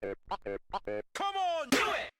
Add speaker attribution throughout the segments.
Speaker 1: Come on, do it!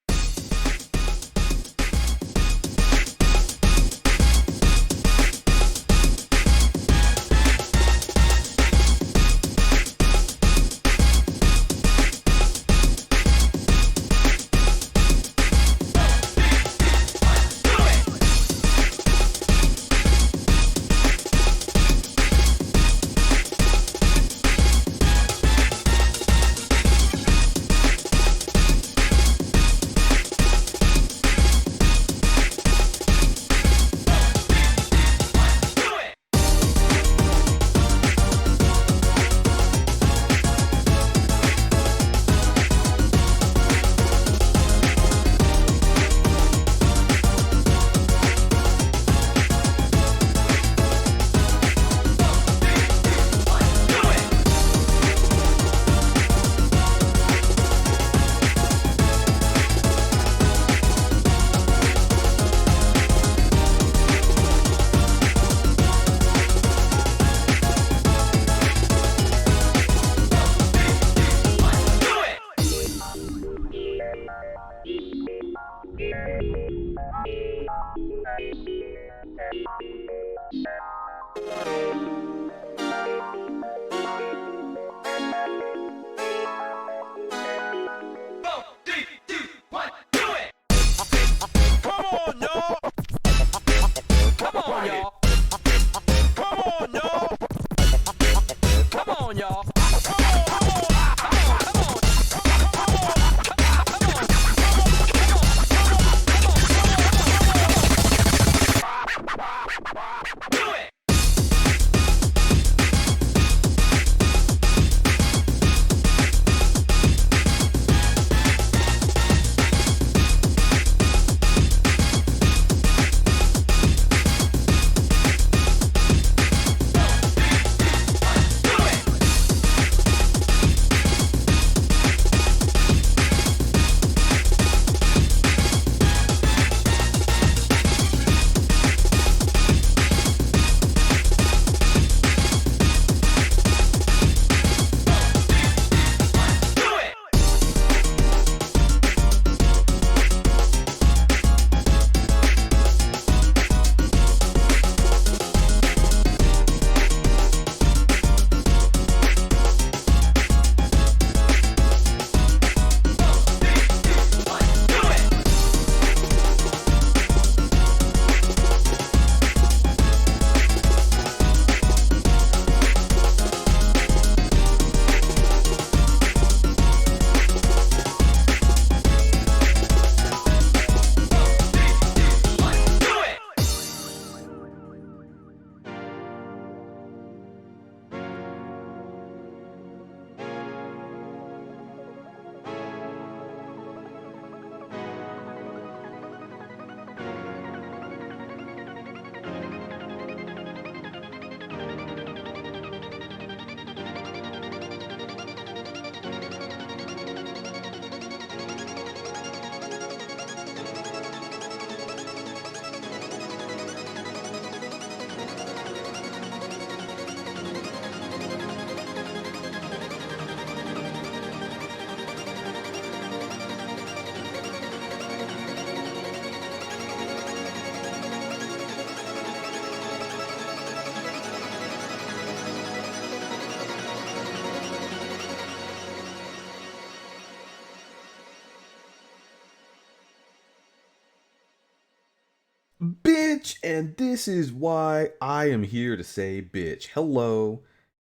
Speaker 2: Bitch, and this is why I am here to say bitch. Hello,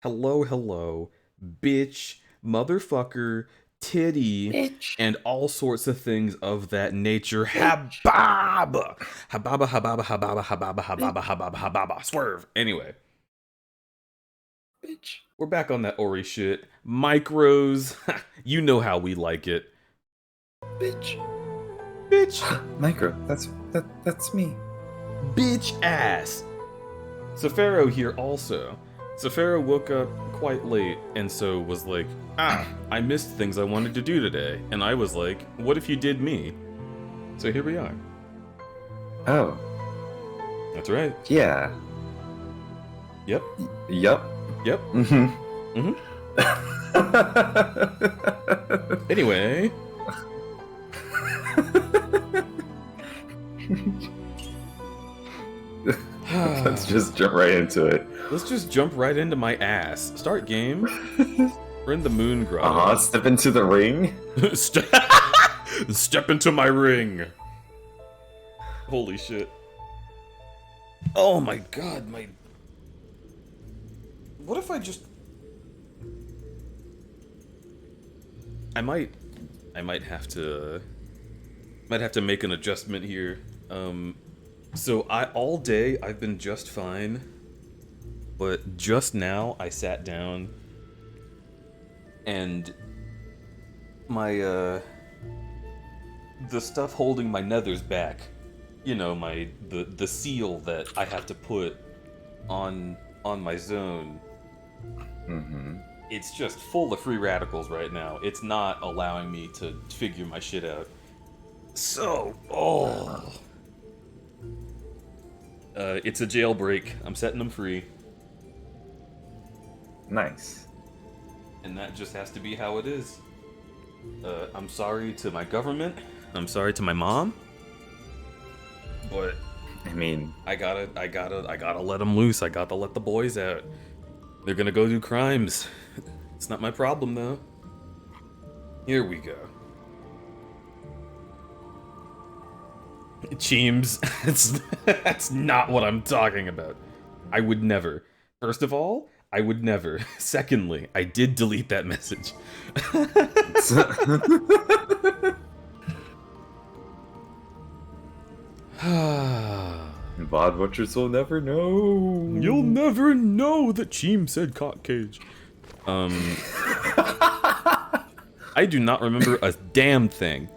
Speaker 2: hello, hello, bitch, motherfucker, titty,
Speaker 3: Bitch.
Speaker 2: and all sorts of things of that nature.
Speaker 3: Bitch.
Speaker 2: Hababa! Hababa, hababa, hababa, hababa, hababa, hababa, hababa. Swerve. Anyway,
Speaker 3: Bitch.
Speaker 2: we're back on that Ori shit. Micros, you know how we like it.
Speaker 3: Bitch.
Speaker 2: Bitch.
Speaker 3: Micro. That's me.
Speaker 2: Bitch ass. Safaro here also. Safaro woke up quite late and so was like, I missed things I wanted to do today. And I was like, what if you did me? So here we are.
Speaker 3: Oh.
Speaker 2: That's right.
Speaker 3: Yeah.
Speaker 2: Yep.
Speaker 3: Yup.
Speaker 2: Yep.
Speaker 3: Mm-hmm.
Speaker 2: Mm-hmm. Anyway.
Speaker 3: Let's just jump right into it.
Speaker 2: Let's just jump right into my ass. Start game. We're in the moon grotto.
Speaker 3: Step into the ring.
Speaker 2: Step into my ring. Holy shit. Oh my god, my... What if I just... I might have to make an adjustment here. So all day I've been just fine, but just now I sat down and my the stuff holding my nethers back, you know, the seal that I have to put on my zone.
Speaker 3: Mm-hmm.
Speaker 2: It's just full of free radicals right now. It's not allowing me to figure my shit out. So, it's a jailbreak. I'm setting them free.
Speaker 3: Nice.
Speaker 2: And that just has to be how it is. I'm sorry to my government. I'm sorry to my mom. But
Speaker 3: I mean,
Speaker 2: I gotta let them loose. I gotta let the boys out. They're gonna go do crimes. It's not my problem though. Here we go. Cheems, that's not what I'm talking about. I would never. First of all, I would never. Secondly, I did delete that message.
Speaker 3: Bod Watchers will never know.
Speaker 2: You'll never know that Cheem said cock cage. I do not remember a damn thing.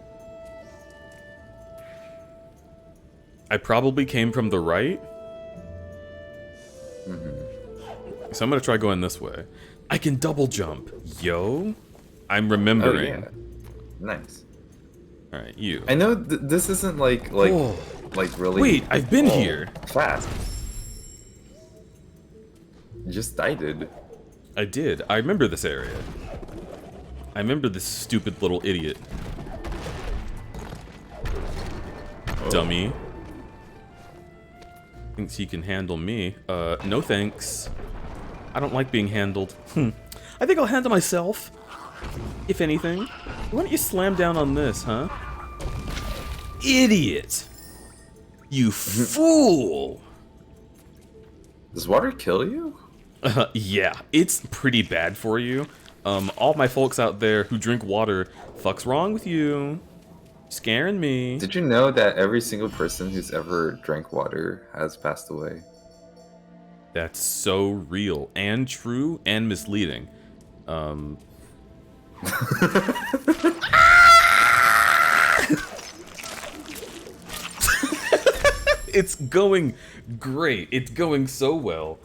Speaker 2: I probably came from the right.
Speaker 3: Mm-hmm.
Speaker 2: So I'm gonna try going this way. I can double jump. Yo. I'm remembering.
Speaker 3: Oh, yeah. Nice.
Speaker 2: Alright, you.
Speaker 3: I know this isn't like really...
Speaker 2: Wait, I've been here.
Speaker 3: Fast. You just died.
Speaker 2: I did. I remember this area. I remember this stupid little idiot.
Speaker 3: Oh.
Speaker 2: Dummy. Thinks he can handle me. No thanks. I don't like being handled. I think I'll handle myself. If anything. Why don't you slam down on this, huh? Idiot! You fool!
Speaker 3: Does water kill you?
Speaker 2: Yeah, it's pretty bad for you. All my folks out there who drink water, fuck's wrong with you? Scaring me.
Speaker 3: Did you know that every single person who's ever drank water has passed away?
Speaker 2: That's so real and true and misleading. It's going great. It's going so well.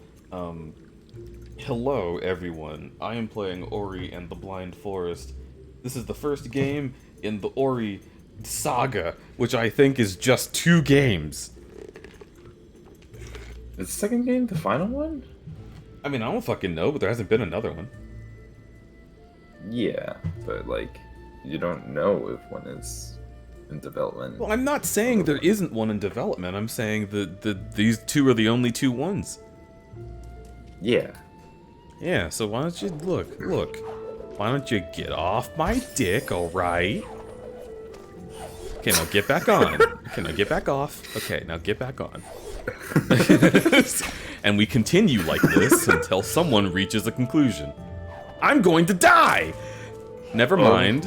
Speaker 2: Hello, everyone. I am playing Ori and the Blind Forest. This is the first game in the Ori saga, which I think is just 2 games.
Speaker 3: Is the second game the final one?
Speaker 2: I mean, I don't fucking know, but there hasn't been another one.
Speaker 3: Yeah, but like, you don't know if one is in development.
Speaker 2: Well, I'm not saying there isn't one in development. I'm saying that these 2 are the only 2 ones.
Speaker 3: Yeah.
Speaker 2: Yeah, so why don't you look? Why don't you get off my dick, alright? Okay, now get back on. Okay, now get back off. Okay, now get back on. And we continue like this until someone reaches a conclusion. I'm going to die! Never mind.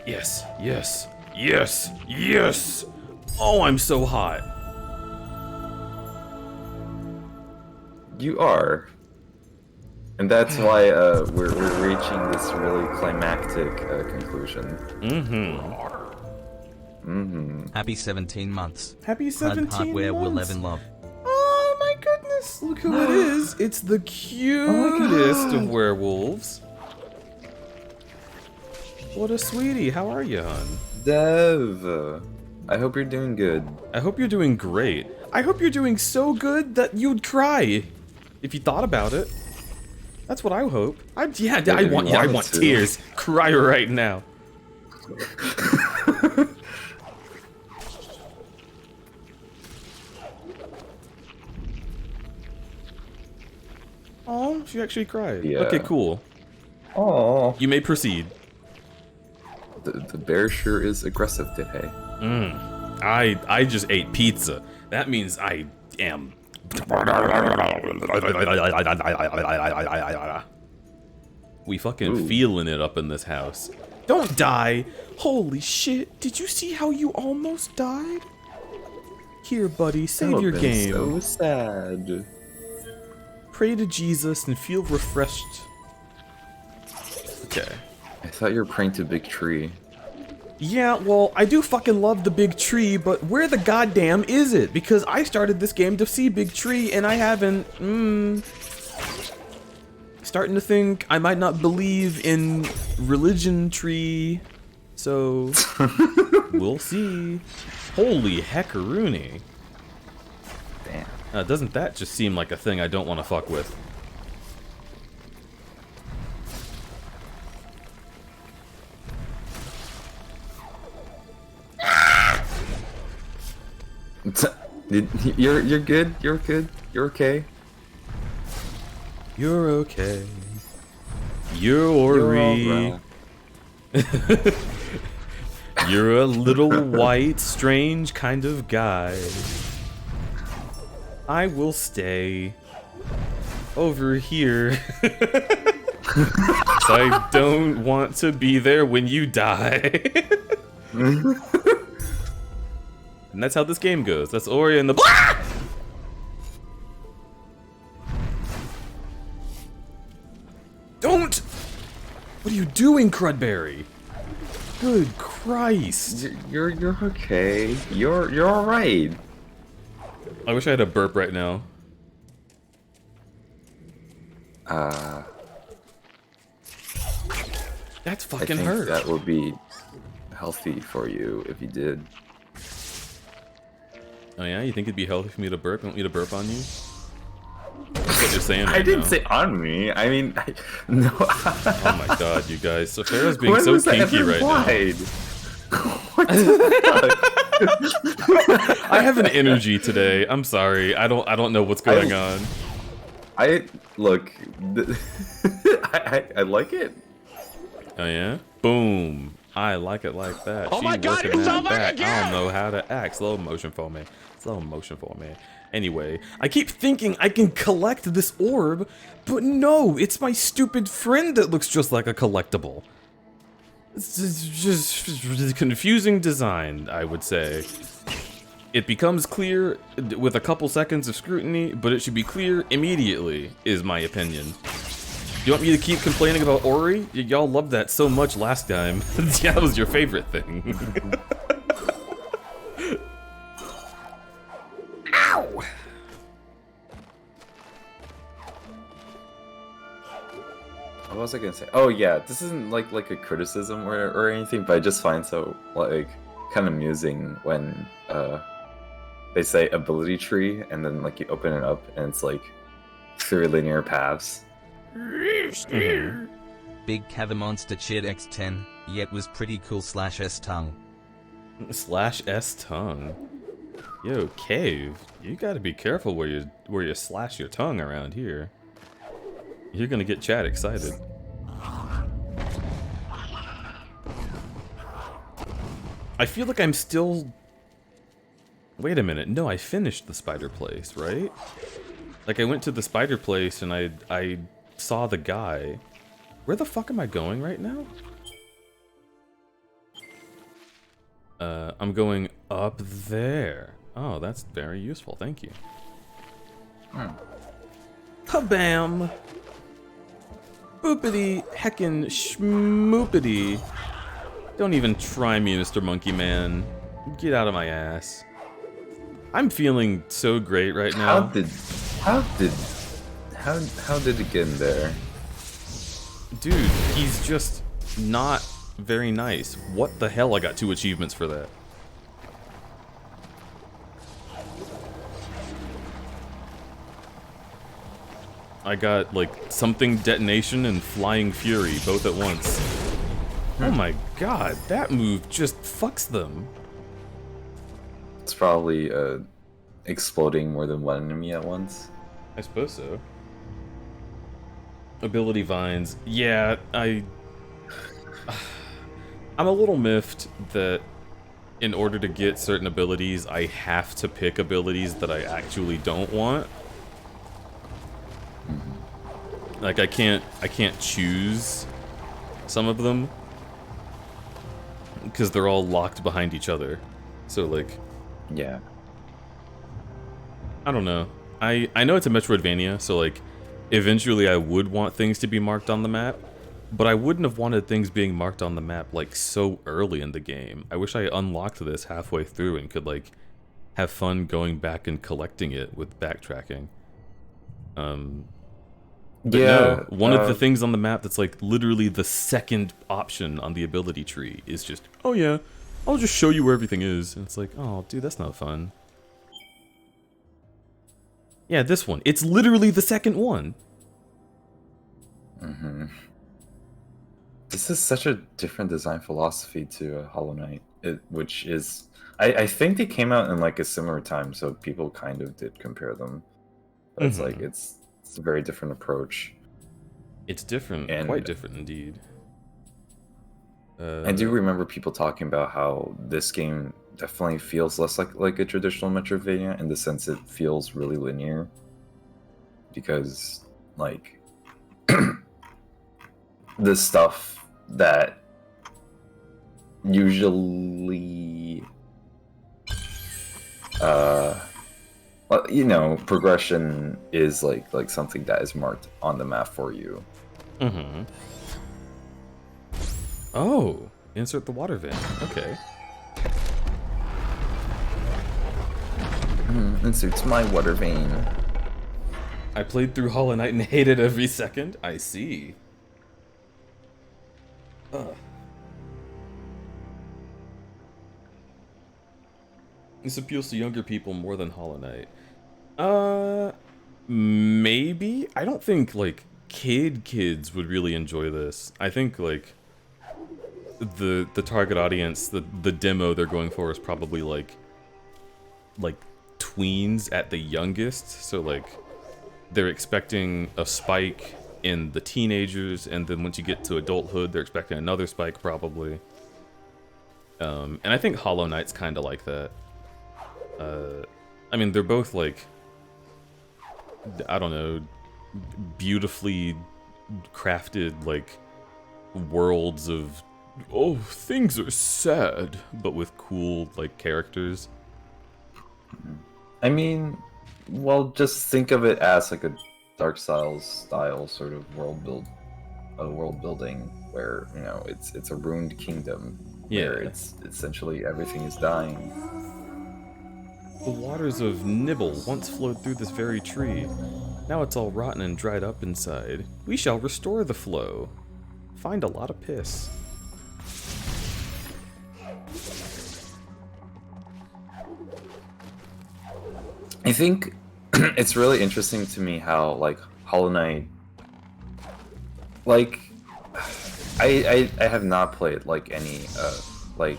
Speaker 2: Yes, yes, yes, yes! Oh, I'm so hot.
Speaker 3: You are. And that's why we're reaching this really climactic conclusion.
Speaker 1: Happy 17 months.
Speaker 2: Happy 17
Speaker 1: Hardware will
Speaker 2: months.
Speaker 1: live in love.
Speaker 2: Oh my goodness, look who it is. It's the cutest of werewolves. What a sweetie. How are you, hon?
Speaker 3: Dev, I hope you're doing good.
Speaker 2: I hope you're doing great. I hope you're doing so good that you'd cry if you thought about it. That's what I hope. Yeah,
Speaker 3: Yeah,
Speaker 2: I
Speaker 3: if you
Speaker 2: want
Speaker 3: wanted to.
Speaker 2: tears. Cry right now. Oh, she actually cried.
Speaker 3: Yeah.
Speaker 2: Okay, cool.
Speaker 3: Oh,
Speaker 2: You may proceed.
Speaker 3: the bear sure is aggressive today.
Speaker 2: I just ate pizza. That means I am. We fucking
Speaker 3: Ooh.
Speaker 2: feeling it up in this house. Don't die! Holy shit! Did you see how you almost died? Here, buddy, save
Speaker 3: That
Speaker 2: your
Speaker 3: would've been
Speaker 2: game.
Speaker 3: So sad.
Speaker 2: Pray to Jesus and feel refreshed. Okay.
Speaker 3: I thought you were praying to Big Tree.
Speaker 2: Yeah, well, I do fucking love the big tree, but where the goddamn is it? Because I started this game to see big tree, and I haven't, starting to think I might not believe in religion tree, so we'll see. Holy heckaroony.
Speaker 3: Damn.
Speaker 2: Doesn't that just seem like a thing I don't want to fuck with?
Speaker 3: You're good. You're good. You're okay.
Speaker 2: You're okay.
Speaker 3: You're
Speaker 2: You're
Speaker 3: alright.
Speaker 2: You're a little white, strange kind of guy. I will stay over here. I don't want to be there when you die. And that's how this game goes. That's Ori and the... Don't! What are you doing, Crudberry? Good Christ.
Speaker 3: You're okay. You're alright.
Speaker 2: I wish I had a burp right now. That's
Speaker 3: I
Speaker 2: fucking
Speaker 3: think
Speaker 2: hurt.
Speaker 3: that would be healthy for you if you did.
Speaker 2: Oh yeah? You think it'd be healthy for me to burp? You want me to burp on you? That's what you're saying right
Speaker 3: I didn't
Speaker 2: now.
Speaker 3: say on me. I mean, no.
Speaker 2: Oh my god, you guys. So Farrah's being
Speaker 3: When
Speaker 2: so
Speaker 3: was that
Speaker 2: kinky
Speaker 3: ever
Speaker 2: right now.
Speaker 3: implied? What the fuck?
Speaker 2: I have an energy today. I'm sorry. I don't know what's going on.
Speaker 3: I look. I like it.
Speaker 2: Oh yeah? Boom. I like it like that.
Speaker 4: Oh my God,
Speaker 2: working
Speaker 4: it's
Speaker 2: that
Speaker 4: over
Speaker 2: back. I
Speaker 4: again!
Speaker 2: don't know how to act. Slow motion for me. Slow motion for me. Anyway, I keep thinking I can collect this orb, but no, it's my stupid friend that looks just like a collectible. It's just confusing design, I would say. It becomes clear with a couple seconds of scrutiny, but it should be clear immediately, is my opinion. You want me to keep complaining about Ori? Y'all loved that so much last time. Yeah, that was your favorite thing. Ow!
Speaker 3: What was I gonna say? Oh yeah, this isn't like a criticism or anything, but I just find so like kind of amusing when they say ability tree and then like you open it up and it's like 3 linear paths.
Speaker 1: Big Cather Monster cheered X10, yet was pretty cool /S tongue.
Speaker 2: /S tongue. Yo, Cave, you gotta be careful where you slash your tongue around here. You're gonna get Chad excited. I feel like I'm still... Wait a minute, no, I finished the spider place, right? Like I went to the spider place and I saw the guy. Where the fuck am I going right now? I'm going up there. Oh, that's very useful, thank you. Kabam! Boopity heckin' schmoopity. Don't even try me, Mr. Monkey Man. Get out of my ass. I'm feeling so great right now.
Speaker 3: How did it get in there?
Speaker 2: Dude, he's just not very nice. What the hell? I got 2 achievements for that. I got, like, something detonation and flying fury both at once. Oh my god, that move just fucks them.
Speaker 3: It's probably exploding more than one enemy at once.
Speaker 2: I suppose so. Ability vines. Yeah, I'm a little miffed that in order to get certain abilities, I have to pick abilities that I actually don't want. Like I can't choose some of them because they're all locked behind each other. So like,
Speaker 3: yeah,
Speaker 2: I don't know. I know it's a Metroidvania, so like, eventually I would want things to be marked on the map, but I wouldn't have wanted things being marked on the map like so early in the game. I wish I unlocked this halfway through and could like have fun going back and collecting it with backtracking. But
Speaker 3: yeah.
Speaker 2: no, one of the things on the map that's like literally the second option on the ability tree is just, oh yeah, I'll just show you where everything is. And it's like, oh dude, that's not fun. Yeah, this one. It's literally the second one.
Speaker 3: This is such a different design philosophy to Hollow Knight, which is... I think they came out in like a similar time, so people kind of did compare them. But it's like, it's a very different approach.
Speaker 2: It's different, and quite different indeed.
Speaker 3: I do remember people talking about how this game definitely feels less like a traditional Metroidvania in the sense it feels really linear. Because, like, the stuff that usually, well, you know, progression is like something that is marked on the map for you.
Speaker 2: Oh, insert the water vent. Okay.
Speaker 3: Inserts my water vein.
Speaker 2: I played through Hollow Knight and hated every second. I see. This appeals to younger people more than Hollow Knight. Maybe? I don't think, like, kids would really enjoy this. I think, like, the target audience, the demo they're going for is probably, like tweens at the youngest. So, like, they're expecting a spike in the teenagers, and then once you get to adulthood, they're expecting another spike, probably. And I think Hollow Knight's kind of like that. I mean, they're both, like, I don't know, beautifully crafted, like, worlds of, oh, things are sad, but with cool, like, characters.
Speaker 3: I mean, well, just think of it as like a Dark Souls style sort of world building where, you know, it's a ruined kingdom where it's essentially everything is dying.
Speaker 2: The waters of Nibble once flowed through this very tree. Now it's all rotten and dried up inside. We shall restore the flow. Find a lot of piss.
Speaker 3: I think it's really interesting to me how, like, Hollow Knight, like, I have not played like any like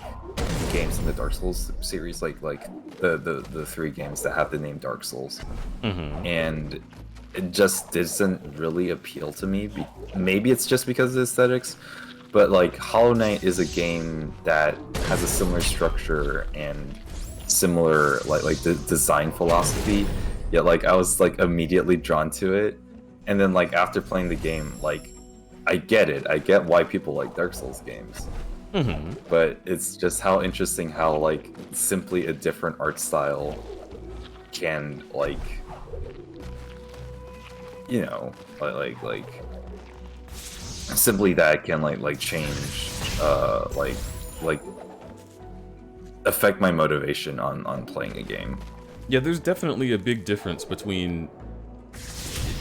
Speaker 3: games in the Dark Souls series, like the 3 games that have the name Dark Souls, and it just doesn't really appeal to me. Maybe it's just because of the aesthetics, but like Hollow Knight is a game that has a similar structure and similar like the design philosophy, yet like I was like immediately drawn to it, and then like after playing the game, like I get why people like Dark Souls games, but it's just how interesting how like simply a different art style can, like, you know, like simply that can like change like affect my motivation on playing a game.
Speaker 2: Yeah, there's definitely a big difference between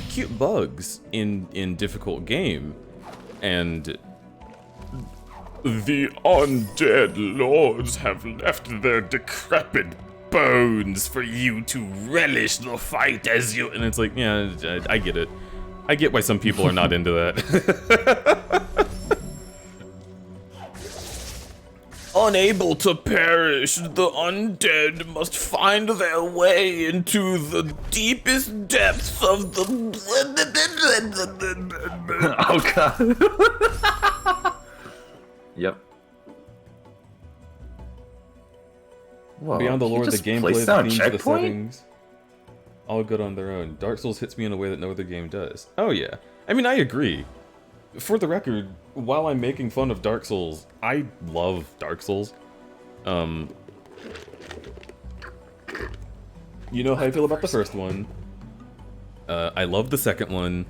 Speaker 2: cute bugs in difficult game and the undead lords have left their decrepit bones for you to relish the fight as you... And it's like, yeah, I get it. I get why some people are not into that. Unable to perish, the undead must find their way into the deepest depths of the...
Speaker 3: Oh god. Yep. Whoa,
Speaker 2: Beyond the lore, the
Speaker 3: just
Speaker 2: gameplay,
Speaker 3: placed
Speaker 2: the
Speaker 3: down
Speaker 2: themes, the
Speaker 3: checkpoint?
Speaker 2: settings, all good on their own. Dark Souls hits me in a way that no other game does. Oh yeah. I mean, I agree. For the record, while I'm making fun of Dark Souls, I love Dark Souls. You know how I feel about the first one. I love the second one.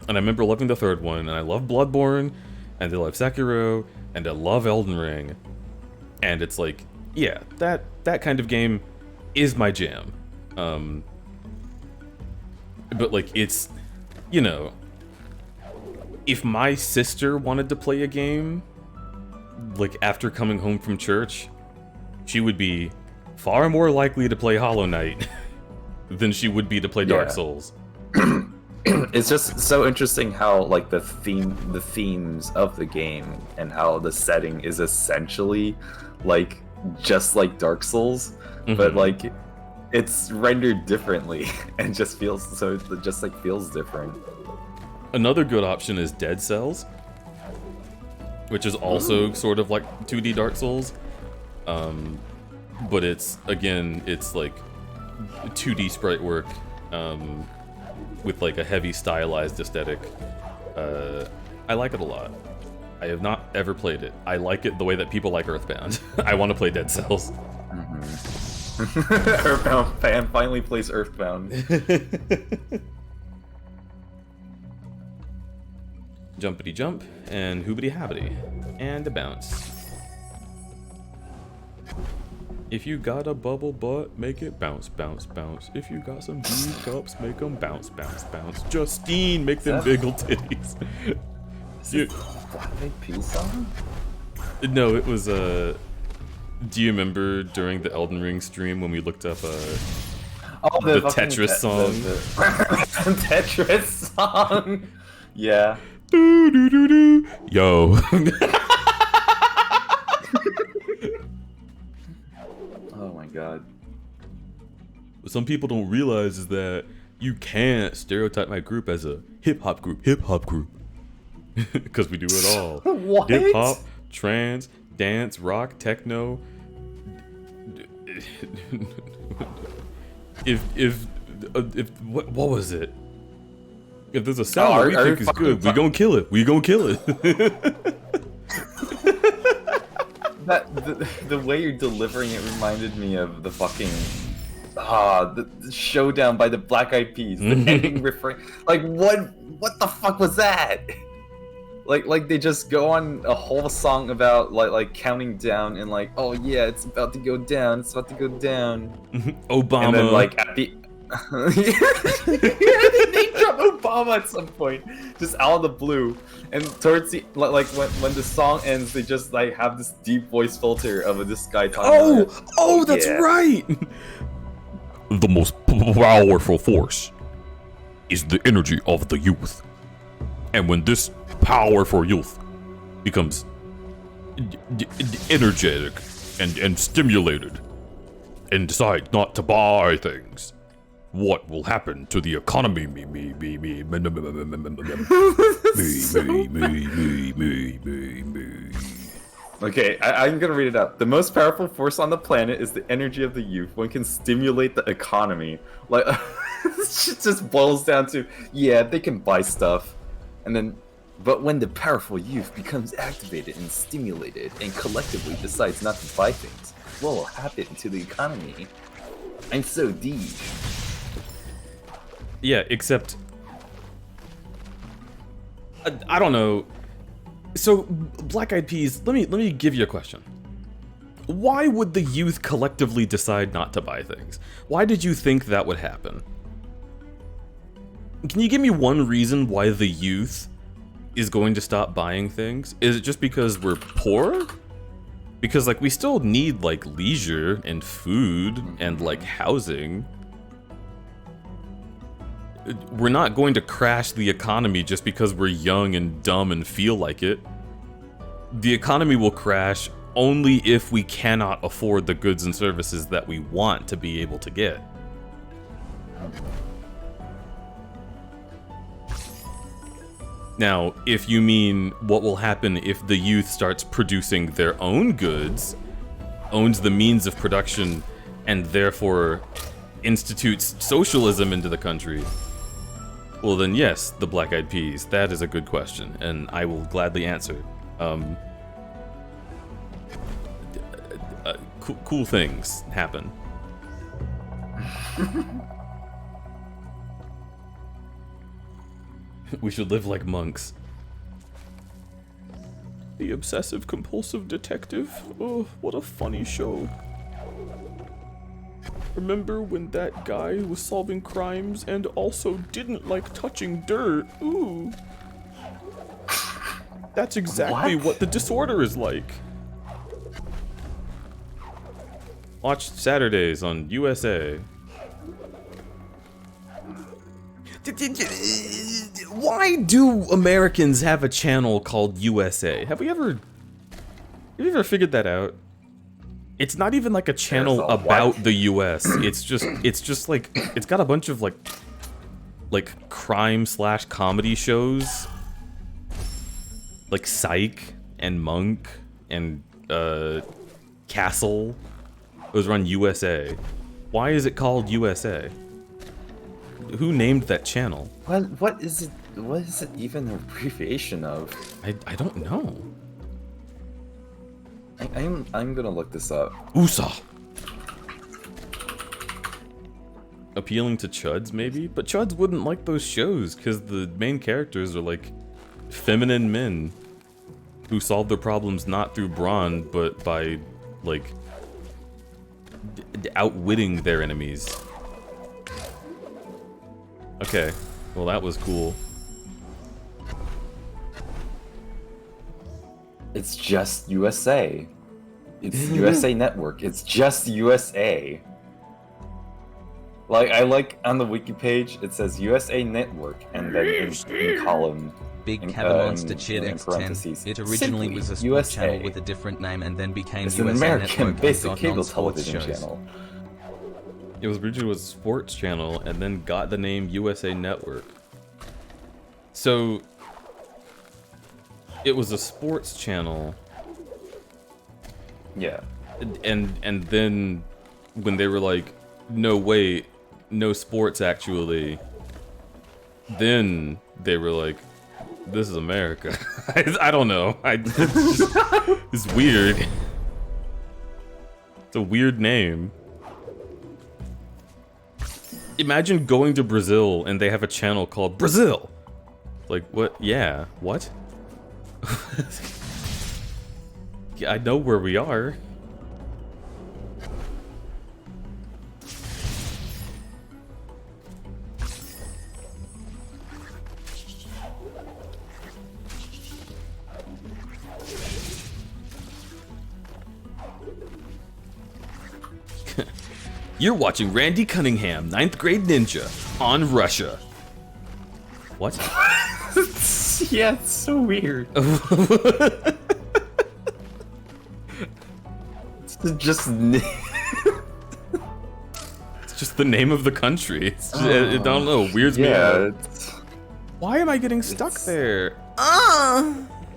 Speaker 2: And I remember loving the third one. And I love Bloodborne. And I love Sekiro. And I love Elden Ring. And it's like, yeah, that kind of game is my jam. But like, it's, you know, if my sister wanted to play a game, like after coming home from church, she would be far more likely to play Hollow Knight than she would be to play Dark Souls.
Speaker 3: It's just so interesting how like the themes of the game and how the setting is essentially like just like Dark Souls, but like it's rendered differently and just feels so it just like feels different.
Speaker 2: Another good option is Dead Cells, which is also sort of like 2D Dark Souls. But it's, again, it's like 2D sprite work with like a heavy stylized aesthetic. I like it a lot. I have not ever played it. I like it the way that people like Earthbound. I want to play Dead Cells.
Speaker 3: Earthbound fan finally plays Earthbound.
Speaker 2: Jumpity jump, and hoobity habity, and a bounce. If you got a bubble butt, make it bounce, bounce, bounce. If you got some B cups, make them bounce, bounce, bounce. Justine, make them biggle titties.
Speaker 3: Black Eyed Peas song?
Speaker 2: No, it was do you remember during the Elden Ring stream when we looked up the Tetris song?
Speaker 3: The Tetris song. Yeah.
Speaker 2: Do, do, do, do. Yo.
Speaker 3: Oh my god.
Speaker 2: What some people don't realize is that you can't stereotype my group as a hip-hop group. Because we do it all.
Speaker 3: What?
Speaker 2: Hip-hop, trance, dance, rock, techno. What was it? If there's a sound that we think is good, we gonna kill it. We gonna kill it.
Speaker 3: The way you're delivering it reminded me of the fucking the showdown by the Black Eyed Peas. The ending refrain. Like what the fuck was that? Like they just go on a whole song about like counting down and like, oh yeah, it's about to go down. It's about to go down.
Speaker 2: Obama.
Speaker 3: And then like at the they drop Obama at some point, just out of the blue, and towards the like when the song ends, they just like have this deep voice filter of this guy talking.
Speaker 2: Oh, that's right. The most powerful force is the energy of the youth, and when this powerful youth becomes energetic and stimulated, and decide not to buy things, what will happen to the economy?
Speaker 3: Okay, I'm gonna read it out. The most powerful force on the planet is the energy of the youth. One can stimulate the economy. Like, it just boils down to, yeah, they can buy stuff, and then, but when the powerful youth becomes activated and stimulated and collectively decides not to buy things, what will happen to the economy? I'm so deep.
Speaker 2: Yeah, except I don't know. So Black Eyed Peas, let me give you a question. Why would the youth collectively decide not to buy things? Why did you think that would happen? Can you give me one reason why the youth is going to stop buying things? Is it just because we're poor? Because like we still need like leisure and food and like housing. we're not going to crash the economy just because we're young and dumb and feel like it. The economy will crash only if we cannot afford the goods and services that we want to be able to get. Now, if you mean what will happen if the youth starts producing their own goods, owns the means of production, and therefore institutes socialism into the country, well then yes, the Black Eyed Peas. That is a good question, and I will gladly answer. Cool things happen. We should live like monks. The Obsessive Compulsive Detective. Oh, what a funny show. Remember when that guy was solving crimes and also didn't like touching dirt? Ooh. That's exactly what the disorder is like. Watch Saturdays on USA. Why do Americans have a channel called USA? Have you ever figured that out? It's not even like a channel about the US. It's just like, it's got a bunch of like crime/comedy shows. Like Psych and Monk and Castle. Those are on USA. Why is it called USA? Who named that channel?
Speaker 3: What is it? What is it even an abbreviation of?
Speaker 2: I don't know.
Speaker 3: I'm gonna look this up.
Speaker 2: USA. Appealing to chuds, maybe? But chuds wouldn't like those shows, because the main characters are like feminine men who solve their problems not through brawn, but by like outwitting their enemies. Okay, well that was cool.
Speaker 3: It's just USA. It's USA Network. It's just USA. Like, I like on the wiki page, it says USA Network, and then in column.
Speaker 1: Big Cabin Monster Chid X10. It originally was a sports channel with a different name and then became
Speaker 3: It's
Speaker 1: USA
Speaker 3: an American
Speaker 1: Network
Speaker 3: basic
Speaker 1: and got
Speaker 3: cable
Speaker 1: non-sports
Speaker 3: television
Speaker 1: shows.
Speaker 3: channel.
Speaker 2: It was originally a sports channel and then got the name USA Network. So it was a sports channel.
Speaker 3: Yeah.
Speaker 2: And then when they were like, no wait, no sports actually, then they were like, this is America. I don't know. It's weird. It's a weird name. Imagine going to Brazil and they have a channel called Brazil. Like, what? Yeah, what? Yeah, I know where we are. You're watching Randy Cunningham, 9th grade ninja, on Russia. What?
Speaker 3: Yeah, it's so weird. It's just...
Speaker 2: It's just the name of the country. It's just, I don't know, weirds me out. Why am I getting stuck there?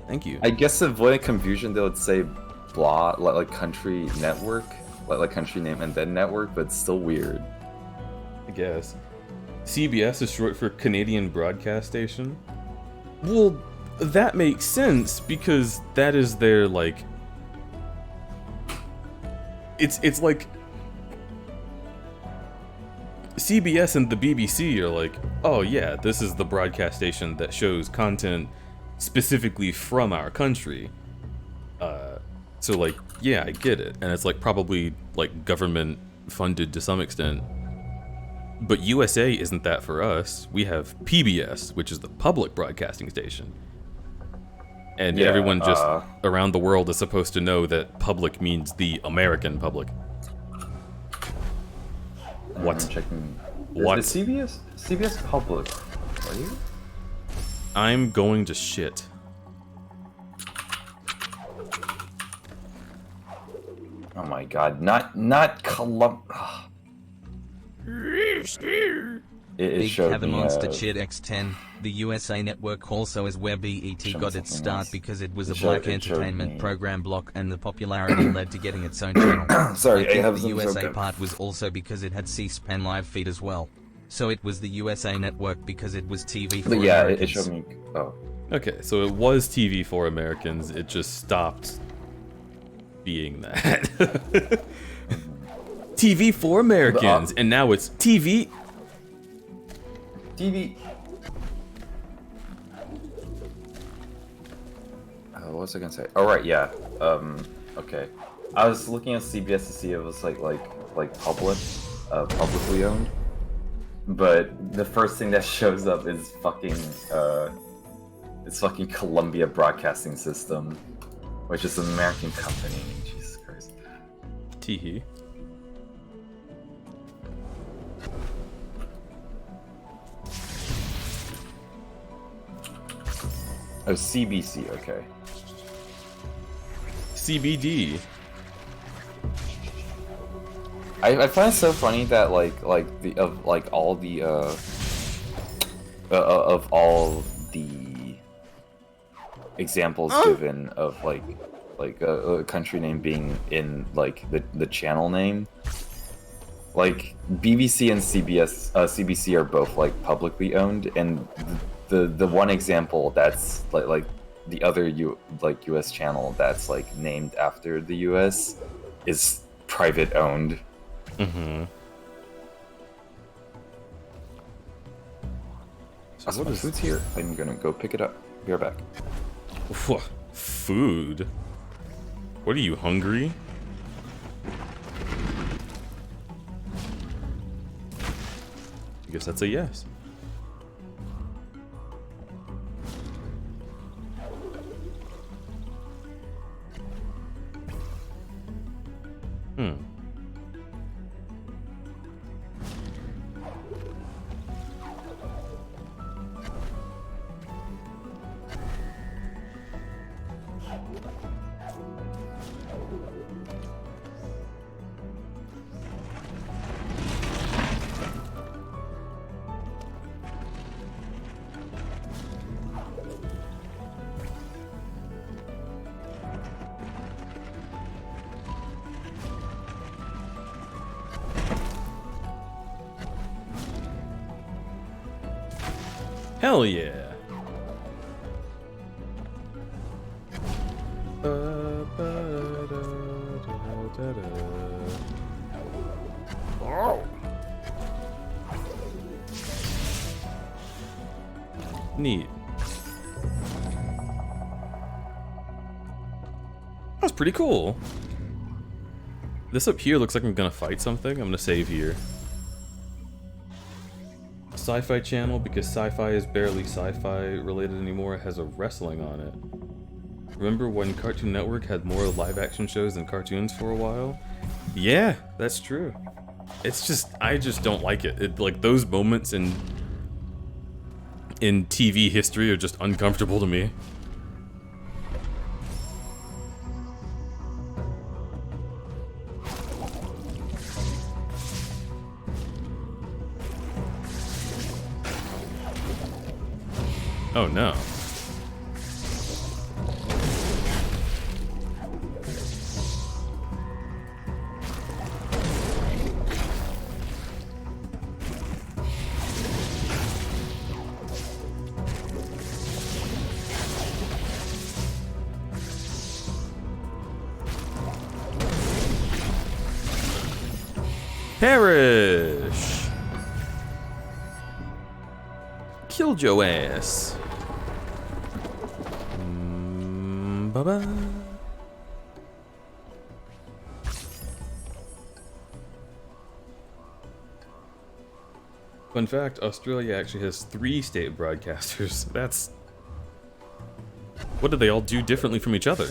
Speaker 2: Thank you.
Speaker 3: I guess to avoid confusion, they would say blah, like country network. Like country name and then network, but it's still weird.
Speaker 2: I guess. CBS is short for Canadian Broadcast Station. Well, that makes sense because that is their like. It's like CBS and the BBC are like, oh yeah, this is the broadcast station that shows content specifically from our country. So like, yeah, I get it. And it's like probably like government funded to some extent. But USA isn't that for us. We have PBS, which is the public broadcasting station. And
Speaker 3: Yeah,
Speaker 2: everyone just around the world is supposed to know that public means the American public.
Speaker 3: I'm
Speaker 2: What?
Speaker 3: checking
Speaker 2: What?
Speaker 3: Is CBS public? Are you?
Speaker 2: I'm going to shit.
Speaker 3: Oh my god, not Colum. It
Speaker 1: Big
Speaker 3: showed
Speaker 1: Kevin
Speaker 3: me,
Speaker 1: Monster Shit X10. The USA Network also is where BET
Speaker 3: Show me
Speaker 1: got its
Speaker 3: something
Speaker 1: start
Speaker 3: else.
Speaker 1: because it was
Speaker 3: It
Speaker 1: a
Speaker 3: showed-
Speaker 1: black
Speaker 3: it showed
Speaker 1: entertainment
Speaker 3: me-
Speaker 1: program block, and the popularity led to getting its own channel.
Speaker 3: Sorry,
Speaker 1: I think
Speaker 3: have
Speaker 1: the
Speaker 3: some
Speaker 1: USA
Speaker 3: joke.
Speaker 1: part was also because it had C-SPAN live feed as well. So it was the USA Network because it was TV for
Speaker 3: But yeah, it
Speaker 1: Americans.
Speaker 3: showed me. Oh,
Speaker 2: Okay, so it was TV for Americans. It just stopped being that. TV for Americans, and now it's TV.
Speaker 3: TV. What was I gonna say? Oh right, yeah. Okay. I was looking at CBS to see if it was like publicly owned. But the first thing that shows up is fucking Columbia Broadcasting System, which is an American company. Jesus Christ.
Speaker 2: Teehee.
Speaker 3: Oh, CBC. Okay.
Speaker 2: CBD.
Speaker 3: I find it so funny that of all the examples given of a country name being in the channel name, like BBC and CBC are both publicly owned, and the one example that's like the other US channel that's named after the US is private owned.
Speaker 2: Mm-hmm.
Speaker 3: So what is food's here? I'm gonna go pick it up. Be right back.
Speaker 2: Food? What are you, hungry? I guess that's a yes. Hmm. Hell yeah. Neat. That's pretty cool. This up here looks like I'm gonna fight something. I'm gonna save here. Sci-Fi channel, because sci-fi is barely sci-fi related anymore, has a wrestling on it. Remember when Cartoon Network had more live action shows than cartoons for a while? Yeah, that's true. It's just, I just don't like it. Like, those moments in TV history are just uncomfortable to me. Oh no. Perish! Killed your ass. Bye-bye. Fun fact, Australia actually has 3 state broadcasters. That's... What do they all do differently from each other?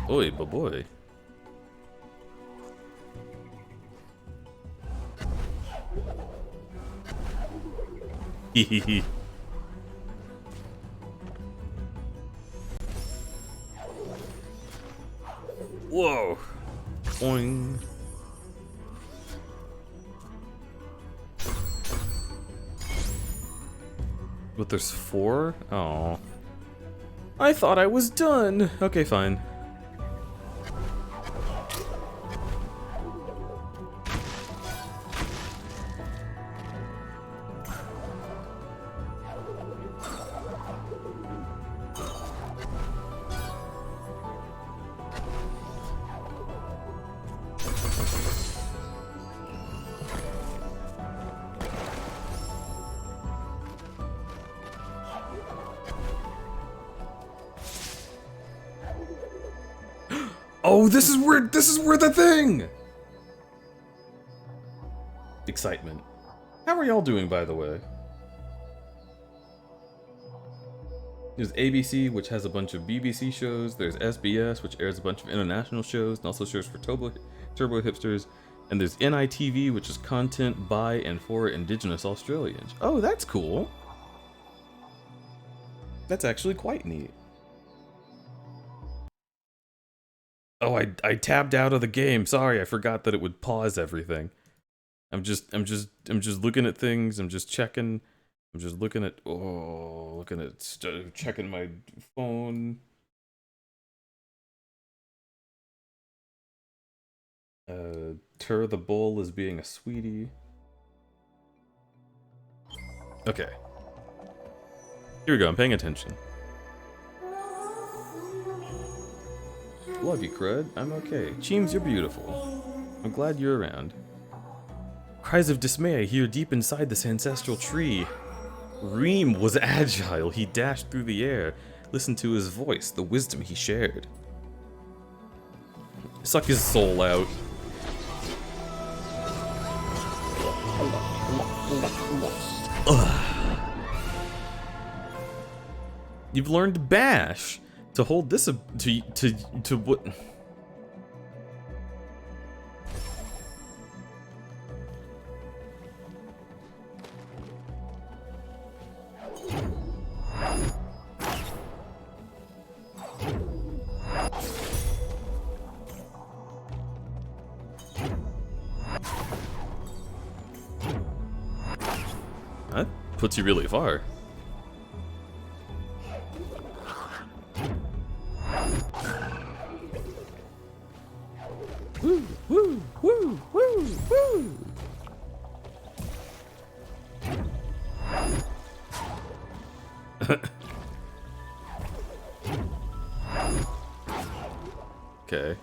Speaker 2: Oi, boy. Hehehe. Whoa. Boing. But there's 4? Oh. I thought I was done. Okay, fine. Oh, this is where the thing! Excitement. How are y'all doing, by the way? There's ABC, which has a bunch of BBC shows. There's SBS, which airs a bunch of international shows and also shows for Turbo Hipsters. And there's NITV, which is content by and for Indigenous Australians. Oh, that's cool. That's actually quite neat. Oh, I tabbed out of the game. Sorry, I forgot that it would pause everything. I'm just looking at things. I'm just checking. I'm just looking at checking my phone. Tur the bull is being a sweetie. Okay. Here we go. I'm paying attention. Love you, Crud. I'm okay. Cheems, you're beautiful. I'm glad you're around. Cries of dismay I hear deep inside this ancestral tree. Reem was agile. He dashed through the air. Listen to his voice, the wisdom he shared. Suck his soul out. Ugh. You've learned Bash. To hold this to what? That puts you really far. Woo, woo, woo, woo, woo. Okay.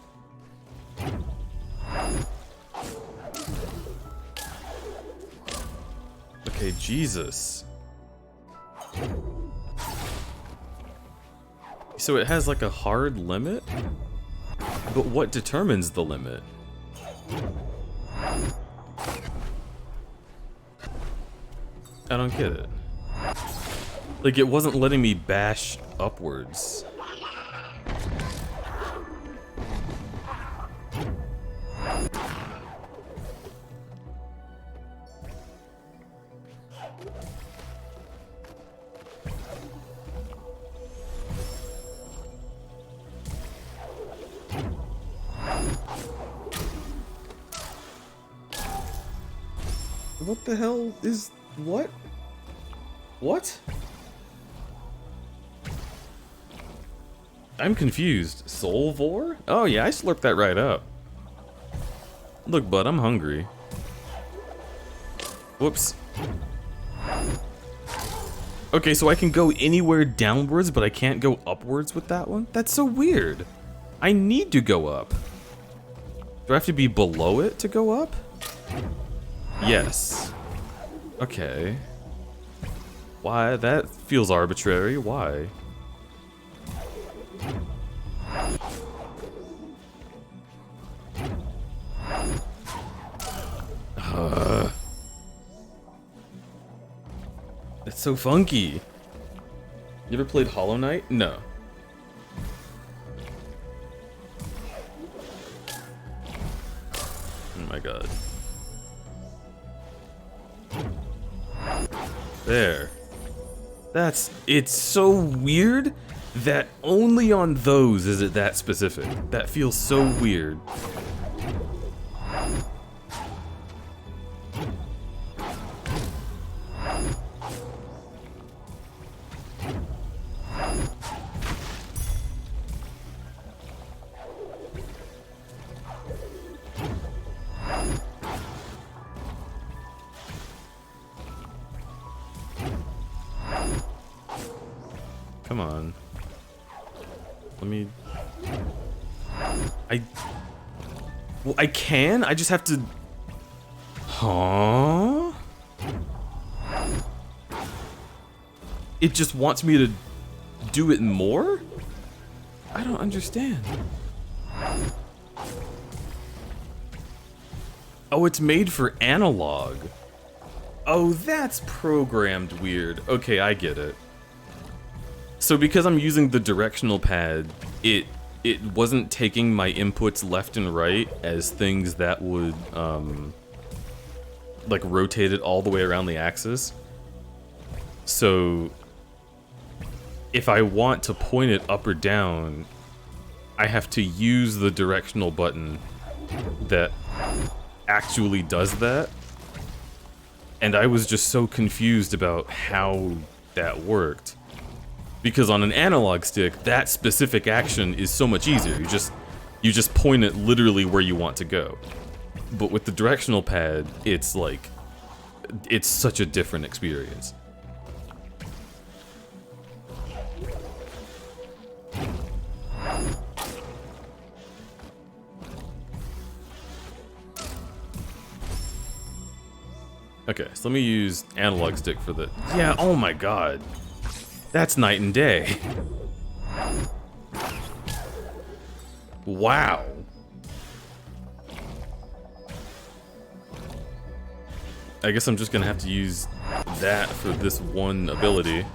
Speaker 2: Okay, Jesus. So it has like a hard limit? But what determines the limit? I don't get it. Like, it wasn't letting me bash upwards. What the hell is... what? What? I'm confused. Soulvore? Oh yeah, I slurped that right up. Look, bud, I'm hungry. Whoops. Okay, so I can go anywhere downwards, but I can't go upwards with that one? That's so weird. I need to go up. Do I have to be below it to go up? Yes. Okay. Why? That feels arbitrary. Why? It's so funky. You ever played Hollow Knight? No. my god. There. It's so weird that only on those is it that specific. That feels so weird. Come on. Let me... Well, I can? I just have to... Huh? It just wants me to do it more? I don't understand. Oh, it's made for analog. Oh, that's programmed weird. Okay, I get it. So because I'm using the directional pad, it wasn't taking my inputs left and right as things that would like rotate it all the way around the axis. So if I want to point it up or down, I have to use the directional button that actually does that. And I was just so confused about how that worked. Because on an analog stick, that specific action is so much easier. You just point it literally where you want to go. But with the directional pad, it's like, it's such a different experience. Okay, so let me use analog stick for the... Yeah, oh my god. That's night and day. Wow. I guess I'm just gonna have to use that for this one ability.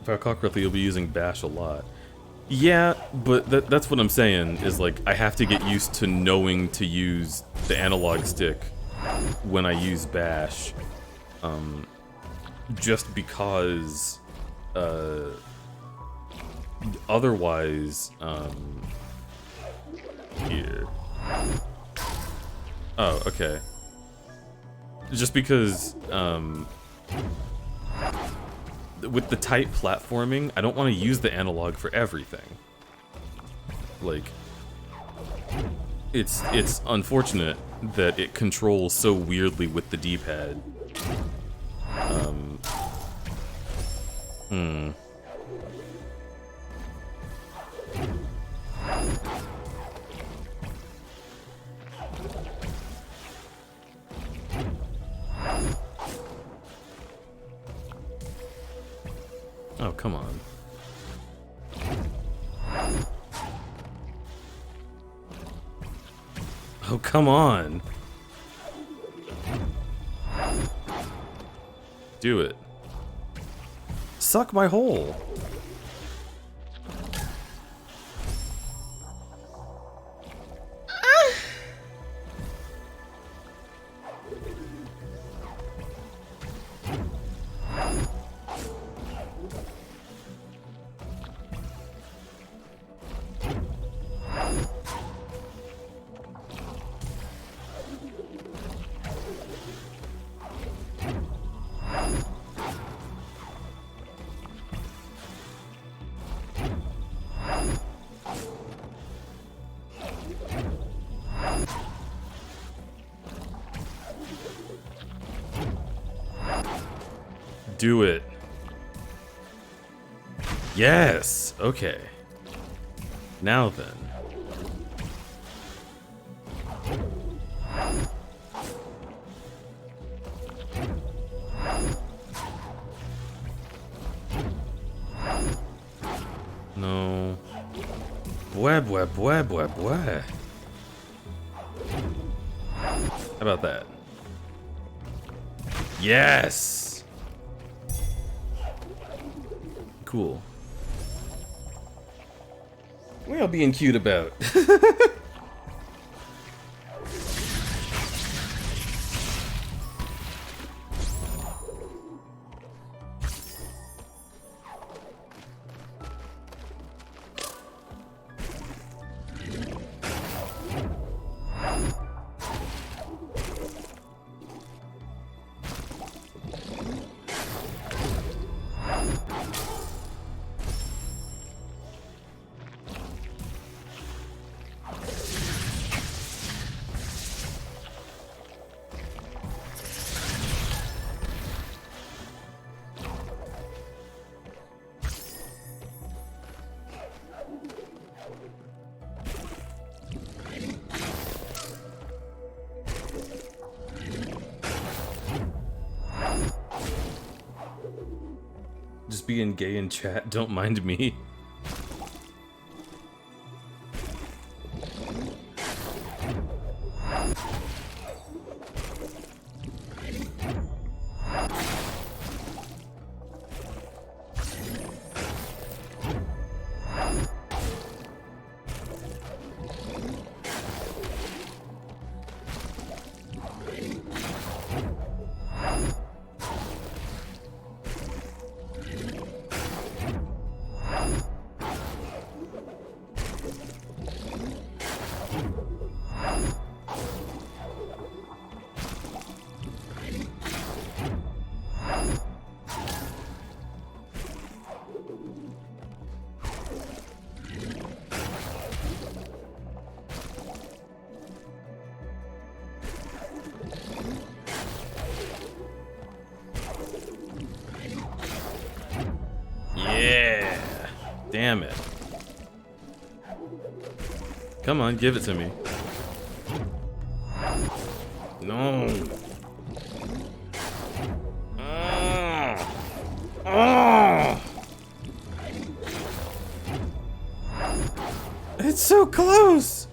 Speaker 2: If I recall correctly, you'll be using bash a lot. Yeah, but that's what I'm saying, is like, I have to get used to knowing to use the analog stick when I use bash. Just because, otherwise, here. Oh, okay. Just because, with the tight platforming, I don't want to use the analog for everything. Like, it's unfortunate that it controls so weirdly with the D-pad. Oh, come on. Oh, come on. Do it. Suck my hole. Do it. Yes. Okay. Now then. No. Web, web, web, web, web. How about that? Yes! Cool. What are y'all being cute about? Just being gay in chat, don't mind me. Yeah! Damn it. Come on, give it to me. No. It's so close!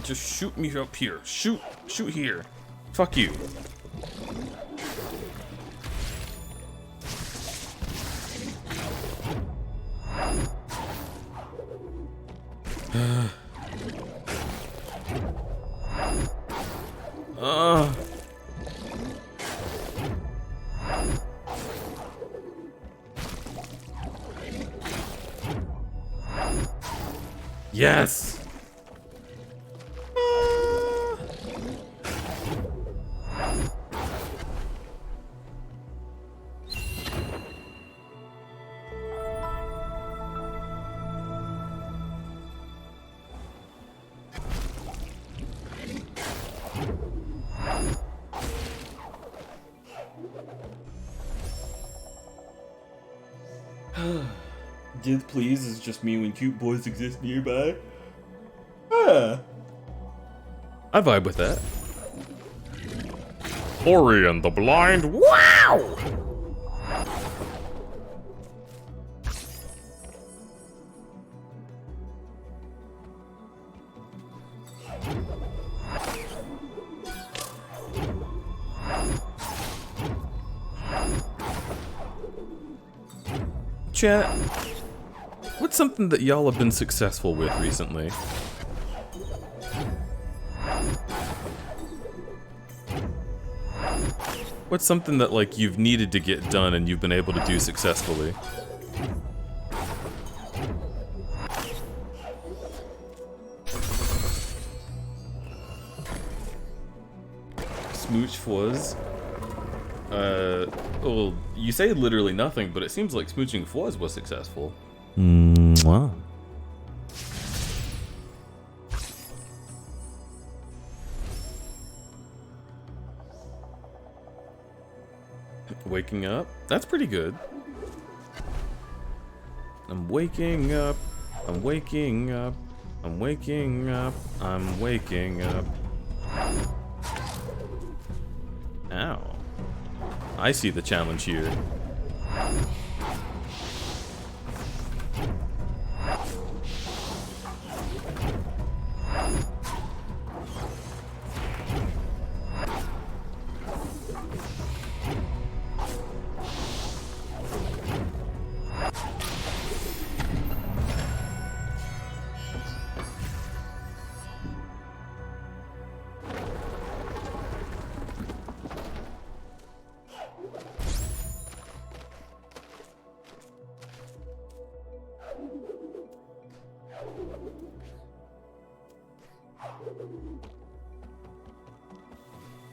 Speaker 2: Just shoot me up here. Shoot here. Fuck you. Yes. Did please is just me when cute boys exist nearby. I vibe with that. Ori and the Blind. Wow! Chat, what's something that y'all have been successful with recently? What's something that, like, you've needed to get done and you've been able to do successfully? Smooch Fuzz. Well, you say literally nothing, but it seems like smooching Fuzz was successful. Mwah. waking up. That's pretty good. I'm waking up. I'm waking up. I'm waking up. I'm waking up. Ow. I see the challenge here.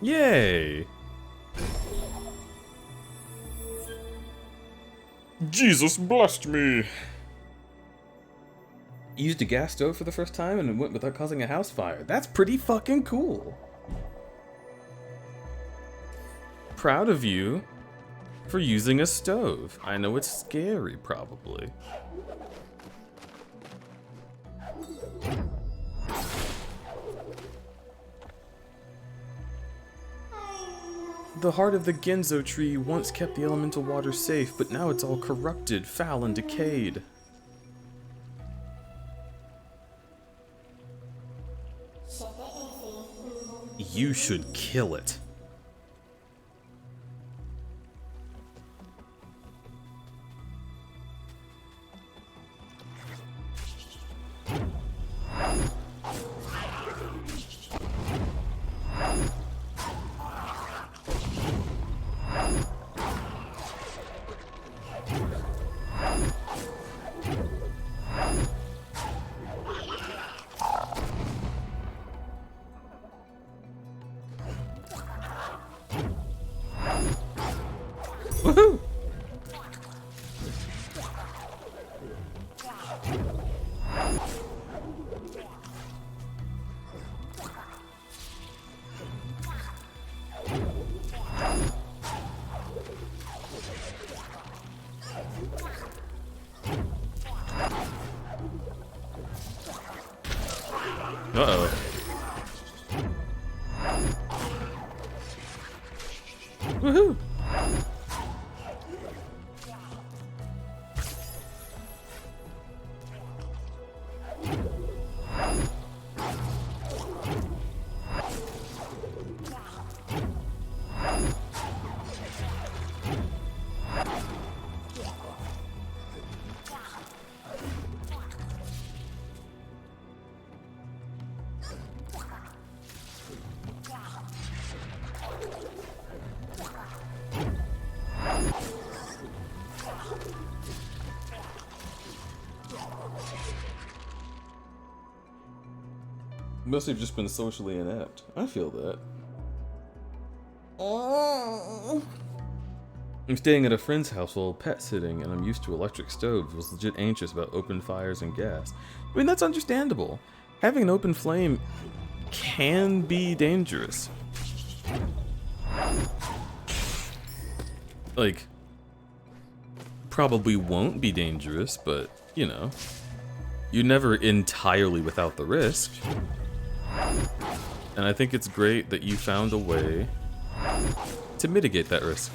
Speaker 2: Yay! Jesus blessed me! Used a gas stove for the first time and it went without causing a house fire. That's pretty fucking cool! Proud of you for using a stove. I know it's scary, probably. The heart of the Genzo tree once kept the elemental water safe, but now it's all corrupted, foul, and decayed. You should kill it. Woohoo! Uh-oh. Woohoo! Must have just been socially inept. I feel that. Oh. I'm staying at a friend's house while pet sitting, and I'm used to electric stoves. Was legit anxious about open fires and gas. I mean, that's understandable. Having an open flame can be dangerous. Like, probably won't be dangerous, but, you know, you're never entirely without the risk. And I think it's great that you found a way to mitigate that risk.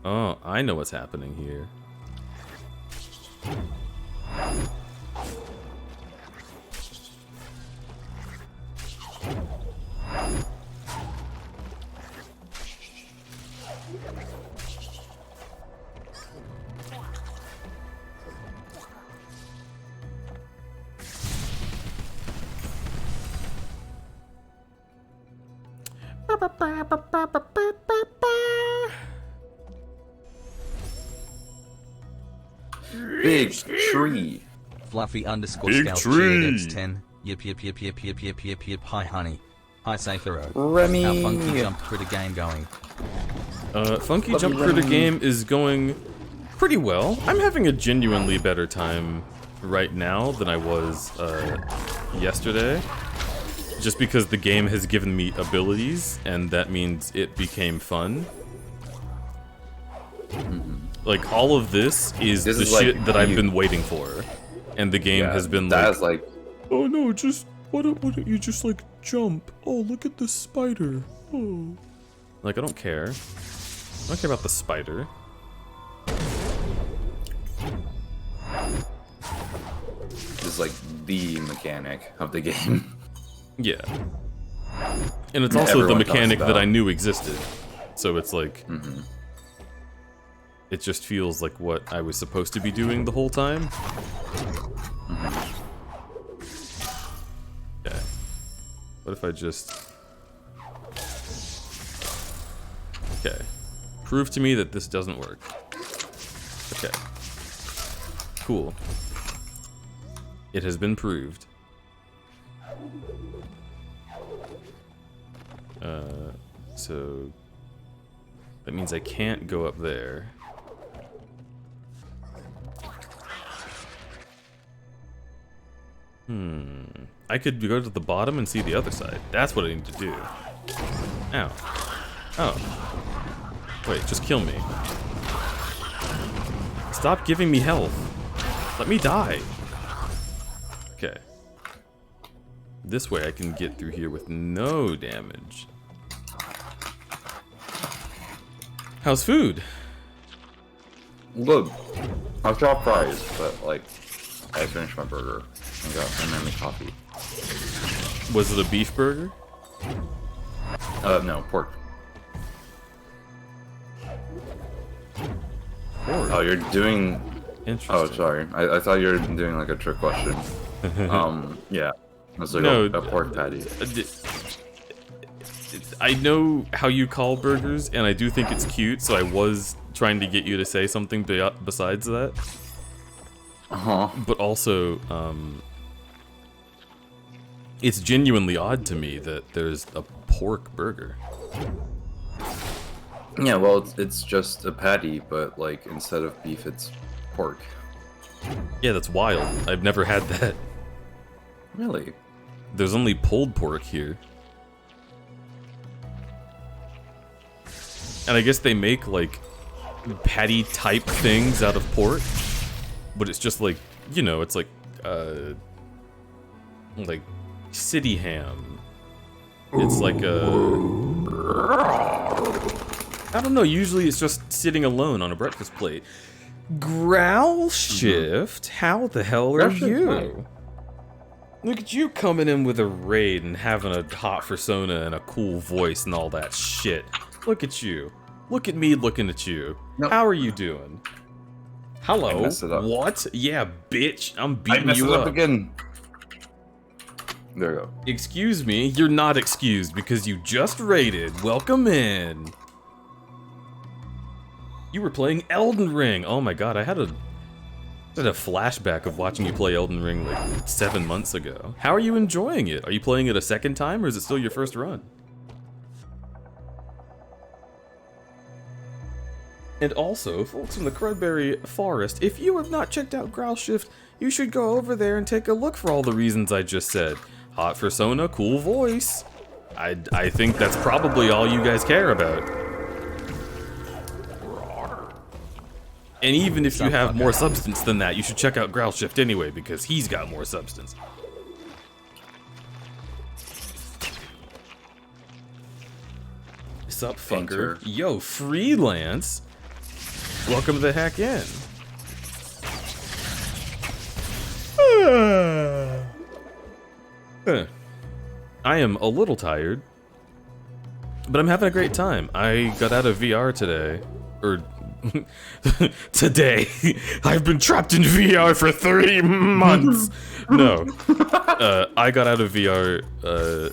Speaker 2: Oh, I know what's happening here.
Speaker 3: Big tree.
Speaker 1: Fluffy underscore
Speaker 2: Big
Speaker 1: scout
Speaker 2: tree.
Speaker 1: X10. Yip. Hi, honey. Hi, Saphiro.
Speaker 3: Remy.
Speaker 1: How funky jump critter game going?
Speaker 2: Funky
Speaker 3: Love
Speaker 2: Jump
Speaker 3: you,
Speaker 2: Critter
Speaker 3: Remy.
Speaker 2: game is going pretty well. I'm having a genuinely better time right now than I was yesterday. Just because the game has given me abilities, and that means it became fun. Like, all of this is the shit like that I've been waiting for. And the game has been like, oh no, just, why don't you just, like, jump? Oh, look at the spider. Oh. Like, I don't care. I don't care about the spider.
Speaker 3: This is like the mechanic of the game.
Speaker 2: Yeah. And it's also the mechanic that I knew existed. So it's like... It just feels like what I was supposed to be doing the whole time. Yeah. What if I just... Okay. Prove to me that this doesn't work. Okay. Cool. It has been proved. So... That means I can't go up there. I could go to the bottom and see the other side. That's what I need to do. Ow. Oh. Wait, just kill me. Stop giving me health. Let me die. Okay. This way I can get through here with no damage. How's food?
Speaker 3: Good. I've got fries, but like, I finished my burger and then the coffee.
Speaker 2: Was it a beef burger?
Speaker 3: No, pork.
Speaker 2: Pork.
Speaker 3: Oh, you're doing...
Speaker 2: Interesting.
Speaker 3: Oh, sorry. I thought you were doing like a trick question. Yeah. It was like
Speaker 2: No,
Speaker 3: a pork patty.
Speaker 2: I know how you call burgers, and I do think it's cute, so I was trying to get you to say something besides that. But also, it's genuinely odd to me that there's a pork burger.
Speaker 3: Yeah, well, it's just a patty, but like instead of beef, it's pork.
Speaker 2: Yeah, that's wild. I've never had that.
Speaker 3: Really?
Speaker 2: There's only pulled pork here. And I guess they make, like, patty-type things out of pork. But it's just like, you know, it's like city ham. It's like I don't know, usually it's just sitting alone on a breakfast plate. Growl Shift? How the hell are you? Look at you coming in with a raid and having a hot persona and a cool voice and all that shit. Look at you. Look at me looking at you. Nope. How are you doing? Hello? What? Yeah, bitch. I'm beating you up.
Speaker 3: Again. There you go.
Speaker 2: Excuse me, you're not excused because you just raided. Welcome in. You were playing Elden Ring. Oh my god, I had a flashback of watching you play Elden Ring like 7 months ago. How are you enjoying it? Are you playing it a second time or is it still your first run? And also, folks in the Crudberry Forest, if you have not checked out Growl Shift, you should go over there and take a look for all the reasons I just said. Hot persona, cool voice. I think that's probably all you guys care about. And even if you have more substance than that, you should check out Growl Shift anyway, because he's got more substance. Sup, fucker? Yo, freelance? Welcome to the Hack In. I am a little tired, but I'm having a great time. I got out of VR today, or today. I've been trapped in VR for 3 months. No, I got out of VR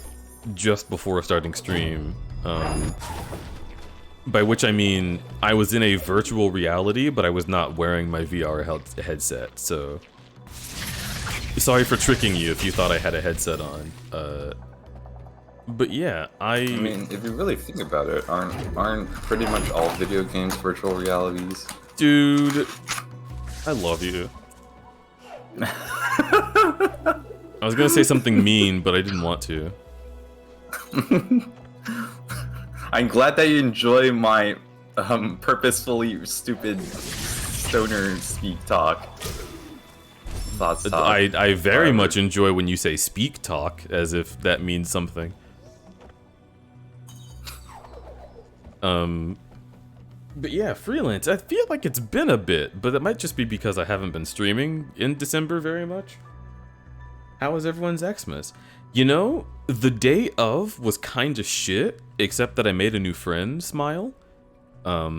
Speaker 2: just before starting stream. By which I mean I was in a virtual reality, but I was not wearing my VR headset. So sorry for tricking you if you thought I had a headset on. But yeah, I
Speaker 3: mean, if you really think about it, aren't pretty much all video games virtual realities?
Speaker 2: Dude, I love you. I was gonna say something mean, but I didn't want to.
Speaker 3: I'm glad that you enjoy my purposefully stupid stoner speak talk. Thoughts talk.
Speaker 2: I very much enjoy when you say speak talk, as if that means something. But yeah, freelance. I feel like it's been a bit, but it might just be because I haven't been streaming in December very much. How was everyone's Xmas? You know, the day of was kind of shit, except that I made a new friend smile. But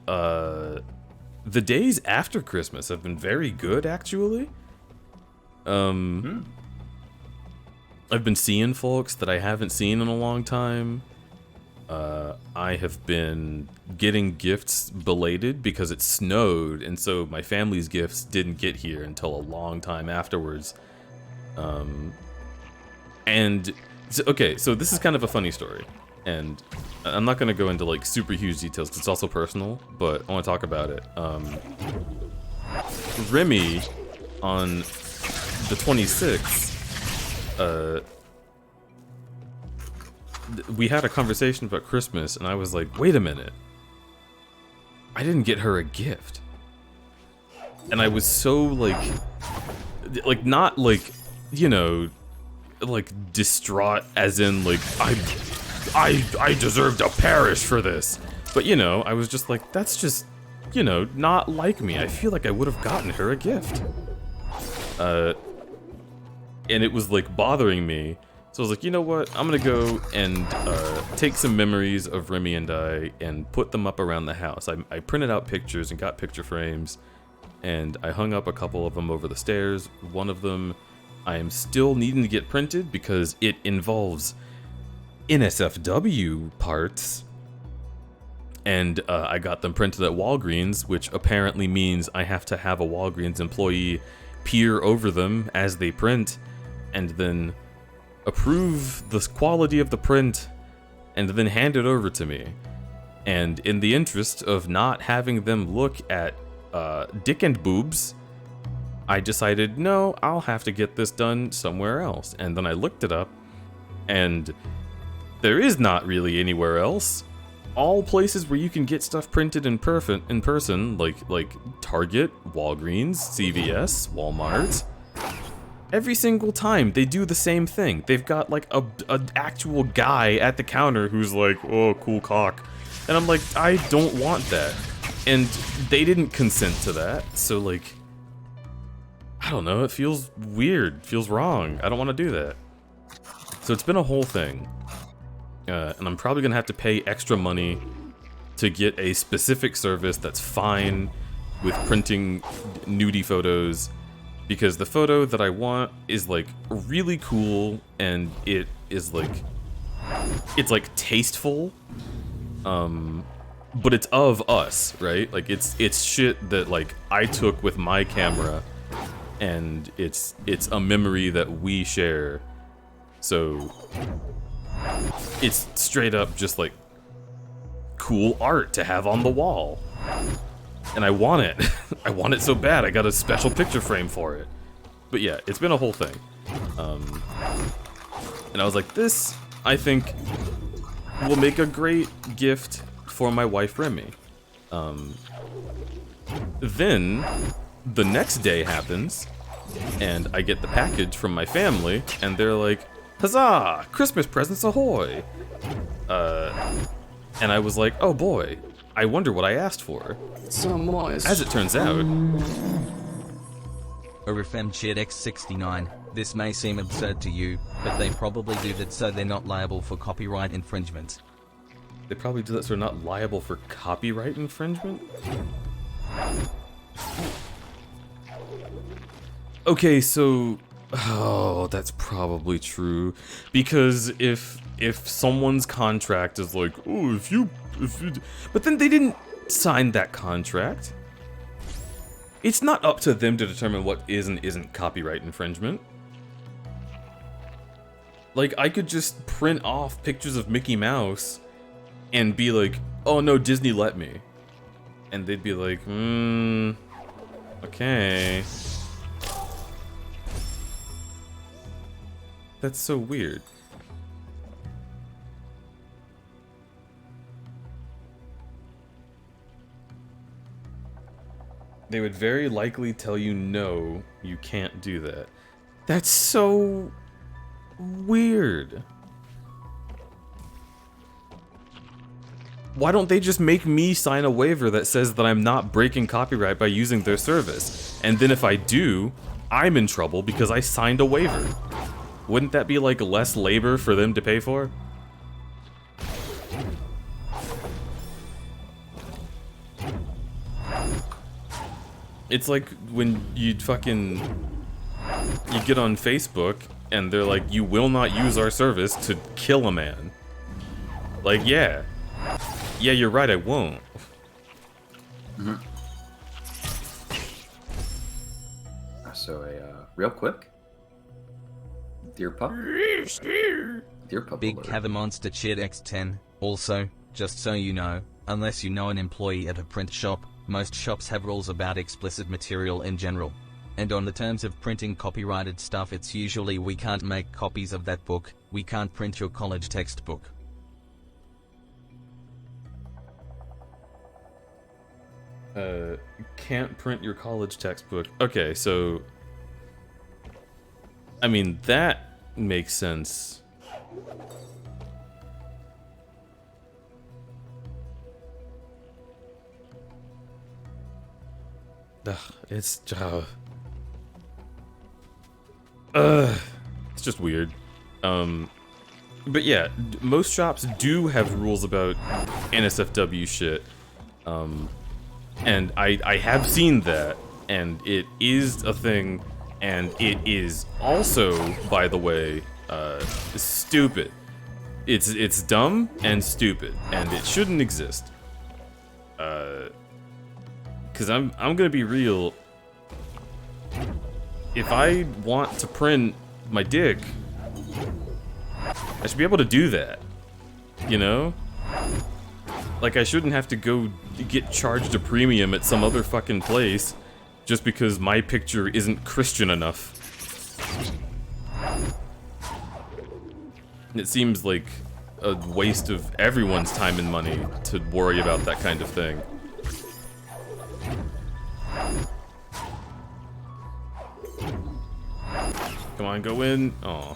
Speaker 2: the days after Christmas have been very good, actually. I've been seeing folks that I haven't seen in a long time. I have been getting gifts belated because it snowed, and so my family's gifts didn't get here until a long time afterwards. Okay, so this is kind of a funny story, and I'm not gonna go into like super huge details because it's also personal, but I want to talk about it. Remy, on the 26th, we had a conversation about Christmas, and I was like, wait a minute, I didn't get her a gift. And I was so like not like, you know, like distraught as in like I deserve to perish for this. But you know, I was just like, that's just, you know, not like me. I feel like I would have gotten her a gift. And it was like bothering me. So I was like, you know what? I'm gonna go and take some memories of Remy and I and put them up around the house. I printed out pictures and got picture frames, and I hung up a couple of them over the stairs. One of them I am still needing to get printed because it involves NSFW parts. And I got them printed at Walgreens, which apparently means I have to have a Walgreens employee peer over them as they print, and then approve the quality of the print, and then hand it over to me. And in the interest of not having them look at dick and boobs, I decided, no, I'll have to get this done somewhere else. And then I looked it up, and there is not really anywhere else. All places where you can get stuff printed in person, like Target, Walgreens, CVS, Walmart. Every single time they do the same thing. They've got like a actual guy at the counter who's like, oh, cool cock. And I'm like, I don't want that. And they didn't consent to that. So like, I don't know, it feels weird, feels wrong. I don't want to do that. So it's been a whole thing. And I'm probably gonna have to pay extra money to get a specific service that's fine with printing nudie photos, because the photo that I want is like really cool, and it is like, it's like tasteful, but it's of us, right? Like it's shit that like I took with my camera, and it's a memory that we share. So it's straight up just like cool art to have on the wall. And I want it. I want it so bad. I got a special picture frame for it. But yeah, it's been a whole thing. And I was like, this, I think, will make a great gift for my wife, Remy. Then, the next day happens, and I get the package from my family, and they're like, huzzah! Christmas presents ahoy! And I was like, oh boy, I wonder what I asked for. As it turns out,
Speaker 1: X69. This may seem absurd to you, but they probably do that so they're not liable for copyright infringement.
Speaker 2: They probably do that so they're not liable for copyright infringement? Okay, so... oh, that's probably true. Because if someone's contract is like, oh, if you... But then they didn't sign that contract. It's not up to them to determine what is and isn't copyright infringement. Like, I could just print off pictures of Mickey Mouse and be like, oh no, Disney let me. And they'd be like, Okay. That's so weird. They would very likely tell you no, you can't do that. That's so weird. Why don't they just make me sign a waiver that says that I'm not breaking copyright by using their service? And then if I do, I'm in trouble because I signed a waiver. Wouldn't that be like less labor for them to pay for? It's like when you get on Facebook and they're like, you will not use our service to kill a man. Like, yeah, you're right, I won't.
Speaker 3: Mm-hmm. So real quick, dear pup,
Speaker 1: Big
Speaker 3: alert.
Speaker 1: Cava Monster Cheered X10. Also, just so you know, unless you know an employee at a print shop, most shops have rules about explicit material in general. And on the terms of printing copyrighted stuff, it's usually we can't make copies of that book, we can't print your college textbook.
Speaker 2: Can't print your college textbook. Okay, so I mean, that makes sense. Ugh, it's just weird. But yeah, most shops do have rules about NSFW shit. And I have seen that, and it is a thing, and it is also, by the way, stupid. It's dumb and stupid, and it shouldn't exist. Cause I'm gonna be real. If I want to print my dick, I should be able to do that. You know? Like, I shouldn't have to go get charged a premium at some other fucking place just because my picture isn't Christian enough. It seems like a waste of everyone's time and money to worry about that kind of thing. Come on, go in. Aw.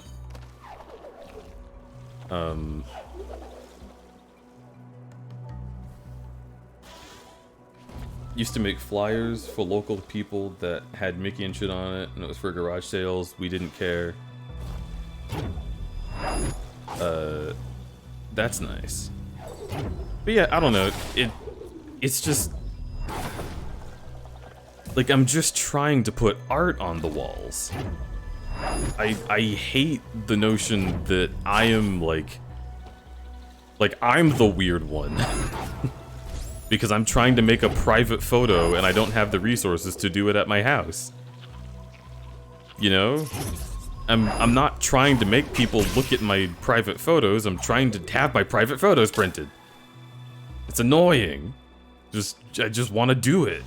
Speaker 2: Used to make flyers for local people that had Mickey and shit on it, and it was for garage sales. We didn't care. That's nice. But yeah, I don't know. It's just like, I'm just trying to put art on the walls. I hate the notion that I am like I'm the weird one. Because I'm trying to make a private photo and I don't have the resources to do it at my house. You know? I'm not trying to make people look at my private photos, I'm trying to have my private photos printed. It's annoying. I just want to do it.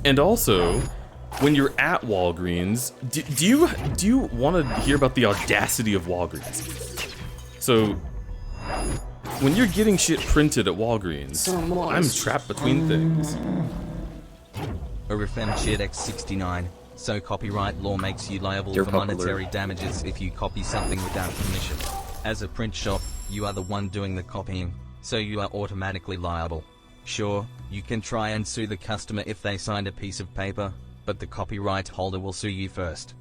Speaker 2: And also, when you're at Walgreens, do you want to hear about the audacity of Walgreens? So, when you're getting shit printed at Walgreens, I'm trapped between things.
Speaker 1: Uhm Cheered X69. So copyright law makes you liable for monetary damages if you copy something without permission. As a print shop, you are the one doing the copying, so you are automatically liable. Sure, you can try and sue the customer if they signed a piece of paper, but the copyright holder will sue you first.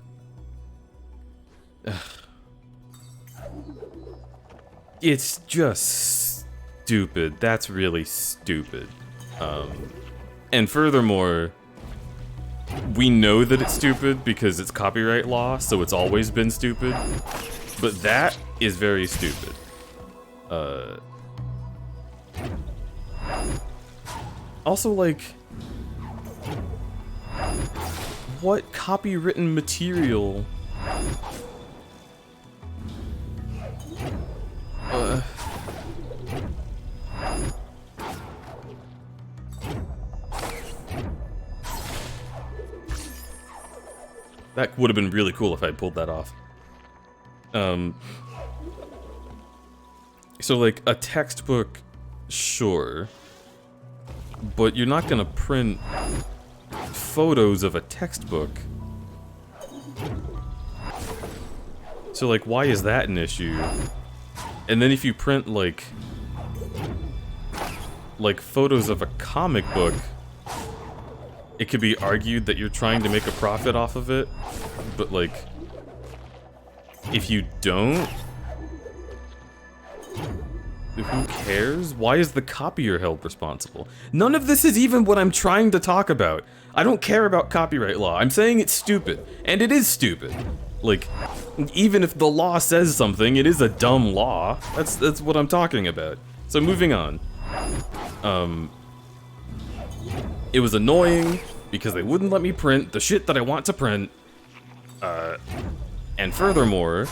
Speaker 2: It's just stupid. That's really stupid. And furthermore, we know that it's stupid because it's copyright law, so it's always been stupid. But that is very stupid. Also, like, what copywritten material? That would have been really cool if I pulled that off. So like a textbook, sure, but you're not gonna print photos of a textbook. So like, why is that an issue? And then if you print like photos of a comic book, it could be argued that you're trying to make a profit off of it, but like, if you don't, who cares? Why is the copier held responsible? None of this is even what I'm trying to talk about. I don't care about copyright law. I'm saying it's stupid, and it is stupid. Like, even if the law says something, it is a dumb law. That's what I'm talking about. So moving on. It was annoying because they wouldn't let me print the shit that I want to print. And furthermore,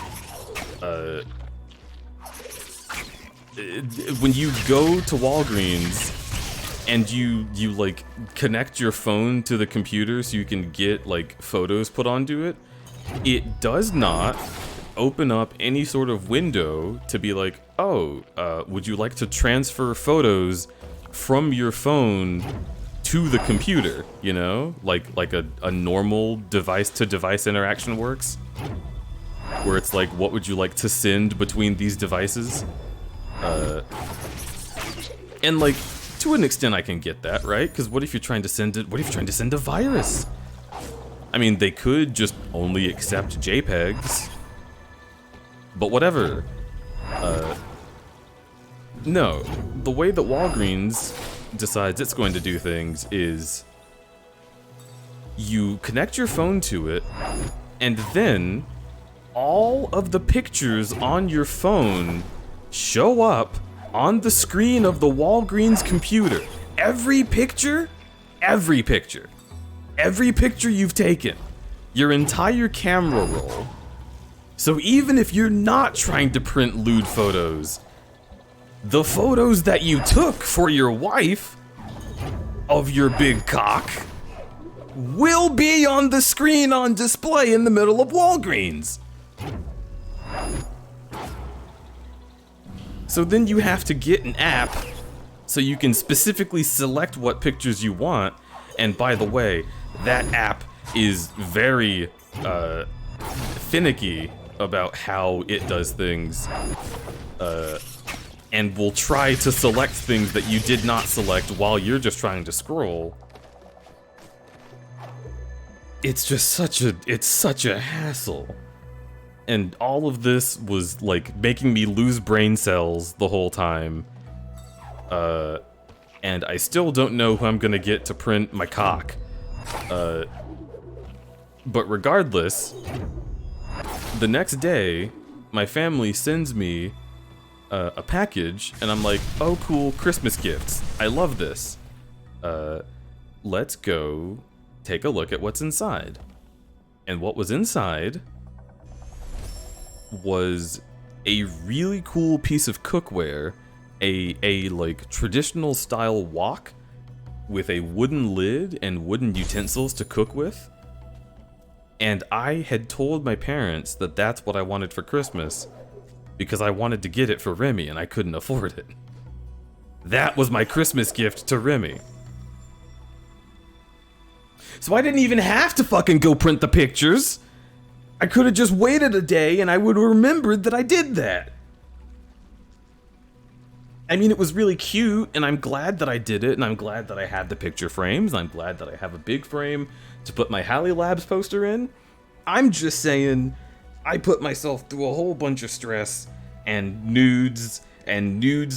Speaker 2: when you go to Walgreens and you like connect your phone to the computer so you can get like photos put onto it, it does not open up any sort of window to be like, oh, would you like to transfer photos from your phone to the computer, you know? Like a normal device-to-device interaction works? Where it's like, what would you like to send between these devices? And like, to an extent I can get that, right? Because what if you're trying to send it, what if you're trying to send a virus? I mean, they could just only accept JPEGs. But whatever. No, the way that Walgreens decides it's going to do things is you connect your phone to it, and then all of the pictures on your phone show up on the screen of the Walgreens computer. Every picture you've taken, your entire camera roll. So even if you're not trying to print lewd photos, the photos that you took for your wife of your big cock will be on the screen on display in the middle of Walgreens. So then you have to get an app so you can specifically select what pictures you want. And by the way, that app is very finicky about how it does things, and will try to select things that you did not select while you're just trying to scroll. It's just such a hassle. And all of this was like making me lose brain cells the whole time. And I still don't know who I'm gonna get to print my cock. But regardless, the next day, my family sends me a package, and I'm like, oh cool, Christmas gifts. I love this. Let's go take a look at what's inside. And what was inside was a really cool piece of cookware, a like traditional style wok with a wooden lid and wooden utensils to cook with. And I had told my parents that that's what I wanted for Christmas because I wanted to get it for Remy and I couldn't afford it. That was my Christmas gift to Remy. So I didn't even have to fucking go print the pictures. I could have just waited a day and I would have remembered that I did that. I mean, it was really cute, and I'm glad that I did it, and I'm glad that I had the picture frames, and I'm glad that I have a big frame to put my Halley Labs poster in. I'm just saying, I put myself through a whole bunch of stress, and nudes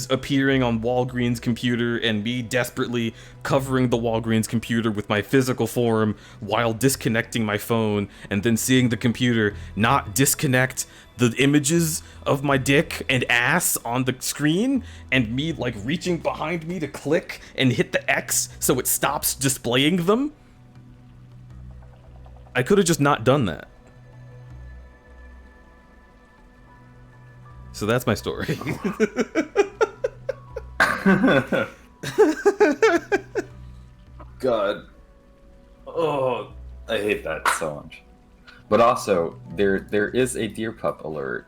Speaker 2: appearing on Walgreens' computer, and me desperately covering the Walgreens computer with my physical form while disconnecting my phone, and then seeing the computer not disconnect the images of my dick and ass on the screen, and me like reaching behind me to click and hit the X so it stops displaying them. I could have just not done that. So that's my story.
Speaker 3: God. Oh, I hate that so much. But also, there is a deer pup alert.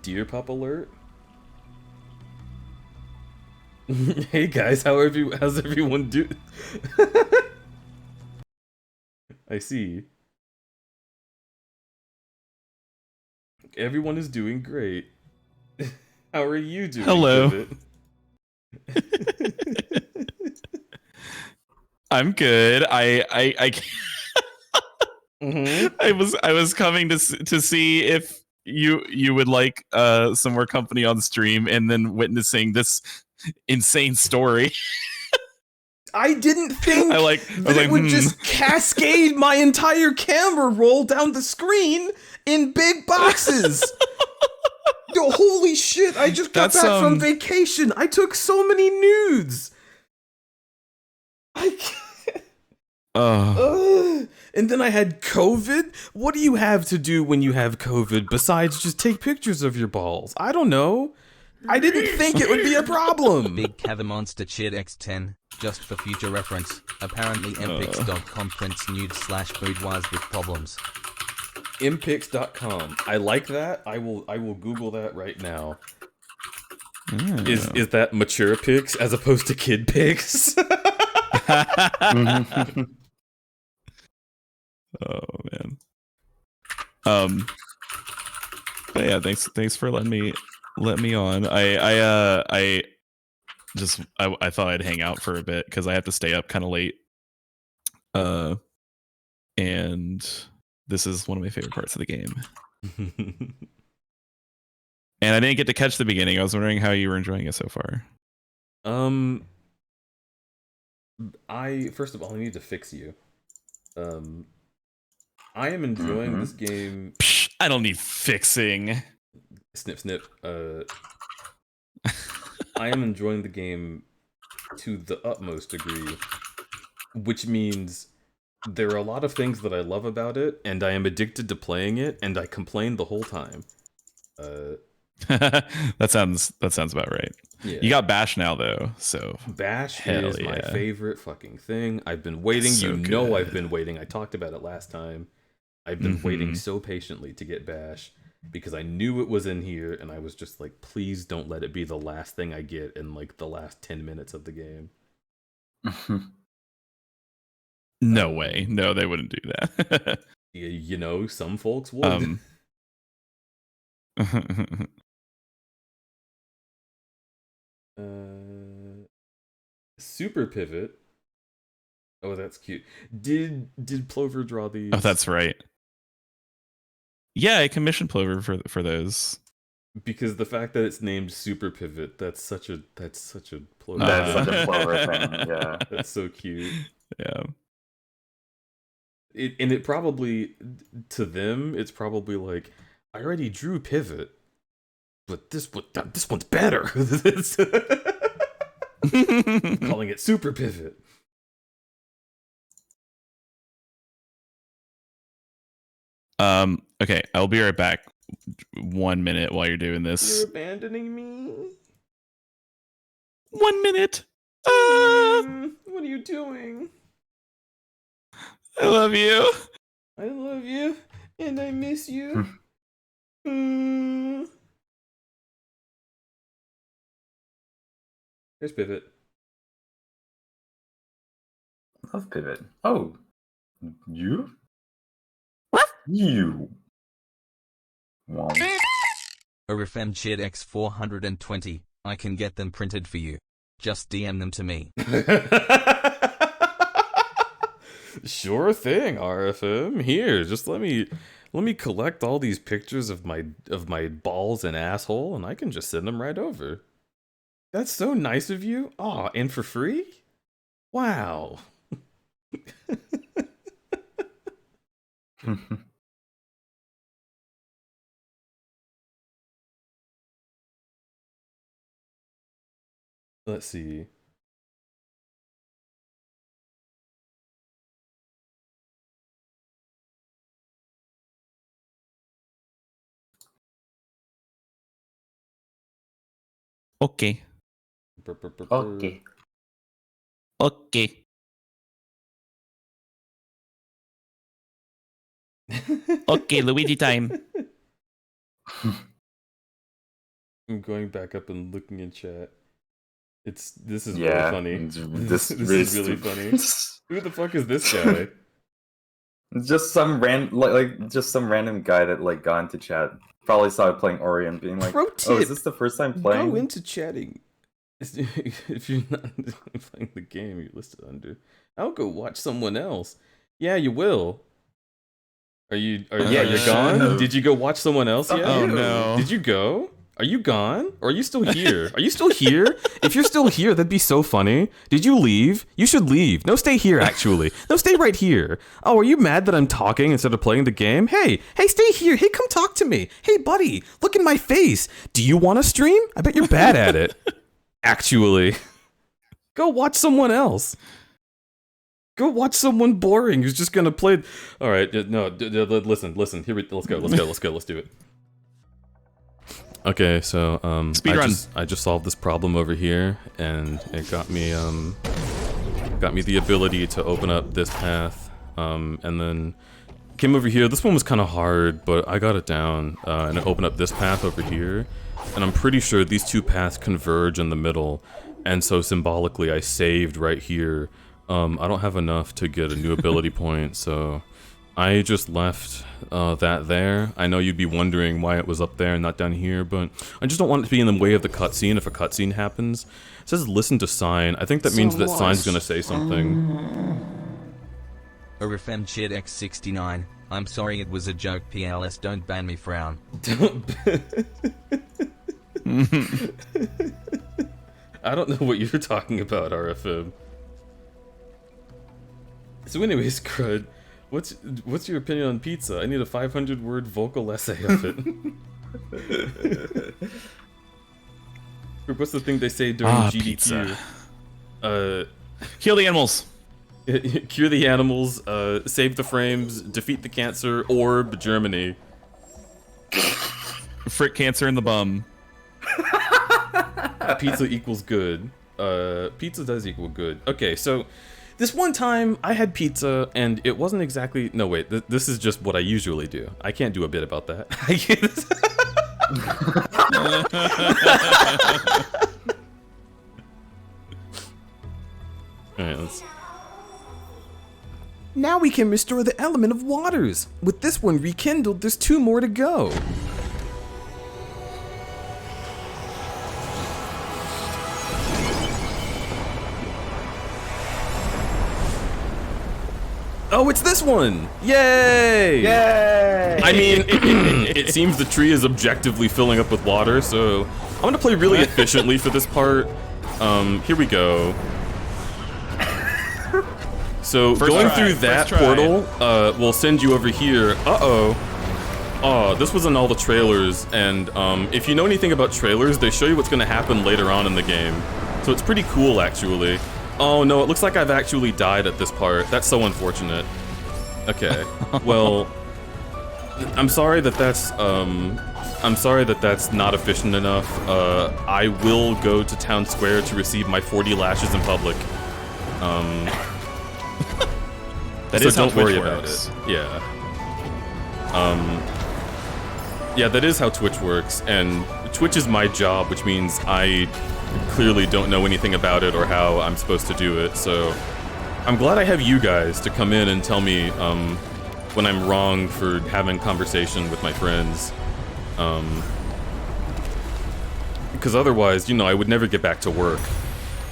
Speaker 2: Deer pup alert. Hey guys, how's everyone do? I see. Everyone is doing great. How are you doing?
Speaker 4: Hello.
Speaker 2: Pivot?
Speaker 4: I'm good.
Speaker 2: Mm-hmm.
Speaker 4: I was coming to see if you would like some more company on stream, and then witnessing this insane story.
Speaker 2: I didn't think
Speaker 4: I was
Speaker 2: that
Speaker 4: like,
Speaker 2: it would just cascade my entire camera roll down the screen in big boxes. Yo, holy shit! I just got
Speaker 4: That's,
Speaker 2: back from vacation. I took so many nudes. I can't. And then I had COVID. What do you have to do when you have COVID besides just take pictures of your balls? I don't know. I didn't think it would be a problem.
Speaker 1: Big Cavern Monster Chid X10, just for future reference. Apparently mpix.com prints nude/boudoirs with problems.
Speaker 2: Mpix.com. I like that. I will Google that right now. Is that mature pics as opposed to kid pics?
Speaker 4: Oh man. But yeah, thanks for letting me on. I thought I'd hang out for a bit because I have to stay up kind of late. And this is one of my favorite parts of the game. And I didn't get to catch the beginning. I was wondering how you were enjoying it so far.
Speaker 2: First of all, I need to fix you. I am enjoying this game.
Speaker 4: Psh, I don't need fixing.
Speaker 2: Snip, snip. I am enjoying the game to the utmost degree, which means there are a lot of things that I love about it, and I am addicted to playing it, and I complain the whole time.
Speaker 4: That sounds about right.
Speaker 2: Yeah.
Speaker 4: You got Bash now though, so
Speaker 2: Bash is my favorite fucking thing. I've been waiting.
Speaker 4: So
Speaker 2: you know
Speaker 4: good.
Speaker 2: I've been waiting. I talked about it last time. I've been waiting so patiently to get Bash because I knew it was in here, and I was just like, please don't let it be the last thing I get in like the last 10 minutes of the game.
Speaker 4: No way. No, they wouldn't do that.
Speaker 2: You know, some folks would. Super Pivot. Oh, that's cute. Did Plover draw these?
Speaker 4: Oh, that's right. Yeah, I commissioned Plover for those.
Speaker 2: Because the fact that it's named Super Pivot, that's such a Plover.
Speaker 3: That's such a Plover thing. Yeah,
Speaker 2: that's so cute.
Speaker 4: Yeah.
Speaker 2: It probably, to them, it's probably like, I already drew Pivot, but this one's better. Calling it Super Pivot.
Speaker 4: Okay, I'll be right back. 1 minute while you're doing this.
Speaker 2: You're abandoning me.
Speaker 4: 1 minute.
Speaker 2: What are you doing?
Speaker 4: I love you.
Speaker 2: I love you, and I miss you. Here's Pivot.
Speaker 3: love Pivot. Oh, you? You. Wow.
Speaker 1: Orifem Chid X420, I can get them printed for you. Just DM them to me.
Speaker 2: Sure thing, RFM. Here, just let me collect all these pictures of my balls and asshole, and I can just send them right over. That's so nice of you. Aw, and for free? Wow. Let's see.
Speaker 4: Okay.
Speaker 3: Okay.
Speaker 4: Okay. Okay, Luigi time.
Speaker 2: I'm going back up and looking in chat. This is really
Speaker 3: Yeah,
Speaker 2: funny.
Speaker 3: this
Speaker 2: This
Speaker 3: really
Speaker 2: is really funny. Who the fuck is this guy?
Speaker 3: Just some just some random guy that like got into chat. Probably saw it playing Ori and being like,
Speaker 2: Pro
Speaker 3: "Oh,
Speaker 2: tip:
Speaker 3: is this the first time playing?"
Speaker 2: go into chatting. If you're not playing the game you're listed under, I'll go watch someone else. Yeah, you will. Are you gone?
Speaker 3: should've.
Speaker 2: Did you go watch someone else
Speaker 3: Fuck
Speaker 2: yet?
Speaker 4: Oh
Speaker 3: you.
Speaker 4: no.
Speaker 2: Did you go? Are you gone? Or are you still here? Are you still here? If you're still here, that'd be so funny. Did you leave? You should leave. No, stay here, actually. No, stay right here. Oh, are you mad that I'm talking instead of playing the game? Hey, stay here. Hey, come talk to me. Hey, buddy, look in my face. Do you want to stream? I bet you're bad at it. Actually. Go watch someone else. Go watch someone boring who's just gonna play. All right, no, listen. Here let's go. Let's do it. Okay, so
Speaker 4: Speedrun.
Speaker 2: I just solved this problem over here, and it got me the ability to open up this path, and then came over here. This one was kind of hard, but I got it down, and it opened up this path over here, and I'm pretty sure these two paths converge in the middle, and so symbolically I saved right here. I don't have enough to get a new ability point, so I just left that there. I know you'd be wondering why it was up there and not down here, but I just don't want it to be in the way of the cutscene if a cutscene happens. It says listen to sign. I think that means that sign's gonna say something.
Speaker 1: Uhm Shit X69. I'm sorry, it was a joke. PLS, don't ban me, frown.
Speaker 2: I don't know what you're talking about, RFM. So anyways, Crud, what's your opinion on pizza? I need a 500-word vocal essay of it. What's the thing they say during GDQ?
Speaker 4: Pizza. Kill the animals.
Speaker 2: Cure the animals, save the frames, defeat the cancer, orb Germany.
Speaker 4: Frick cancer in the bum.
Speaker 2: Pizza equals good. Pizza does equal good. Okay, so this one time I had pizza and it wasn't exactly. No, wait. This is just what I usually do. I can't do a bit about that. Alright, let's. Now we can restore the element of waters. With this one rekindled, there's 2 more to go. Oh, it's this one! Yay!
Speaker 3: Yay!
Speaker 2: I mean, it seems the tree is objectively filling up with water, so I'm gonna play really efficiently for this part. Here we go. So going through that portal will send you over here. Uh-oh. Oh, this was in all the trailers, and if you know anything about trailers, they show you what's gonna happen later on in the game. So it's pretty cool, actually. Oh no, it looks like I've actually died at this part. That's so unfortunate. Okay, well, I'm sorry that that's not efficient enough. I will go to Town Square to receive my 40 lashes in public.
Speaker 4: That
Speaker 2: So
Speaker 4: is how
Speaker 2: don't worry
Speaker 4: Twitch
Speaker 2: about
Speaker 4: works.
Speaker 2: it. Yeah. Yeah, that is how Twitch works, and Twitch is my job, which means I clearly don't know anything about it or how I'm supposed to do it, so I'm glad I have you guys to come in and tell me when I'm wrong for having conversation with my friends. Because otherwise, you know, I would never get back to work.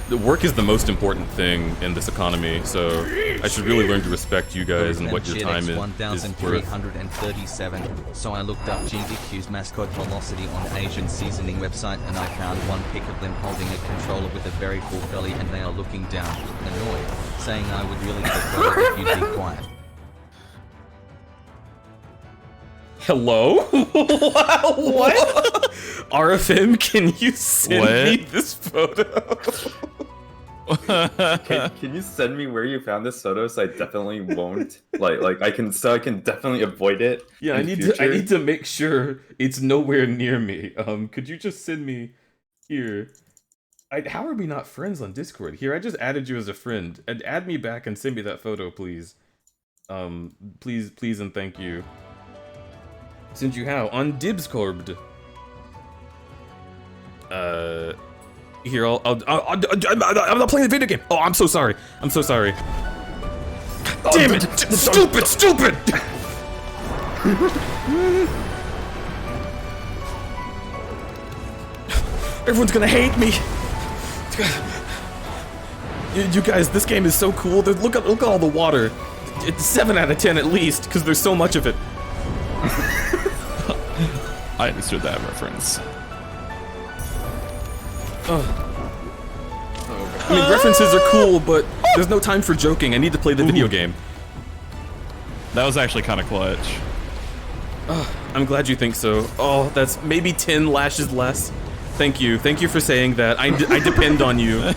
Speaker 2: The work is the most important thing in this economy, so I should really learn to respect you guys and what your time is worth.
Speaker 1: 1337. So I looked up GDQ's mascot Velocity on Asian seasoning website and I found one pic of them holding a controller with a very full belly and they are looking down, annoyed, saying I would really prefer if you'd be quiet.
Speaker 2: Hello? What? RFM, can you send me this photo?
Speaker 3: Can you send me where you found this photo so I definitely won't like I can definitely avoid it.
Speaker 2: Yeah, I need to make sure it's nowhere near me. Could you just send me here? How are we not friends on Discord? Here, I just added you as a friend. And add me back and send me that photo, please. Please and thank you. Since you have on Dibscorbed. Here, I'm not playing the video game. Oh, I'm so sorry. I'm so sorry. Damn it! Stupid! Everyone's gonna hate me. You guys, this game is so cool. Look at all the water. It's 7 out of 10 at least, because there's so much of it.
Speaker 4: I understood that reference.
Speaker 2: I mean, references are cool, but there's no time for joking. I need to play the video game.
Speaker 4: That was actually kind of clutch.
Speaker 2: I'm glad you think so. Oh, that's maybe 10 lashes less. Thank you. Thank you for saying that. I depend on you.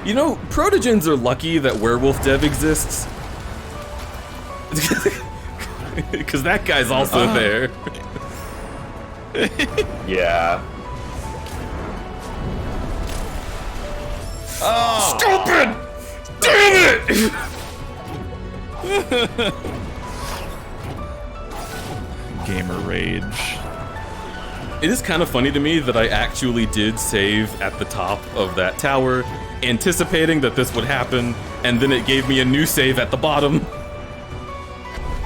Speaker 2: You know, protogens are lucky that werewolf dev exists. Because that guy's also there.
Speaker 3: Yeah. Oh.
Speaker 2: Stupid! Damn it!
Speaker 4: Gamer rage.
Speaker 2: It is kind of funny to me that I actually did save at the top of that tower, anticipating that this would happen, and then it gave me a new save at the bottom.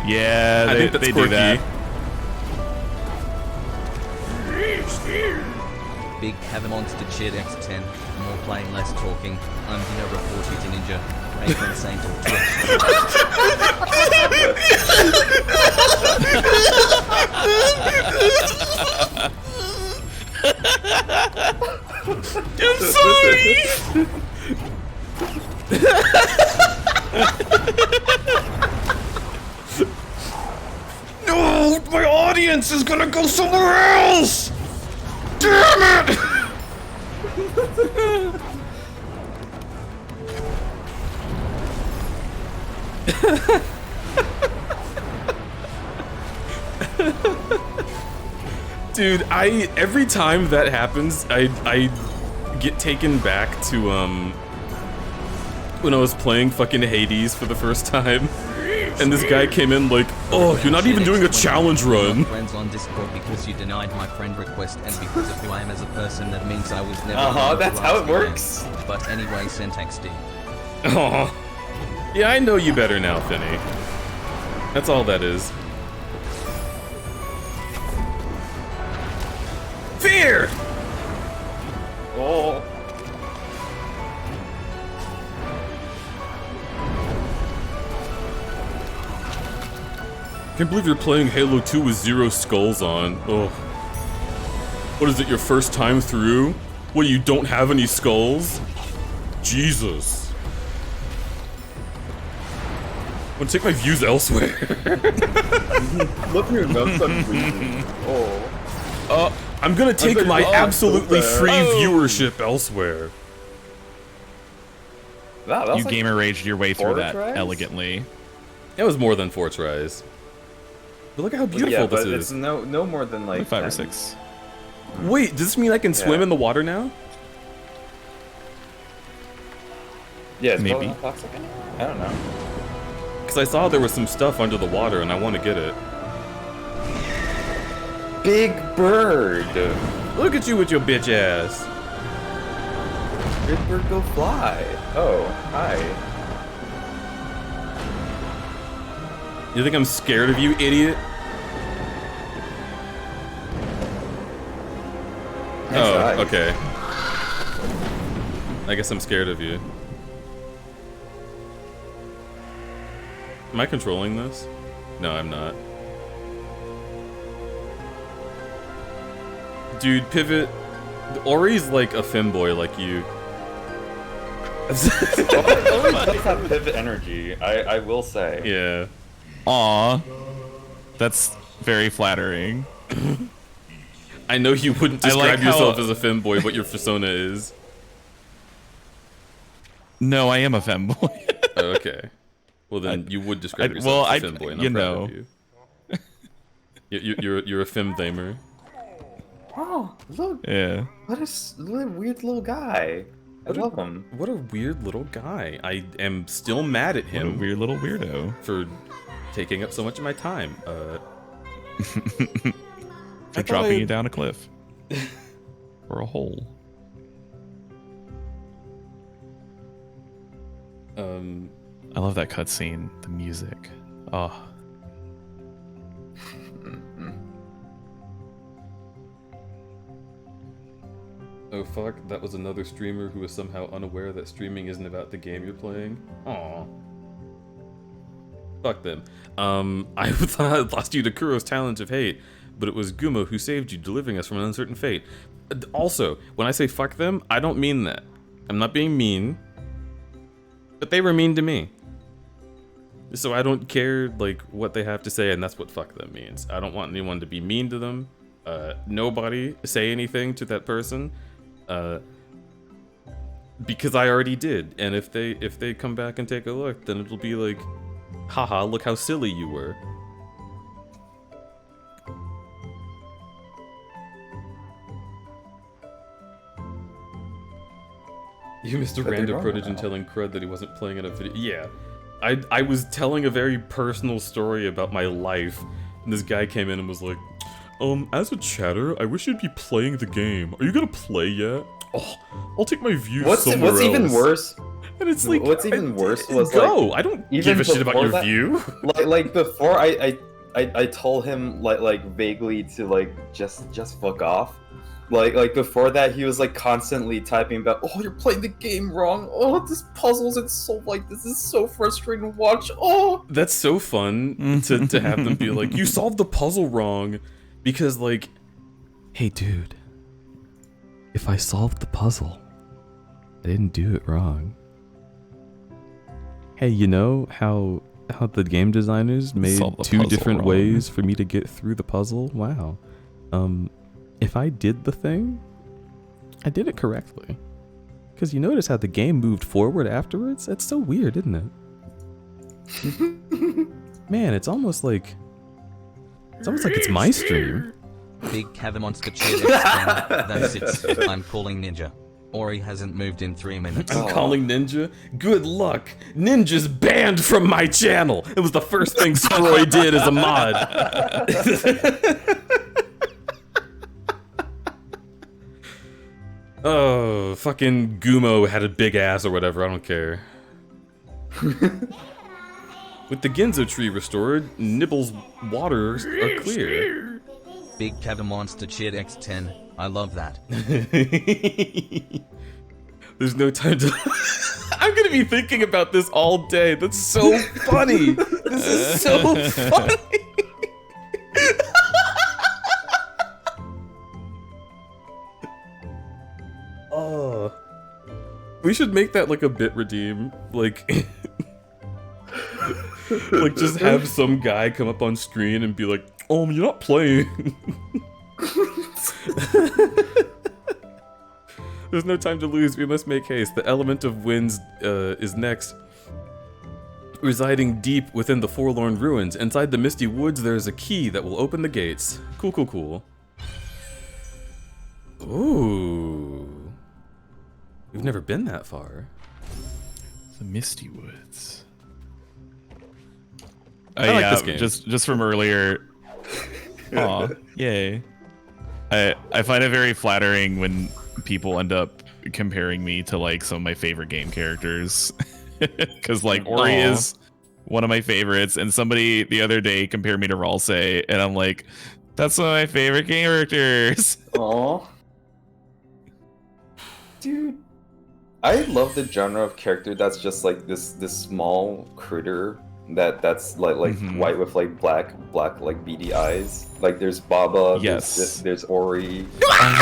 Speaker 4: Yeah,
Speaker 2: I think that's
Speaker 4: they
Speaker 2: quirky.
Speaker 4: do that.
Speaker 1: Big have a monster cheered X10. More playing, less talking. I'm gonna report you to Ninja. Raven Saint on Twitch.
Speaker 2: I'm sorry! No, my audience is gonna go somewhere else! Damn it! Dude, every time that happens, I get taken back to when I was playing fucking Hades for the first time, and this guy came in like, oh, you're not even doing a challenge run.
Speaker 1: Friends on Discord because you denied my friend request, and because of who I am as a person, that means I was never.
Speaker 3: That's how it works.
Speaker 1: But anyway, syntax D.
Speaker 2: Aw. Yeah, I know you better now, Finny. That's all that is. Fear!
Speaker 3: Oh.
Speaker 2: Can't believe you're playing Halo 2 with 0 skulls on. Oh. What is it, your first time through? What, you don't have any skulls? Jesus. I'm gonna take my views elsewhere.
Speaker 3: Look your nuts on me. Oh.
Speaker 2: I'm gonna take
Speaker 3: like,
Speaker 2: my
Speaker 3: oh,
Speaker 2: absolutely
Speaker 3: so
Speaker 2: free
Speaker 3: bad.
Speaker 2: viewership elsewhere.
Speaker 3: Wow, that was
Speaker 4: You
Speaker 3: like
Speaker 4: gamer raged your way through
Speaker 3: 4
Speaker 4: that
Speaker 3: tries?
Speaker 2: It
Speaker 4: elegantly.
Speaker 2: was more than 4 tries. But look at how beautiful
Speaker 3: yeah,
Speaker 2: this
Speaker 3: but
Speaker 2: is.
Speaker 3: it's no more than like
Speaker 4: 5 or
Speaker 3: 10.
Speaker 4: 6.
Speaker 2: Wait, does this mean I can swim
Speaker 3: Yeah.
Speaker 2: in the water now?
Speaker 3: Yeah, it's
Speaker 4: Maybe.
Speaker 3: probably not toxic anymore? I don't know.
Speaker 2: Because I saw there was some stuff under the water and I want to get it.
Speaker 3: Big bird.
Speaker 2: Look at you with your bitch ass.
Speaker 3: Big bird, go fly. Oh, hi.
Speaker 2: You think I'm scared of you, idiot?
Speaker 3: Nice
Speaker 2: Oh,
Speaker 3: eyes.
Speaker 2: okay. I guess I'm scared of you. Am I controlling this? No, I'm not. Dude, Pivot. Ori's like a femboy like you.
Speaker 3: Ori does have pivot energy, I will say.
Speaker 2: Yeah.
Speaker 4: Aw. That's very flattering.
Speaker 2: I know you wouldn't
Speaker 4: I like
Speaker 2: describe yourself
Speaker 4: how-
Speaker 2: as a femboy, but your persona is.
Speaker 4: No, I am a femboy.
Speaker 2: Oh, okay. Well, then you would describe yourself
Speaker 4: well,
Speaker 2: as a femboy, and I'm proud of you. You're a femdamer.
Speaker 3: Oh, look!
Speaker 4: Yeah.
Speaker 3: What a weird little guy. I love him.
Speaker 2: What a weird little guy. I am still mad at
Speaker 4: What
Speaker 2: him.
Speaker 4: a weird little weirdo.
Speaker 2: For taking up so much of my time.
Speaker 4: For dropping you down a cliff. Or a hole. I love that cutscene. The music. Oh.
Speaker 2: Oh fuck, that was another streamer who was somehow unaware that streaming isn't about the game you're playing. Aw. Fuck them. I thought I lost you to Kuro's Talent of Hate, but it was Gumo who saved you, delivering us from an uncertain fate. Also, when I say fuck them, I don't mean that. I'm not being mean, but they were mean to me. So I don't care, like, what they have to say, and that's what fuck them means. I don't want anyone to be mean to them. Nobody say anything to that person. Because I already did, and if they come back and take a look, then it'll be like, haha, look how silly you were. You missed a random prodigy telling Crud that he wasn't playing in a video. Yeah, I was telling a very personal story about my life, and this guy came in and was like, as a chatter, I wish you'd be playing the game. Are you gonna play yet? Oh, I'll take my views somewhere else.
Speaker 3: What's even worse?
Speaker 2: And it's like,
Speaker 3: what's even worse was
Speaker 2: go. I don't give a shit about your view.
Speaker 3: Like before, I told him like vaguely to like just fuck off. Like before that, he was like constantly typing about, oh, you're playing the game wrong. Oh, this puzzles, it's so like, this is so frustrating to watch. Oh,
Speaker 2: that's so fun to have them be like, you solved the puzzle wrong, because like, hey dude, if I solved the puzzle, I didn't do it wrong. Hey, you know how the game designers made two different ways for me to get through the puzzle? Wow. If I did the thing, I did it correctly. Because you notice how the game moved forward afterwards? That's so weird, isn't it? Man, it's almost like it's my stream.
Speaker 1: Big Cava Monster cheer that's it. I'm calling Ninja. Ori hasn't moved in 3 minutes.
Speaker 2: I'm calling Ninja? Good luck! Ninja's banned from my channel! It was the first thing Soroy did as a mod. Oh, fucking Gumo had a big ass or whatever, I don't care. With the Ginzo tree restored, Nibble's waters are clear.
Speaker 1: Big Cava Monster cheered X10. I love that.
Speaker 2: There's no time to... I'm gonna be thinking about this all day. That's so funny. This is so funny. Oh. We should make that like a bit redeem. Like... like just have some guy come up on screen and be like, you're not playing. There's no time to lose, we must make haste. The element of winds is next. Residing deep within the forlorn ruins, inside the misty woods there is a key that will open the gates. Cool, cool, cool. Ooh. We've never been that far.
Speaker 4: The misty woods.
Speaker 2: I like this game.
Speaker 4: Just from earlier. Aw, yay. I find it very flattering when people end up comparing me to like some of my favorite game characters. Because like Ori is one of my favorites, and somebody the other day compared me to Ralsei, and I'm like, that's one of my favorite game characters.
Speaker 3: Aww. Dude. I love the genre of character that's just like this small critter that's like white with like black like beady eyes. Like there's Baba,
Speaker 4: yes.
Speaker 3: There's Ori,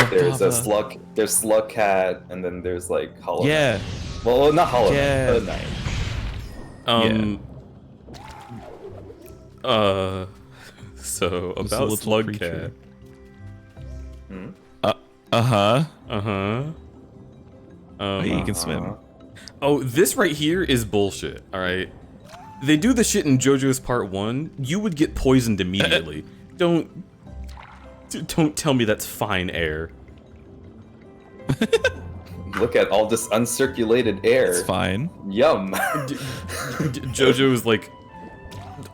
Speaker 3: there's a Slug Cat, and then there's like Hollow Knight.
Speaker 4: Yeah.
Speaker 3: Well, not Hollow Knight.
Speaker 2: So about Slug Cat.
Speaker 4: Hey, you can swim.
Speaker 2: Oh, this right here is bullshit, alright? They do the shit in JoJo's Part 1, you would get poisoned immediately. Don't tell me that's fine air.
Speaker 3: Look at all this uncirculated air.
Speaker 4: It's fine.
Speaker 3: Yum.
Speaker 2: Jojo was like,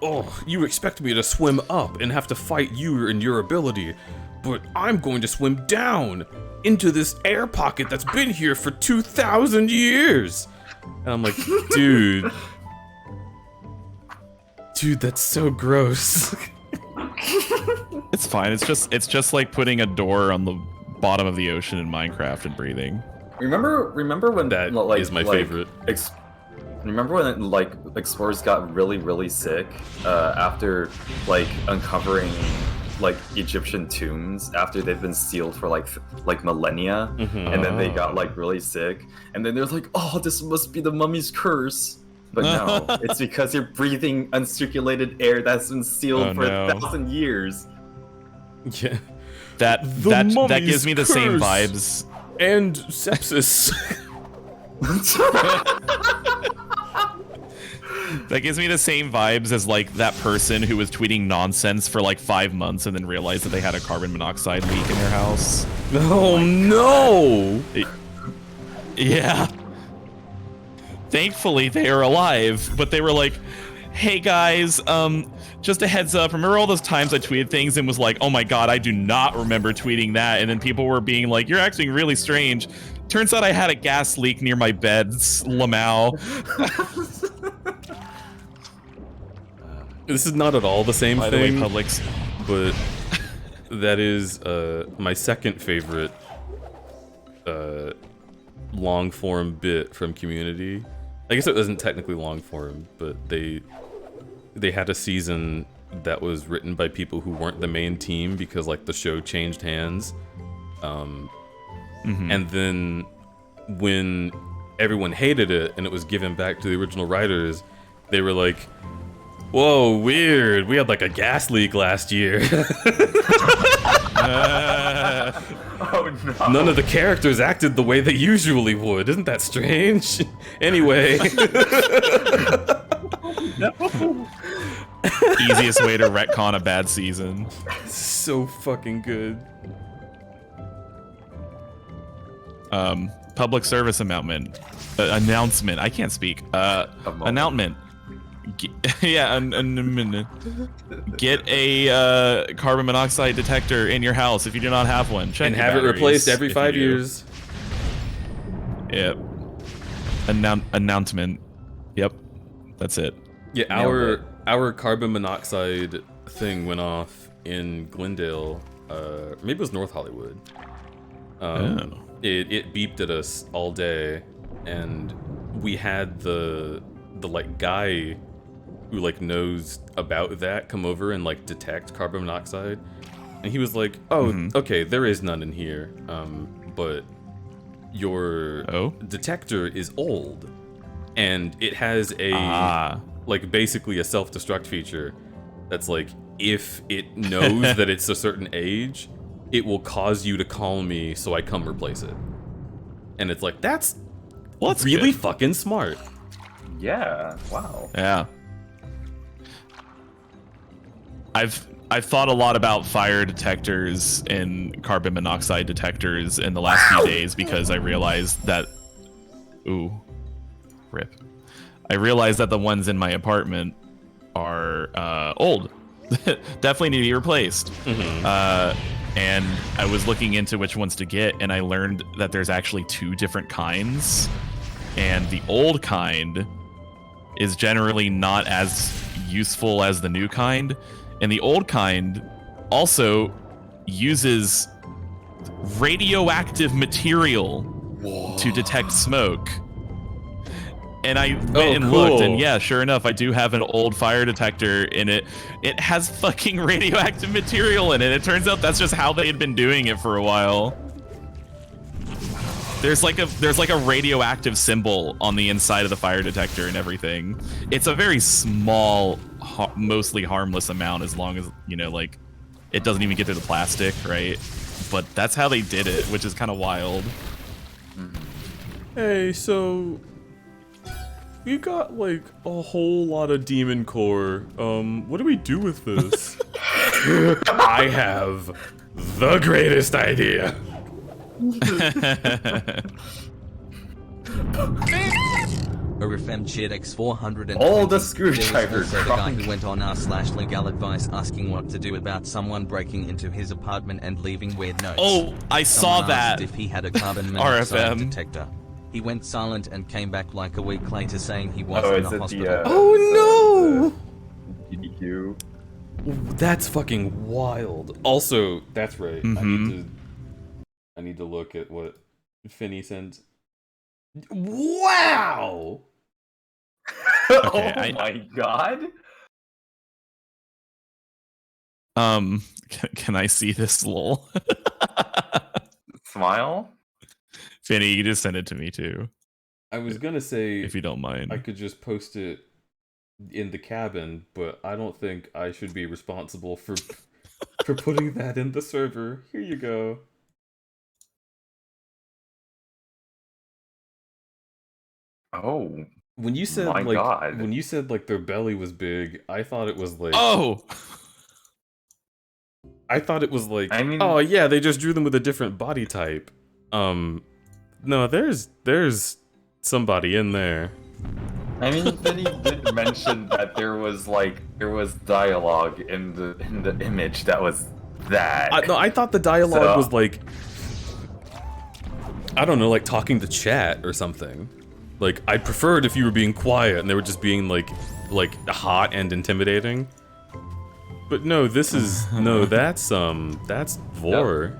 Speaker 2: "Oh, you expect me to swim up and have to fight you and your ability, but I'm going to swim down into this air pocket that's been here for 2,000 years." And I'm like, dude, that's so gross.
Speaker 4: It's fine. It's just like putting a door on the bottom of the ocean in Minecraft and breathing.
Speaker 3: Remember when
Speaker 2: That
Speaker 3: like,
Speaker 2: is my favorite.
Speaker 3: Remember when like explorers got really sick after like uncovering like Egyptian tombs after they've been sealed for like millennia, and then they got like really sick, and then they're like, "Oh, this must be the mummy's curse." But no, it's because you're breathing uncirculated air that's been sealed for 1,000 years.
Speaker 2: Yeah.
Speaker 4: That gives me the same vibes.
Speaker 2: And sepsis.
Speaker 4: That gives me the same vibes as like that person who was tweeting nonsense for like 5 months and then realized that they had a carbon monoxide leak in their house.
Speaker 2: Oh no!
Speaker 4: Yeah. Thankfully they are alive, but they were like, "Hey guys, just a heads up, remember all those times I tweeted things and was like, oh my god, I do not remember tweeting that," and then people were being like, "You're acting really strange. Turns out I had a gas leak near my beds, Lamau."
Speaker 2: This is not at all the same
Speaker 4: By
Speaker 2: thing,
Speaker 4: the way, Publix.
Speaker 2: but that is my second favorite long form bit from Community. I guess it wasn't technically long form, but they had a season that was written by people who weren't the main team because like the show changed hands. And then when everyone hated it and it was given back to the original writers, they were like, "Whoa, weird. We had like a gas leak last year."
Speaker 3: Oh no.
Speaker 2: None of the characters acted the way they usually would. Isn't that strange? Anyway.
Speaker 4: Easiest way to retcon a bad season.
Speaker 2: So fucking good.
Speaker 4: Public service announcement. Announcement. I can't speak. Announcement. Get a carbon monoxide detector in your house if you do not have one. Check
Speaker 2: And
Speaker 4: your
Speaker 2: have it
Speaker 4: batteries
Speaker 2: replaced every
Speaker 4: if
Speaker 2: 5
Speaker 4: you do.
Speaker 2: years.
Speaker 4: Yep. Announcement. Yep. That's it.
Speaker 2: Yeah,
Speaker 3: Nailed
Speaker 2: our carbon monoxide thing went off in Glendale. Maybe it was North Hollywood. It beeped at us all day, and we had the like guy who like knows about that come over and like detect carbon monoxide, and he was like, "Oh, okay, there is none in here, but your detector is old, and it has a like basically a self-destruct feature that's like if it knows that it's a certain age, it will cause you to call me so I come replace it." And it's like, that's really
Speaker 4: good.
Speaker 2: fucking smart.
Speaker 3: Yeah. Wow.
Speaker 4: Yeah. I've thought a lot about fire detectors and carbon monoxide detectors in the last few days because I realized that rip. I realized that the ones in my apartment are old. Definitely need to be replaced. And I was looking into which ones to get, and I learned that there's actually 2 different kinds. And the old kind is generally not as useful as the new kind. And the old kind also uses radioactive material to detect smoke. And I went and looked, and yeah, sure enough, I do have an old fire detector in it. It has fucking radioactive material in it. It turns out that's just how they had been doing it for a while. There's like a radioactive symbol on the inside of the fire detector and everything. It's a very small, mostly harmless amount as long as, you know, like, it doesn't even get through the plastic, right? But that's how they did it, which is kind of wild.
Speaker 2: Hey, so we got like a whole lot of demon core. What do we do with this? I have the greatest idea.
Speaker 1: Orifem Chidx 420.
Speaker 3: Oh, the
Speaker 1: There was
Speaker 3: screwdriver
Speaker 1: also the guy
Speaker 3: drunk.
Speaker 1: who went on r/legal advice asking what to do about someone breaking into his apartment and leaving weird notes.
Speaker 4: Oh, I saw
Speaker 1: Someone asked
Speaker 4: that.
Speaker 1: if he had a carbon monoxide
Speaker 4: RFM.
Speaker 1: detector. He went silent and came back like a week later saying he was
Speaker 3: Oh,
Speaker 1: in
Speaker 3: is
Speaker 1: the
Speaker 3: it
Speaker 1: hospital.
Speaker 3: the?
Speaker 2: Oh
Speaker 3: the GDQ.
Speaker 2: That's fucking wild. Also, that's right.
Speaker 4: Mhm.
Speaker 2: I need to look at what Finney sends. Wow.
Speaker 4: Okay,
Speaker 3: Oh my god.
Speaker 4: Can I see this lol?
Speaker 3: Smile.
Speaker 4: Finny, you just send it to me too,
Speaker 2: I was gonna say
Speaker 4: if you don't mind.
Speaker 2: I could just post it in the cabin, but I don't think I should be responsible for putting that in the server. Here you go.
Speaker 3: Oh.
Speaker 2: When you said
Speaker 3: My
Speaker 2: like
Speaker 3: God.
Speaker 2: when you said like their belly was big, I thought it was like
Speaker 4: Oh!
Speaker 2: I thought it was like
Speaker 3: I mean-
Speaker 2: oh yeah, they just drew them with a different body type. No, there's somebody in there.
Speaker 3: I mean, then he did mention that there was dialogue in the image that was that.
Speaker 2: No, I thought the dialogue
Speaker 3: So-
Speaker 2: was like I don't know, like talking to chat or something. Like I'd prefer it if you were being quiet and they were just being like hot and intimidating. But no, this is no, that's Vor.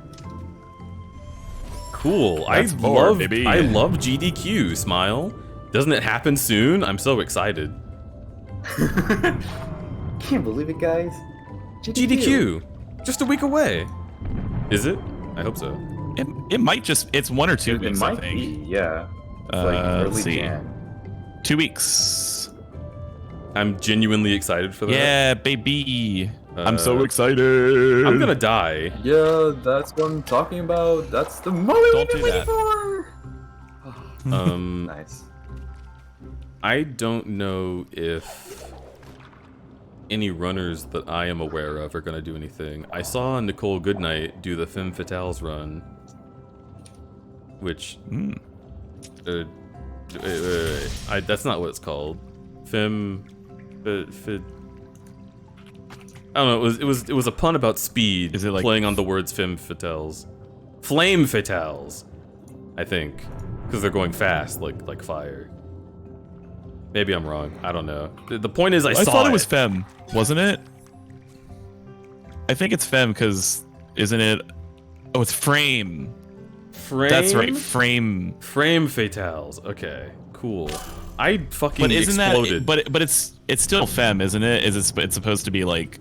Speaker 2: Cool.
Speaker 4: That's Vor, baby.
Speaker 2: I love GDQ, Smile. Doesn't it happen soon? I'm so excited.
Speaker 3: Can't believe it, guys.
Speaker 2: GDQ. Just a week away. Is it? I hope so.
Speaker 4: It might just, it's 1 or 2
Speaker 3: It
Speaker 4: weeks, I
Speaker 3: might
Speaker 4: think.
Speaker 3: be, yeah. It's
Speaker 4: Let's
Speaker 3: early
Speaker 4: see.
Speaker 3: Jan.
Speaker 4: 2 weeks.
Speaker 2: I'm genuinely excited for that.
Speaker 4: Yeah, baby. I'm
Speaker 2: Uh,
Speaker 4: so excited.
Speaker 2: I'm gonna die.
Speaker 3: Yeah, that's what I'm talking about. That's the moment
Speaker 4: Don't
Speaker 3: we've been
Speaker 4: do
Speaker 3: waiting
Speaker 4: that.
Speaker 3: for.
Speaker 2: Um,
Speaker 3: Nice.
Speaker 2: I don't know if any runners that I am aware of are gonna do anything. I saw Nicole Goodnight do the Femme Fatales run, which that's not what it's called. Femme, I don't know. It was a pun about speed.
Speaker 4: Is it like-
Speaker 2: playing on the words Femme Fatales, Flame Fatales, I think, because they're going fast like fire. Maybe I'm wrong. I don't know. The point is, I saw
Speaker 4: thought it was Femme, wasn't it? I think it's Femme because isn't it? Oh, it's Frame.
Speaker 2: Frame.
Speaker 4: That's right, Frame.
Speaker 2: Frame Fatales. Okay, cool. I fucking
Speaker 4: But isn't
Speaker 2: exploded.
Speaker 4: that? But it's still Femme, isn't it? Is it? It's supposed to be like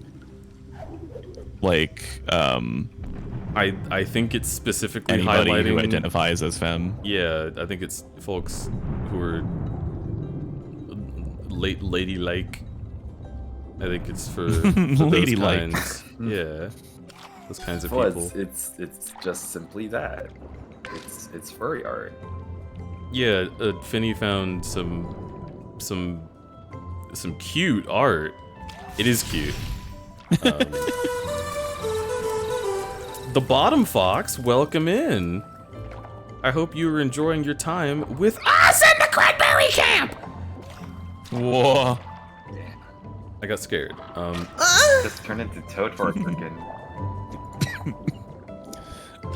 Speaker 2: I think it's specifically
Speaker 4: anybody
Speaker 2: highlighting.
Speaker 4: who identifies as Femme.
Speaker 2: Yeah, I think it's folks who are ladylike. I think it's for those
Speaker 4: Ladylike.
Speaker 2: kinds. Yeah, those kinds of
Speaker 3: Well,
Speaker 2: people.
Speaker 3: it's just simply that. It's furry art.
Speaker 2: Yeah, Finney found some cute art. It is cute. The Bottom Fox, welcome in. I hope you are enjoying your time with us in the crudberry camp.
Speaker 4: Whoa.
Speaker 2: I got scared.
Speaker 3: Just turn into Totoro freaking.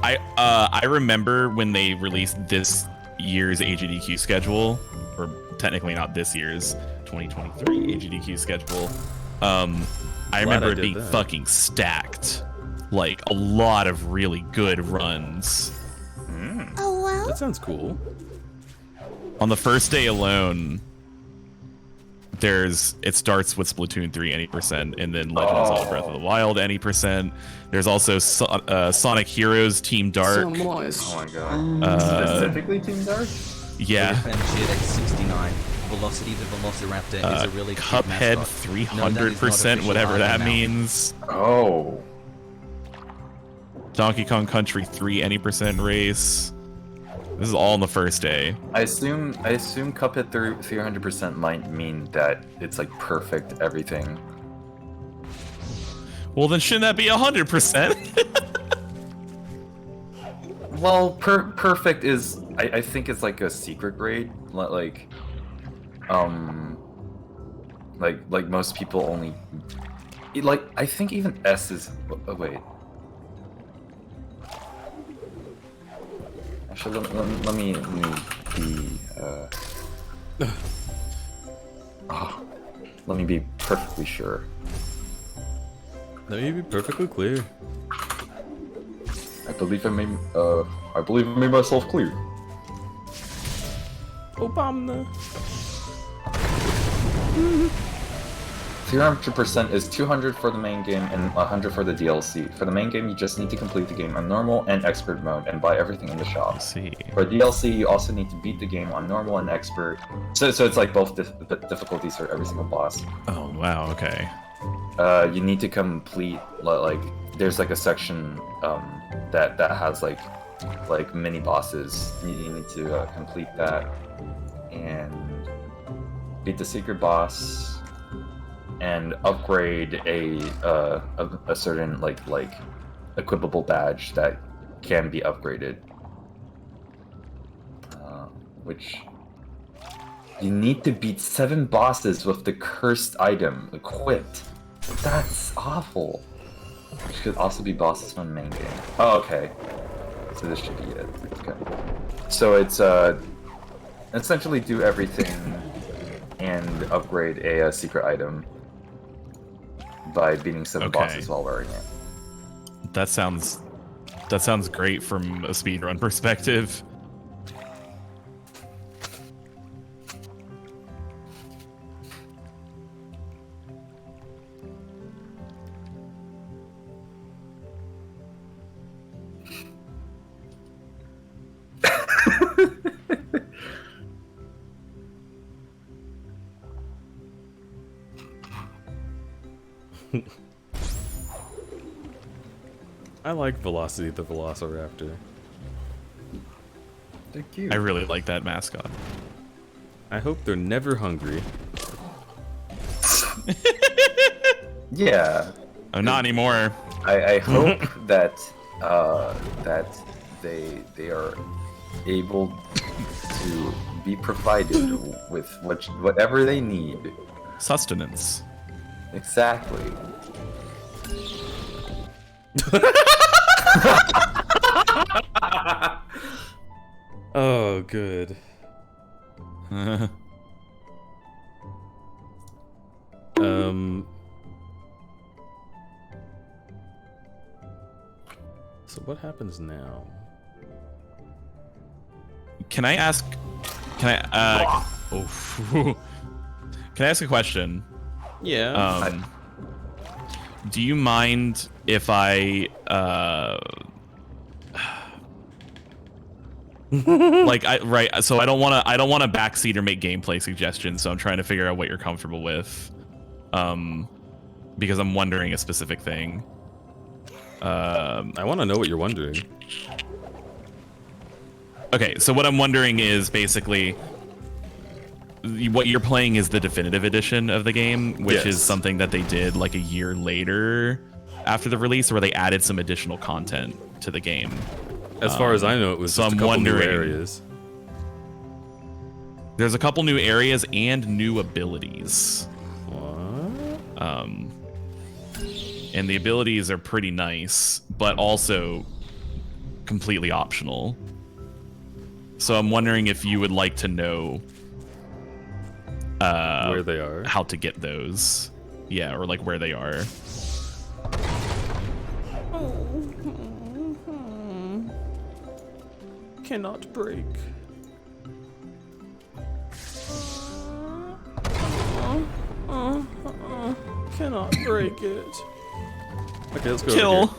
Speaker 4: I remember when they released this year's AGDQ schedule, or technically not this year's 2023 AGDQ schedule. I remember
Speaker 2: I
Speaker 4: it
Speaker 2: did
Speaker 4: being
Speaker 2: that.
Speaker 4: fucking stacked, like a lot of really good runs.
Speaker 2: That sounds cool.
Speaker 4: On the first day alone, it starts with Splatoon 3 any percent, and then Legend of Zelda Breath of the Wild any percent. There's also Sonic Heroes Team Dark.
Speaker 3: Oh my god. Specifically Team Dark?
Speaker 4: Yeah.
Speaker 1: Orifem Chidx 69. Velocity the Velociraptor is a really cute
Speaker 4: Cuphead
Speaker 1: mascot. No, that is not
Speaker 4: 300%,
Speaker 1: official
Speaker 4: whatever
Speaker 1: art
Speaker 4: that
Speaker 1: now.
Speaker 4: means.
Speaker 3: Oh.
Speaker 4: Donkey Kong Country 3 any percent race. This is all on the first day.
Speaker 3: I assume Cuphead 300% might mean that it's like perfect everything.
Speaker 4: Well, then shouldn't that be 100%?
Speaker 3: Well, perfect is I think it's like a secret grade, like like most people only like I think even S is oh, wait. Actually, let me be let me be perfectly sure.
Speaker 2: Let me be perfectly clear.
Speaker 3: I believe I made myself clear.
Speaker 2: Obama.
Speaker 3: 300% is 200 for the main game and 100 for the DLC. For the main game, you just need to complete the game on normal and expert mode and buy everything in the shop.
Speaker 4: I see.
Speaker 3: For DLC, you also need to beat the game on normal and expert. So it's like both difficulties for every single boss.
Speaker 4: Oh, wow, okay.
Speaker 3: You need to complete like there's like a section that has like mini bosses. You need to complete that and beat the secret boss and upgrade a certain like equipable badge that can be upgraded. Which you need to beat 7 bosses with the cursed item equipped. That's awful. Which could also be bosses from the main game. Oh, okay. So this should be it. Okay. So it's essentially do everything and upgrade a secret item by beating 7 bosses while wearing it.
Speaker 4: That sounds great from a speedrun perspective.
Speaker 2: I like Velocity the Velociraptor.
Speaker 3: Thank you.
Speaker 4: I really like that mascot.
Speaker 2: I hope they're never hungry.
Speaker 3: Yeah.
Speaker 4: Oh, not anymore.
Speaker 3: I hope that that they are able to be provided with whatever they need.
Speaker 4: Sustenance.
Speaker 3: Exactly.
Speaker 2: Oh, good. So what happens now?
Speaker 4: Can I ask can I ask a question?
Speaker 2: Yeah.
Speaker 4: Do you mind if I so I don't want to backseat or make gameplay suggestions, so I'm trying to figure out what you're comfortable with. Because I'm wondering a specific thing.
Speaker 2: I want to know what you're wondering.
Speaker 4: Okay, so what I'm wondering is basically what you're playing is the definitive edition of the game, which is something that they did like a year later after the release, where they added some additional content to the game.
Speaker 2: As far as I know, it was just a couple new areas.
Speaker 4: There's a couple new areas and new abilities.
Speaker 2: What?
Speaker 4: And the abilities are pretty nice, but also completely optional. So I'm wondering if you would like to know
Speaker 2: where they are,
Speaker 4: how to get those. Yeah, or like where they are.
Speaker 2: Cannot break. Cannot break it. Okay, let's go.
Speaker 4: Kill.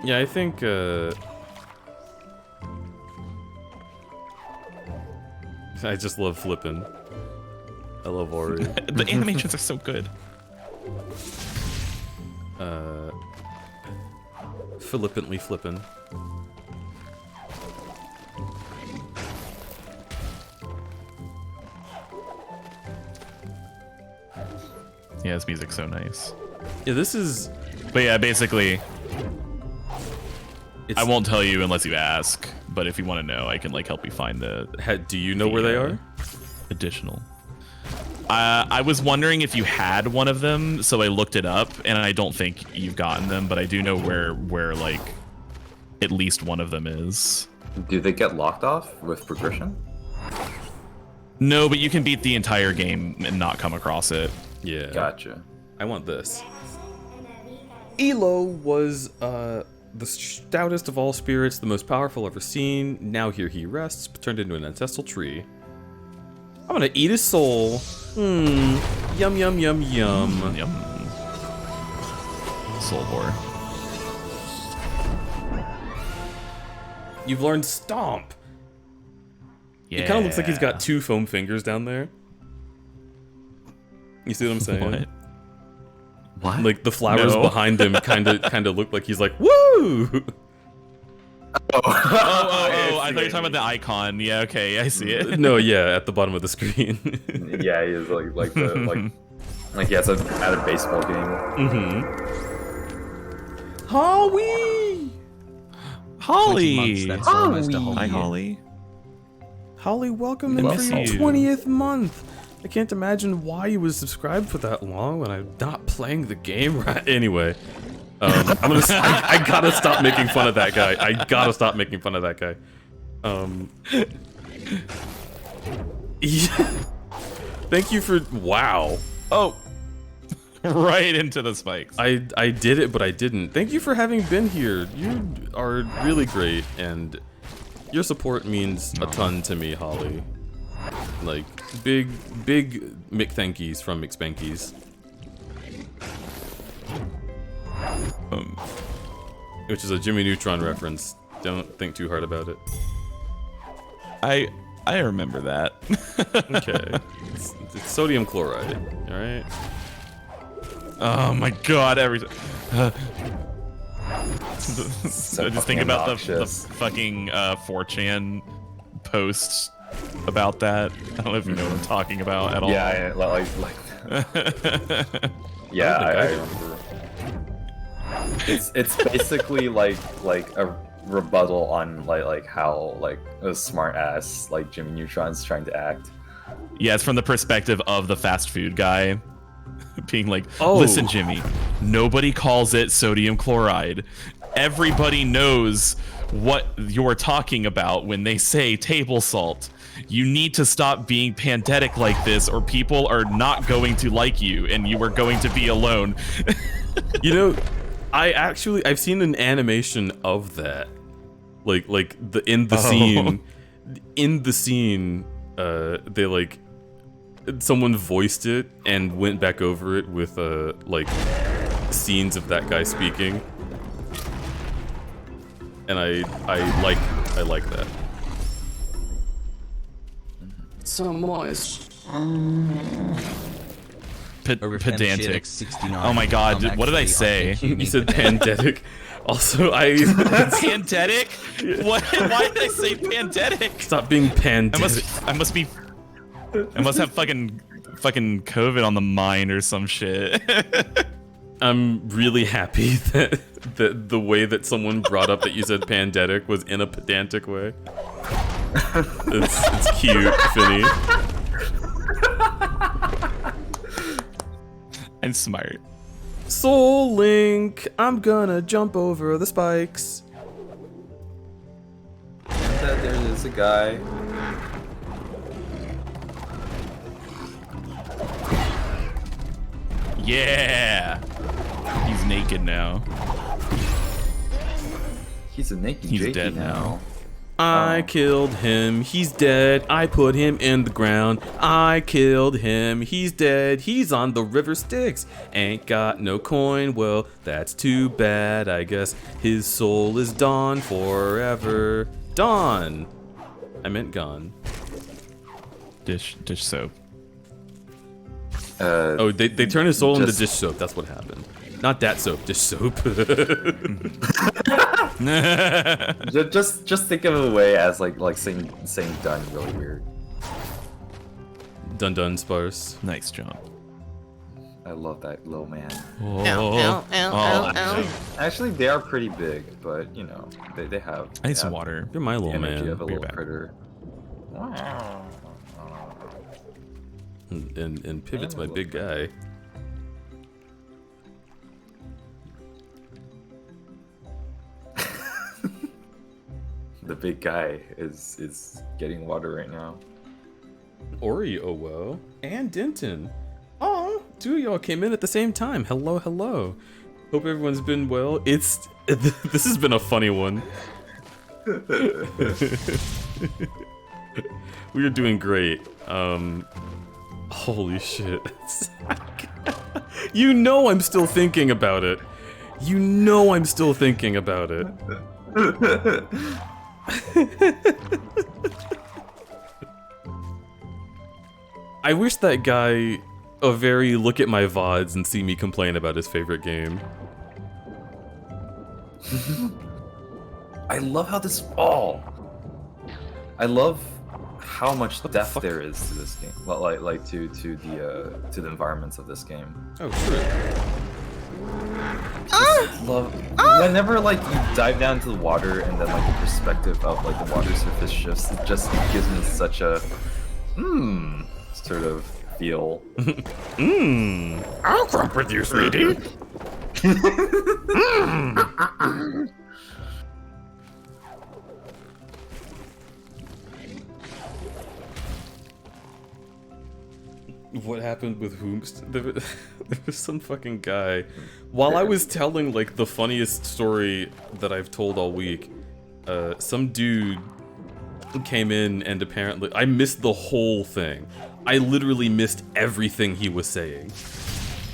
Speaker 2: Yeah, I think I just love flipping. I love Ori.
Speaker 4: The animations are so good.
Speaker 2: Flippantly flipping.
Speaker 4: Yeah, his music's so nice.
Speaker 2: Yeah, this is.
Speaker 4: But yeah, basically,
Speaker 2: It's,
Speaker 4: I won't tell you unless you ask. But if you want to know, I can like help you find the.
Speaker 2: Do you know where they are?
Speaker 4: Additional. I was wondering if you had one of them, so I looked it up, and I don't think you've gotten them, but I do know where like at least one of them is.
Speaker 3: Do they get locked off with progression?
Speaker 4: No, but you can beat the entire game and not come across it.
Speaker 2: Yeah.
Speaker 3: Gotcha.
Speaker 2: I want this. Elo was the stoutest of all spirits, the most powerful ever seen. Now here he rests, turned into an ancestral tree. I'm gonna eat his soul. Yum, yum, yum, yum.
Speaker 4: Yum. Soul whore.
Speaker 2: You've learned Stomp.
Speaker 4: Yeah.
Speaker 2: It kind of looks like he's got 2 foam fingers down there. You see what I'm saying?
Speaker 4: What?
Speaker 3: What?
Speaker 2: Like the flowers
Speaker 4: No.
Speaker 2: behind him kind of look like he's like, woo!
Speaker 4: Oh, I thought you were talking about the icon. Yeah, okay, I see it.
Speaker 2: No, yeah, at the bottom of the screen.
Speaker 3: Yeah, he is like he has at a baseball game.
Speaker 2: Holly!
Speaker 1: 20 months, that's almost a whole
Speaker 4: Hi,
Speaker 1: year.
Speaker 4: Holly.
Speaker 2: Holly, welcome
Speaker 4: I
Speaker 2: in for
Speaker 4: miss
Speaker 2: your
Speaker 4: you.
Speaker 2: 20th month. I can't imagine why you was subscribed for that long when I'm not playing the game right. Anyway, I gotta stop making fun of that guy. I gotta stop making fun of that guy. Yeah. Thank you for wow.
Speaker 4: Oh, right into the spikes.
Speaker 2: I did it, but I didn't. Thank you for having been here. You are really great, and your support means a ton to me, Holly. Like, big McThankies from McSpankies. Which is a Jimmy Neutron reference. Don't think too hard about it.
Speaker 4: I remember that.
Speaker 2: Okay. It's sodium chloride, alright?
Speaker 4: Oh my god, every
Speaker 3: So
Speaker 4: I just think about the
Speaker 3: obnoxious.
Speaker 4: fucking 4chan posts about that. I don't know if you know what I'm talking about at all.
Speaker 3: Yeah, like yeah,
Speaker 2: I
Speaker 3: I
Speaker 2: don't
Speaker 3: remember. It's basically like a rebuttal on like how like a smart ass like Jimmy Neutron's trying to act.
Speaker 4: Yeah, it's from the perspective of the fast food guy being like,
Speaker 2: Oh.
Speaker 4: listen, Jimmy, nobody calls it sodium chloride. Everybody knows what you're talking about when they say table salt. You need to stop being pandetic like this, or people are not going to like you, and you are going to be alone.
Speaker 2: You know, I've seen an animation of that. Like in the scene, they like someone voiced it and went back over it with like scenes of that guy speaking. And I like that.
Speaker 5: So moist.
Speaker 4: Pedantic.
Speaker 1: 69.
Speaker 4: Oh my god,
Speaker 1: I'm
Speaker 4: what did I
Speaker 1: actually
Speaker 4: say?
Speaker 1: IQ
Speaker 2: You said pandetic. Also,
Speaker 4: Pandetic? What? Why did I say pandetic?
Speaker 2: stop being pandetic.
Speaker 4: I must have fucking COVID on the mind or some shit.
Speaker 2: I'm really happy that the way that someone brought up that you said pandetic was in a pedantic way. It's cute, Finny.
Speaker 4: I'm smart.
Speaker 2: Soul Link, I'm gonna jump over the spikes.
Speaker 3: And then there is a guy.
Speaker 4: Yeah. He's naked now.
Speaker 3: He's a naked
Speaker 4: He's
Speaker 3: Jakey
Speaker 4: dead now.
Speaker 2: I
Speaker 3: Oh.
Speaker 2: killed him, he's dead. I put him in the ground. I killed him, he's dead. He's on the river Styx. Ain't got no coin, well, that's too bad. I guess his soul is gone forever. Dawn. I meant gone.
Speaker 4: Dish soap.
Speaker 2: Oh, they turn his soul into
Speaker 3: Just-
Speaker 2: dish soap. That's what happened. Not that soap, dish soap.
Speaker 3: Just think of it away as like saying done really weird.
Speaker 2: Dun dun sparse.
Speaker 4: Nice job.
Speaker 3: I love that little man.
Speaker 4: Oh,
Speaker 3: Actually, they are pretty big, but you know, they have.
Speaker 4: I need
Speaker 3: they
Speaker 4: some
Speaker 3: have
Speaker 4: water.
Speaker 2: You're my
Speaker 3: the
Speaker 2: little
Speaker 3: energy
Speaker 2: man.
Speaker 3: of a
Speaker 4: Be
Speaker 3: little
Speaker 4: back.
Speaker 3: critter.
Speaker 2: And Pivot's my big guy.
Speaker 3: The big guy is getting water right now.
Speaker 2: Oreo and Denton. Oh, two of y'all came in at the same time. Hello, hello. Hope everyone's been well. This has been a funny one. We are doing great. Holy shit. You know I'm still thinking about it. You know I'm still thinking about it. I wish that guy a very look at my VODs and see me complain about his favorite game.
Speaker 3: I love how this. Oh, I love how much depth
Speaker 2: fuck?
Speaker 3: there is to this game. Like to the environments of this game.
Speaker 2: Oh, true.
Speaker 3: Love whenever like you dive down to the water and then like the perspective of like the water surface shifts. It just gives me such a sort of feel.
Speaker 2: I'll crop with you, sweetie. What happened with Hoomst? There was some fucking guy. While I was telling like the funniest story that I've told all week, some dude came in and apparently I missed the whole thing. I literally missed everything he was saying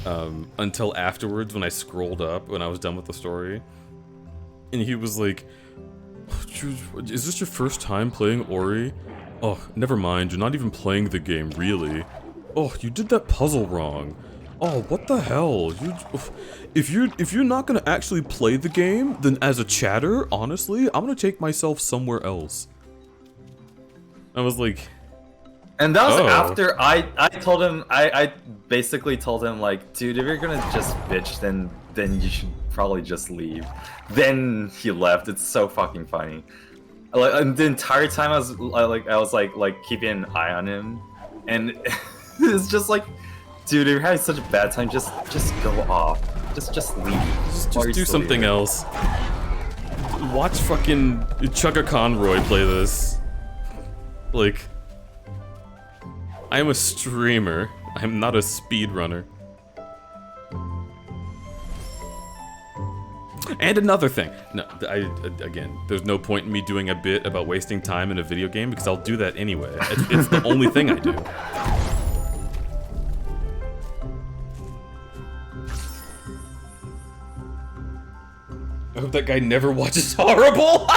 Speaker 2: until afterwards when I scrolled up when I was done with the story, and he was like, "Is this your first time playing Ori? Oh, never mind. You're not even playing the game, really. Oh, you did that puzzle wrong. Oh, what the hell? If you're not gonna actually play the game, then as a chatter, honestly, I'm gonna take myself somewhere else." I was like,
Speaker 3: And that was
Speaker 2: Oh.
Speaker 3: after I told him I basically told him like, dude, if you're gonna just bitch, then you should probably just leave. Then he left. It's so fucking funny. Like and the entire time I was like keeping an eye on him, and it's just like, dude, if you're having such a bad time, just go off. Just leave.
Speaker 2: just
Speaker 3: While you're
Speaker 2: do
Speaker 3: still
Speaker 2: something
Speaker 3: here.
Speaker 2: else. Watch fucking Chugga Conroy play this. Like, I am a streamer. I'm not a speedrunner. And another thing. No, again, there's no point in me doing a bit about wasting time in a video game because I'll do that anyway. It's the only thing I do. I hope that guy never watches Horrible!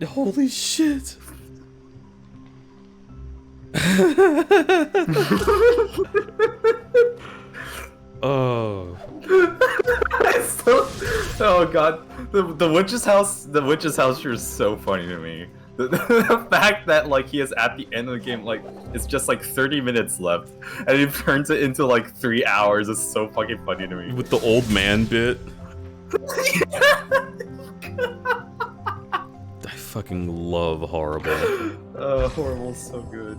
Speaker 2: Holy shit. Oh.
Speaker 3: Oh god, the witch's house sure is so funny to me. The fact that like he is at the end of the game, like it's just like 30 minutes left, and he turns it into like 3 hours is so fucking funny to me.
Speaker 2: With the old man bit. I fucking love Horrible.
Speaker 3: Horrible's so good.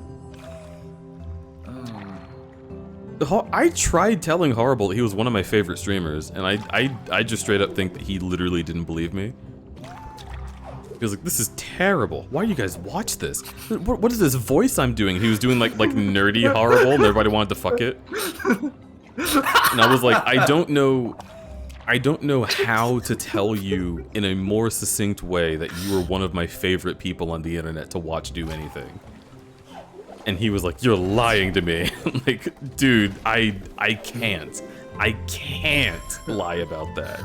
Speaker 2: I tried telling Horrible he was one of my favorite streamers, and I just straight up think that he literally didn't believe me. He was like, "This is terrible. Why do you guys watch this? What is this voice I'm doing?" He was doing like nerdy Horrible, and everybody wanted to fuck it. And I was like, I don't know how to tell you in a more succinct way that you are one of my favorite people on the internet to watch do anything. And he was like, "You're lying to me." I'm like, dude, I can't lie about that.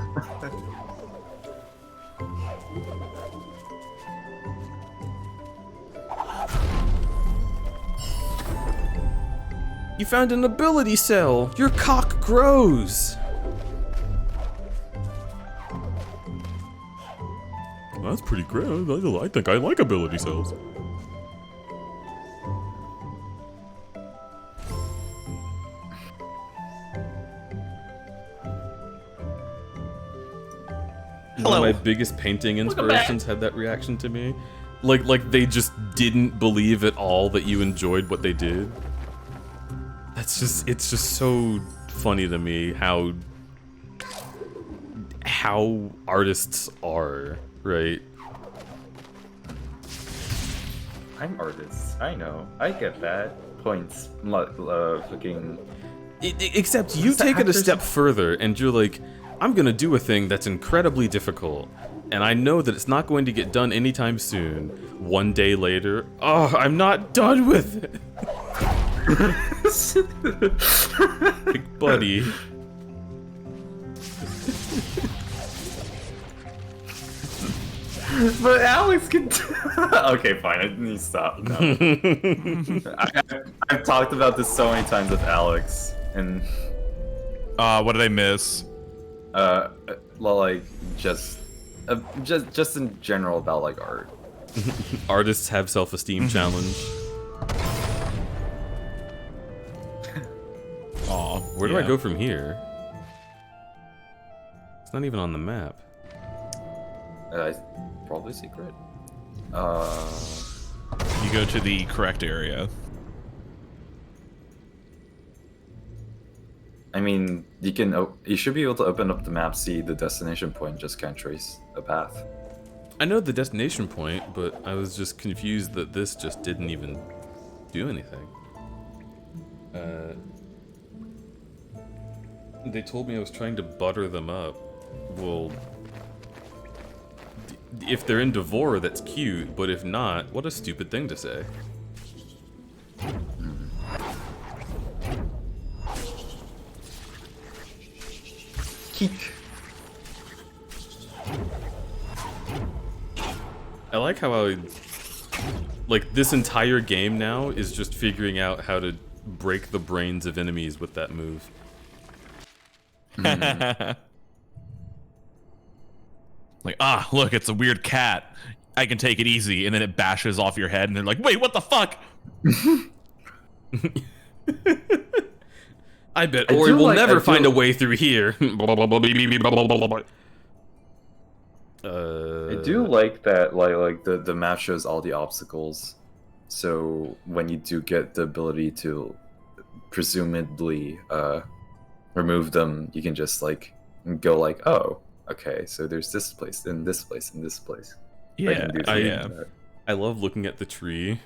Speaker 2: You found an ability cell. Your cock grows. Well, that's pretty great. I think I like ability cells. one of my biggest painting inspirations had that reaction to me. Like they just didn't believe at all that you enjoyed what they did. It's just so funny to me how artists are, right?
Speaker 3: I'm artists. I know. I get that. Points. Fucking.
Speaker 2: Except you take it a step further and you're like, I'm gonna do a thing that's incredibly difficult. And I know that it's not going to get done anytime soon. One day later, oh, I'm not done with it. Like, buddy.
Speaker 3: But Alex can. Okay, fine. I need to stop. No. I've talked about this so many times with Alex, and
Speaker 4: What did I miss?
Speaker 3: well, like just in general about like art.
Speaker 2: Artists have self-esteem challenge.
Speaker 4: Aw,
Speaker 2: Where do I go from here? It's not even on the map.
Speaker 3: Probably secret.
Speaker 4: You go to the correct area.
Speaker 3: I mean, you should be able to open up the map, see the destination point, just can't trace a path.
Speaker 2: I know the destination point, but I was just confused that this just didn't even do anything. They told me I was trying to butter them up. Well, if they're in Devore, that's cute, but if not, what a stupid thing to say.
Speaker 3: Keek.
Speaker 2: I like how this entire game now is just figuring out how to break the brains of enemies with that move.
Speaker 4: Like, look, it's a weird cat. I can take it easy, and then it bashes off your head, and they're like, wait, what the fuck?
Speaker 2: I bet Ori will never find a way through here.
Speaker 3: I do like that, like the map shows all the obstacles, so when you do get the ability to presumably remove them, you can just like go like, oh, okay, so there's this place, and this place, and this place.
Speaker 4: Yeah,
Speaker 2: I love looking at the tree.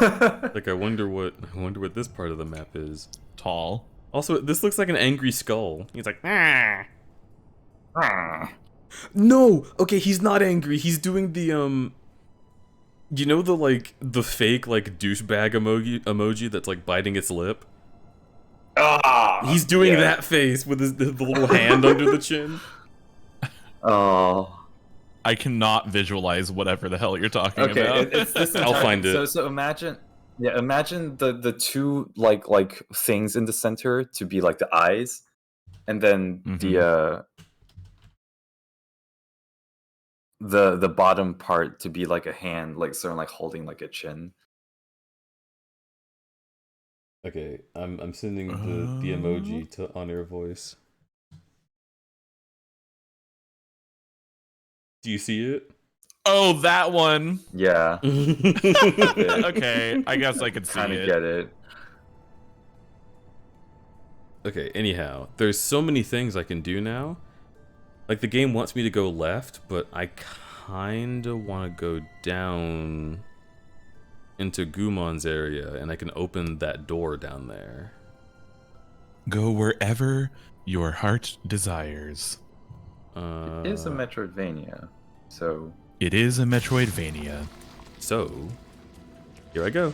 Speaker 2: Like, I wonder what this part of the map is.
Speaker 4: Tall.
Speaker 2: Also, this looks like an angry skull. He's like, ah.
Speaker 3: Ah.
Speaker 2: No! Okay, he's not angry. He's doing the, you know the fake, like, douchebag emoji that's, like, biting its lip? He's doing that face with the little hand under the chin.
Speaker 3: Oh.
Speaker 4: I cannot visualize whatever the hell you're talking about.
Speaker 3: Okay, it's this
Speaker 2: I'll find it.
Speaker 3: So imagine the two like things in the center to be like the eyes, and then the bottom part to be like a hand, like sort of like holding like a chin.
Speaker 2: Okay, I'm sending the emoji to on-air voice. Do you see it?
Speaker 4: Oh, that one.
Speaker 3: Yeah.
Speaker 4: Okay, I guess I could see
Speaker 3: Kind
Speaker 4: it.
Speaker 3: of get it.
Speaker 2: Okay, anyhow, there's so many things I can do now. Like, the game wants me to go left, but I kinda want to go down into Gumon's area, and I can open that door down there.
Speaker 4: Go wherever your heart desires.
Speaker 3: It is a Metroidvania, so...
Speaker 4: It is a Metroidvania.
Speaker 2: So, here I go.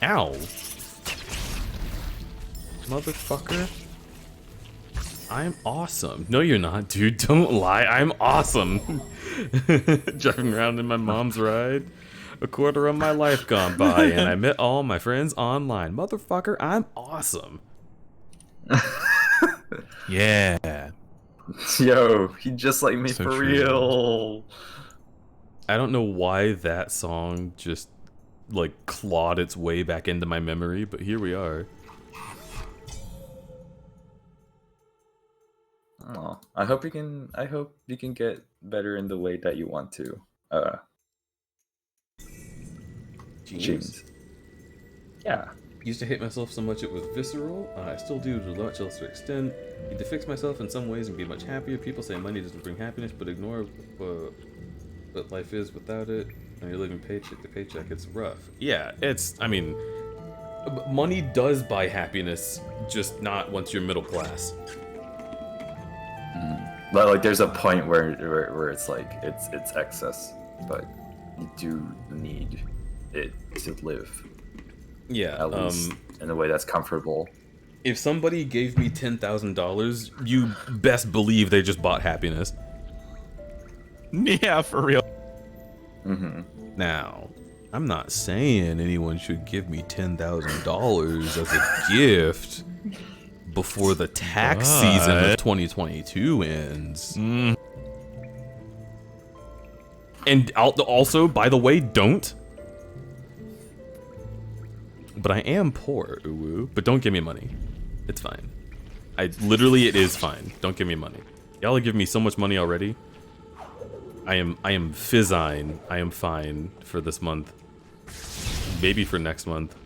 Speaker 2: Ow. Motherfucker. I'm awesome. No, you're not, dude. Don't lie. I'm awesome. Driving around in my mom's ride. A quarter of my life gone by, and I met all my friends online. Motherfucker, I'm awesome.
Speaker 4: Yeah.
Speaker 3: Yo, he just like me
Speaker 4: So
Speaker 3: for
Speaker 4: true.
Speaker 3: real.
Speaker 2: I don't know why that song just, like, clawed its way back into my memory, but here we are.
Speaker 3: Oh, I hope you can. I hope you can get better in the way that you want to. James. Yeah.
Speaker 2: Used to hate myself so much it was visceral. I still do to a much lesser extent. Need to fix myself in some ways and be much happier. People say money doesn't bring happiness, but ignore what life is without it. And you're living paycheck to paycheck. It's rough. Yeah, it's. I mean, money does buy happiness, just not once you're middle class.
Speaker 3: But like, there's a point where it's like it's excess, but you do need it to live.
Speaker 2: Yeah,
Speaker 3: at least in a way that's comfortable.
Speaker 2: If somebody gave me $10,000, you best believe they just bought happiness.
Speaker 4: Yeah, for real.
Speaker 2: Now, I'm not saying anyone should give me $10,000 as a gift before the tax season of 2022 ends. And also, by the way, don't. But I am poor, Uwu. But don't give me money. It's fine. Literally, it is fine. Don't give me money. Y'all are giving me so much money already. I am fizzine. I am fine for this month. Maybe for next month.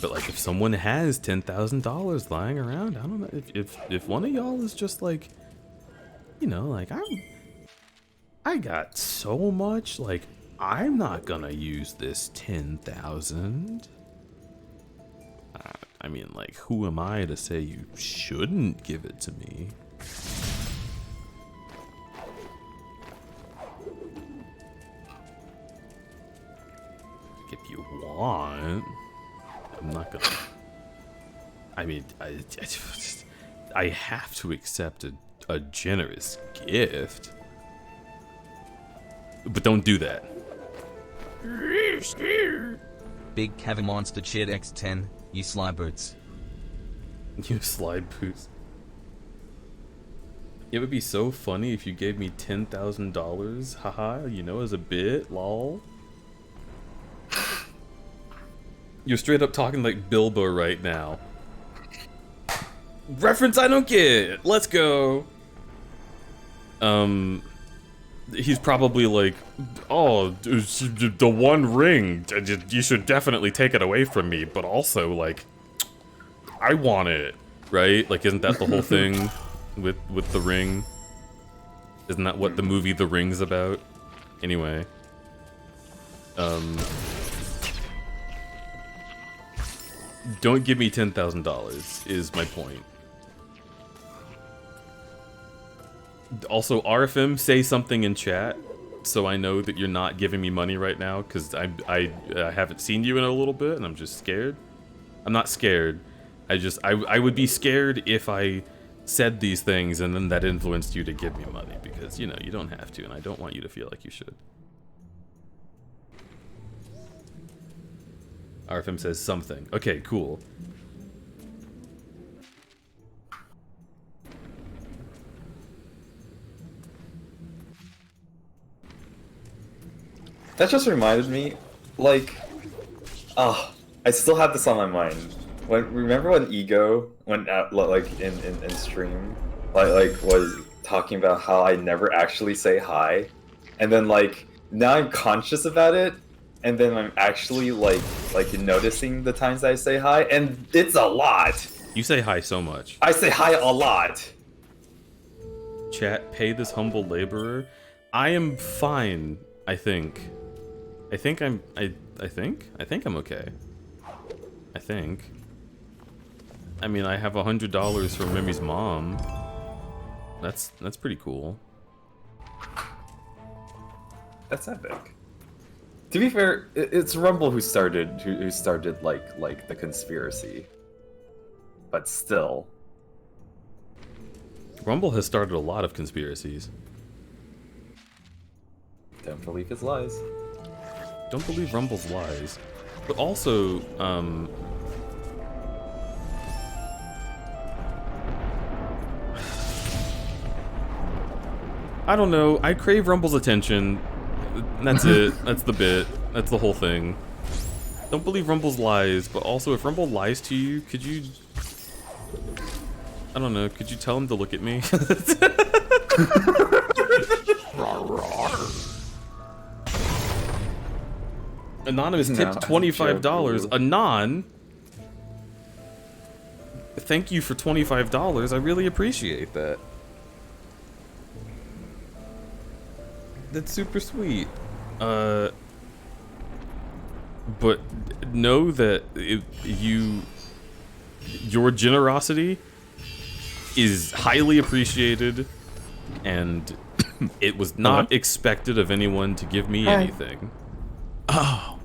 Speaker 2: But like, if someone has $10,000 lying around, I don't know if one of y'all is just like, you know, like I got so much, like I'm not gonna use this 10,000. I mean, like, who am I to say you shouldn't give it to me? If you want, I'm not gonna. I mean, I have to accept a generous gift, but don't do that.
Speaker 1: Big Kevin Monster cheered X10, you sly boots.
Speaker 2: You slide boots. It would be so funny if you gave me $10,000, haha, you know, as a bit, lol. You're straight up talking like Bilbo right now. Reference I don't get. Let's go. He's probably like, oh, the One Ring. You should definitely take it away from me. But also, like, I want it, right? Like, isn't that the whole thing with the ring? Isn't that what the movie The Ring's about? Anyway, don't give me $10,000 is my point. Also, RFM, say something in chat so I know that you're not giving me money right now, because I haven't seen you in a little bit and I'm just scared. I'm not scared. I would be scared if I said these things and then that influenced you to give me money, because, you know, you don't have to, and I don't want you to feel like you should. RFM says something. Okay, cool.
Speaker 3: That just reminded me, like, I still have this on my mind. Remember when Ego went out, like, in stream, like was talking about how I never actually say hi, and then like now I'm conscious about it, and then I'm actually like noticing the times I say hi, and it's a lot.
Speaker 2: You say hi so much.
Speaker 3: I say hi a lot.
Speaker 2: Chat, pay this humble laborer. I am fine, I think. I think I'm okay. I think. I mean, I have $100 from Mimi's mom. That's pretty cool.
Speaker 3: That's epic. To be fair, it's Rumble who started like the conspiracy. But still.
Speaker 2: Rumble has started a lot of conspiracies.
Speaker 3: Don't believe his lies.
Speaker 2: Don't believe Rumble's lies. But also, I don't know. I crave Rumble's attention. That's it. That's the bit. That's the whole thing. Don't believe Rumble's lies, but also if Rumble lies to you, could you... I don't know, could you tell him to look at me? Anonymous tipped $25. Anon, thank you for $25. I really appreciate that. That's super sweet. But know that your generosity is highly appreciated, and it was not expected of anyone to give me anything.
Speaker 4: Oh,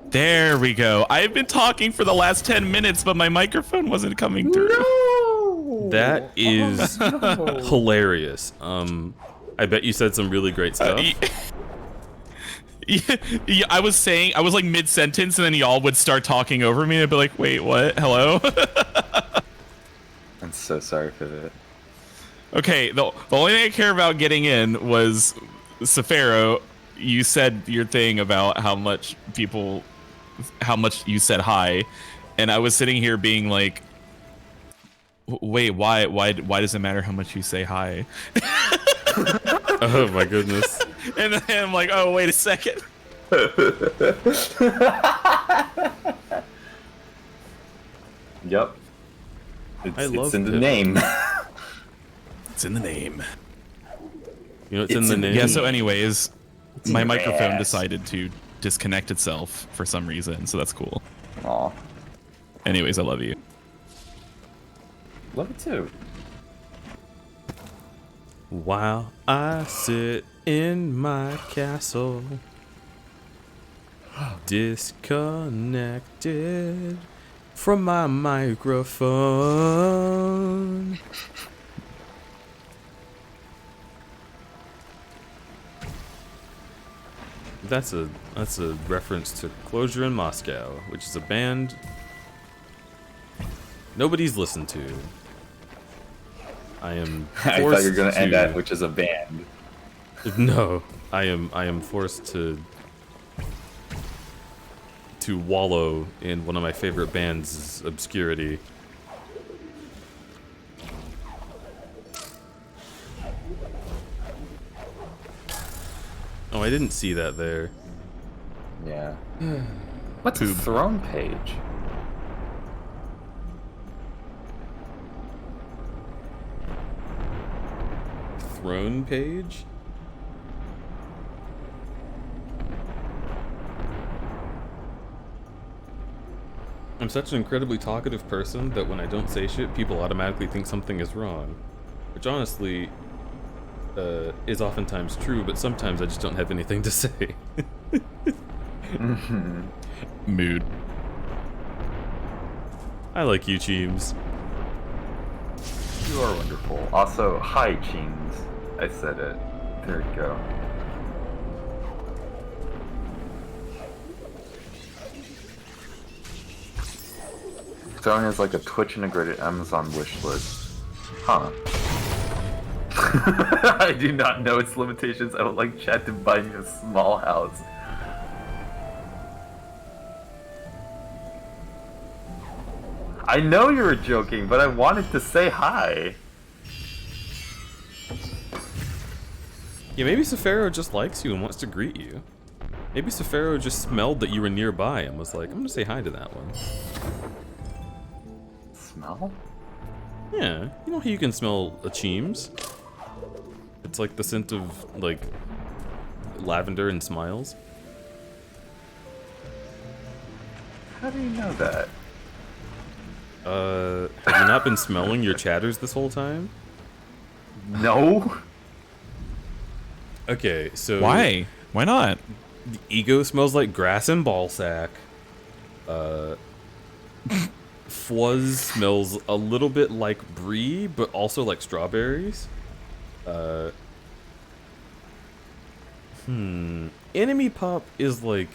Speaker 4: there we go. I've been talking for the last 10 minutes, but my microphone wasn't coming through.
Speaker 3: No!
Speaker 2: That is hilarious. I bet you said some really great stuff.
Speaker 4: Yeah, I was like mid-sentence, and then y'all would start talking over me, and I'd be like, wait, what? Hello?
Speaker 3: I'm so sorry for that.
Speaker 4: Okay, the only thing I care about getting in was Safaro. You said your thing about how much you said hi, and I was sitting here being like, wait, why does it matter how much you say hi?
Speaker 2: Oh my goodness.
Speaker 4: And then I'm like, oh, wait a second.
Speaker 3: Yep.
Speaker 2: It's
Speaker 3: in the name.
Speaker 4: It's in the name.
Speaker 2: You know, it's in the name.
Speaker 4: Yeah, so anyways, my
Speaker 3: your
Speaker 4: microphone
Speaker 3: ass.
Speaker 4: decided to disconnect itself for some reason, so that's cool.
Speaker 3: Aw.
Speaker 4: Anyways, I love you.
Speaker 3: Love it too.
Speaker 2: While I sit in my castle, disconnected from my microphone. That's a reference to Closure in Moscow, which is a band nobody's listened to. I am
Speaker 3: I
Speaker 2: forced
Speaker 3: thought you were gonna end
Speaker 2: to-
Speaker 3: at which is a band.
Speaker 2: No, I am forced to wallow in one of my favorite bands' obscurity. Oh, I didn't see that there.
Speaker 3: Yeah. What's a throne page?
Speaker 2: Throne page? I'm such an incredibly talkative person that when I don't say shit, people automatically think something is wrong. Which honestly, is oftentimes true, but sometimes I just don't have anything to say.
Speaker 4: Mood.
Speaker 2: I like you, Cheems.
Speaker 3: You are wonderful. Also, hi, Cheems. I said it. There we go. Throwing is like a Twitch integrated Amazon wish list. Huh. I do not know its limitations. I would like chat to buy me a small house. I know you were joking, but I wanted to say hi.
Speaker 2: Yeah, maybe Safaro just likes you and wants to greet you. Maybe Safaro just smelled that you were nearby and was like, I'm gonna say hi to that one.
Speaker 3: Smell?
Speaker 2: Yeah, you know how you can smell a Cheems? It's like the scent of, like, lavender and smiles.
Speaker 3: How do you know that?
Speaker 2: Have you not been smelling your chatters this whole time?
Speaker 3: No?
Speaker 2: Okay, so...
Speaker 4: Why? Why not?
Speaker 2: The ego smells like grass and ballsack. Fuzz smells a little bit like brie, but also like strawberries. Enemy Pop is like...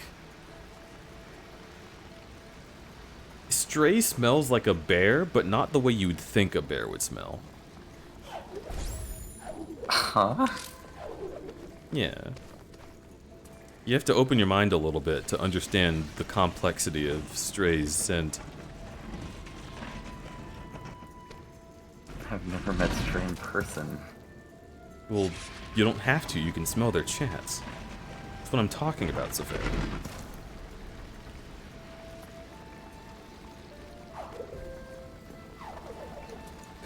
Speaker 2: Stray smells like a bear, but not the way you would think a bear would smell.
Speaker 3: Huh?
Speaker 2: Yeah. You have to open your mind a little bit to understand the complexity of Stray's scent.
Speaker 3: I've never met Stray in person.
Speaker 2: Well, you don't have to. You can smell their chats. That's what I'm talking about, Sophia.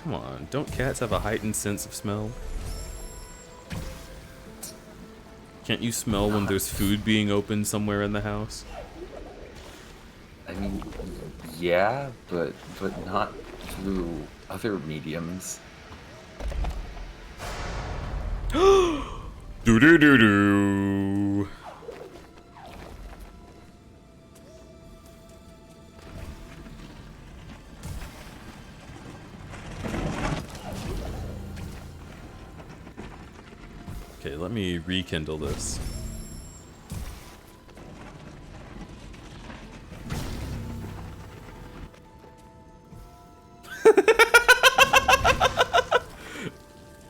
Speaker 2: Come on, don't cats have a heightened sense of smell? Can't you smell when there's food being opened somewhere in the house?
Speaker 3: I mean, yeah, but not through other mediums.
Speaker 2: Do do do do. Okay, let me rekindle this.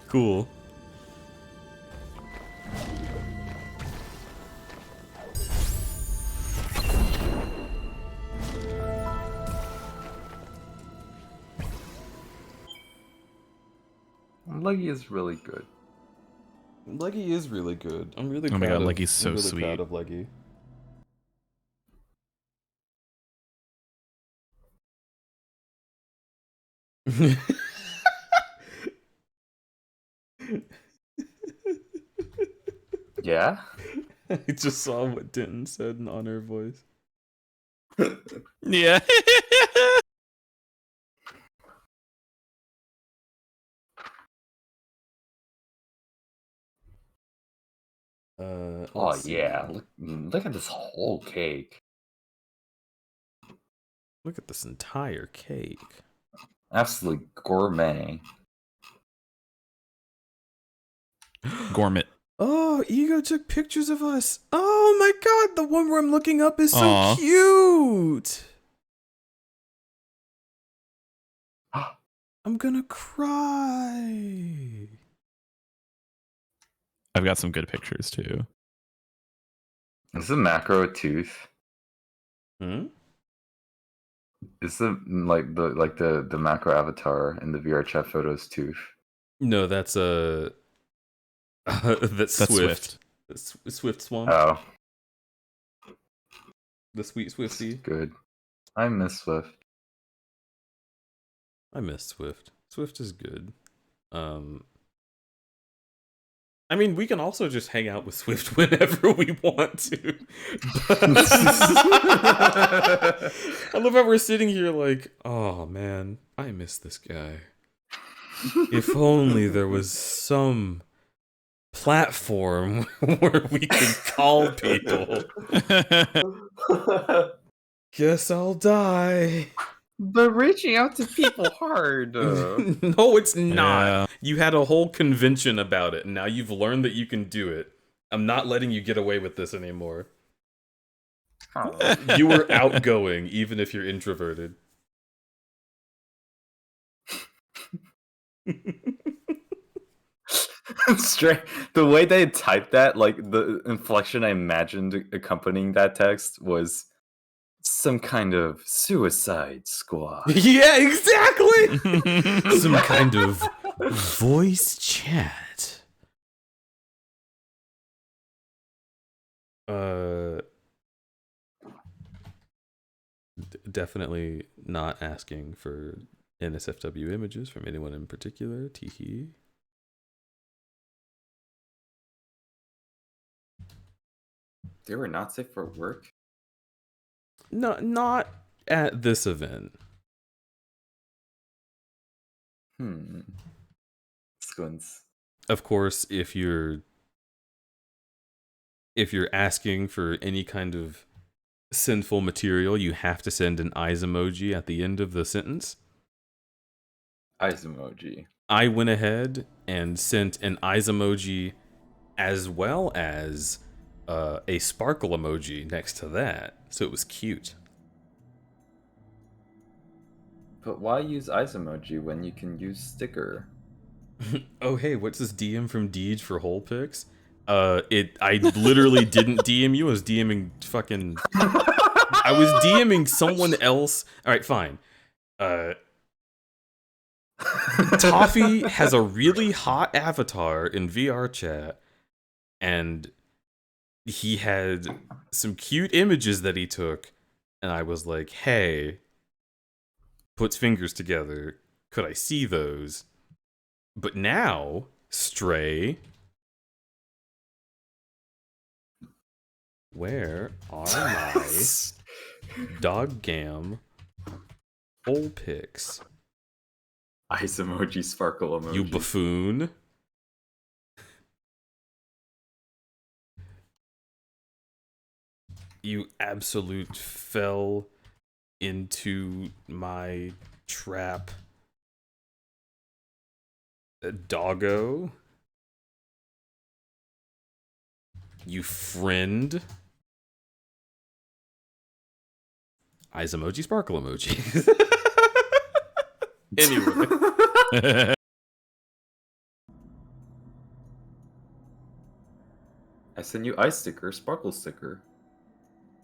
Speaker 2: Cool.
Speaker 3: Leggy is really good.
Speaker 2: Leggy is really good. I'm really
Speaker 4: Oh my
Speaker 2: proud
Speaker 4: god,
Speaker 2: of,
Speaker 4: Leggy's so
Speaker 2: I'm really
Speaker 4: sweet.
Speaker 2: proud of Leggy.
Speaker 3: Yeah?
Speaker 2: I just saw what Denton said in on her voice.
Speaker 4: Yeah.
Speaker 3: Oh
Speaker 2: Let's
Speaker 3: yeah,
Speaker 2: see.
Speaker 3: look at this whole cake.
Speaker 2: Look at this entire cake.
Speaker 3: Absolutely gourmet.
Speaker 4: Gourmet.
Speaker 2: Oh, Ego took pictures of us. Oh my god, the one where I'm looking up is
Speaker 4: Aw.
Speaker 2: so cute. I'm gonna cry.
Speaker 4: I've got some good pictures too.
Speaker 3: Is it macro a tooth?
Speaker 2: Hmm?
Speaker 3: Is it the macro avatar in the VR chat photos tooth?
Speaker 2: No, that's that's
Speaker 4: That's
Speaker 2: Swift.
Speaker 4: Swift.
Speaker 2: That's Swift Swamp.
Speaker 3: Oh,
Speaker 2: The sweet Swifty.
Speaker 3: good. I miss Swift.
Speaker 2: I miss Swift. Swift is good. I mean, we can also just hang out with Swift whenever we want to. I love how we're sitting here like, oh man, I miss this guy. If only there was some platform where we could call people. Guess I'll die.
Speaker 3: But reaching out to people hard.
Speaker 2: No, it's not.
Speaker 4: Yeah.
Speaker 2: You had a whole convention about it, and now you've learned that you can do it. I'm not letting you get away with this anymore. You were outgoing, even if you're introverted.
Speaker 3: Straight, the way they typed that, like the inflection I imagined accompanying that text was some kind of suicide squad.
Speaker 2: Yeah, exactly! Some kind of voice chat. Definitely not asking for NSFW images from anyone in particular. Teehee.
Speaker 3: They were not safe for work?
Speaker 2: No, not at this event.
Speaker 3: Squints.
Speaker 2: Of course, if you're asking for any kind of sinful material, you have to send an eyes emoji at the end of the sentence.
Speaker 3: Eyes emoji.
Speaker 2: I went ahead and sent an eyes emoji as well as a sparkle emoji next to that, so it was cute.
Speaker 3: But why use eyes emoji when you can use sticker?
Speaker 2: Oh hey, what's this DM from Deej for hole pics? I literally didn't DM you. I was DMing fucking. I was DMing someone else. All right, fine. Toffee has a really hot avatar in VR chat, and he had some cute images that he took, and I was like, "Hey," puts fingers together. Could I see those? But now, Stray. Where are my dog gam full pics?
Speaker 3: Ice emoji, sparkle emoji.
Speaker 2: You buffoon. You absolute fell into my trap. Doggo. You friend. Eyes emoji, sparkle emoji. Anyway.
Speaker 3: I send you ice sticker, sparkle sticker.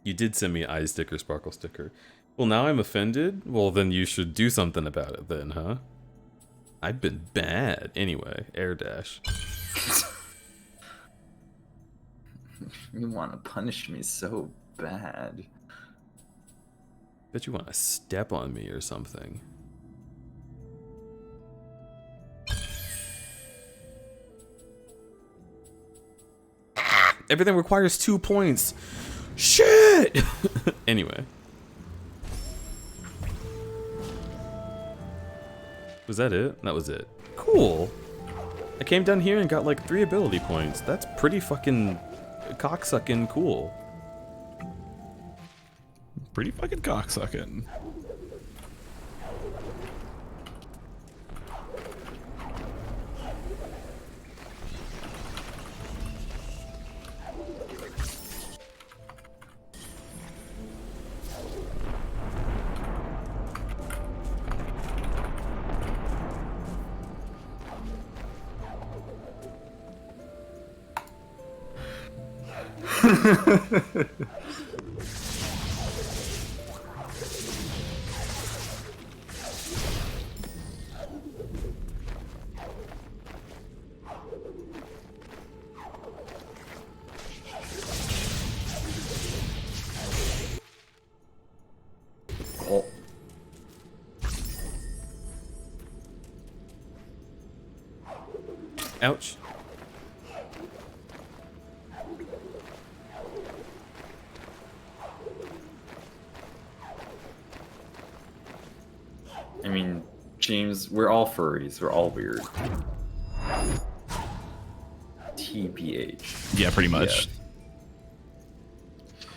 Speaker 2: You did send me eye sticker, sparkle sticker. Well, now I'm offended? Well, then you should do something about it then, huh? I've been bad. Anyway, air dash.
Speaker 3: You want to punish me so bad.
Speaker 2: Bet you want to step on me or something. Everything requires 2 points. Shit! Anyway. Was that it? That was it. Cool. I came down here and got like 3 ability points. That's pretty fucking cocksucking cool.
Speaker 4: Pretty fucking cocksucking.
Speaker 3: Oh.
Speaker 2: Ouch.
Speaker 3: I mean, James, we're all furries. We're all weird. TBH.
Speaker 4: Yeah, pretty much.
Speaker 3: Yeah.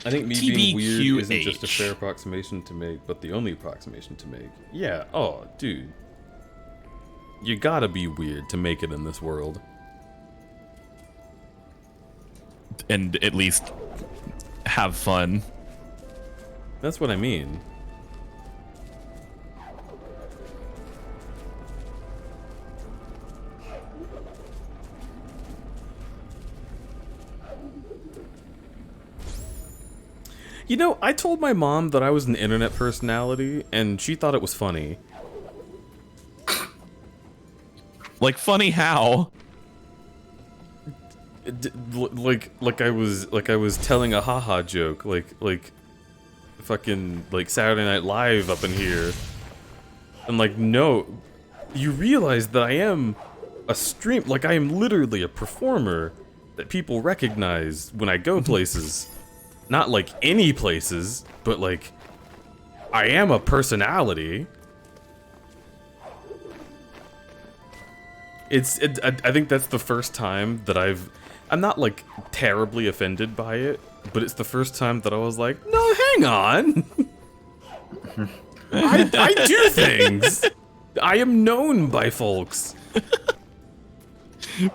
Speaker 2: I think me being weird isn't just a
Speaker 4: TBQH.
Speaker 2: fair approximation to make, but the only approximation to make. Yeah, oh, dude. You gotta be weird to make it in this world.
Speaker 4: And at least have fun.
Speaker 2: That's what I mean. You know, I told my mom that I was an internet personality, and she thought it was funny.
Speaker 4: Like, funny how?
Speaker 2: Like I was telling a haha joke, like fucking like Saturday Night Live up in here. And like, no, you realize that I am a stream, like I am literally a performer that people recognize when I go places. Not like any places, but like I am a personality. I think that's the first time that I'm not like terribly offended by it, but it's the first time that I was like, no, hang on. I do things. I am known by folks.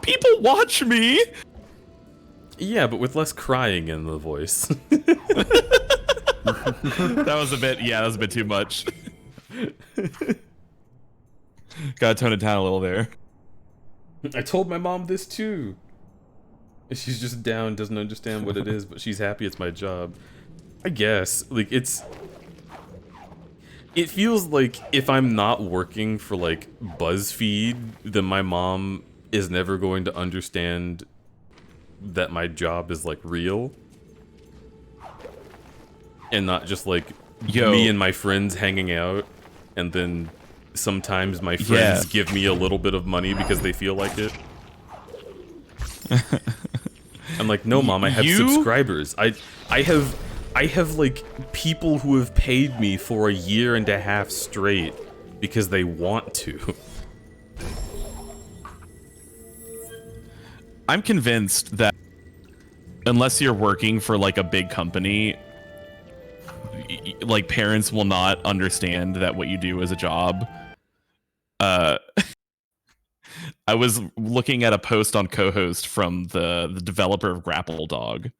Speaker 4: People watch me!
Speaker 2: Yeah, but with less crying in the voice.
Speaker 4: That was a bit, yeah, that was a bit too much. Gotta tone it down a little there.
Speaker 2: I told my mom this too. She's just down, doesn't understand what it is, but she's happy it's my job. I guess. Like, it feels like if I'm not working for, like, BuzzFeed, then my mom is never going to understand that my job is, like, real. And not just, like, me and my friends hanging out, and then sometimes my friends give me a little bit of money because they feel like it. I'm like, no, Mom, I have subscribers. I have like people who have paid me for 1.5 years straight because they want to.
Speaker 4: I'm convinced that unless you're working for like a big company, like parents will not understand that what you do is a job. I was looking at a post on co-host from the developer of Grapple Dog,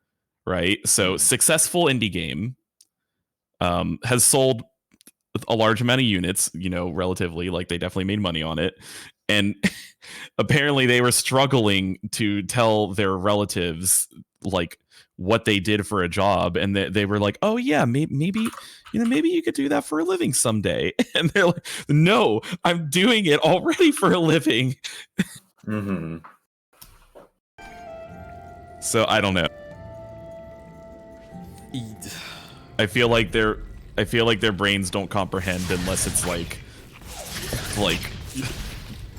Speaker 4: right? So successful indie game, has sold a large amount of units, you know, relatively, like they definitely made money on it. And apparently they were struggling to tell their relatives like what they did for a job, and they were like, oh yeah, maybe you know, maybe you could do that for a living someday. And they're like, no, I'm doing it already for a living.
Speaker 3: Mm-hmm.
Speaker 4: So I don't know. I feel like their brains don't comprehend unless it's like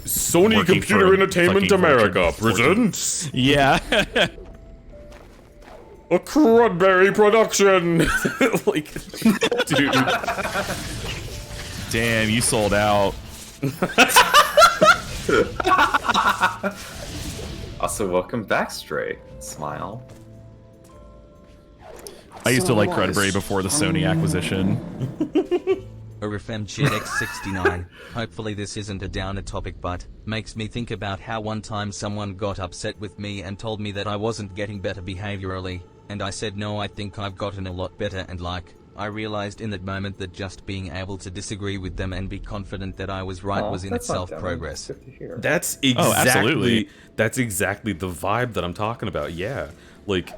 Speaker 2: Sony
Speaker 4: working
Speaker 2: Computer
Speaker 4: for
Speaker 2: Entertainment
Speaker 4: fucking
Speaker 2: America
Speaker 4: Fortune.
Speaker 2: presents
Speaker 4: Yeah.
Speaker 2: a crudberry production. Like, dude.
Speaker 4: Damn, you sold out.
Speaker 3: Also, welcome back, Stray. Smile.
Speaker 4: I used to like
Speaker 5: So
Speaker 4: Crudberry before the Sony acquisition.
Speaker 1: RFMJX69. Hopefully this isn't a downer topic, but makes me think about how one time someone got upset with me and told me that I wasn't getting better behaviorally, and I said no, I think I've gotten a lot better, and I realized in that moment that just being able to disagree with them and be confident that I was right was in itself progress.
Speaker 2: That's exactly that's exactly the vibe that I'm talking about. Yeah. Like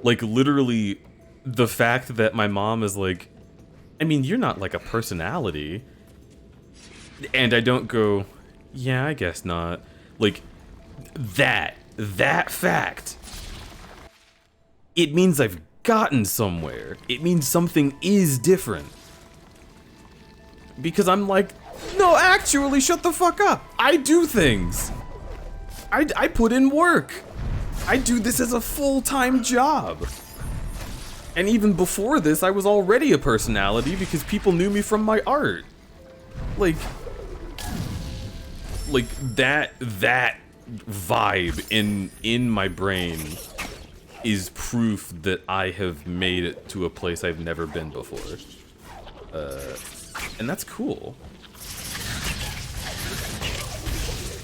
Speaker 2: literally the fact that my mom is like, I mean, you're not like a personality. And I don't go, yeah, I guess not. Like that fact, it means I've gotten somewhere. It means something is different. Because I'm like, no, actually, shut the fuck up. I do things. I put in work. I do this as a full-time job. And even before this, I was already a personality because people knew me from my art. Like that vibe in my brain is proof that I have made it to a place I've never been before. And that's cool.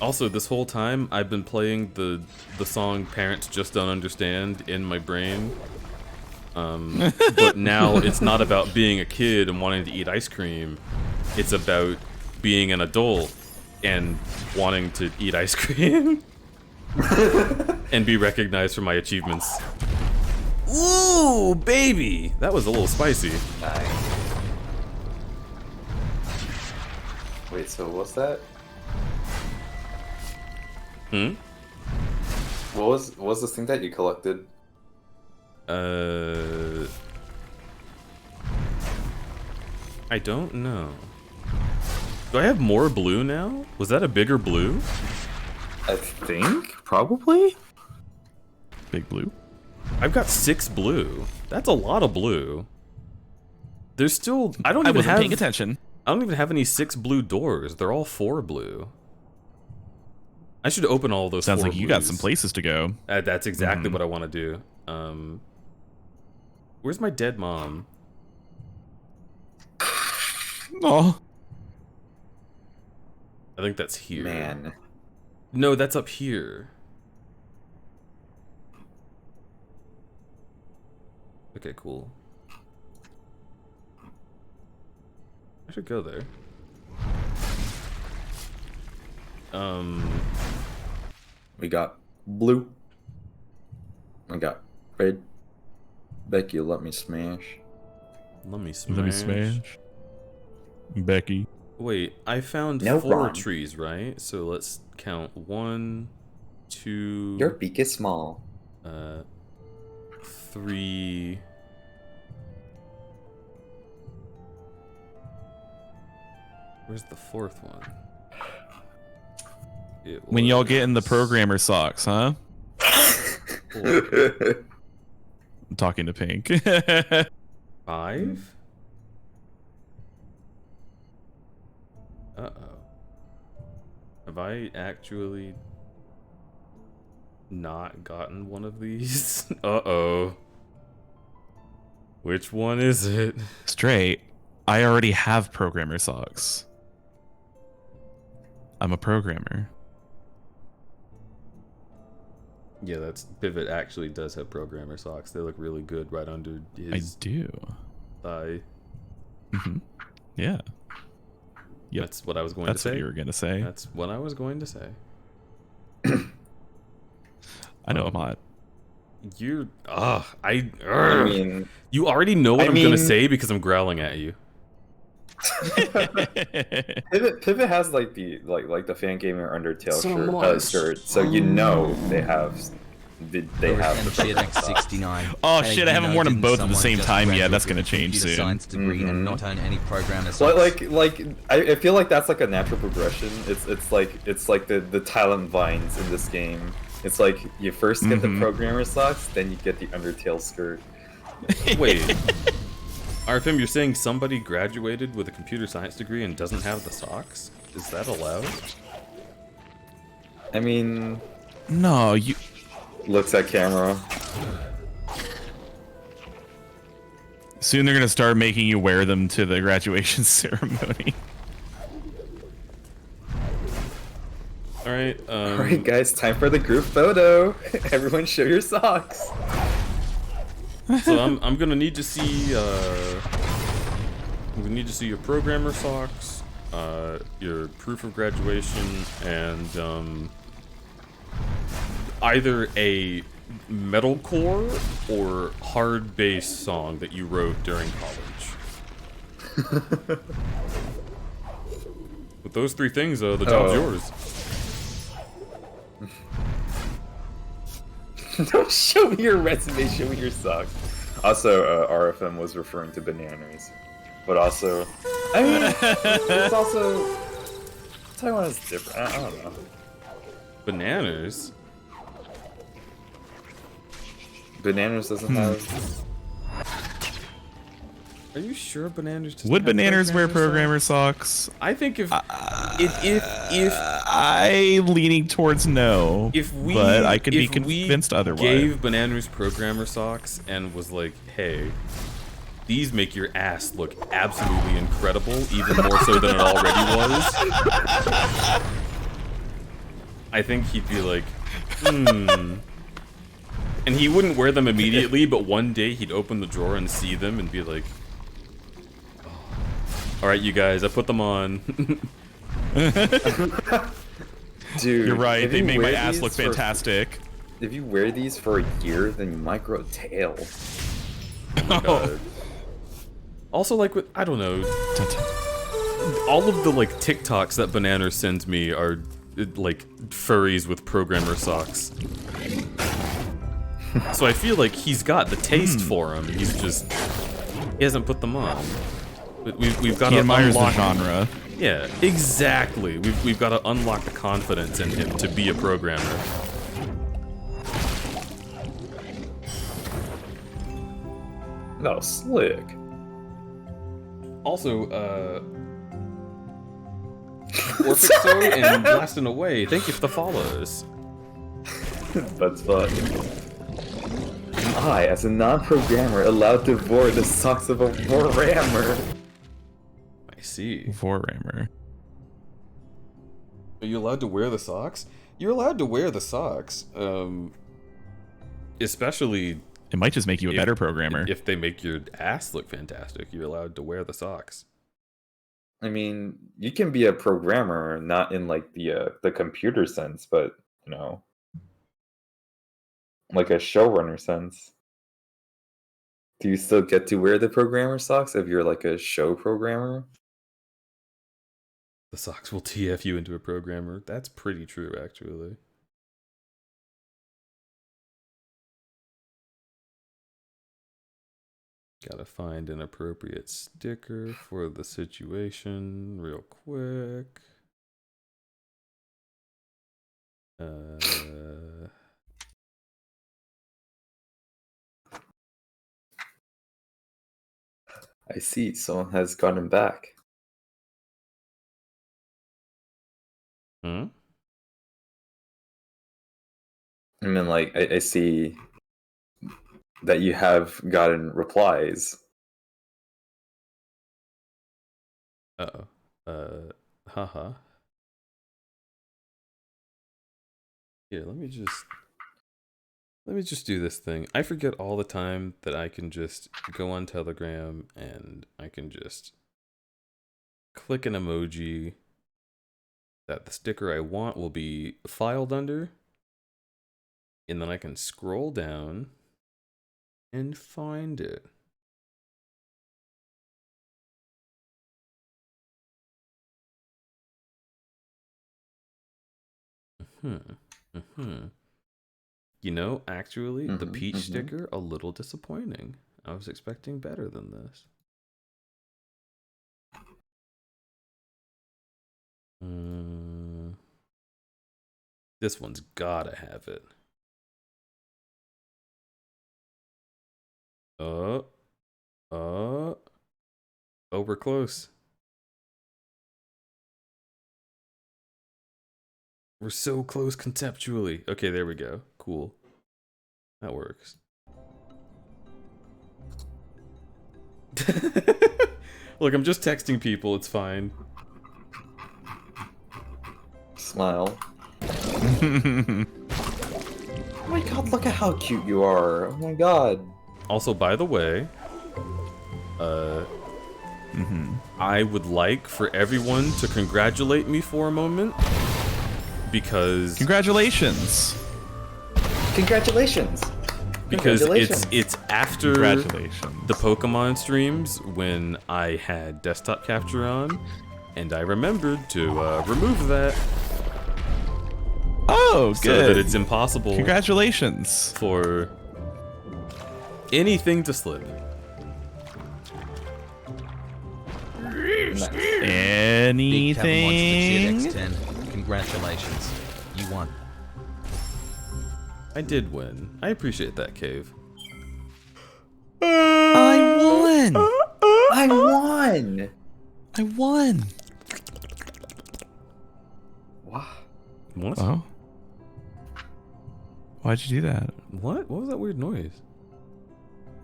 Speaker 2: Also, this whole time, I've been playing the song Parents Just Don't Understand in my brain. But now it's not about being a kid and wanting to eat ice cream. It's about being an adult and wanting to eat ice cream. And be recognized for my achievements. Ooh, baby! That was a little spicy.
Speaker 3: Nice. Wait, so what's that?
Speaker 2: Hmm?
Speaker 3: What was this thing that you collected?
Speaker 2: I don't know. Do I have more blue now? Was that a bigger blue?
Speaker 3: I think, probably?
Speaker 4: Big Blue.
Speaker 2: I've got 6 blue. That's a lot of blue. There's still... I
Speaker 4: wasn't paying attention.
Speaker 2: I don't even have any 6 blue doors. They're all 4 blue. I should open all of those.
Speaker 4: Sounds
Speaker 2: 4
Speaker 4: like you got
Speaker 2: blues.
Speaker 4: some places to go.
Speaker 2: That's exactly what I want to do. Where's my dead mom?
Speaker 4: Oh.
Speaker 2: I think that's here.
Speaker 3: Man.
Speaker 2: No, that's up here. Okay, cool. I should go there.
Speaker 3: We got blue. I got Fred. Becky, let me smash.
Speaker 2: Let me smash.
Speaker 4: Let me smash. Becky.
Speaker 2: Wait, I found
Speaker 3: No
Speaker 2: 4
Speaker 3: wrong.
Speaker 2: trees, right? So let's count 1, 2.
Speaker 3: Your beak is small.
Speaker 2: 3. Where's the 4th one?
Speaker 4: When y'all get in the programmer socks, huh? I'm talking to Pink.
Speaker 2: 5? Uh-oh. Have I actually not gotten one of these? Uh-oh. Which one is it?
Speaker 4: Straight. I already have programmer socks. I'm a programmer.
Speaker 2: Yeah, that's Pivot actually does have programmer socks. They look really good right under
Speaker 4: I
Speaker 2: his
Speaker 4: do.
Speaker 2: thigh.
Speaker 4: Yeah. Yep.
Speaker 2: That's what I was going
Speaker 4: That's
Speaker 2: to say.
Speaker 4: what you were gonna say.
Speaker 2: That's what I was going to say.
Speaker 4: I know I'm hot.
Speaker 2: You,
Speaker 3: I mean,
Speaker 2: you already know what
Speaker 3: I
Speaker 2: I'm gonna
Speaker 3: mean-
Speaker 2: say because I'm growling at you.
Speaker 3: Pivot has like the fan gamer Undertale
Speaker 5: So
Speaker 3: shirt,
Speaker 5: moist.
Speaker 3: shirt, so you know they have they have the
Speaker 1: MGX
Speaker 3: programmer socks.
Speaker 1: 69.
Speaker 4: Oh
Speaker 1: Hey,
Speaker 4: shit, I
Speaker 1: you
Speaker 4: haven't
Speaker 1: know,
Speaker 4: worn them
Speaker 1: didn't
Speaker 4: both at the
Speaker 1: someone
Speaker 4: same
Speaker 1: just
Speaker 4: time yet.
Speaker 1: graduate
Speaker 4: That's
Speaker 1: with
Speaker 4: gonna
Speaker 1: a
Speaker 4: change
Speaker 1: computer
Speaker 4: soon.
Speaker 1: science degree and not own any programmer
Speaker 3: But
Speaker 1: socks?
Speaker 3: I feel like that's like a natural progression. It's like the talent vines in this game. It's like you first get the programmer socks, then you get the Undertale skirt.
Speaker 2: Wait. RFM, you're saying somebody graduated with a computer science degree and doesn't have the socks? Is that allowed?
Speaker 3: I mean,
Speaker 4: No, you.
Speaker 3: looks at camera.
Speaker 4: Soon they're gonna start making you wear them to the graduation ceremony.
Speaker 2: Alright,
Speaker 3: Alright guys, time for the group photo. Everyone show your socks.
Speaker 2: so I'm gonna need to see your programmer socks, your proof of graduation, and either a metalcore or hard bass song that you wrote during college. With those 3 things, the job's yours.
Speaker 3: Don't show me your resume, show me your socks. Also, RFM was referring to bananas. But also, I mean, it's also, Taiwan is different, I don't know.
Speaker 2: Bananas?
Speaker 3: Bananas doesn't have...
Speaker 2: Are you sure bananas doesn't
Speaker 4: Would
Speaker 2: have
Speaker 4: bananas wear
Speaker 2: programmer
Speaker 4: programmer socks?
Speaker 2: I think if
Speaker 4: I'm leaning towards no.
Speaker 2: we
Speaker 4: but I could be
Speaker 2: if we
Speaker 4: convinced otherwise.
Speaker 2: gave bananas programmer socks and was like, hey, these make your ass look absolutely incredible, even more so than it already was. I think he'd be like, And he wouldn't wear them immediately, but one day he'd open the drawer and see them and be like, alright, you guys, I put them on.
Speaker 3: Dude,
Speaker 4: You're right.
Speaker 3: if
Speaker 4: They
Speaker 3: you
Speaker 4: make my
Speaker 3: wear
Speaker 4: ass
Speaker 3: these
Speaker 4: look
Speaker 3: for-
Speaker 4: fantastic.
Speaker 3: If you wear these for a year, then you might grow a tail.
Speaker 2: Also, like, with, I don't know, all of the, like, TikToks that Banana sends me are, like, furries with programmer socks. So I feel like he's got the taste for them, he hasn't put them on. But we've got
Speaker 4: He
Speaker 2: to
Speaker 4: admires the
Speaker 2: unlock...
Speaker 4: genre.
Speaker 2: Yeah, exactly. We've got to unlock the confidence in him to be a programmer.
Speaker 3: No, slick.
Speaker 2: Also, Orpixo and Blasting Away, thank you for the follows.
Speaker 3: That's fun. Am I, as a non-programmer, allowed to wear the socks of a programmer?
Speaker 2: I see.
Speaker 4: Forammer.
Speaker 2: Are you allowed to wear the socks? You're allowed to wear the socks. Especially
Speaker 4: It might just make you a better programmer.
Speaker 2: if they make your ass look fantastic. You're allowed to wear the socks.
Speaker 3: I mean, you can be a programmer, not in like the computer sense, but you know, like a showrunner sense. Do you still get to wear the programmer socks if you're like a show programmer?
Speaker 2: The socks will TF you into a programmer. That's pretty true, actually. Gotta find an appropriate sticker for the situation real quick.
Speaker 3: I see. Someone has gotten back.
Speaker 2: Hmm?
Speaker 3: I mean, like, I see that you have gotten replies.
Speaker 2: Uh-oh. Haha. Here, let me just do this thing. I forget all the time that I can just go on Telegram and I can just click an emoji that the sticker I want will be filed under. And then I can scroll down and find it. You know, actually, the peach sticker, a little disappointing. I was expecting better than this. This one's gotta have it. Oh, we're close. We're so close conceptually. Okay, there we go. Cool. That works. Look, I'm just texting people. It's fine.
Speaker 3: Smile. Oh my god, look at how cute you are. Oh my god.
Speaker 2: Also, by the way, I would like for everyone to congratulate me for a moment. Because
Speaker 4: Congratulations.
Speaker 3: Congratulations.
Speaker 2: Because
Speaker 3: Congratulations.
Speaker 2: it's after
Speaker 4: Congratulations.
Speaker 2: the Pokemon streams when I had desktop capture on, and I remembered to remove that.
Speaker 4: Oh,
Speaker 2: So
Speaker 4: good.
Speaker 2: that it's impossible
Speaker 4: Congratulations.
Speaker 2: for anything to slip.
Speaker 1: Big Kevin wants the
Speaker 4: Anything?
Speaker 1: GX10. Congratulations. You won.
Speaker 2: I did win. I appreciate that, Cave.
Speaker 4: I won.
Speaker 3: I won!
Speaker 4: I won.
Speaker 3: Wow.
Speaker 2: What?
Speaker 4: Oh. Why'd you do that?
Speaker 2: What? What was that weird noise?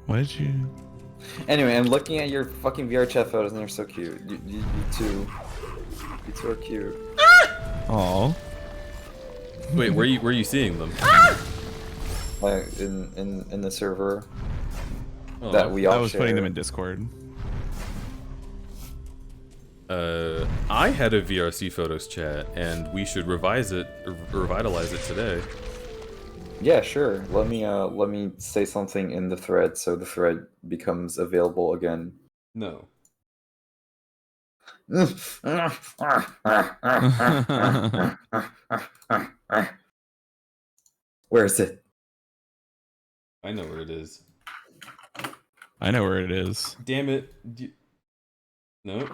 Speaker 4: Why did you?
Speaker 3: Anyway, I'm looking at your fucking VR chat photos and they're so cute. You two. You two are cute.
Speaker 4: Oh.
Speaker 2: Wait, where you seeing them?
Speaker 3: Like in the server
Speaker 2: Oh,
Speaker 3: that we all
Speaker 4: I was
Speaker 3: share.
Speaker 4: putting them in Discord.
Speaker 2: I had a VRC photos chat, and we should revitalize it today.
Speaker 3: Yeah, sure. Let me say something in the thread so the thread becomes available again.
Speaker 2: No.
Speaker 3: Where is it?
Speaker 2: I know where it is.
Speaker 4: I know where it is.
Speaker 2: Damn it. No.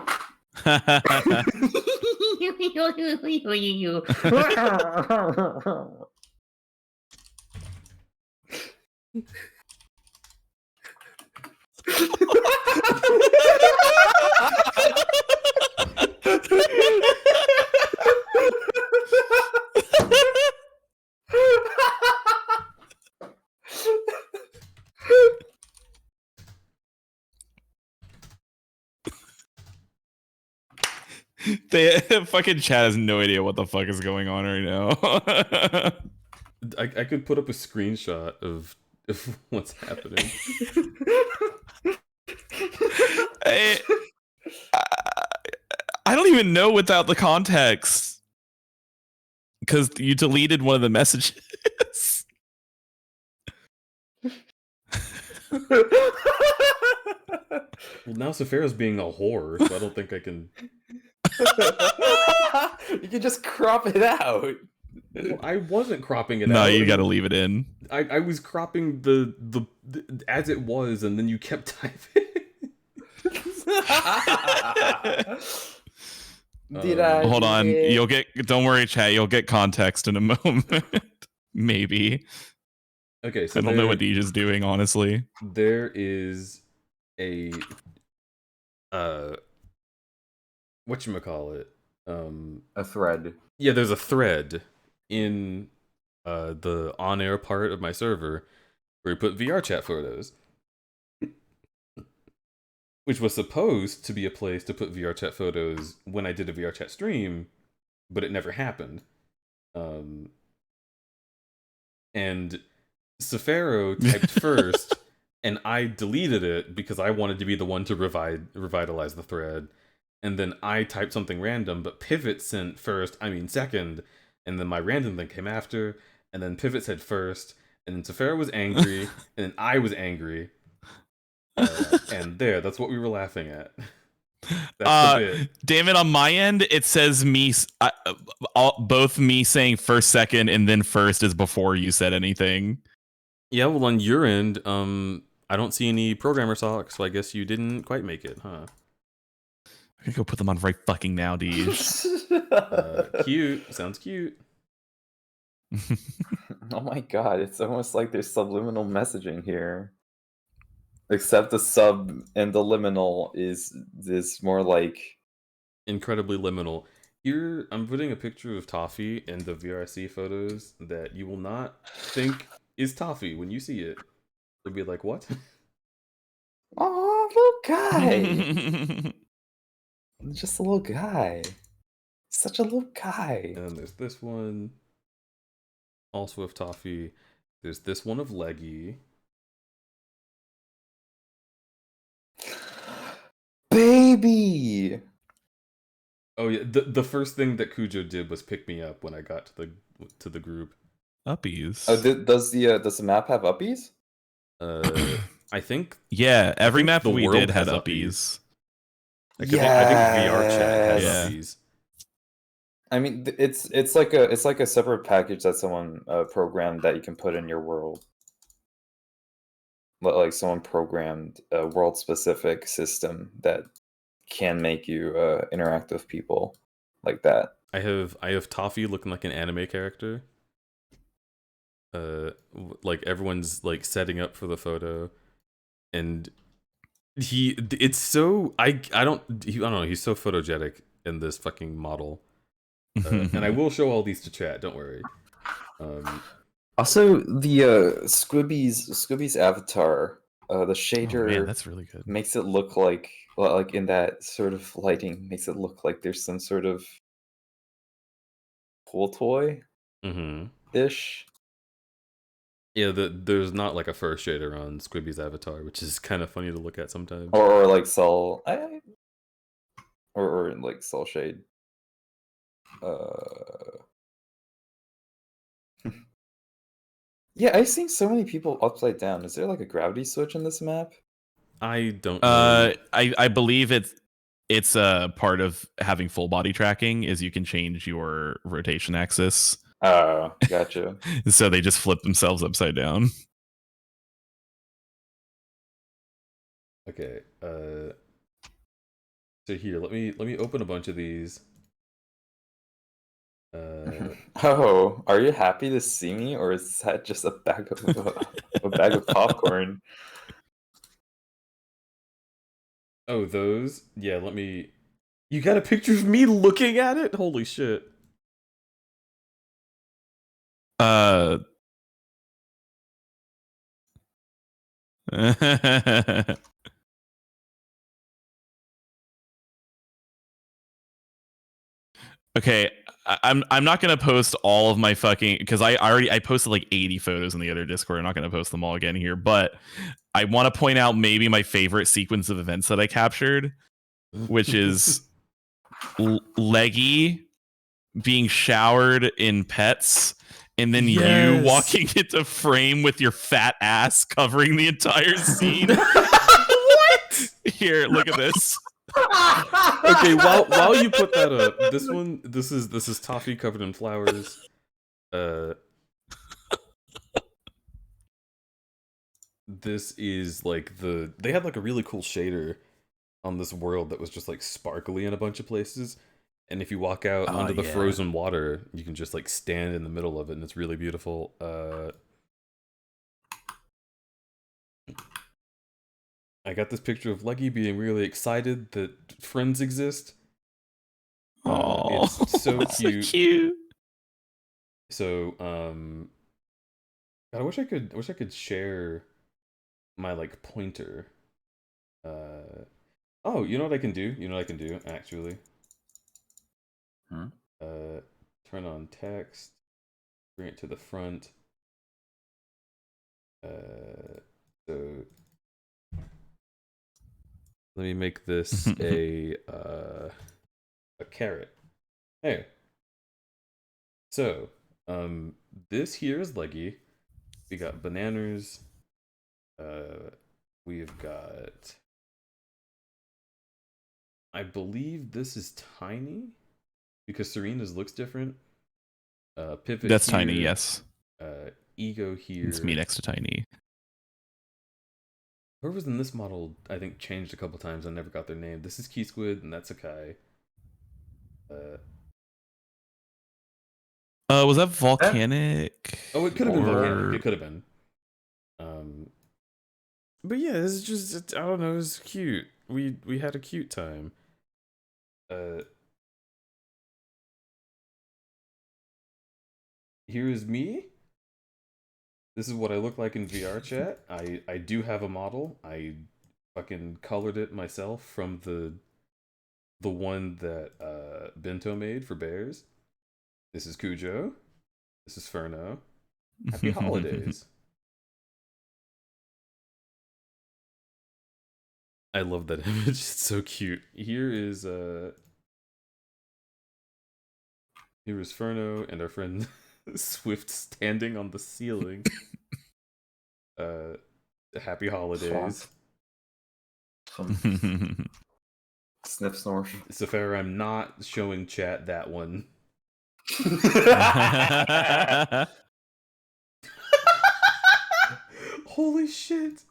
Speaker 4: The fucking chat has no idea what the fuck is going on right now.
Speaker 2: I could put up a screenshot of what's happening.
Speaker 4: I don't even know without the context. Because you deleted one of the messages.
Speaker 2: Well, now Sephiroth's being a whore, so I don't think I can.
Speaker 3: You can just crop it out.
Speaker 2: Well, I wasn't cropping it
Speaker 4: No,
Speaker 2: out.
Speaker 4: you got to leave it in.
Speaker 2: I was cropping the as it was, and then you kept typing.
Speaker 3: Did I?
Speaker 4: Hold on,
Speaker 3: do it?
Speaker 4: you'll get. Don't worry, chat. You'll get context in a moment. Maybe.
Speaker 2: Okay, so
Speaker 4: I don't know what Deej is doing, honestly.
Speaker 2: there is a whatchamacallit?
Speaker 3: A thread.
Speaker 2: Yeah, there's a thread in the on-air part of my server where we put VR chat photos, which was supposed to be a place to put VR chat photos when I did a VR chat stream, but it never happened. And Sephiro typed first, and I deleted it because I wanted to be the one to revitalize the thread. And then I typed something random, but Pivot sent second, and then my random thing came after, and then Pivot said first, and then Sephiro was angry, and then I was angry. And that's what we were laughing at. That's the bit.
Speaker 4: Damn it, on my end, it says both me saying first, second, and then first is before you said anything.
Speaker 2: Yeah, well, on your end, I don't see any programmer socks, so I guess you didn't quite make it, huh?
Speaker 4: I could go put them on right fucking now, Deej.
Speaker 2: Cute. Sounds cute.
Speaker 3: Oh my god, it's almost like there's subliminal messaging here. Except the sub and the liminal is more like
Speaker 2: Incredibly liminal. Here, I'm putting a picture of Toffee in the VRC photos that you will not think is Toffee when you see it. You'll be like, what?
Speaker 3: oh, little guy. Just a little guy. Such a little guy.
Speaker 2: And then there's this one, also of Toffee. There's this one of Leggy.
Speaker 3: Baby.
Speaker 2: Oh yeah, the first thing that Cujo did was pick me up when I got to the group.
Speaker 4: Uppies.
Speaker 3: Oh, does the map have uppies?
Speaker 2: I think
Speaker 4: Yeah, every
Speaker 2: think
Speaker 4: map
Speaker 2: the
Speaker 4: we
Speaker 2: world
Speaker 4: did had
Speaker 2: has
Speaker 4: uppies.
Speaker 2: I think VR chat has
Speaker 4: Yeah.
Speaker 2: these.
Speaker 3: I mean, it's like a separate package that someone programmed that you can put in your world. Like someone programmed a world-specific system that can make you interact with people like that.
Speaker 2: I have Toffee looking like an anime character. Like everyone's like setting up for the photo, and it's so I don't know, he's so photogenic in this fucking model. And I will show all these to chat, don't worry.
Speaker 3: Also, the Squibby's avatar, the shader,
Speaker 4: man, that's really good.
Speaker 3: makes it look like in that sort of lighting, makes it look like there's some sort of pool toy ish.
Speaker 2: Yeah, there's not like a fur shader on Squibby's avatar, which is kind of funny to look at sometimes.
Speaker 3: Or like Soul, or like Soul Shade. Yeah, I've seen so many people upside down. Is there like a gravity switch in this map?
Speaker 2: I don't know.
Speaker 4: I believe it's a part of having full body tracking is you can change your rotation axis.
Speaker 3: Oh, gotcha.
Speaker 4: So they just flip themselves upside down.
Speaker 2: Okay. So here, let me open a bunch of these.
Speaker 3: Oh, are you happy to see me, or is that just a bag of popcorn?
Speaker 2: Oh, those? Yeah, let me. You got a picture of me looking at it? Holy shit.
Speaker 4: Okay, I'm not gonna post all of my fucking because I posted like 80 photos in the other Discord. I'm not gonna post them all again here, but I want to point out maybe my favorite sequence of events that I captured, which is Leggy being showered in pets and then
Speaker 2: Yes.
Speaker 4: you walking into frame with your fat ass covering the entire scene.
Speaker 2: What?
Speaker 4: Here, look at this.
Speaker 2: Okay, while you put that up, this is toffee covered in flowers. This is like they had like a really cool shader on this world that was just like sparkly in a bunch of places. And if you walk out onto the frozen water, you can just like stand in the middle of it, and it's really beautiful. I got this picture of Leggy being really excited that friends exist.
Speaker 4: Oh,
Speaker 2: it's so
Speaker 4: that's
Speaker 2: cute.
Speaker 4: so cute.
Speaker 2: So, God, I wish I could share my like pointer. Oh, you know what I can do? You know what I can do actually?
Speaker 3: Huh?
Speaker 2: Turn on text, bring it to the front. So let me make this a carrot. Hey. So, this here is Leggy. We got bananas. We've got, I believe this is Tiny, because Serena's looks different. Pivot.
Speaker 4: That's
Speaker 2: here,
Speaker 4: Tiny, yes.
Speaker 2: Ego here.
Speaker 4: It's me next to Tiny.
Speaker 2: Whoever's in this model, I think, changed a couple times. I never got their name. This is Key Squid, and that's Akai.
Speaker 4: Was that volcanic?
Speaker 2: Oh, it could have been
Speaker 4: Or-
Speaker 2: volcanic. It could have been. But yeah, this is just, I don't know, it's cute. We had a cute time. Here is me. This is what I look like in VR chat. I do have a model. I fucking colored it myself from the one that Bento made for bears. This is Cujo. This is Ferno. Happy holidays. I love that image. It's so cute. Here is Ferno and our friend Swift standing on the ceiling. Happy holidays.
Speaker 3: Sniff snort.
Speaker 2: Safara, I'm not showing chat that one. Holy shit.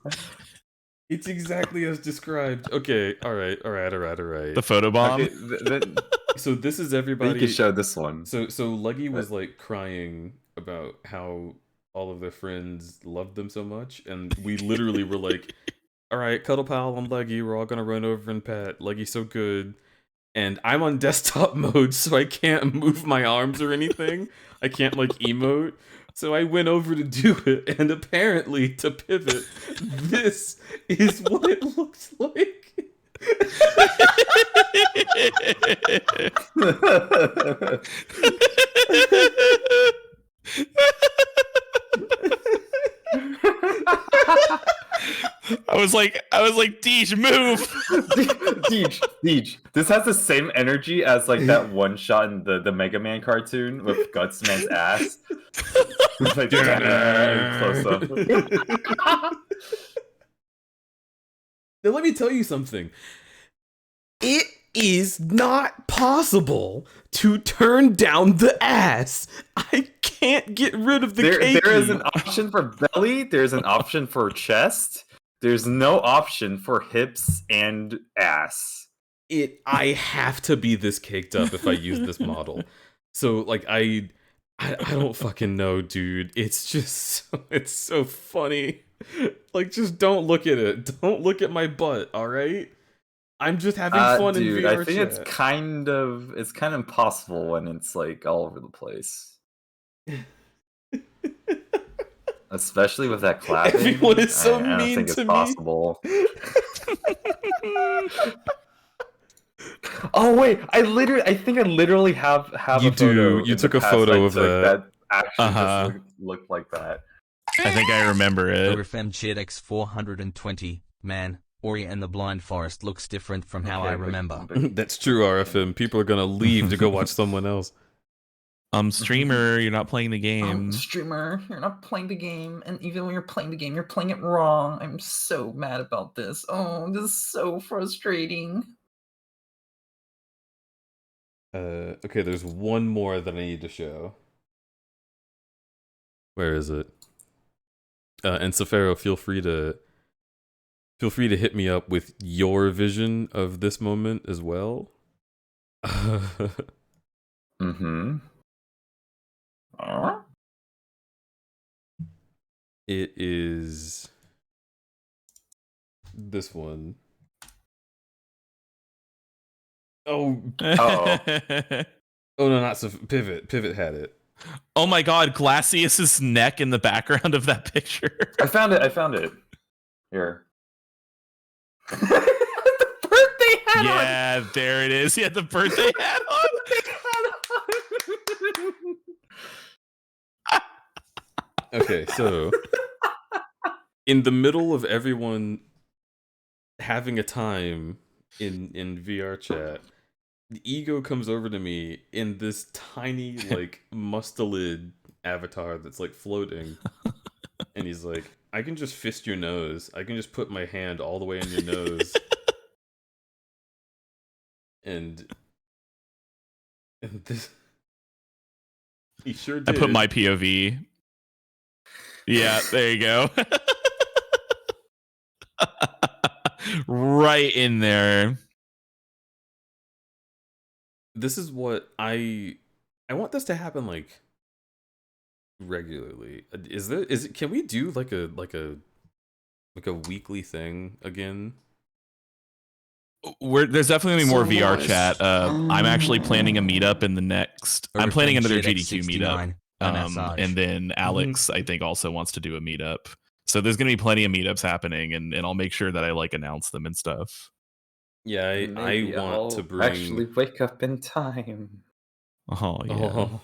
Speaker 2: It's exactly as described. Okay, alright.
Speaker 4: The photobomb.
Speaker 3: Okay,
Speaker 2: So this is
Speaker 3: you
Speaker 2: everybody.
Speaker 3: can show this one.
Speaker 2: So Leggy was like crying about how all of their friends loved them so much, and we literally were like, alright, Cuddle Pal and Leggy, we're all gonna run over and pet. Leggy's so good. And I'm on desktop mode, so I can't move my arms or anything. I can't like emote. So I went over to do it, and apparently to pivot, this is what it looks like.
Speaker 4: I was like, Deej, move.
Speaker 3: Deej. This has the same energy as like that one shot in the Mega Man cartoon with Guts Man's ass. It's like close up.
Speaker 2: Now let me tell you something. It is not possible to turn down the ass. I can't get rid of the cakey.
Speaker 3: There is an option for belly. There's an option for chest. There's no option for hips and ass.
Speaker 2: I have to be this caked up if I use this model. So like I don't fucking know, dude. It's just it's so funny. Like just don't look at it. Don't look at my butt, all right? I'm just having fun
Speaker 3: dude,
Speaker 2: in VR
Speaker 3: I think
Speaker 2: chat.
Speaker 3: it's kind of impossible when it's like all over the place. Especially with that clapping.
Speaker 2: Everyone is so
Speaker 3: I don't
Speaker 2: mean
Speaker 3: think
Speaker 2: to
Speaker 3: it's
Speaker 2: me.
Speaker 3: possible. Oh wait, I think I literally have
Speaker 2: You
Speaker 3: a
Speaker 2: do.
Speaker 3: photo.
Speaker 2: You
Speaker 3: in
Speaker 2: took
Speaker 3: the
Speaker 2: a
Speaker 3: past
Speaker 2: photo
Speaker 3: I
Speaker 2: of
Speaker 3: took
Speaker 2: that.
Speaker 3: actually
Speaker 4: Uh-huh.
Speaker 3: just looked like that.
Speaker 4: I think I remember it.
Speaker 1: RFM X 420, man, Ori and the Blind Forest looks different from how I
Speaker 3: Okay, but-
Speaker 1: remember.
Speaker 3: but-
Speaker 2: That's true, RFM. People are gonna leave to go watch someone else.
Speaker 4: Streamer, you're not playing the game.
Speaker 3: Streamer, you're not playing the game, and even when you're playing the game, you're playing it wrong. I'm so mad about this. Oh, this is so frustrating.
Speaker 2: Okay, there's one more that I need to show. Where is it? And Safaro, feel free to hit me up with your vision of this moment as well.
Speaker 3: Mm-hmm.
Speaker 2: It is this one. Oh,
Speaker 3: Uh-oh.
Speaker 2: oh no, not Pivot. Pivot had it.
Speaker 4: Oh my god, Glacius's neck in the background of that picture.
Speaker 3: I found it. Here. The birthday hat
Speaker 4: Yeah, there it is. He had the birthday hat on.
Speaker 2: Okay, so in the middle of everyone having a time in VR chat, the ego comes over to me in this tiny like mustelid avatar that's like floating, and he's like, I can just fist your nose. I can just put my hand all the way in your nose. and this, he sure did.
Speaker 4: I put my POV. Yeah, there you go. Right in there.
Speaker 2: This is what I want this to happen like regularly. Can we do like a weekly thing again?
Speaker 4: There's definitely gonna be more
Speaker 5: So
Speaker 4: VR
Speaker 5: nice.
Speaker 4: chat. I'm actually planning a meetup in the next. I'm planning another GDQ meetup. And then Alex, I think, also wants to do a meetup. So there's gonna be plenty of meetups happening, and I'll make sure that I like announce them and stuff.
Speaker 2: Yeah, I
Speaker 3: Maybe
Speaker 2: want
Speaker 3: I'll
Speaker 2: to bring.
Speaker 3: actually wake up in time.
Speaker 4: Oh yeah.
Speaker 2: Oh.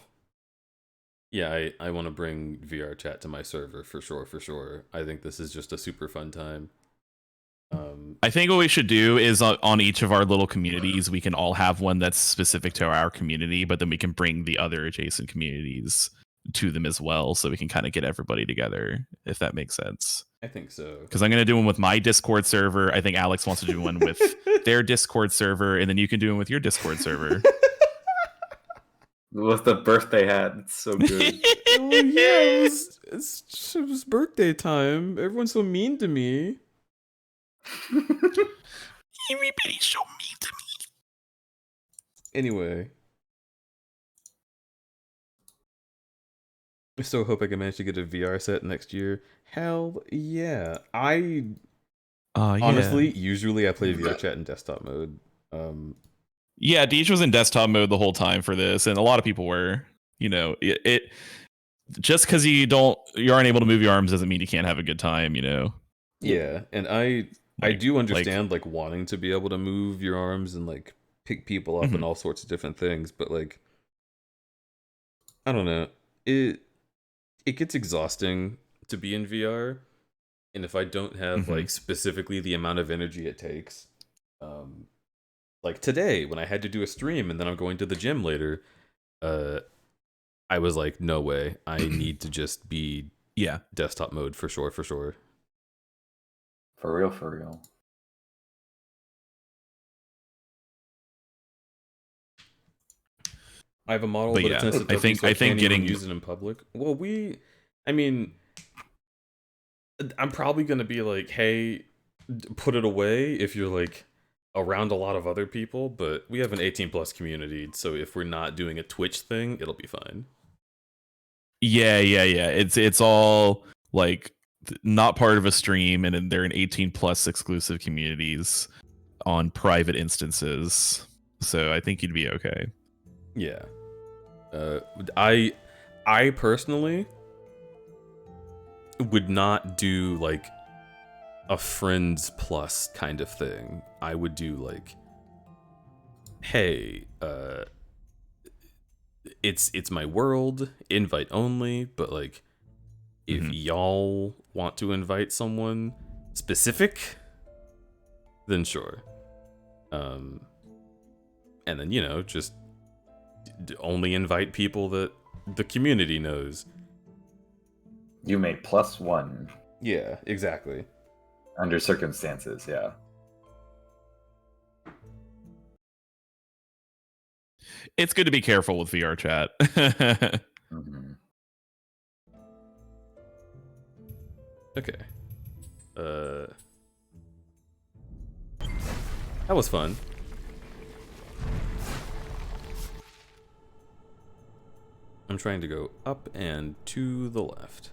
Speaker 2: Yeah, I want to bring VR chat to my server for sure. I think this is just a super fun time.
Speaker 4: I think what we should do is on each of our little communities, we can all have one that's specific to our community, but then we can bring the other adjacent communities to them as well, so we can kind of get everybody together, if that makes sense.
Speaker 2: I think so.
Speaker 4: Because I'm going to do one with my Discord server. I think Alex wants to do one with their Discord server, and then you can do one with your Discord server.
Speaker 3: With the birthday hat, it's so good.
Speaker 2: Oh yeah, it was birthday time. Everyone's so mean to me.
Speaker 4: Everybody's so mean to me.
Speaker 2: Anyway, I so hope I can manage to get a VR set next year. Hell yeah! Honestly, usually I play VR chat in desktop mode.
Speaker 4: Yeah, Deej was in desktop mode the whole time for this, and a lot of people were. You know, it just because you aren't able to move your arms doesn't mean you can't have a good time. You know.
Speaker 2: Yeah, and I
Speaker 4: Like-
Speaker 2: do understand like wanting to be able to move your arms and like pick people up
Speaker 4: Mhm.
Speaker 2: and all sorts of different things, but like I don't know. It gets exhausting to be in VR, and if I don't have
Speaker 4: Mhm.
Speaker 2: like specifically the amount of energy it takes, like today when I had to do a stream and then I'm going to the gym later, I was like, no way. I need to just be
Speaker 4: Yeah.
Speaker 2: desktop mode for sure.
Speaker 3: For real.
Speaker 2: I have a model,
Speaker 4: But
Speaker 2: but
Speaker 4: yeah,
Speaker 2: it's sensitive.
Speaker 4: I think
Speaker 2: so can't even
Speaker 4: getting-
Speaker 2: use it in public. Well, I mean, I'm probably gonna be like, hey, put it away if you're like around a lot of other people. But we have an 18+ community, so if we're not doing a Twitch thing, it'll be fine.
Speaker 4: Yeah. It's all like not part of a stream, and then they're in 18+ exclusive communities on private instances. So I think you'd be okay.
Speaker 2: Yeah. I personally would not do like a friends plus kind of thing. I would do like, hey, it's my world, invite only, but like if y'all want to invite someone specific, then sure. And then, you know, just only invite people that the community knows.
Speaker 3: You may +1
Speaker 2: Yeah, exactly.
Speaker 3: under circumstances, yeah.
Speaker 4: It's good to be careful with VR chat.
Speaker 3: Mm-hmm.
Speaker 2: Okay. That was fun. I'm trying to go up and to the left.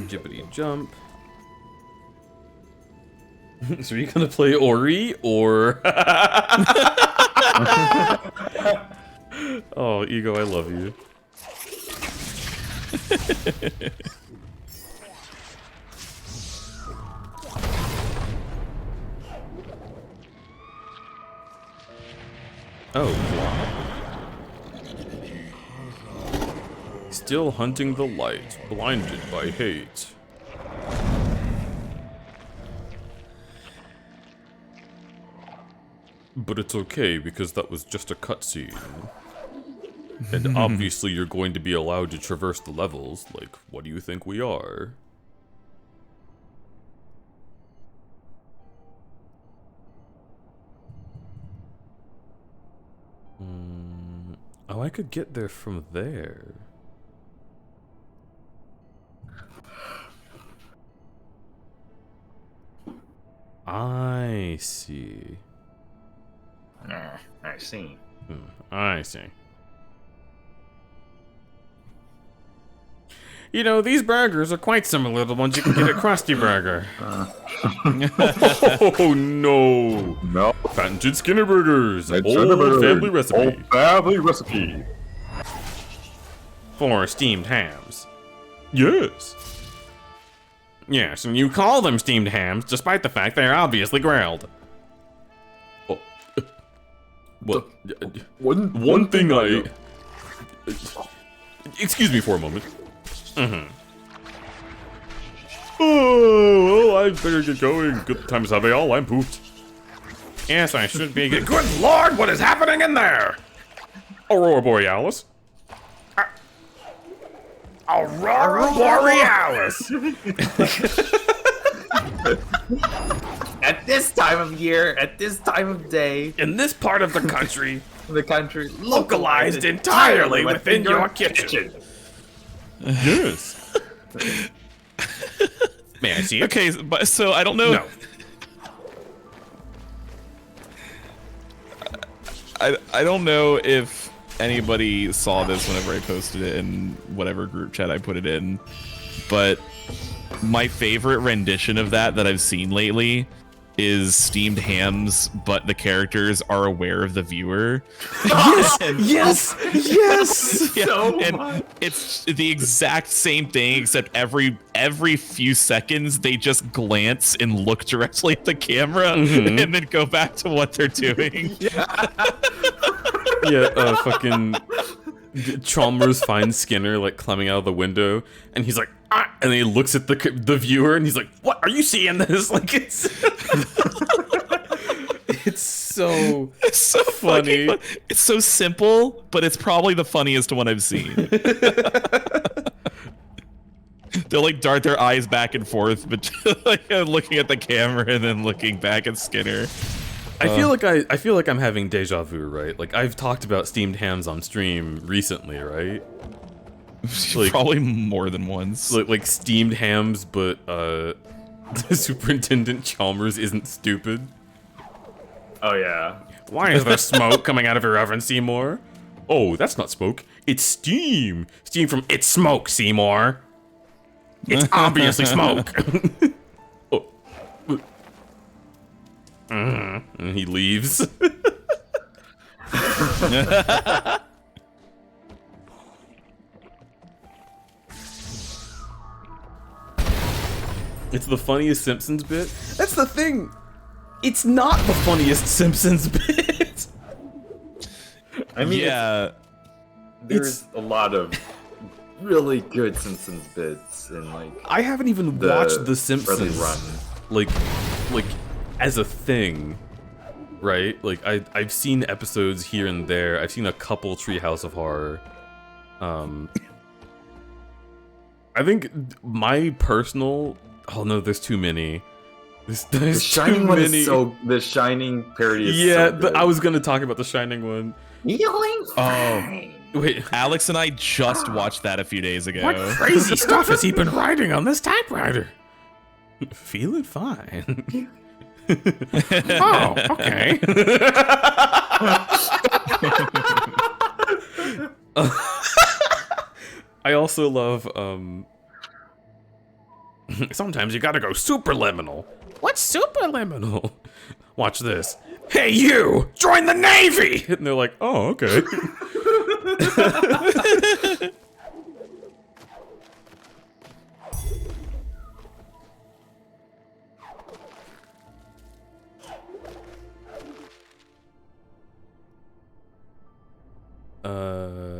Speaker 2: Jibbity jump. So are you gonna play Ori or? Oh, Ego, I love you. Oh, wow. Still hunting the light, blinded by hate. But it's okay, because that was just a cutscene. And obviously you're going to be allowed to traverse the levels, like, what do you think we are? Oh, I could get there from there. I see.
Speaker 3: I see.
Speaker 2: I see. You know, these burgers are quite similar to the ones you can get at Krusty Burger. Oh no!
Speaker 3: No.
Speaker 2: Patented Skinner Burgers! Old family recipe.
Speaker 3: Old family recipe.
Speaker 2: For steamed hams. Yes. Yes, and you call them steamed hams despite the fact they are obviously grilled. Oh. Well, one thing I... Excuse me for a moment. Oh, well, I better get going. Good times have they all. I'm pooped. Yes, I should be. Good lord, what is happening in there? Aurora Borealis. Aurora Borealis.
Speaker 3: At this time of year, at this time of day,
Speaker 2: In this part of the country,
Speaker 3: the country
Speaker 2: localized entirely within your kitchen. Yes. May I see it?
Speaker 4: Okay, but so I don't know.
Speaker 2: No.
Speaker 4: I don't know if anybody saw this whenever I posted it in whatever group chat I put it in, but my favorite rendition of that I've seen lately is steamed hams, but the characters are aware of the viewer.
Speaker 2: Yes! Yes!
Speaker 4: Yeah, it's the exact same thing, except every few seconds they just glance and look directly at the camera and then go back to what they're doing.
Speaker 2: Yeah, fucking Chalmers finds Skinner like climbing out of the window, and he's like, ah! And then he looks at the viewer, and he's like, "What are you seeing this?" Like it's, it's so funny.
Speaker 4: It's so simple, but it's probably the funniest one I've seen. They'll like dart their eyes back and forth, but like looking at the camera and then looking back at Skinner.
Speaker 2: I feel like I'm having deja vu, right? Like I've talked about steamed hams on stream recently, right?
Speaker 4: Like, probably more than once.
Speaker 2: Like steamed hams, but Superintendent Chalmers isn't stupid.
Speaker 3: Oh yeah.
Speaker 2: Why is there smoke coming out of your oven, Seymour? Oh, that's not smoke. It's steam. Steam from It's Smoke, Seymour. It's obviously smoke. Oh. And he leaves. It's the funniest Simpsons bit. That's the thing. It's not the funniest Simpsons bit.
Speaker 3: I mean,
Speaker 4: yeah,
Speaker 3: there's a lot of really good Simpsons bits and like
Speaker 2: I haven't even watched The
Speaker 3: early
Speaker 2: Simpsons
Speaker 3: run.
Speaker 2: like as a thing, right? Like I've seen episodes here and there. I've seen a couple Treehouse of Horror. I think my personal. Oh no, there's too many. There's
Speaker 3: The Shining
Speaker 2: too
Speaker 3: one
Speaker 2: many.
Speaker 3: is so. The Shining parody is
Speaker 2: Yeah,
Speaker 3: so good.
Speaker 2: I was gonna talk about the Shining one. Wait,
Speaker 4: Alex and I just watched that a few days ago.
Speaker 2: what crazy stuff has he been writing on this typewriter? Feeling fine. Oh, okay. I also love, sometimes you gotta go superliminal. What's superliminal? Watch this. Hey you! Join the Navy! And they're like, oh, okay.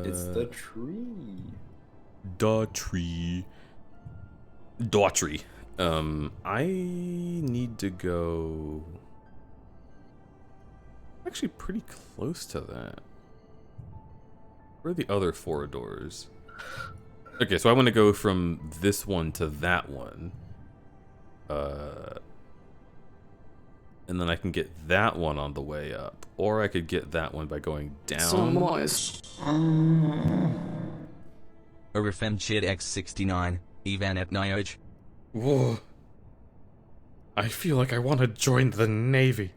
Speaker 3: It's the tree.
Speaker 2: Daughtry. I need to go actually pretty close to that. Where are the other 4 doors? Okay, so I want to go from this one to that one. And then I can get that one on the way up. Or I could get that one by going down.
Speaker 5: So moist.
Speaker 1: Orifemchid X69, Ivan at Nioj.
Speaker 2: Whoa. I feel like I want to join the Navy.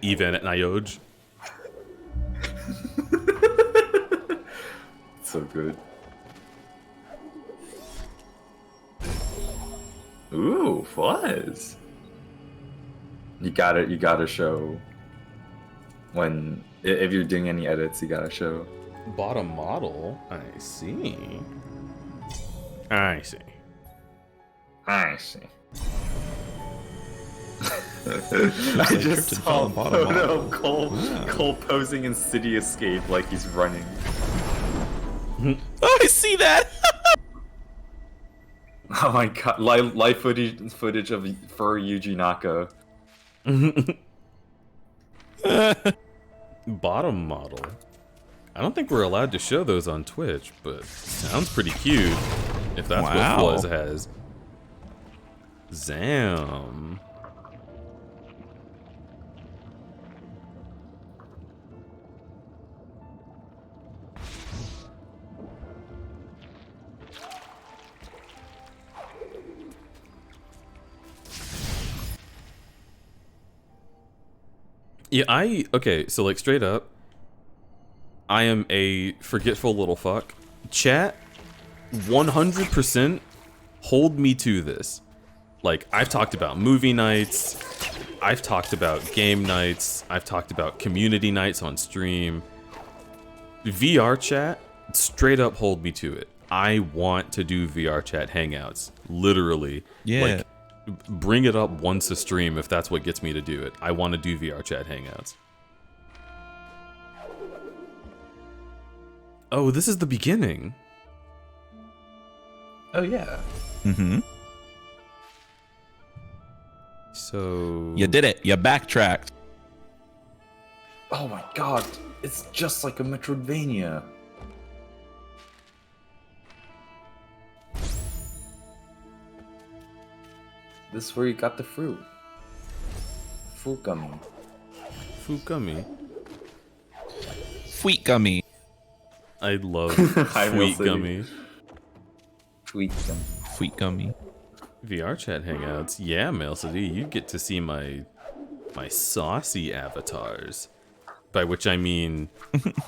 Speaker 2: Ivan at Nioj.
Speaker 3: So good. Ooh, fuzz. You gotta show when if you're doing any edits, you gotta show.
Speaker 2: Bottom model. I see. I see.
Speaker 3: I see. I just saw a photo of Cole posing in City Escape like he's running.
Speaker 4: Oh, I see that.
Speaker 3: Oh my god, live footage of for Yuji Naka.
Speaker 2: Bottom model. I don't think we're allowed to show those on Twitch, but sounds pretty cute. If that's
Speaker 4: Wow.
Speaker 2: what Fluzz has. Zam. Yeah, okay, so like straight up, I am a forgetful little fuck. Chat, 100% hold me to this. Like, I've talked about movie nights, I've talked about game nights, I've talked about community nights on stream. VR chat, straight up hold me to it. I want to do VR chat hangouts, literally.
Speaker 4: Yeah.
Speaker 2: Like, bring it up once a stream if that's what gets me to do it. I want to do VR chat hangouts. Oh, this is the beginning.
Speaker 3: Oh yeah.
Speaker 4: Mm-hmm.
Speaker 2: So...
Speaker 4: You did it. You backtracked.
Speaker 3: Oh my god, it's just like a Metroidvania. This is where you got the fruit. Fruit gummy.
Speaker 2: Fukami.
Speaker 4: Sweet gummy.
Speaker 2: I love
Speaker 3: Hi,
Speaker 2: Sweet
Speaker 3: Milsey.
Speaker 2: Gummy.
Speaker 3: Sweet gummy.
Speaker 4: Sweet gummy.
Speaker 2: VR chat hangouts. Yeah, Mail City, you get to see my saucy avatars. By which I mean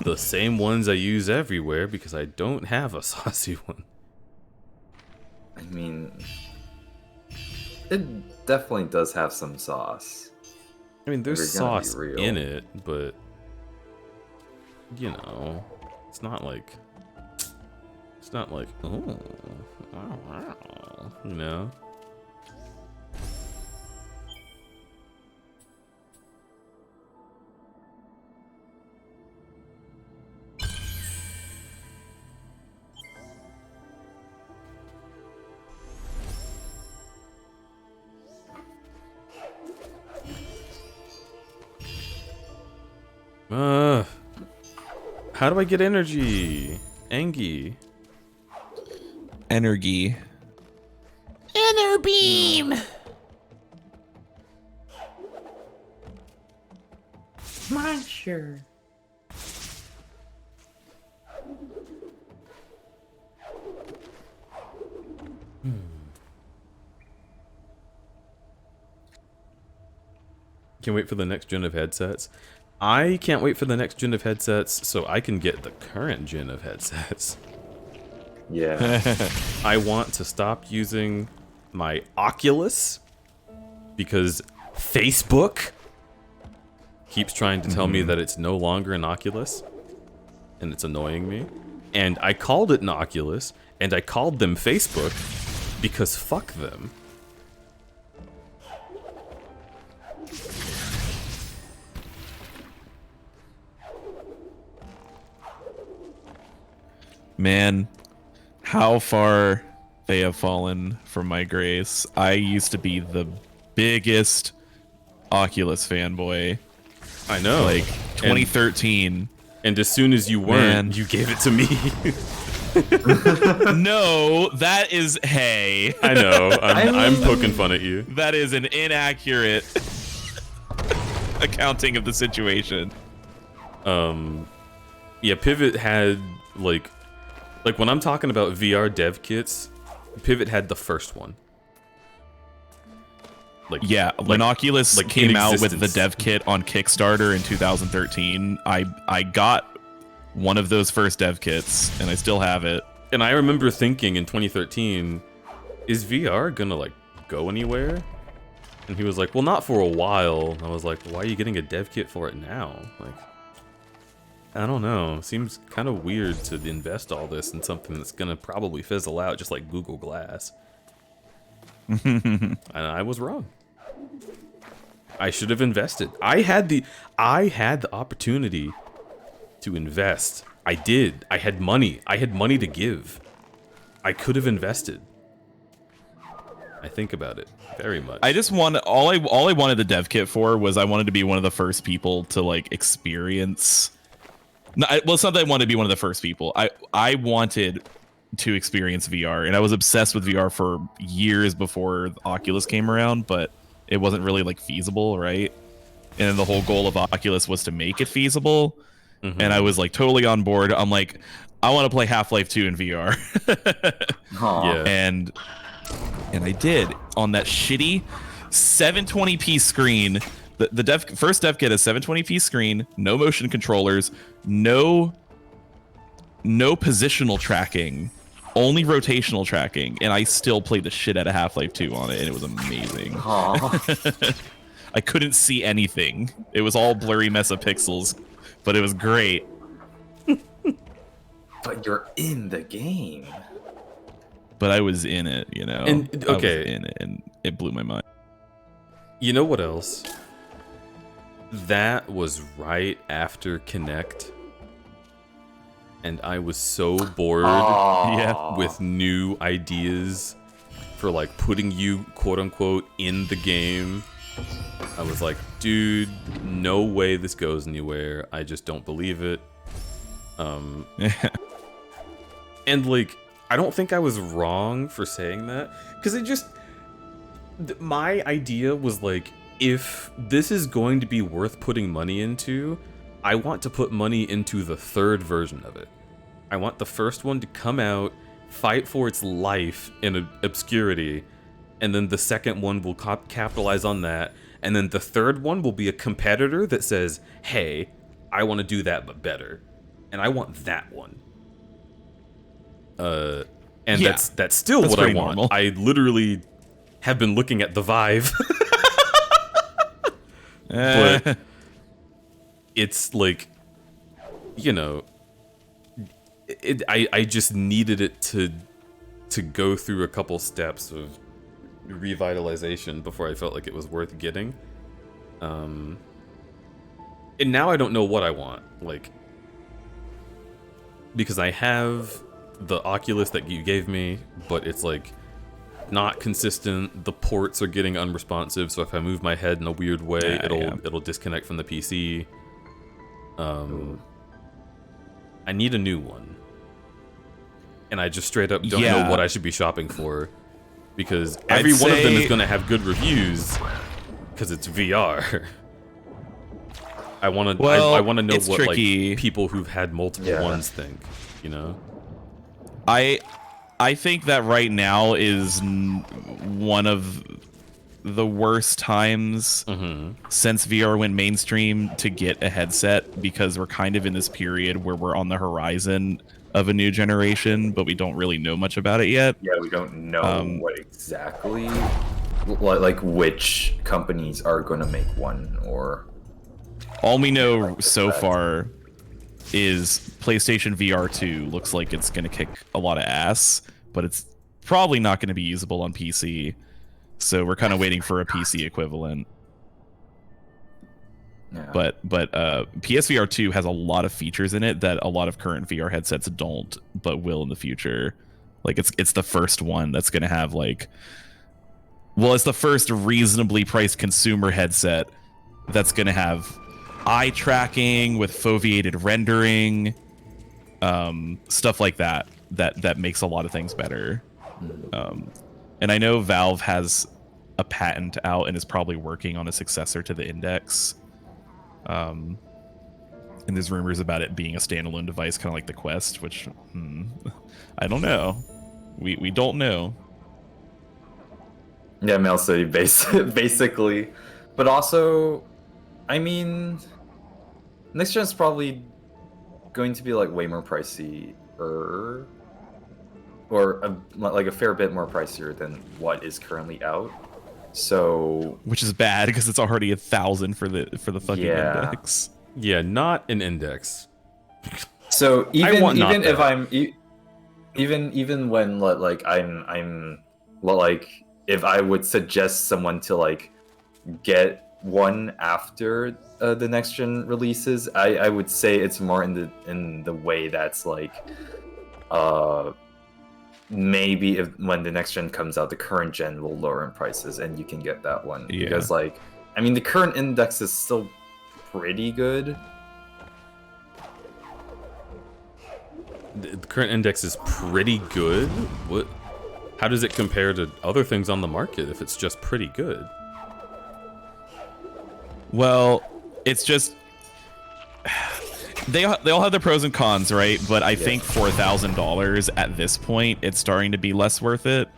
Speaker 2: the same ones I use everywhere because I don't have a saucy one.
Speaker 3: I mean, it definitely does have some sauce.
Speaker 2: I mean, there's
Speaker 3: If you're gonna be
Speaker 2: sauce
Speaker 3: real.
Speaker 2: in it, but you know, it's not like It's not like, oh, you know. How do I get energy? Angie.
Speaker 4: Energy.
Speaker 6: Inner beam. Monster.
Speaker 2: Can't wait for the next gen of headsets. I can't wait for the next gen of headsets so I can get the current gen of headsets.
Speaker 3: Yeah.
Speaker 2: I want to stop using my Oculus because Facebook keeps trying to tell me that it's no longer an Oculus, and it's annoying me. And I called it an Oculus, and I called them Facebook because fuck them.
Speaker 4: Man, how far they have fallen from my grace. I used to be the biggest Oculus fanboy.
Speaker 2: I know.
Speaker 4: Like 2013.
Speaker 2: And as soon as you weren't,
Speaker 4: Man.
Speaker 2: you gave it to me.
Speaker 4: No, that is hey.
Speaker 2: I know. I'm poking fun at you.
Speaker 4: That is an inaccurate accounting of the situation.
Speaker 2: Yeah, Pivot had like when I'm talking about VR dev kits, Pivot had the first one. Like
Speaker 4: Yeah, when Oculus
Speaker 2: like
Speaker 4: came
Speaker 2: in
Speaker 4: out with the
Speaker 2: existence.
Speaker 4: dev kit on Kickstarter in 2013, I got one of those first dev kits, and I still have it.
Speaker 2: And I remember thinking in 2013, is VR gonna like go anywhere? And he was like, well, not for a while. And I was like, why are you getting a dev kit for it now? Like, I don't know. Seems kind of weird to invest all this in something that's gonna probably fizzle out, just like Google Glass. And I was wrong. I should have invested. I had the opportunity to invest. I did. I had money. I had money to give. I could have invested. I think about it very much.
Speaker 4: I just want all I wanted the dev kit for was I wanted to be one of the first people to like experience. No, well, it's not that I wanted to be one of the first people. I wanted to experience VR, and I was obsessed with VR for years before the Oculus came around, but it wasn't really like feasible, right? And then the whole goal of Oculus was to make it feasible, and I was like totally on board. I'm like, I want to play Half-Life 2 in VR.
Speaker 3: Aw.
Speaker 2: Yeah.
Speaker 4: and I did on that shitty 720p screen. The first dev kit is 720p screen, no motion controllers, no positional tracking, only rotational tracking, and I still played the shit out of Half-Life 2 on it, and it was amazing.
Speaker 3: Aw.
Speaker 4: I couldn't see anything. It was all blurry mess of pixels, but it was great.
Speaker 3: But you're in the game.
Speaker 4: But I was in it, you know.
Speaker 2: And, okay.
Speaker 4: I was in it, and it blew my mind.
Speaker 2: You know what else? That was right after Kinect. And I was so bored
Speaker 4: Yeah.
Speaker 2: with new ideas for like putting you quote unquote in the game. I was like, dude, no way this goes anywhere. I just don't believe it. And like, I don't think I was wrong for saying that, because it just, my idea was like, if this is going to be worth putting money into, I want to put money into the third version of it. I want the first one to come out, fight for its life in obscurity, and then the second one will capitalize on that, and then the third one will be a competitor that says, hey, I want to do that but better. And I want that one. And
Speaker 4: Yeah.
Speaker 2: that's still
Speaker 4: That's
Speaker 2: what I
Speaker 4: pretty
Speaker 2: want.
Speaker 4: normal.
Speaker 2: I literally have been looking at the Vive. But it's like, you know, I just needed it to go through a couple steps of revitalization before I felt like it was worth getting. And now I don't know what I want, like, because I have the Oculus that you gave me, but it's like not consistent. The ports are getting unresponsive, so if I move my head in a weird way, it'll disconnect from the PC. I need a new one, and I just straight up don't know what I should be shopping for, because every one of them is going to have good reviews because it's VR. I want to I want to know what like people who've had multiple ones think, you know.
Speaker 4: I think that right now is one of the worst times since VR went mainstream to get a headset, because we're kind of in this period where we're on the horizon of a new generation, but we don't really know much about it yet.
Speaker 3: Yeah, we don't know what exactly, like which companies are going to make one, or...
Speaker 4: All we know so far is PlayStation VR 2 looks like it's going to kick a lot of ass, but it's probably not going to be usable on PC. So we're kind of waiting for a PC equivalent.
Speaker 3: Yeah.
Speaker 4: But PSVR 2 has a lot of features in it that a lot of current VR headsets don't, but will in the future. Like it's the first one that's going to have like, well, it's the first reasonably priced consumer headset that's going to have eye tracking with foveated rendering, stuff like that makes a lot of things better. And I know Valve has a patent out and is probably working on a successor to the Index. And there's rumors about it being a standalone device, kind of like the Quest, which I don't know. We don't know.
Speaker 3: Yeah, Mail City, basically. But also, I mean, next gen is probably going to be like way more pricey, or like a fair bit more pricier than what is currently out. So,
Speaker 4: which is bad because it's already 1,000 for the fucking Index.
Speaker 2: Yeah, not an Index.
Speaker 3: So even if I'm even when like I'm like, if I would suggest someone to like get one after the next gen releases, I would say it's more in the way that's like maybe when the next gen comes out, the current gen will lower in prices and you can get that one. Because like, I mean, the current Index is still pretty good.
Speaker 2: The current Index is pretty good? What? How does it compare to other things on the market if it's just pretty good?
Speaker 4: Well, it's just they all have their pros and cons, right? But I think for $1,000 at this point, it's starting to be less worth it.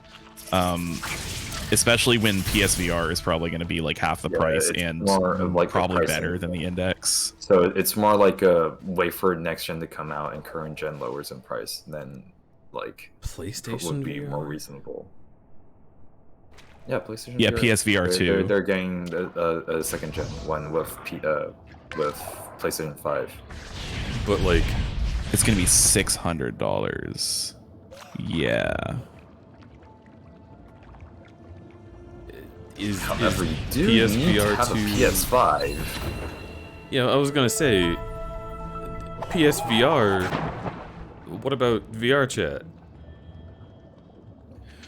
Speaker 4: Especially when PSVR is probably going to be like half the price and like probably better than the Index.
Speaker 3: So it's more like a wait for next gen to come out and current gen lowers in price, then like
Speaker 2: PlayStation
Speaker 3: would be
Speaker 2: VR?
Speaker 3: more reasonable. Yeah, PlayStation.
Speaker 4: Yeah,
Speaker 3: VR.
Speaker 4: PSVR 2.
Speaker 3: They're getting a second gen one with PlayStation 5.
Speaker 2: But like,
Speaker 4: it's gonna be $600. Yeah.
Speaker 3: However, you do
Speaker 2: PSVR
Speaker 3: need to have
Speaker 2: 2
Speaker 3: a PS5.
Speaker 2: Yeah, I was gonna say PSVR. What about VR chat?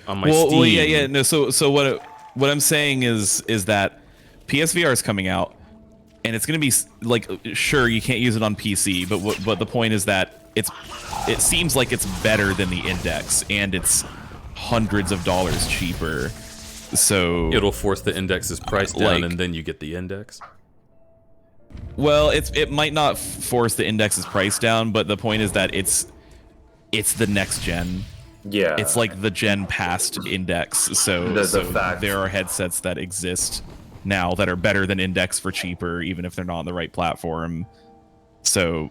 Speaker 2: On my Steam.
Speaker 4: Well, yeah. No, so what I'm saying is that PSVR is coming out, and it's gonna be like, sure, you can't use it on PC, but the point is that it seems like it's better than the Index, and it's hundreds of dollars cheaper. So
Speaker 2: it'll force the Index's price down, and then you get the Index.
Speaker 4: Well, it might not force the Index's price down, but the point is that it's the next gen.
Speaker 3: Yeah,
Speaker 4: it's like the gen past Index. So there are headsets that exist now that are better than Index for cheaper, even if they're not on the right platform. So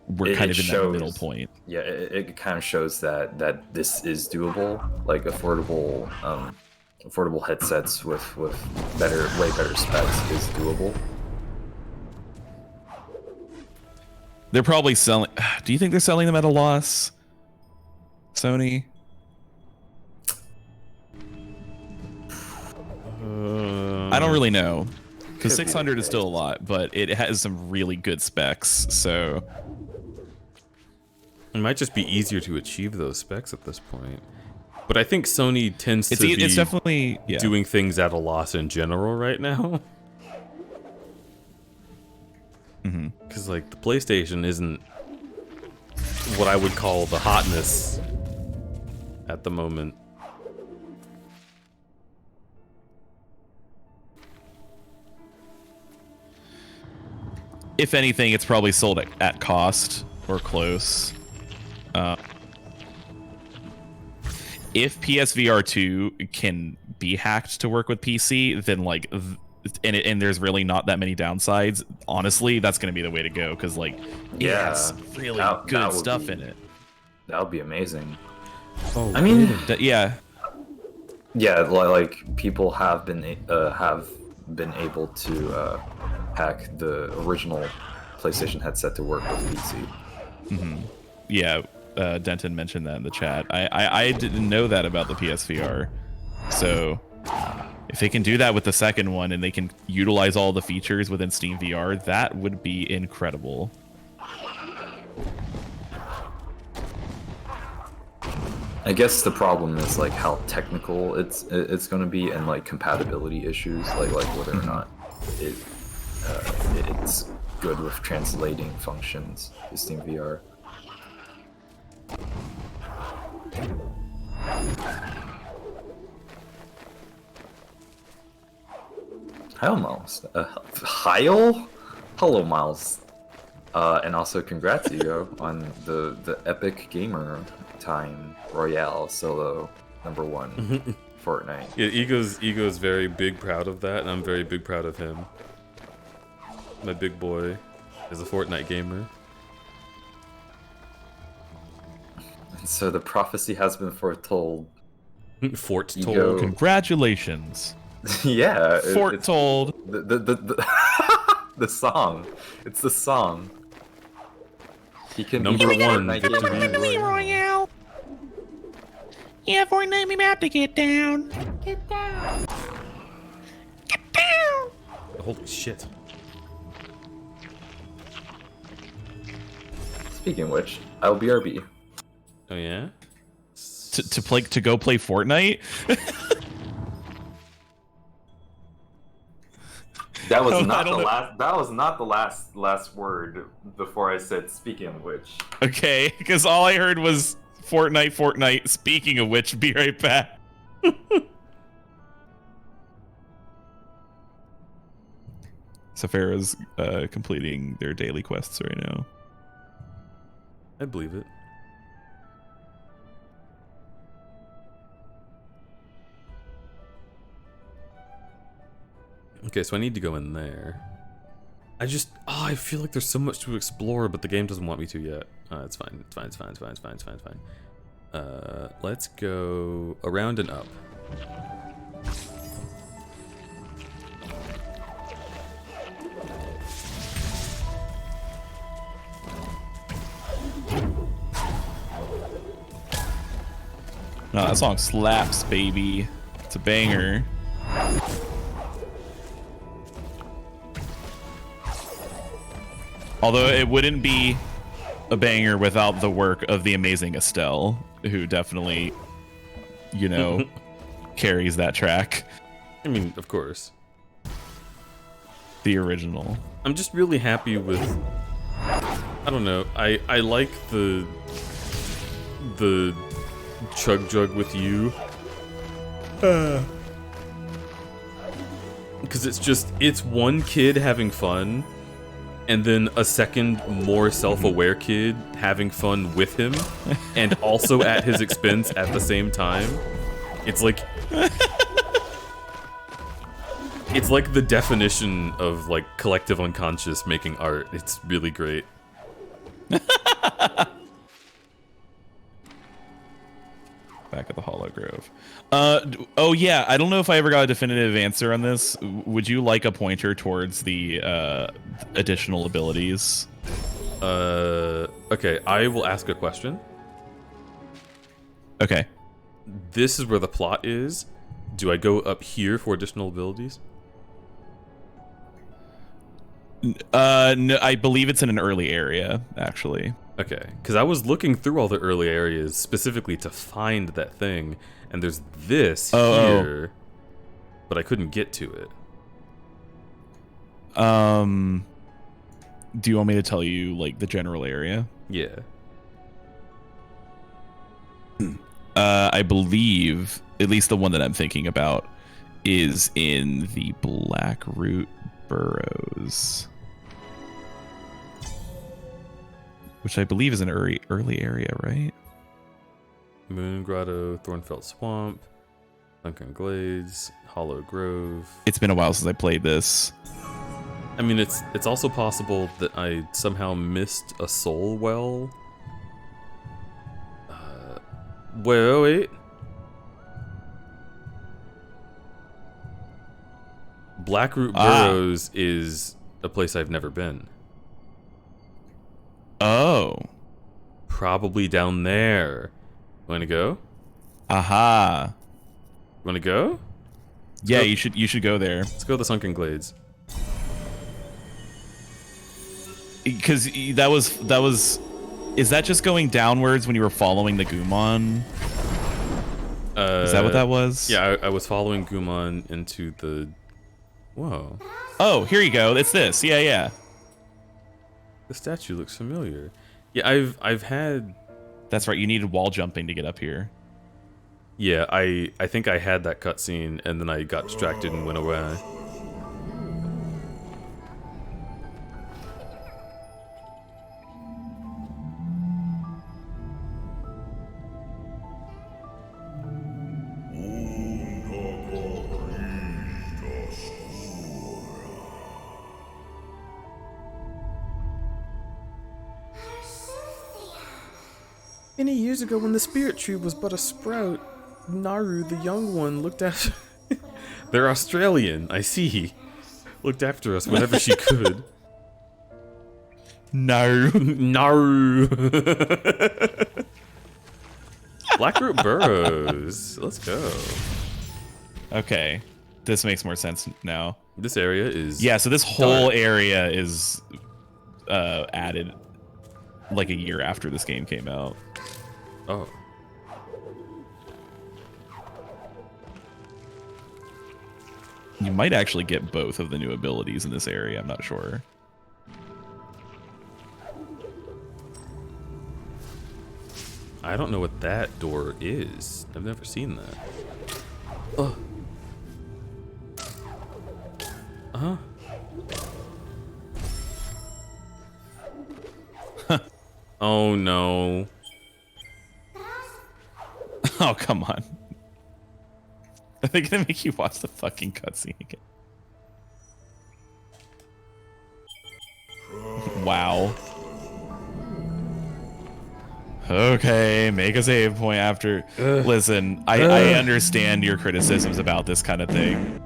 Speaker 4: we're kind of in that middle point.
Speaker 3: Yeah, it kind of shows that this is doable, like affordable headsets with way better specs is doable.
Speaker 4: They're probably selling. Do you think they're selling them at a loss, Sony? I don't really know, because 600 is still a lot, but it has some really good specs. So
Speaker 2: it might just be easier to achieve those specs at this point. But I think Sony tends to be
Speaker 4: it's definitely
Speaker 2: doing things at a loss in general right now. Because like the PlayStation isn't what I would call the hotness at the moment.
Speaker 4: If anything, it's probably sold at cost or close. If PSVR 2 can be hacked to work with PC, then like, and there's really not that many downsides. Honestly, that's going to be the way to go, because like, it has really good stuff in it.
Speaker 3: That would be amazing.
Speaker 2: Oh,
Speaker 3: I mean,
Speaker 4: yeah,
Speaker 3: like people have been able to hack the original PlayStation headset to work with PC.
Speaker 4: Yeah, Denton mentioned that in the chat. I didn't know that about the PSVR. So if they can do that with the second one and they can utilize all the features within Steam VR, that would be incredible.
Speaker 3: I guess the problem is like how technical it's going to be, and like compatibility issues, like whether or not it's good with translating functions to Steam VR. Hi, Miles. Heil? Hello, Miles. And also congrats, Ego, on the Epic Gamer Time Royale solo #1 Fortnite.
Speaker 2: Yeah, Ego's very big proud of that, and I'm very big proud of him. My big boy is a Fortnite gamer.
Speaker 3: And so the prophecy has been foretold.
Speaker 2: Foretold.
Speaker 3: Ego.
Speaker 4: Congratulations.
Speaker 3: Yeah.
Speaker 4: Foretold.
Speaker 3: The song. It's the song. He can
Speaker 2: Number
Speaker 3: be
Speaker 2: one
Speaker 3: Fortnite
Speaker 2: victory
Speaker 3: gamer.
Speaker 6: Royale. Yeah, Fortnite, we about to get down. Get down. Get down.
Speaker 2: Holy shit.
Speaker 3: Speaking of which, I'll BRB.
Speaker 2: Oh yeah?
Speaker 4: To go play Fortnite?
Speaker 3: That was
Speaker 4: I
Speaker 3: not
Speaker 4: don't
Speaker 3: the
Speaker 4: know.
Speaker 3: last. That was not the last word before I said. Speaking of which,
Speaker 4: Okay, because all I heard was Fortnite. Speaking of which, be right back. Saphira's completing their daily quests right now.
Speaker 2: I believe it. Okay, so I need to go in there. I feel like there's so much to explore, but the game doesn't want me to yet. It's fine. It's fine. Let's go around and up.
Speaker 4: No, that song slaps, baby. It's a banger. Although it wouldn't be a banger without the work of the amazing Estelle, who definitely, you know, carries that track.
Speaker 2: I mean, of course.
Speaker 4: The original.
Speaker 2: I'm just really happy with... I don't know. I like the chug jug with you. Because it's one kid having fun, and then a second, more self-aware kid having fun with him, and also at his expense at the same time. It's like... It's like the definition of, like, collective unconscious making art. It's really great.
Speaker 4: Back at the Hollow Grove. Oh yeah, I don't know if I ever got a definitive answer on this. Would you like a pointer towards the additional abilities?
Speaker 2: Okay, I will ask a question.
Speaker 4: Okay.
Speaker 2: This is where the plot is. Do I go up here for additional abilities?
Speaker 4: No, I believe it's in an early area, actually.
Speaker 2: Okay, because I was looking through all the early areas specifically to find that thing, and there's this here, but I couldn't get to it.
Speaker 4: Do you want me to tell you, like, the general area?
Speaker 2: Yeah.
Speaker 4: I believe, at least the one that I'm thinking about, is in the Blackroot Burrows. Which I believe is an early area, right?
Speaker 2: Moon Grotto, Thornfelt Swamp, Sunken Glades, Hollow Grove.
Speaker 4: It's been a while since I played this.
Speaker 2: I mean, it's also possible that I somehow missed a soul well. Wait. Blackroot Burrows is a place I've never been.
Speaker 4: Oh.
Speaker 2: Probably down there. Want to go?
Speaker 4: Aha.
Speaker 2: Want to go?
Speaker 4: Yeah,
Speaker 2: go.
Speaker 4: you should go there.
Speaker 2: Let's go to the Sunken Glades.
Speaker 4: Because that was. Is that just going downwards when you were following the Gumon? Is that what that was?
Speaker 2: Yeah, I was following Gumon into the. Whoa.
Speaker 4: Oh, here you go. It's this. Yeah.
Speaker 2: The statue looks familiar. Yeah, I've had.
Speaker 4: That's right. You needed wall jumping to get up here.
Speaker 2: Yeah, I think I had that cutscene and then I got distracted and went away. Many years ago, when the spirit tree was but a sprout, Naru, the young one, looked after... They're Australian, I see. Looked after us whenever she could.
Speaker 4: No.
Speaker 2: Naru. Blackroot Burrows. Let's go.
Speaker 4: Okay. This makes more sense now.
Speaker 2: This area is...
Speaker 4: Yeah, so this whole area is added like a year after this game came out.
Speaker 2: Oh.
Speaker 4: You might actually get both of the new abilities in this area, I'm not sure.
Speaker 2: I don't know what that door is. I've never seen that. Oh. Uh-huh. Oh no.
Speaker 4: Oh, come on. Are they gonna make you watch the fucking cutscene again? Wow. Okay, make a save point after. Listen, I understand your criticisms about this kind of thing.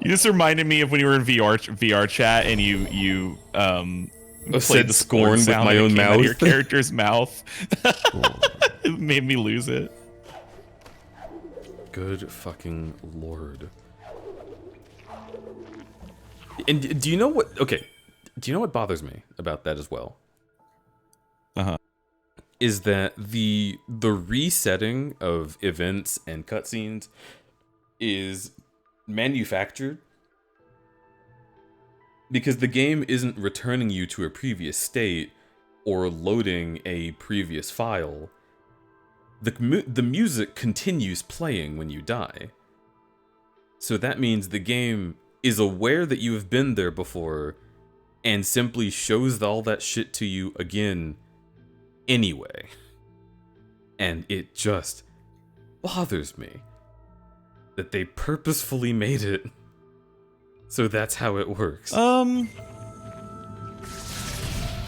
Speaker 4: You just reminded me of when you were in VR chat and you played the scorn
Speaker 2: with
Speaker 4: sound
Speaker 2: my own
Speaker 4: that came out of
Speaker 2: mouth.
Speaker 4: your character's mouth. It made me lose it.
Speaker 2: Good fucking lord. And do you know what... Okay. Do you know what bothers me about that as well?
Speaker 4: Uh-huh.
Speaker 2: Is that the resetting of events and cutscenes is manufactured, because the game isn't returning you to a previous state or loading a previous file. The music continues playing when you die. So that means the game is aware that you have been there before and simply shows all that shit to you again anyway. And it just bothers me that they purposefully made it so that's how it works.
Speaker 4: I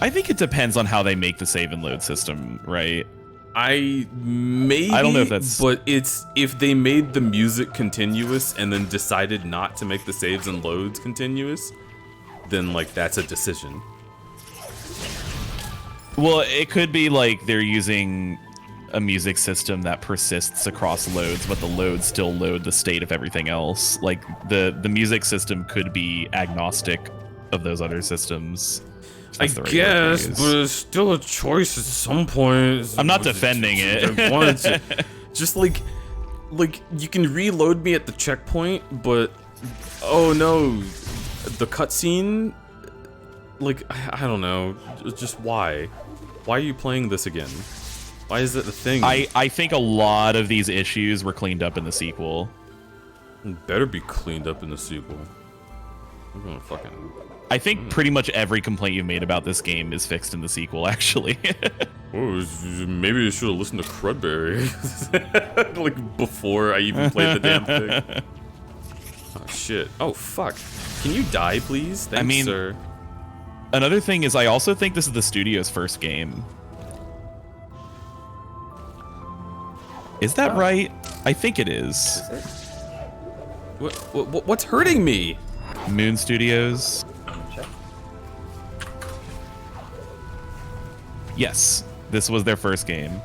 Speaker 4: I think it depends on how they make the save and load system, right?
Speaker 2: I
Speaker 4: don't know if that's...
Speaker 2: But it's if they made the music continuous and then decided not to make the saves and loads continuous, then like that's a decision.
Speaker 4: Well, it could be like they're using a music system that persists across loads, but the loads still load the state of everything else. Like the music system could be agnostic of those other systems.
Speaker 2: I guess, but it's still a choice at some point.
Speaker 4: I'm not defending it.
Speaker 2: I wanted to, just like you can reload me at the checkpoint, but oh no, the cutscene. Like I don't know, just why? Why are you playing this again? Why is it a thing?
Speaker 4: I think a lot of these issues were cleaned up in the sequel.
Speaker 2: It better be cleaned up in the sequel. I'm gonna fucking.
Speaker 4: I think pretty much every complaint you've made about this game is fixed in the sequel, actually.
Speaker 2: Oh, maybe I should have listened to Crudberry. Like, before I even played the damn thing. Oh, shit. Oh, fuck. Can you die, please? Thanks, sir.
Speaker 4: Another thing is I also think this is the studio's first game. Is that right? I think it is.
Speaker 2: What's hurting me?
Speaker 4: Moon Studios. Yes, this was their first game.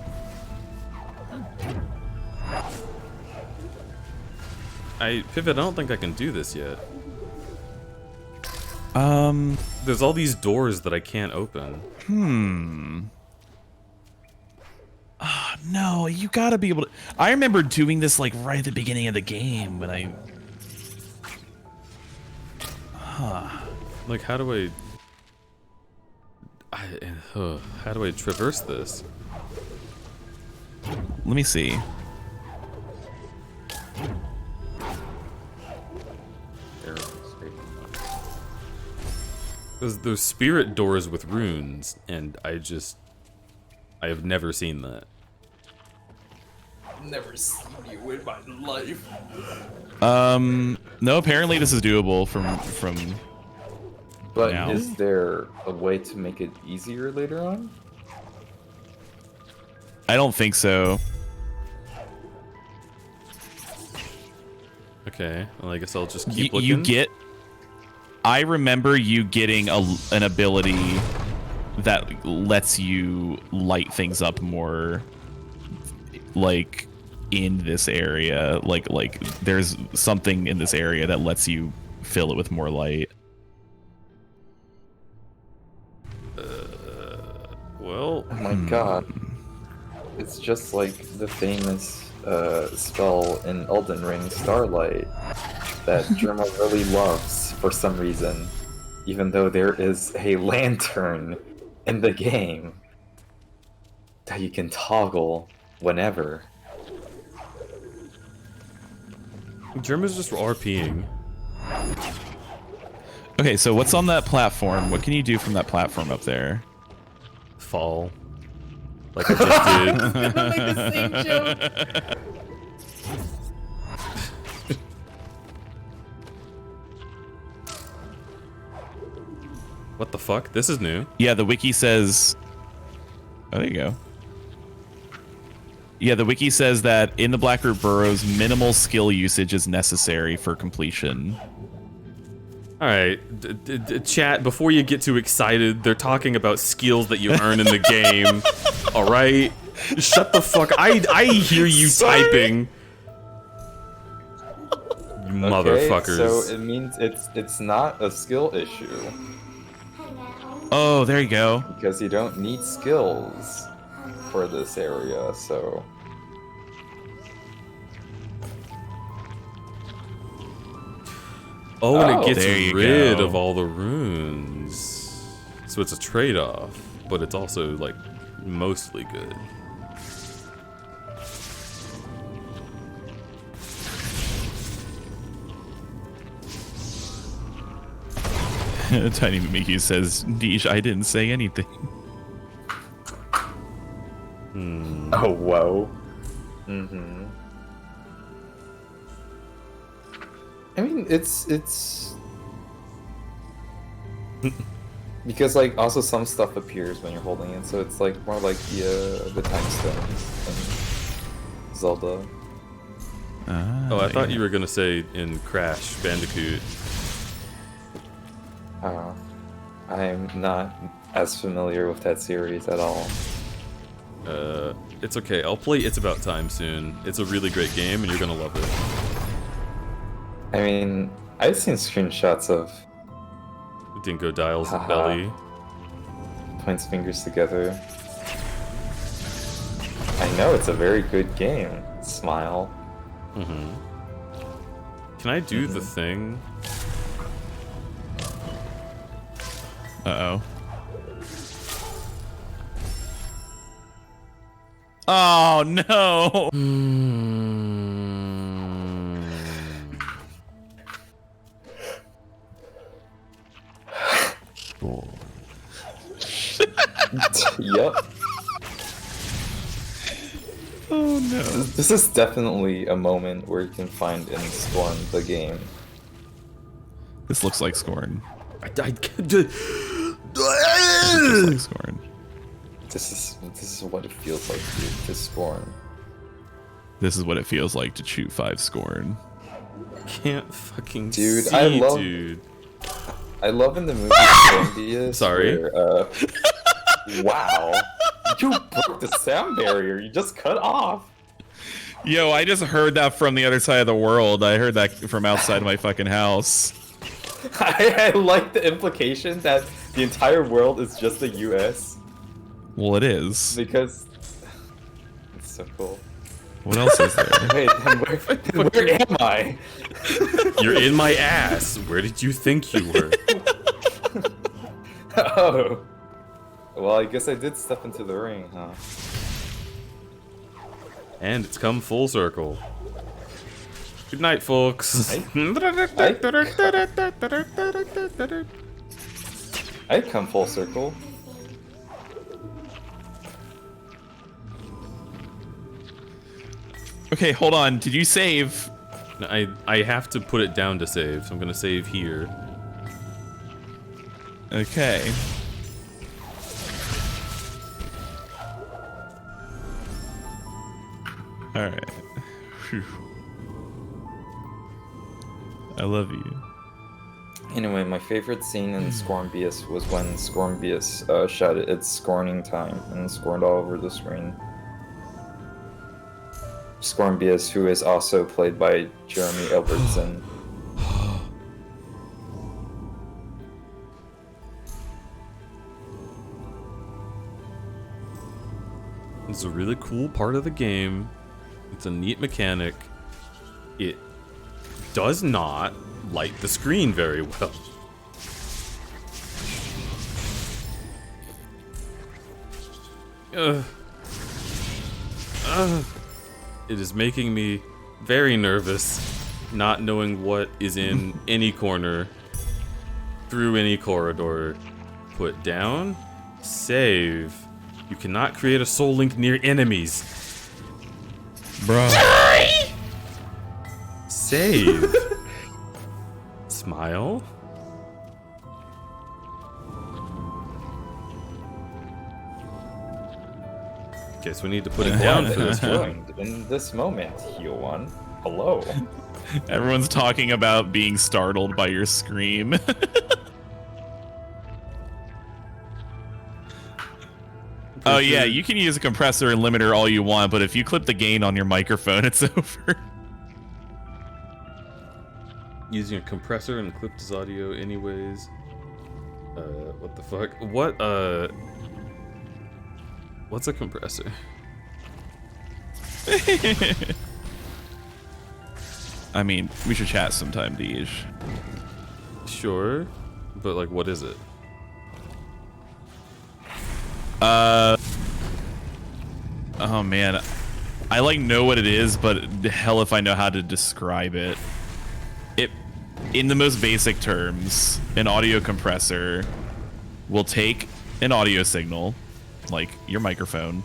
Speaker 2: Pivot, I don't think I can do this yet. There's all these doors that I can't open.
Speaker 4: No, you gotta be able to... I remember doing this like right at the beginning of the game when I...
Speaker 2: Like, how do I traverse this?
Speaker 4: Let me see.
Speaker 2: There's spirit doors with runes, and I have never seen that.
Speaker 5: Never seen you in my life.
Speaker 4: No, apparently this is doable from
Speaker 3: But
Speaker 4: now.
Speaker 3: Is there a way to make it easier later on?
Speaker 4: I don't think so.
Speaker 2: Okay, well, I guess I'll just keep looking.
Speaker 4: You get... I remember you getting an ability that lets you light things up more, like, in this area. Like there's something in this area that lets you fill it with more light.
Speaker 2: Well...
Speaker 3: Oh my god. It's just like the famous spell in Elden Ring, Starlight, that Germa really loves for some reason, even though there is a lantern in the game that you can toggle whenever.
Speaker 2: Germa's just RPing.
Speaker 4: Okay, so what's on that platform? What can you do from that platform up there?
Speaker 2: Fall. Like I just did.
Speaker 5: Gonna make the same joke.
Speaker 2: What the fuck? This is new.
Speaker 4: Yeah, the wiki says... Oh, there you go. Yeah, the wiki says that in the Blackroot Burrows, minimal skill usage is necessary for completion.
Speaker 2: Alright, chat, before you get too excited, they're talking about skills that you earn in the game. Alright? Shut the fuck... I hear you typing. You motherfuckers.
Speaker 3: Okay, so it means it's not a skill issue.
Speaker 4: Oh, there you go.
Speaker 3: Because you don't need skills for this area, so...
Speaker 2: Oh, and it gets
Speaker 4: there you
Speaker 2: rid
Speaker 4: go.
Speaker 2: of all the runes. So it's a trade-off, but it's also, like, mostly good.
Speaker 4: Tiny Mimikyu says, Niche, I didn't say anything.
Speaker 3: Oh, whoa. Mm-hmm. I mean, it's Because like also some stuff appears when you're holding it, so it's like more like the time stones in Zelda.
Speaker 2: Oh, I thought you were gonna say in Crash Bandicoot.
Speaker 3: I'm not as familiar with that series at all.
Speaker 2: It's okay. I'll play It's About Time soon. It's a really great game, and you're gonna love it.
Speaker 3: I mean, I've seen screenshots of
Speaker 2: Dingo Dial's
Speaker 3: Haha.
Speaker 2: belly.
Speaker 3: points fingers together. I know it's a very good game. Smile.
Speaker 2: Mm-hmm. Can I do the thing?
Speaker 4: Uh-oh. Oh, no!
Speaker 3: Yep.
Speaker 4: Oh, no.
Speaker 3: This is definitely a moment where you can find in Scorn the game.
Speaker 4: This looks like Scorn.
Speaker 2: I
Speaker 4: This looks like Scorn.
Speaker 3: This is what it feels like to Scorn.
Speaker 4: This is what it feels like to shoot 5 Scorn.
Speaker 2: can't fucking
Speaker 3: Dude,
Speaker 2: see,
Speaker 3: I love-
Speaker 2: dude.
Speaker 3: I love in the movie Zombies.
Speaker 2: Sorry.
Speaker 3: Where, wow. You broke the sound barrier. You just cut off.
Speaker 4: Yo, I just heard that from the other side of the world. I heard that from outside my fucking house.
Speaker 3: I like the implication that the entire world is just the US.
Speaker 4: Well, it is.
Speaker 3: Because it's so cool.
Speaker 4: What else is there?
Speaker 3: Wait, then where am I?
Speaker 2: You're in my ass. Where did you think you were?
Speaker 3: Oh. Well, I guess I did step into the ring, huh?
Speaker 2: And it's come full circle. Good night, folks.
Speaker 3: I come full circle.
Speaker 4: Okay, hold on. Did you save?
Speaker 2: I have to put it down to save, so I'm gonna save here.
Speaker 4: Okay. Alright. Phew. I love you.
Speaker 3: Anyway, my favorite scene in Scornbius was when Scornbius shouted it's scorning time and scorned all over the screen. Scornbius, who is also played by Jeremy Albertson.
Speaker 2: It's a really cool part of the game. It's a neat mechanic. It does not light the screen very well. It is making me very nervous, not knowing what is in any corner, through any corridor. Put down, save. You cannot create a soul link near enemies.
Speaker 4: Bro.
Speaker 2: Save. Smile. Guess we need to put it down for this one.
Speaker 3: Joined in this moment, Heal1. Hello.
Speaker 4: Everyone's talking about being startled by your scream. Oh yeah, you can use a compressor and limiter all you want, but if you clip the gain on your microphone, it's over.
Speaker 2: Using a compressor and clipped his audio anyways. What the fuck? What's a compressor?
Speaker 4: I mean, we should chat sometime, Deej.
Speaker 2: Sure, but like, what is it?
Speaker 4: Oh man, I like know what it is, but the hell if I know how to describe it. In the most basic terms, an audio compressor will take an audio signal, like your microphone,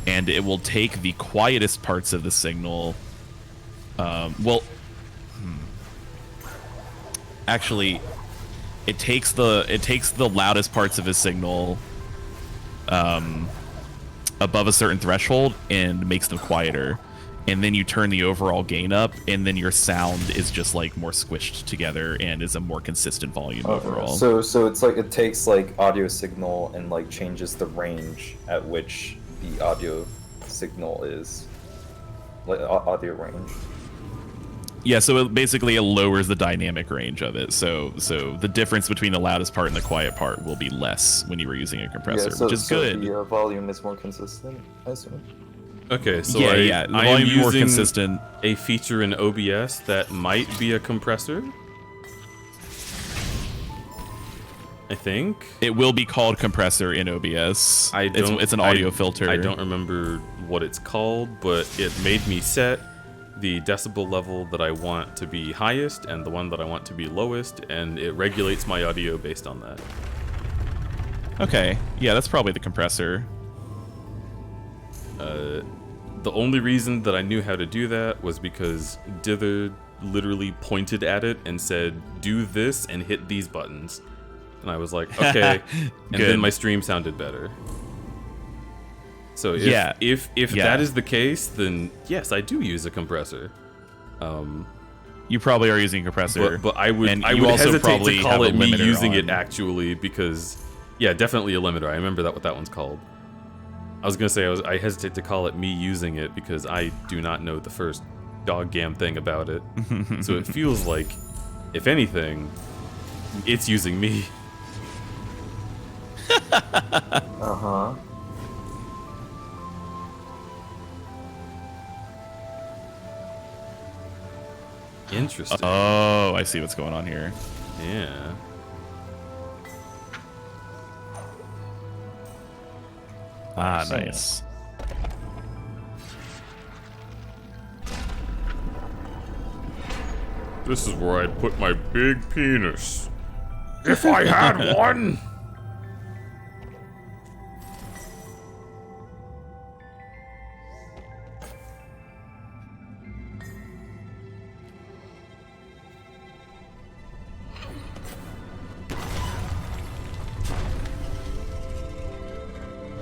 Speaker 4: and it will take the quietest parts of the signal. Actually, it takes the loudest parts of his signal above a certain threshold and makes them quieter, and then you turn the overall gain up, and then your sound is just like more squished together and is a more consistent volume overall.
Speaker 3: So it's like it takes like audio signal and like changes the range at which the audio signal is, like audio range.
Speaker 4: Yeah, so it lowers the dynamic range of it. So the difference between the loudest part and the quiet part will be less when you were using a compressor, which is good.
Speaker 3: The volume is more consistent, I assume.
Speaker 2: Okay, so
Speaker 4: the
Speaker 2: I am
Speaker 4: volume is more
Speaker 2: using
Speaker 4: consistent.
Speaker 2: a feature in OBS that might be a compressor. I think
Speaker 4: It will be called compressor in OBS. It's an audio filter.
Speaker 2: I don't remember what it's called, but it made me set the decibel level that I want to be highest and the one that I want to be lowest, and it regulates my audio based on that.
Speaker 4: Okay, yeah, that's probably the compressor.
Speaker 2: The only reason that I knew how to do that was because Dither literally pointed at it and said, "Do this and hit these buttons." And I was like, okay. And then my stream sounded better. So if that is the case, then yes, I do use a compressor.
Speaker 4: You probably are using a compressor.
Speaker 2: But I would
Speaker 4: also
Speaker 2: hesitate
Speaker 4: probably
Speaker 2: to call
Speaker 4: have a
Speaker 2: it me
Speaker 4: limiter
Speaker 2: using
Speaker 4: on.
Speaker 2: it actually, because yeah, definitely a limiter. I remember what that one's called. I was gonna say I hesitate to call it me using it because I do not know the first doggone thing about it. So it feels like, if anything, it's using me.
Speaker 3: Uh-huh.
Speaker 2: Interesting.
Speaker 4: Oh, I see what's going on here.
Speaker 2: Yeah.
Speaker 4: Ah, nice.
Speaker 2: This is where I'd put my big penis. If I had one!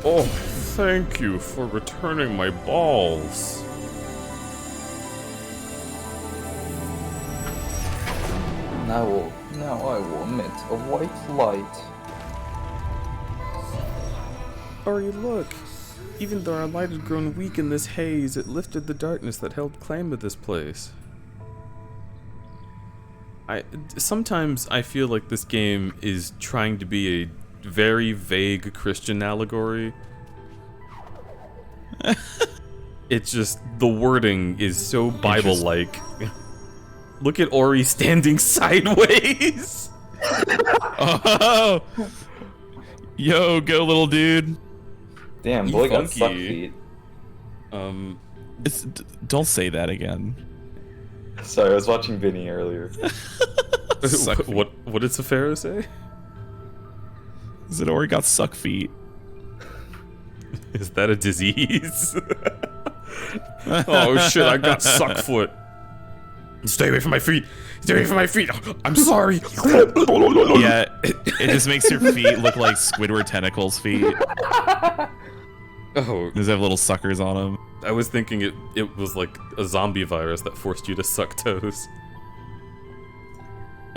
Speaker 2: Oh, thank you for returning my balls.
Speaker 3: Now I will emit a white light.
Speaker 2: Ori, look. Even though our light had grown weak in this haze, it lifted the darkness that held claim of this place. Sometimes I feel like this game is trying to be a very vague Christian allegory. It's just, the wording is so Bible-like. Look at Ori standing sideways!
Speaker 4: Oh! Yo, go little dude.
Speaker 3: Damn,
Speaker 2: You
Speaker 3: boy got
Speaker 2: funky.
Speaker 3: suck feet.
Speaker 4: Don't say that again.
Speaker 3: Sorry, I was watching Vinny earlier.
Speaker 2: What did Safaro say?
Speaker 4: Zadori got suck feet.
Speaker 2: Is that a disease? Oh shit, I got suck foot. Stay away from my feet! Stay away from my feet! I'm sorry!
Speaker 4: Yeah, it just makes your feet look like Squidward tentacles feet.
Speaker 2: Oh,
Speaker 4: Does have little suckers on them.
Speaker 2: I was thinking it was like a zombie virus that forced you to suck toes.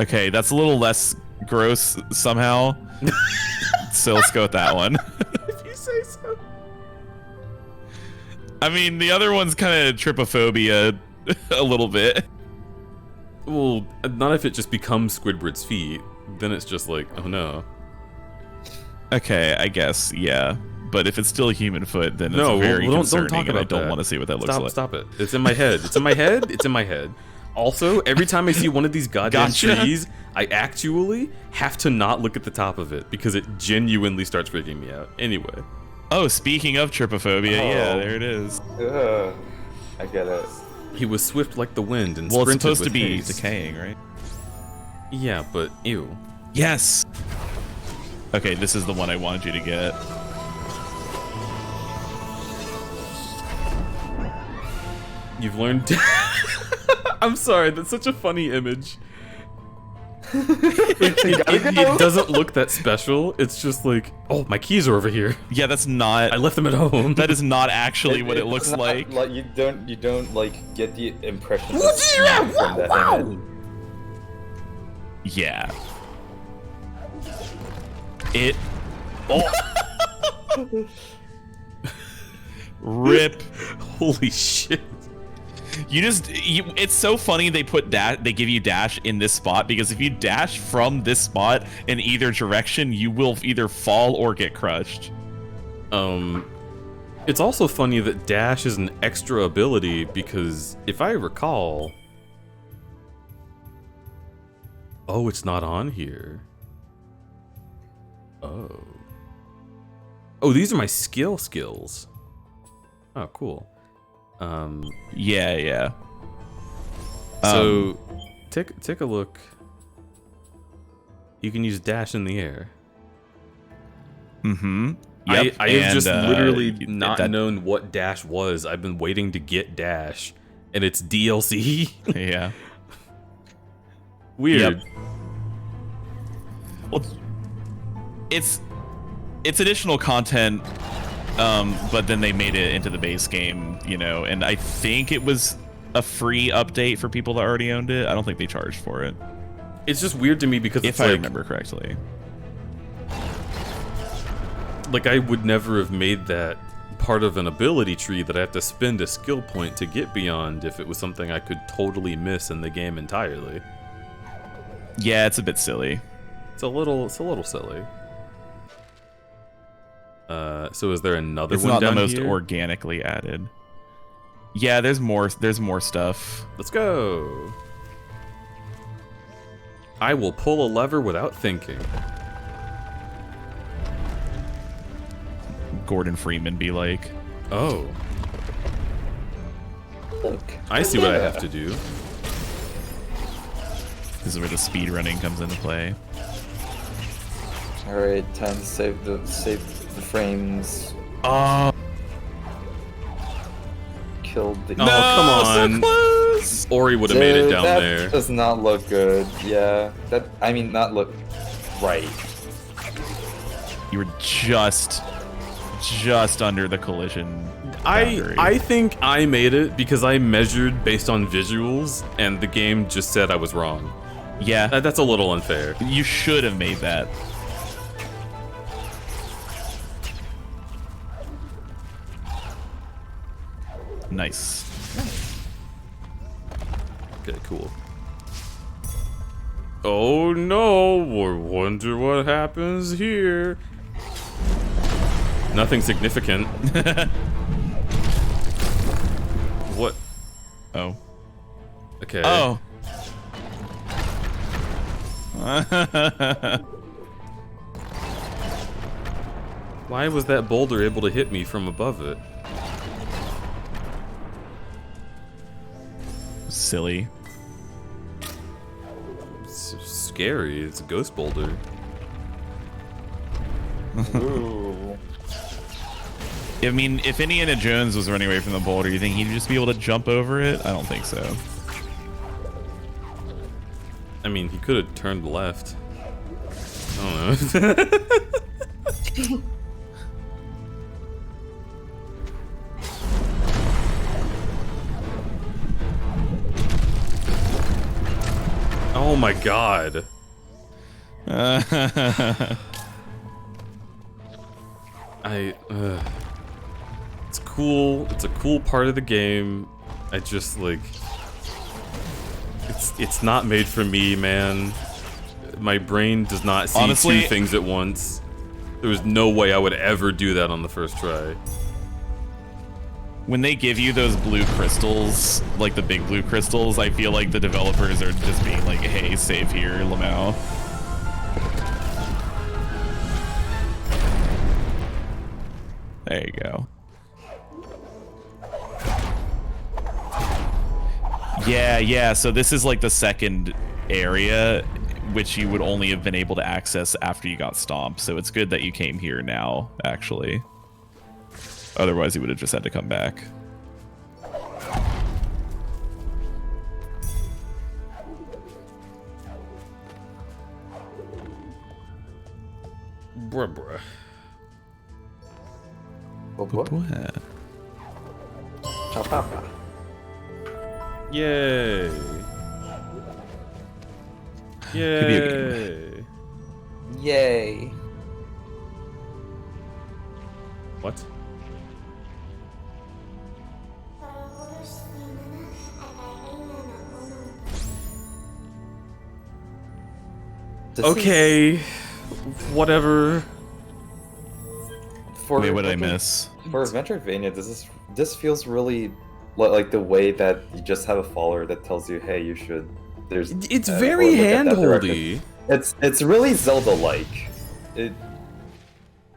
Speaker 4: Okay, that's a little less gross somehow. So let's go with that one.
Speaker 2: If you say so.
Speaker 4: I mean, the other one's kind of trypophobia a little bit.
Speaker 2: Well, not if it just becomes Squidward's feet. Then it's just like, oh no.
Speaker 4: Okay, I guess, yeah. But if it's still a human foot, then
Speaker 2: No,
Speaker 4: it's very
Speaker 2: don't
Speaker 4: concerning,
Speaker 2: talk
Speaker 4: and I
Speaker 2: about
Speaker 4: don't
Speaker 2: that.
Speaker 4: want to see what that looks like.
Speaker 2: Stop it. It's in my head. It's in my head. It's in my head. Also, every time I see one of these goddamn
Speaker 4: Gotcha.
Speaker 2: trees, I actually have to not look at the top of it because it genuinely starts freaking me out. Anyway.
Speaker 4: Oh, speaking of trypophobia, yeah,
Speaker 3: Oh.
Speaker 4: there it is.
Speaker 3: Ugh. I get it.
Speaker 2: He was swift like the wind and
Speaker 4: Well, it's
Speaker 2: sprinted
Speaker 4: supposed
Speaker 2: with
Speaker 4: to be
Speaker 2: haste.
Speaker 4: decaying, right?
Speaker 2: Yeah, but ew.
Speaker 4: Yes! Okay, this is the one I wanted you to get.
Speaker 2: You've learned. I'm sorry, that's such a funny image. It doesn't look that special. It's just like, oh, my keys are over here.
Speaker 4: Yeah, that's not.
Speaker 2: I left them at home.
Speaker 4: That is not actually what it looks
Speaker 3: It's not,
Speaker 4: like.
Speaker 3: you don't like get the impression of speed from that image.
Speaker 4: Yeah. It. Oh. Rip.
Speaker 2: Holy shit.
Speaker 4: It's so funny they put they give you dash in this spot, because if you dash from this spot in either direction, you will either fall or get crushed.
Speaker 2: It's also funny that dash is an extra ability, because if I recall, oh, it's not on here. Oh, these are my skills. Oh, cool.
Speaker 4: Yeah.
Speaker 2: So, take a look. You can use dash in the air.
Speaker 4: Mm-hmm. Yep.
Speaker 2: I have just literally not
Speaker 4: that,
Speaker 2: known what dash was. I've been waiting to get dash, and it's DLC.
Speaker 4: Yeah.
Speaker 2: Weird.
Speaker 4: Yep. Well, it's additional content. But then they made it into the base game, you know, and I think it was a free update for people that already owned it. I don't think they charged for it.
Speaker 2: It's just weird to me because
Speaker 4: if I remember correctly.
Speaker 2: Like, I would never have made that part of an ability tree that I have to spend a skill point to get beyond if it was something I could totally miss in the game entirely.
Speaker 4: Yeah, it's a bit silly.
Speaker 2: It's a little silly. So is there another one down here?
Speaker 4: It's not the most organically added. Yeah, there's more stuff.
Speaker 2: Let's go. I will pull a lever without thinking.
Speaker 4: Gordon Freeman be like.
Speaker 2: Oh.
Speaker 3: Look.
Speaker 2: I see what I have to do.
Speaker 4: This is where the speed running comes into play.
Speaker 3: All right, time to save the frames. Killed the.
Speaker 2: No, come on.
Speaker 4: So close.
Speaker 2: Ori would have made it down
Speaker 3: that
Speaker 2: there.
Speaker 3: does not look good. Yeah, not look right.
Speaker 4: You were just under the collision boundary.
Speaker 2: I think I made it because I measured based on visuals, and the game just said I was wrong.
Speaker 4: Yeah,
Speaker 2: That's a little unfair.
Speaker 4: you should have made that. Nice.
Speaker 2: Okay, cool. Oh no, I wonder what happens here. Nothing significant. What?
Speaker 4: Oh.
Speaker 2: Okay.
Speaker 4: Oh.
Speaker 2: Why was that boulder able to hit me from above it?
Speaker 4: Silly.
Speaker 2: It's scary. It's a ghost boulder.
Speaker 3: Ooh.
Speaker 4: I mean, if Indiana Jones was running away from the boulder, you think he'd just be able to jump over it? I don't think so.
Speaker 2: I mean, he could have turned left. I don't know. Oh my god. It's cool. It's a cool part of the game. I just like it's not made for me, man. My brain does not see
Speaker 4: Honestly,
Speaker 2: two things at once. There was no way I would ever do that on the first try.
Speaker 4: When they give you those blue crystals, like the big blue crystals, I feel like the developers are just being like, hey, save here, Lamau. There you go. Yeah, so this is like the second area, which you would only have been able to access after you got stomped, so it's good that you came here now, actually. Otherwise, you would have just had to come back.
Speaker 2: Bruh.
Speaker 3: What?
Speaker 5: Cha-pa-pa.
Speaker 2: Yay. Yay.
Speaker 5: Yay.
Speaker 2: What?
Speaker 3: This
Speaker 2: Okay. Whatever.
Speaker 3: For
Speaker 4: Wait, what did I
Speaker 3: like
Speaker 4: miss?
Speaker 3: For Metroidvania, this feels really like the way that you just have a follower that tells you, hey, you should. There's.
Speaker 2: It's
Speaker 3: or
Speaker 2: very
Speaker 3: look at that
Speaker 2: handholdy.
Speaker 3: direction. It's really Zelda-like.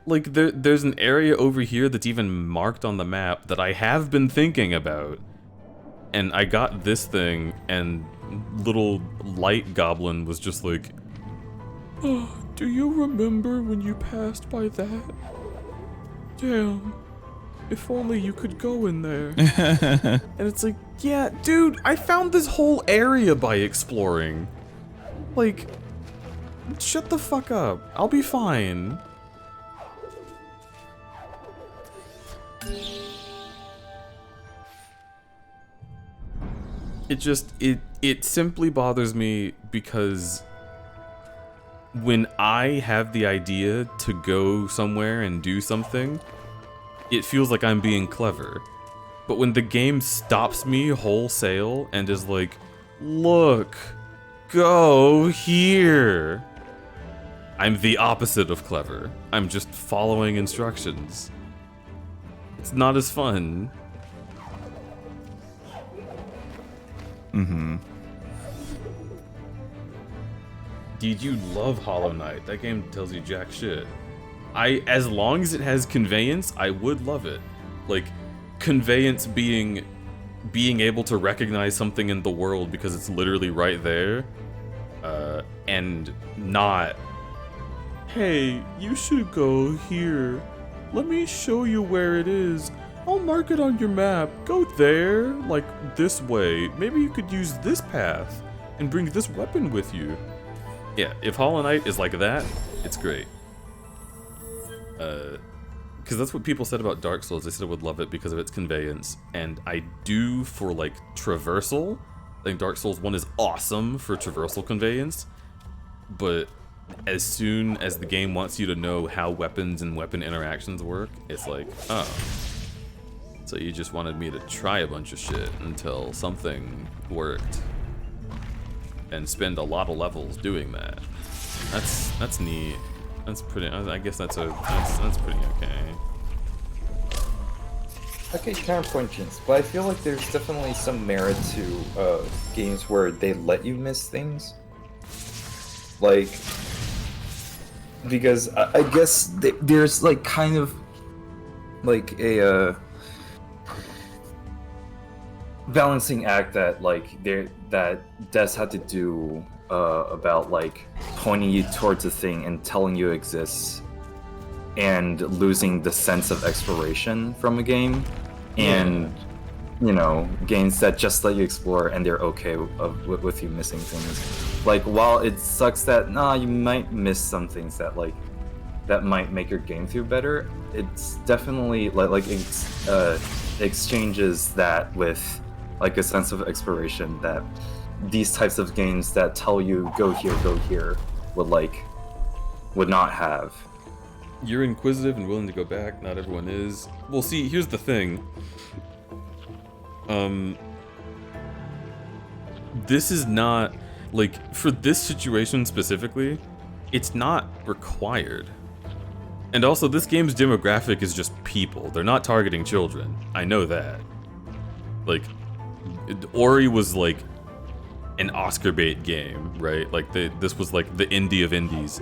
Speaker 2: Like there's an area over here that's even marked on the map that I have been thinking about. And I got this thing, and little light goblin was just like, oh, do you remember when you passed by that? Damn, if only you could go in there. And it's like, yeah, dude, I found this whole area by exploring. Like, shut the fuck up. I'll be fine. It simply bothers me because when I have the idea to go somewhere and do something, it feels like I'm being clever. But when the game stops me wholesale and is like, look, go here, I'm the opposite of clever. I'm just following instructions. It's not as fun. Dude, you love Hollow Knight. That game tells you jack shit. As long as it has conveyance, I would love it. Like, conveyance being able to recognize something in the world because it's literally right there, and not, hey, you should go here. Let me show you where it is. I'll mark it on your map. Go there, like this way. Maybe you could use this path and bring this weapon with you. Yeah, if Hollow Knight is like that, it's great. Because that's what people said about Dark Souls. They said I would love it because of its conveyance. And I do for, like, traversal. I think Dark Souls 1 is awesome for traversal conveyance. But as soon as the game wants you to know how weapons and weapon interactions work, it's like, oh. So you just wanted me to try a bunch of shit until something worked. And spend a lot of levels doing that. That's neat. That's pretty. I guess that's pretty okay.
Speaker 3: Okay, counterpoint, Jins, but I feel like there's definitely some merit to games where they let you miss things. Like, because I guess there's like kind of like a balancing act that like that Des had to do about like pointing you towards a thing and telling you it exists and losing the sense of exploration from a game, and you know, games that just let you explore and they're okay with you missing things. Like, while it sucks that you might miss some things that like that might make your game feel better, it's definitely exchanges that with like a sense of exploration that these types of games that tell you go here would not have.
Speaker 2: You're inquisitive and willing to go back. Not everyone is. Well, see, here's the thing. This is not, like, for this situation specifically, it's not required. And also, this game's demographic is just people. They're not targeting children. I know that. Like, Ori was like an Oscar bait game, right? Like, this was like the indie of indies.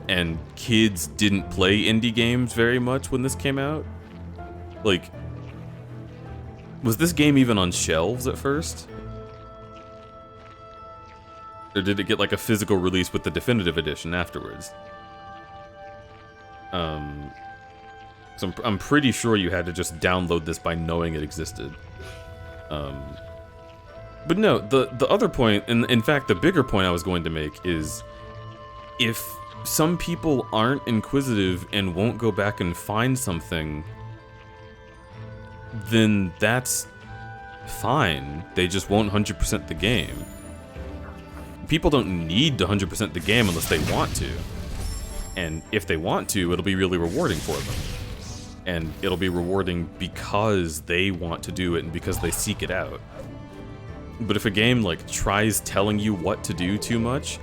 Speaker 2: And kids didn't play indie games very much when this came out. Like, was this game even on shelves at first? Or did it get like a physical release with the definitive edition afterwards? So I'm pretty sure you had to just download this by knowing it existed. But no, the other point, and in fact the bigger point I was going to make is, if some people aren't inquisitive and won't go back and find something, then that's fine. They just won't 100% the game. People don't need to 100% the game unless they want to. And if they want to, it'll be really rewarding for them. And it'll be rewarding because they want to do it and because they seek it out. But if a game like tries telling you what to do too much,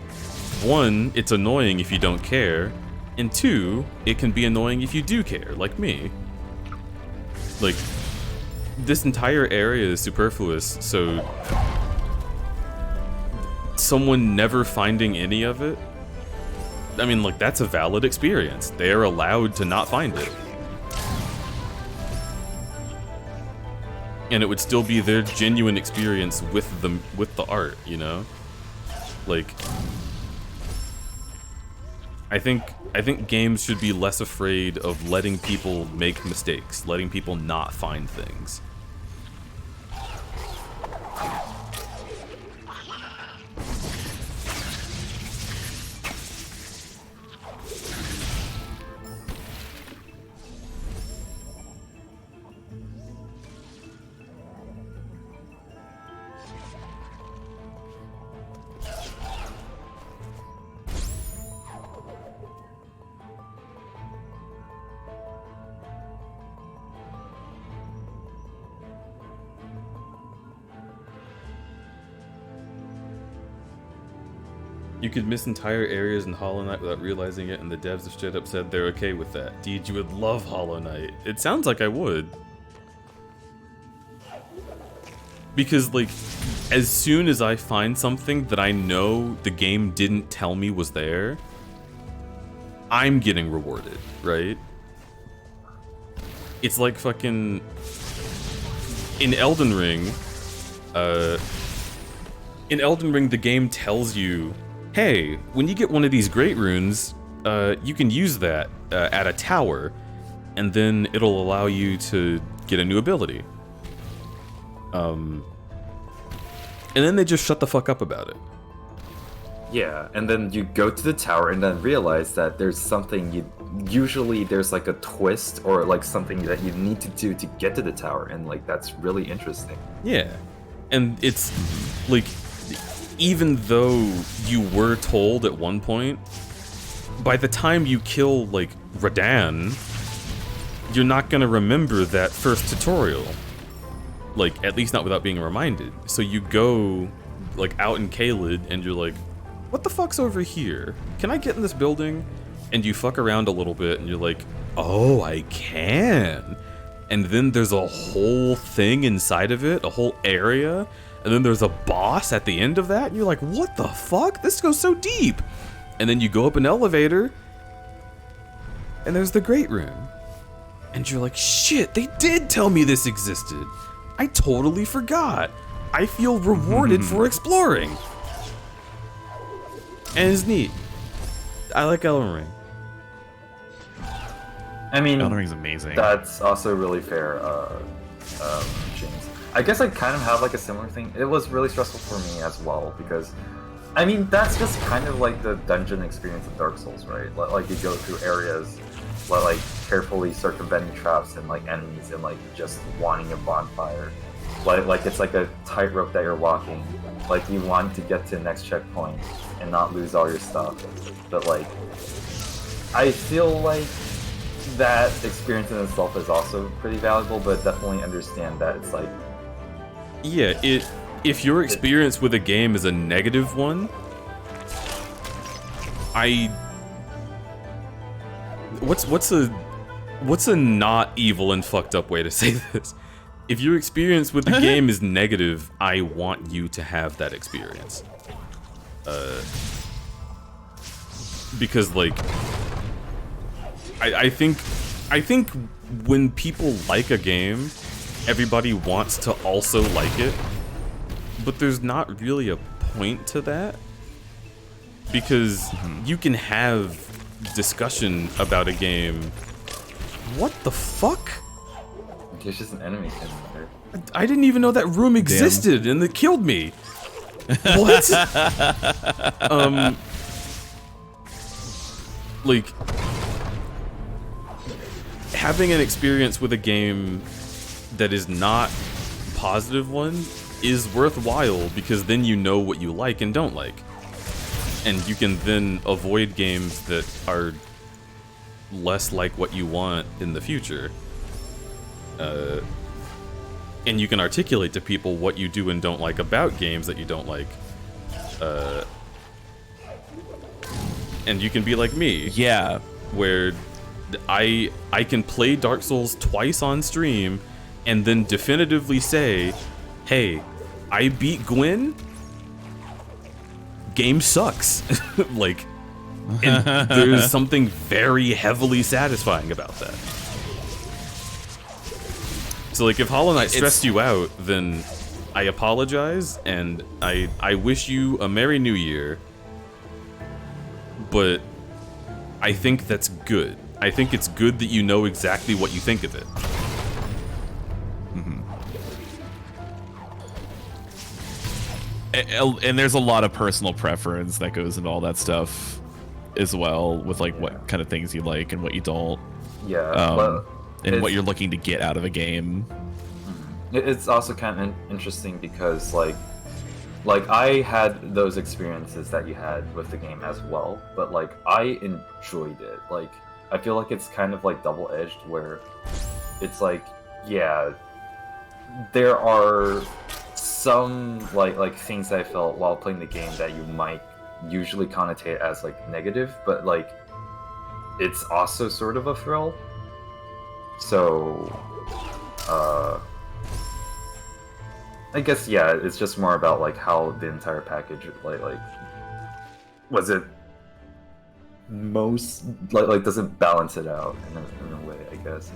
Speaker 2: one, it's annoying if you don't care, and two, it can be annoying if you do care, like me. Like, this entire area is superfluous, so someone never finding any of it, I mean, like, that's a valid experience. They are allowed to not find it. And it would still be their genuine experience with the art, you know? Like, I think games should be less afraid of letting people make mistakes, letting people not find things. You could miss entire areas in Hollow Knight without realizing it, and the devs have straight up said they're okay with that. Dude, you would love Hollow Knight. It sounds like I would. Because, like, as soon as I find something that I know the game didn't tell me was there, I'm getting rewarded, right? It's like fucking... In Elden Ring, the game tells you, hey, when you get one of these great runes, you can use that at a tower, and then it'll allow you to get a new ability. And then they just shut the fuck up about it.
Speaker 3: Yeah, and then you go to the tower and then realize that there's something usually there's like a twist or like something that you need to do to get to the tower, and like that's really interesting.
Speaker 2: Yeah, and it's like, even though you were told at one point, by the time you kill, like, Radahn, you're not gonna remember that first tutorial. Like, at least not without being reminded. So you go, like, out in Caelid, and you're like, what the fuck's over here? Can I get in this building? And you fuck around a little bit, and you're like, oh, I can. And then there's a whole thing inside of it, a whole area, and then there's a boss at the end of that, and you're like, what the fuck? This goes so deep. And then you go up an elevator, and there's the Great Room. And you're like, shit, they did tell me this existed. I totally forgot. I feel rewarded for exploring. And it's neat. I like Elden Ring.
Speaker 3: I mean,
Speaker 4: Elden Ring's amazing.
Speaker 3: That's also really fair, James. I guess I kind of have like a similar thing. It was really stressful for me as well because, I mean, that's just kind of like the dungeon experience of Dark Souls, right? Like you go through areas, like carefully circumventing traps and like enemies and like just wanting a bonfire. Like it's like a tightrope that you're walking. Like you want to get to the next checkpoint and not lose all your stuff. But like, I feel like that experience in itself is also pretty valuable, but definitely understand that it's like,
Speaker 2: yeah, if your experience with a game is a negative one, what's a not evil and fucked up way to say this? If your experience with the game is negative, I want you to have that experience. Because like, I think when people like a game, everybody wants to also like it, but there's not really a point to that, because you can have discussion about a game. What the fuck?
Speaker 3: there's just an enemy in there.
Speaker 2: I didn't even know that room existed, and it killed me. What? like having an experience with a game that is not a positive one is worthwhile, because then you know what you like and don't like. And you can then avoid games that are less like what you want in the future. And you can articulate to people what you do and don't like about games that you don't like. And you can be like me.
Speaker 4: Yeah.
Speaker 2: Where I can play Dark Souls twice on stream and then definitively say, hey, I beat Gwen. Game sucks. Like, and there's something very heavily satisfying about that. So, like, if Hollow Knight stressed you out, then I apologize, and I wish you a Merry New Year. But I think that's good. I think it's good that you know exactly what you think of it.
Speaker 4: And there's a lot of personal preference that goes into all that stuff as well, with like what kind of things you like and what you don't.
Speaker 3: Yeah,
Speaker 4: and what you're looking to get out of a game.
Speaker 3: It's also kind of interesting because like I had those experiences that you had with the game as well, but like I enjoyed it. Like I feel like it's kind of like double-edged, where it's like, yeah, there are some like things I felt while playing the game that you might usually connotate as like negative, but like it's also sort of a thrill. So I guess, yeah, it's just more about like how the entire package like was it most like does it balance it out in a way, I guess.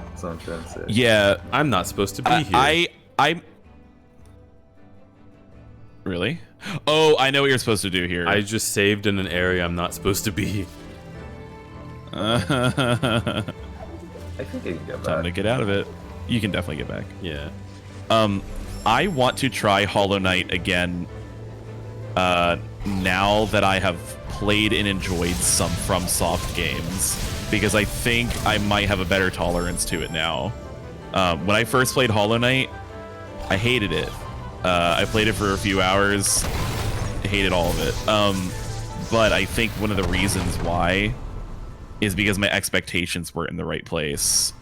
Speaker 3: That's what I'm trying to say.
Speaker 4: Yeah,
Speaker 2: I'm not supposed to be here.
Speaker 4: I really? Oh, I know what you're supposed to do here.
Speaker 2: I just saved in an area I'm not supposed to be.
Speaker 3: I think I can get
Speaker 4: Time
Speaker 3: back.
Speaker 4: to get out of it. You can definitely get back.
Speaker 2: Yeah.
Speaker 4: I want to try Hollow Knight again. Now that I have played and enjoyed some FromSoft games, because I think I might have a better tolerance to it now. When I first played Hollow Knight, I hated it. I played it for a few hours, hated all of it. But I think one of the reasons why is because my expectations weren't in the right place.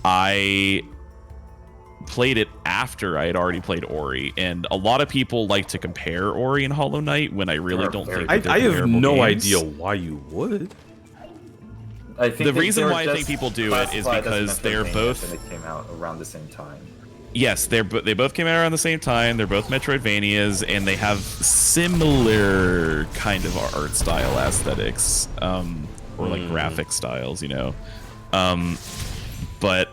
Speaker 4: I played it after I had already played Ori, and a lot of people like to compare Ori and Hollow Knight when I really don't think that they're
Speaker 2: I have
Speaker 4: comparable
Speaker 2: no
Speaker 4: games.
Speaker 2: idea why you would.
Speaker 3: I think
Speaker 4: The
Speaker 3: they
Speaker 4: reason
Speaker 3: were
Speaker 4: why I think
Speaker 3: just
Speaker 4: people do it is
Speaker 3: classified as
Speaker 4: because they're
Speaker 3: Metroidvania,
Speaker 4: both-
Speaker 3: and they came out around the same time.
Speaker 4: Yes, they both came out around the same time. They're both Metroidvanias, and they have similar kind of art style aesthetics, or like graphic styles, you know. But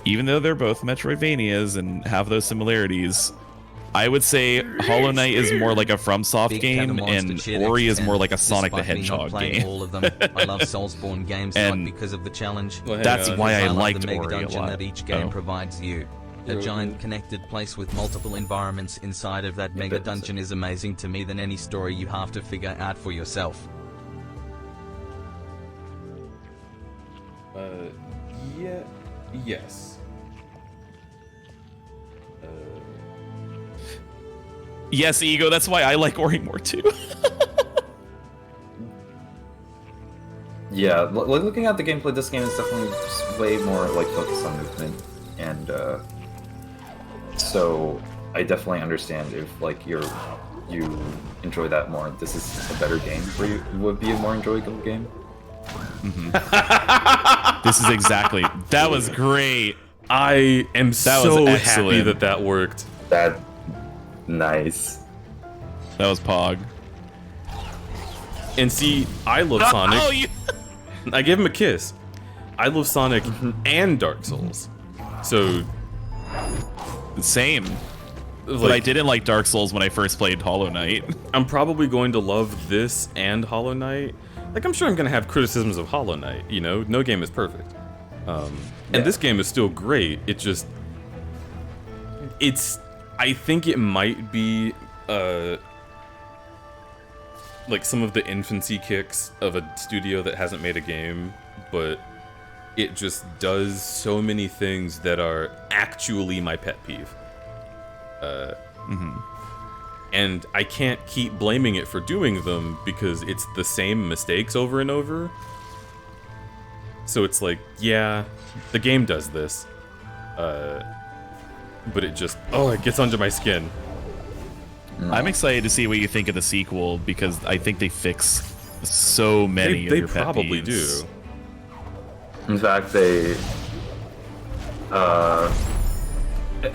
Speaker 4: even though they're both Metroidvanias and have those similarities, I would say Hollow Knight is more like a FromSoft
Speaker 1: Big
Speaker 4: game,
Speaker 1: Cat Monster
Speaker 4: and
Speaker 1: Shit
Speaker 4: Ori is
Speaker 1: X10.
Speaker 4: more like a Sonic the
Speaker 1: Despite me not
Speaker 4: Hedgehog
Speaker 1: playing
Speaker 4: game.
Speaker 1: all of them, I love Soulsborne games
Speaker 4: And
Speaker 1: not because of the challenge.
Speaker 2: Well, hang
Speaker 4: That's
Speaker 2: on.
Speaker 4: why I
Speaker 1: love
Speaker 4: liked
Speaker 1: the mega
Speaker 4: Ori a
Speaker 1: dungeon
Speaker 4: lot.
Speaker 1: that each game
Speaker 4: Oh.
Speaker 1: provides you. A giant connected place with multiple environments inside of that mega dungeon is amazing to me than any story you have to figure out for yourself.
Speaker 2: Yeah, yes.
Speaker 4: Yes, Ego, that's why I like Ori more too.
Speaker 3: Yeah, looking at the gameplay, this game is definitely just way more like focused on movement, and so I definitely understand if like you enjoy that more. This is a better game for you. It would be a more enjoyable game.
Speaker 4: This is exactly. That was great.
Speaker 2: I am
Speaker 4: was
Speaker 2: so happy
Speaker 4: excellent.
Speaker 2: that worked.
Speaker 3: That nice.
Speaker 4: That was Pog.
Speaker 2: And see, I love Sonic.
Speaker 4: Oh, you.
Speaker 2: I gave him a kiss. I love Sonic and Dark Souls. So,
Speaker 4: Same.
Speaker 2: like,
Speaker 4: But I didn't like Dark Souls when I first played Hollow Knight.
Speaker 2: I'm probably going to love this and Hollow Knight. Like, I'm sure I'm going to have criticisms of Hollow Knight, you know? No game is perfect. And this game is still great. It just... I think it might be... like some of the infancy kicks of a studio that hasn't made a game, but it just does so many things that are actually my pet peeve. And I can't keep blaming it for doing them because it's the same mistakes over and over. So it's like, yeah, the game does this. But it just, it gets under my skin.
Speaker 4: I'm excited to see what you think of the sequel because I think they fix so many of
Speaker 2: They
Speaker 4: your pet
Speaker 2: probably
Speaker 4: peeves.
Speaker 2: do.
Speaker 3: In fact, they. I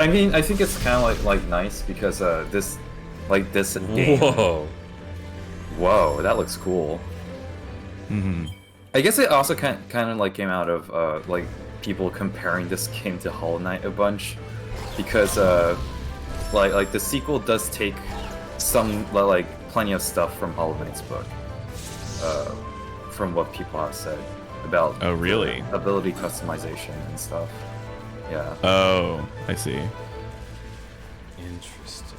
Speaker 3: mean, I think it's kind of like nice because this game.
Speaker 2: Whoa.
Speaker 3: Whoa, that looks cool. I guess it also kind of like came out of like people comparing this game to Hollow Knight a bunch, because like the sequel does take some like plenty of stuff from Hollow Knight's book, from what people have said about
Speaker 4: Oh, really?
Speaker 3: the ability customization and stuff. Yeah.
Speaker 4: Oh, I see.
Speaker 2: Interesting.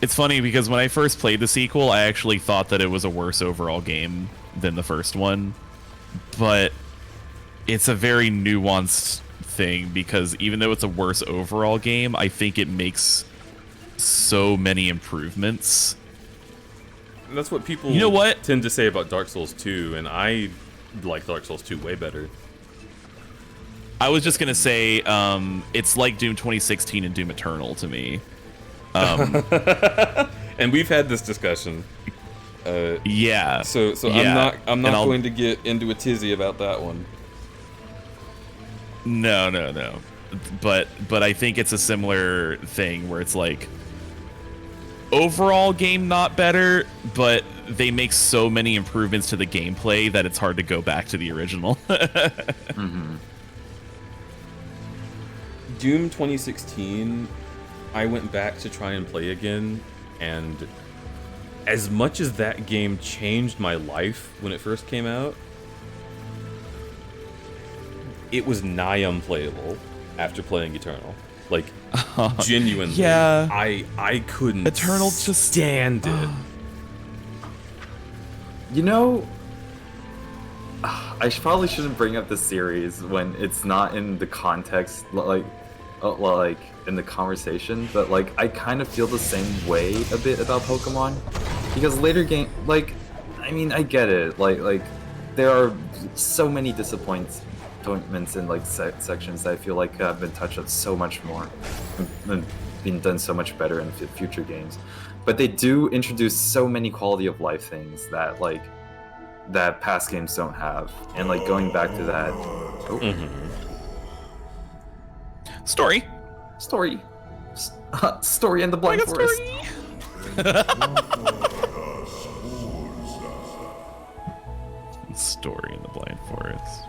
Speaker 4: It's funny because when I first played the sequel, I actually thought that it was a worse overall game than the first one. But it's a very nuanced thing because even though it's a worse overall game, I think it makes so many improvements.
Speaker 2: And that's what people tend to say about Dark Souls 2, and I like Dark Souls 2 way better.
Speaker 4: I was just gonna say, it's like Doom 2016 and Doom Eternal to me.
Speaker 2: And we've had this discussion.
Speaker 4: Yeah.
Speaker 2: So
Speaker 4: yeah.
Speaker 2: I'm not going to get into a tizzy about that one.
Speaker 4: No. But I think it's a similar thing where it's like overall game not better, but they make so many improvements to the gameplay that it's hard to go back to the original.
Speaker 2: Doom 2016, I went back to try and play again, and as much as that game changed my life when it first came out, it was nigh unplayable after playing Eternal. Like, genuinely,
Speaker 4: yeah.
Speaker 2: I couldn't
Speaker 4: Eternal just
Speaker 2: stand it.
Speaker 3: You know, I probably shouldn't bring up the series when it's not in the context, like in the conversation, but like I kind of feel the same way a bit about Pokemon, because later game, like, I mean, I get it, like there are so many disappointments in like sections that I feel like have been touched on so much more and been done so much better in future games, but they do introduce so many quality of life things that past games don't have, and like going back to that.
Speaker 4: Story
Speaker 3: and the Blind Forest.
Speaker 4: Story in the Blind Forest.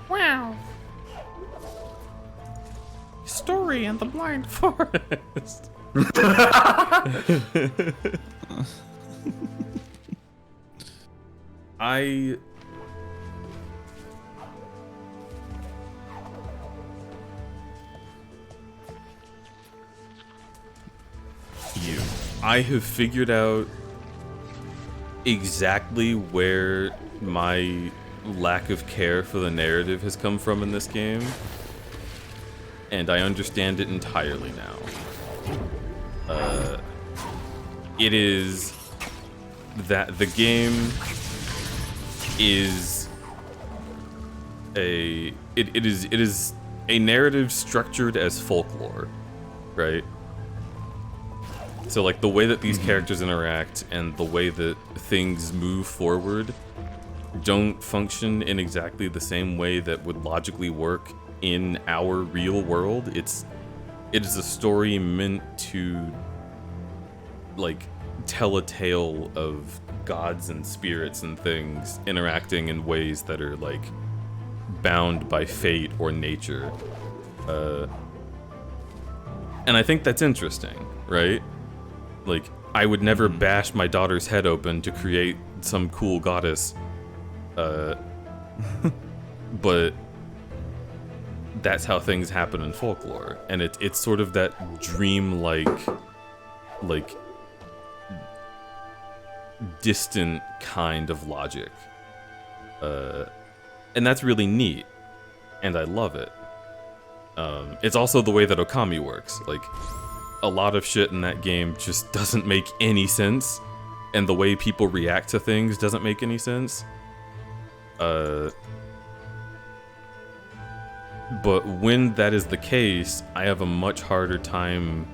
Speaker 6: Wow. Story and the Blind Forest.
Speaker 2: I have figured out exactly where my lack of care for the narrative has come from in this game, and I understand it entirely now. It is that the game is it is a narrative structured as folklore, right? So like the way that these characters interact and the way that things move forward don't function in exactly the same way that would logically work in our real world. It is a story meant to like tell a tale of gods and spirits and things interacting in ways that are like bound by fate or nature. And I think that's interesting, right? Like, I would never bash my daughter's head open to create some cool goddess, but that's how things happen in folklore, and it's sort of that dream-like, like, distant kind of logic, and that's really neat, and I love it. It's also the way that Okami works. Like, a lot of shit in that game just doesn't make any sense, and the way people react to things doesn't make any sense. But when that is the case, I have a much harder time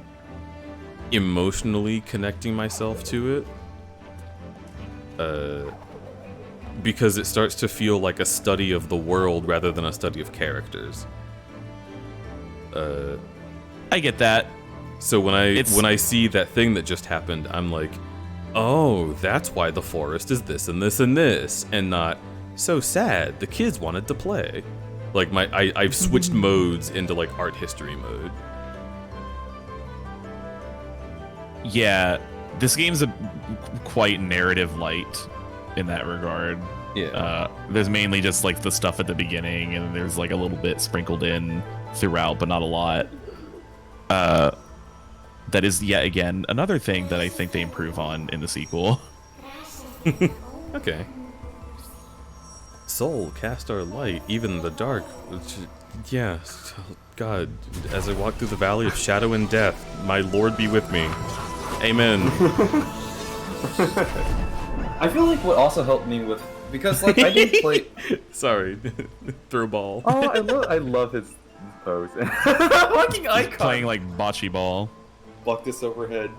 Speaker 2: emotionally connecting myself to it. Because it starts to feel like a study of the world rather than a study of characters.
Speaker 4: I get that.
Speaker 2: So when I see that thing that just happened, I'm like, oh, that's why the forest is this and this and this, and not so sad. The kids wanted to play. Like I've switched modes into like art history mode.
Speaker 4: Yeah, this game's quite narrative light in that regard.
Speaker 2: Yeah.
Speaker 4: There's mainly just like the stuff at the beginning, and there's like a little bit sprinkled in throughout, but not a lot. That is yet again another thing that I think they improve on in the sequel.
Speaker 2: Okay. Soul, cast our light, even in the dark. Yeah, God, as I walk through the valley of shadow and death, my Lord be with me. Amen.
Speaker 3: I feel like what also helped me with, because like I didn't play.
Speaker 2: Sorry, throw ball.
Speaker 3: Oh, I love his pose. Fucking icon.
Speaker 4: Playing like bocce ball.
Speaker 3: Block this overhead.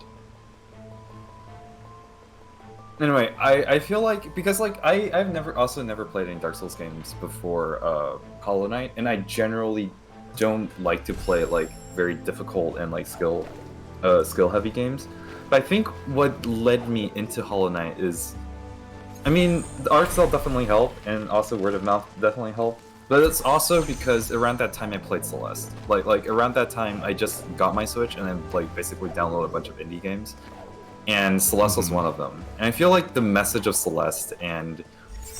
Speaker 3: Anyway, I feel like, because like I've never played any Dark Souls games before Hollow Knight, and I generally don't like to play like very difficult and like skill heavy games. But I think what led me into Hollow Knight is, I mean, the art style definitely helped, and also word of mouth definitely helped. But it's also because around that time I played Celeste. Like around that time I just got my Switch and then like basically downloaded a bunch of indie games. And Celeste was one of them. And I feel like the message of Celeste and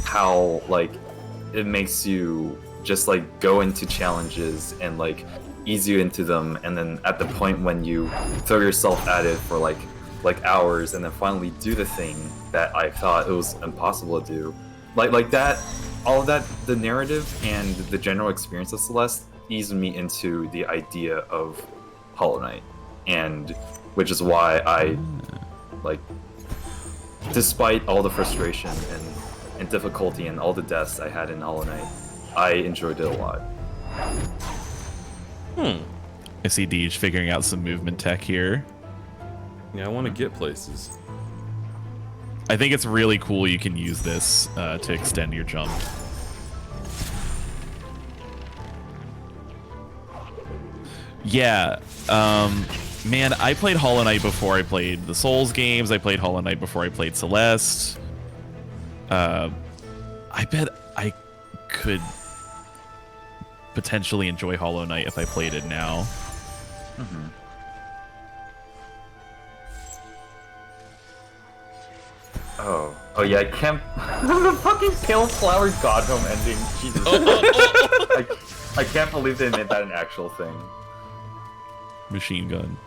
Speaker 3: how like it makes you just like go into challenges and like ease you into them, and then at the point when you throw yourself at it for like hours and then finally do the thing that I thought it was impossible to do. Like that, all of that, the narrative and the general experience of Celeste eased me into the idea of Hollow Knight, and which is why I, like, despite all the frustration and difficulty and all the deaths I had in Hollow Knight, I enjoyed it a lot.
Speaker 4: I see Deej figuring out some movement tech here.
Speaker 2: Yeah, I want to get places.
Speaker 4: I think it's really cool you can use this to extend your jump. Yeah, man, I played Hollow Knight before I played the Souls games. I played Hollow Knight before I played Celeste. I bet I could potentially enjoy Hollow Knight if I played it now.
Speaker 3: Mm-hmm. Oh yeah, I can't. The fucking Pale Flower God Home ending. Jesus. I can't believe they made that an actual thing.
Speaker 4: Machine gun.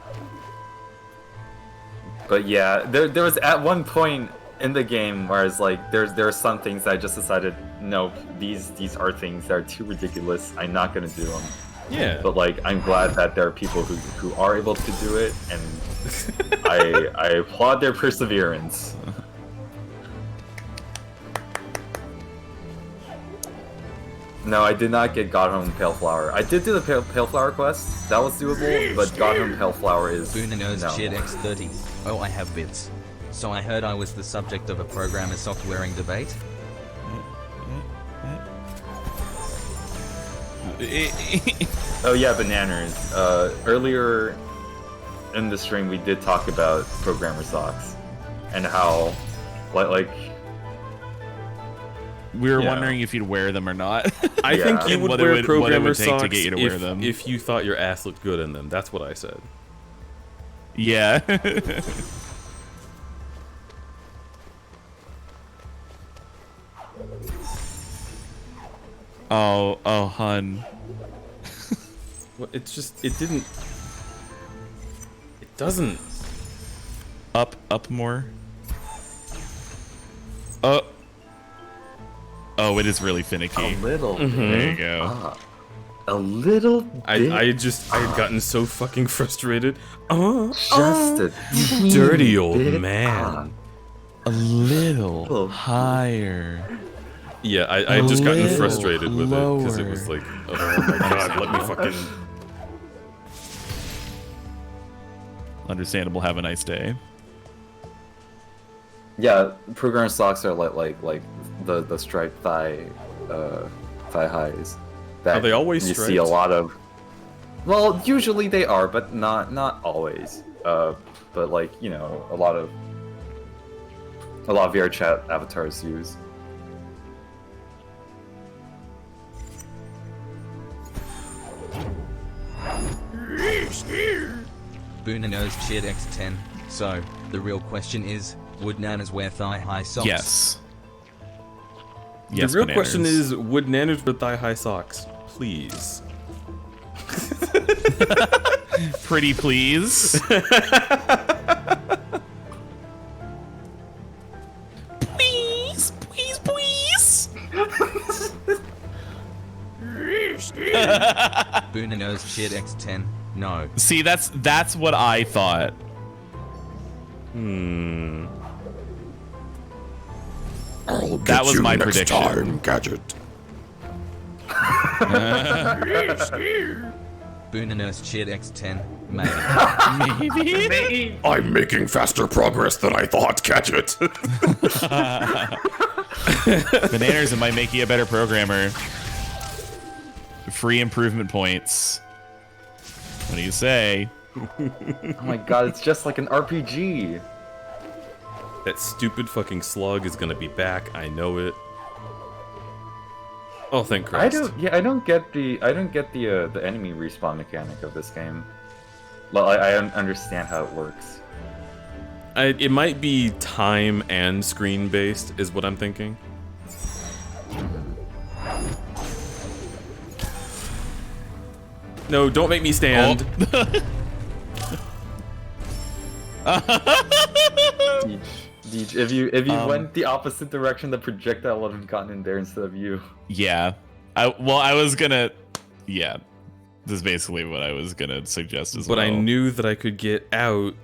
Speaker 3: But yeah, there was at one point in the game where it's like there are some things that I just decided, no, these are things that are too ridiculous. I'm not gonna do them.
Speaker 2: Yeah.
Speaker 3: But like, I'm glad that there are people who are able to do it, and I applaud their perseverance. No, I did not get God Home Pale Flower. I did do the Pale Flower quest. That was doable, but God Home Pale Flower is
Speaker 1: Boona knows
Speaker 3: no.
Speaker 1: shit X30. Oh, I have bits. So I heard I was the subject of a programmer softwaring debate?
Speaker 3: Oh yeah, bananas. Earlier in the stream, we did talk about programmer socks and how, like
Speaker 4: We were
Speaker 2: Yeah.
Speaker 4: wondering if you'd wear them or not.
Speaker 2: I
Speaker 3: Yeah.
Speaker 2: think you
Speaker 4: And
Speaker 2: would
Speaker 4: what it
Speaker 2: wear
Speaker 4: would- what it
Speaker 2: programmer
Speaker 4: would take to
Speaker 2: socks
Speaker 4: get you to wear them.
Speaker 2: if you thought your ass looked good in them. That's what I said.
Speaker 4: Yeah. oh, hun.
Speaker 2: Well, it's just it didn't. It doesn't.
Speaker 4: Up more. Oh, it is really finicky.
Speaker 3: a little,
Speaker 4: There you go.
Speaker 3: a little bit,
Speaker 2: I had gotten so fucking frustrated.
Speaker 3: just a teeny
Speaker 2: Dirty old
Speaker 3: bit
Speaker 2: man.
Speaker 3: on.
Speaker 4: A little
Speaker 3: Oh.
Speaker 4: higher.
Speaker 2: Yeah, I had just gotten
Speaker 4: little
Speaker 2: frustrated with it because it was
Speaker 4: lower.
Speaker 2: like, oh my god, let me fucking.
Speaker 4: Understandable. Have a nice day.
Speaker 3: Yeah, programmer socks are like the striped thigh highs. That
Speaker 2: Are they always
Speaker 3: you see
Speaker 2: striped?
Speaker 3: a lot of. Well, usually they are, but not always. But like you know, a lot of VR chat avatars use.
Speaker 1: Boona knows cheered X10. So, the real question is, would nanas wear thigh-high socks?
Speaker 4: Yes.
Speaker 2: The
Speaker 4: Yes,
Speaker 2: real
Speaker 4: bananas.
Speaker 2: question is, would Nanners wear thigh-high socks? Please.
Speaker 4: Pretty please. Please, please, please.
Speaker 1: Boona knows cheered X10. No.
Speaker 4: See, that's what I thought. That was my prediction.
Speaker 2: Gadget.
Speaker 1: Boona knows cheered X10. Maybe.
Speaker 4: Maybe.
Speaker 2: I'm making faster progress than I thought, Gadget.
Speaker 4: Bananas, it might make you a better programmer. Free improvement points. What do you say?
Speaker 3: Oh my god, it's just like an RPG.
Speaker 2: That stupid fucking slug is gonna be back. I know it. Oh, thank Christ.
Speaker 3: I don't get the enemy respawn mechanic of this game. Well, I understand how it works.
Speaker 2: It might be time and screen based, is what I'm thinking. No, don't make me stand.
Speaker 3: Deej, if you went the opposite direction, the projectile would have gotten in there instead of you.
Speaker 4: Yeah. I was gonna. Yeah. This is basically what I was gonna suggest as
Speaker 2: But
Speaker 4: well.
Speaker 2: I knew that I could get out.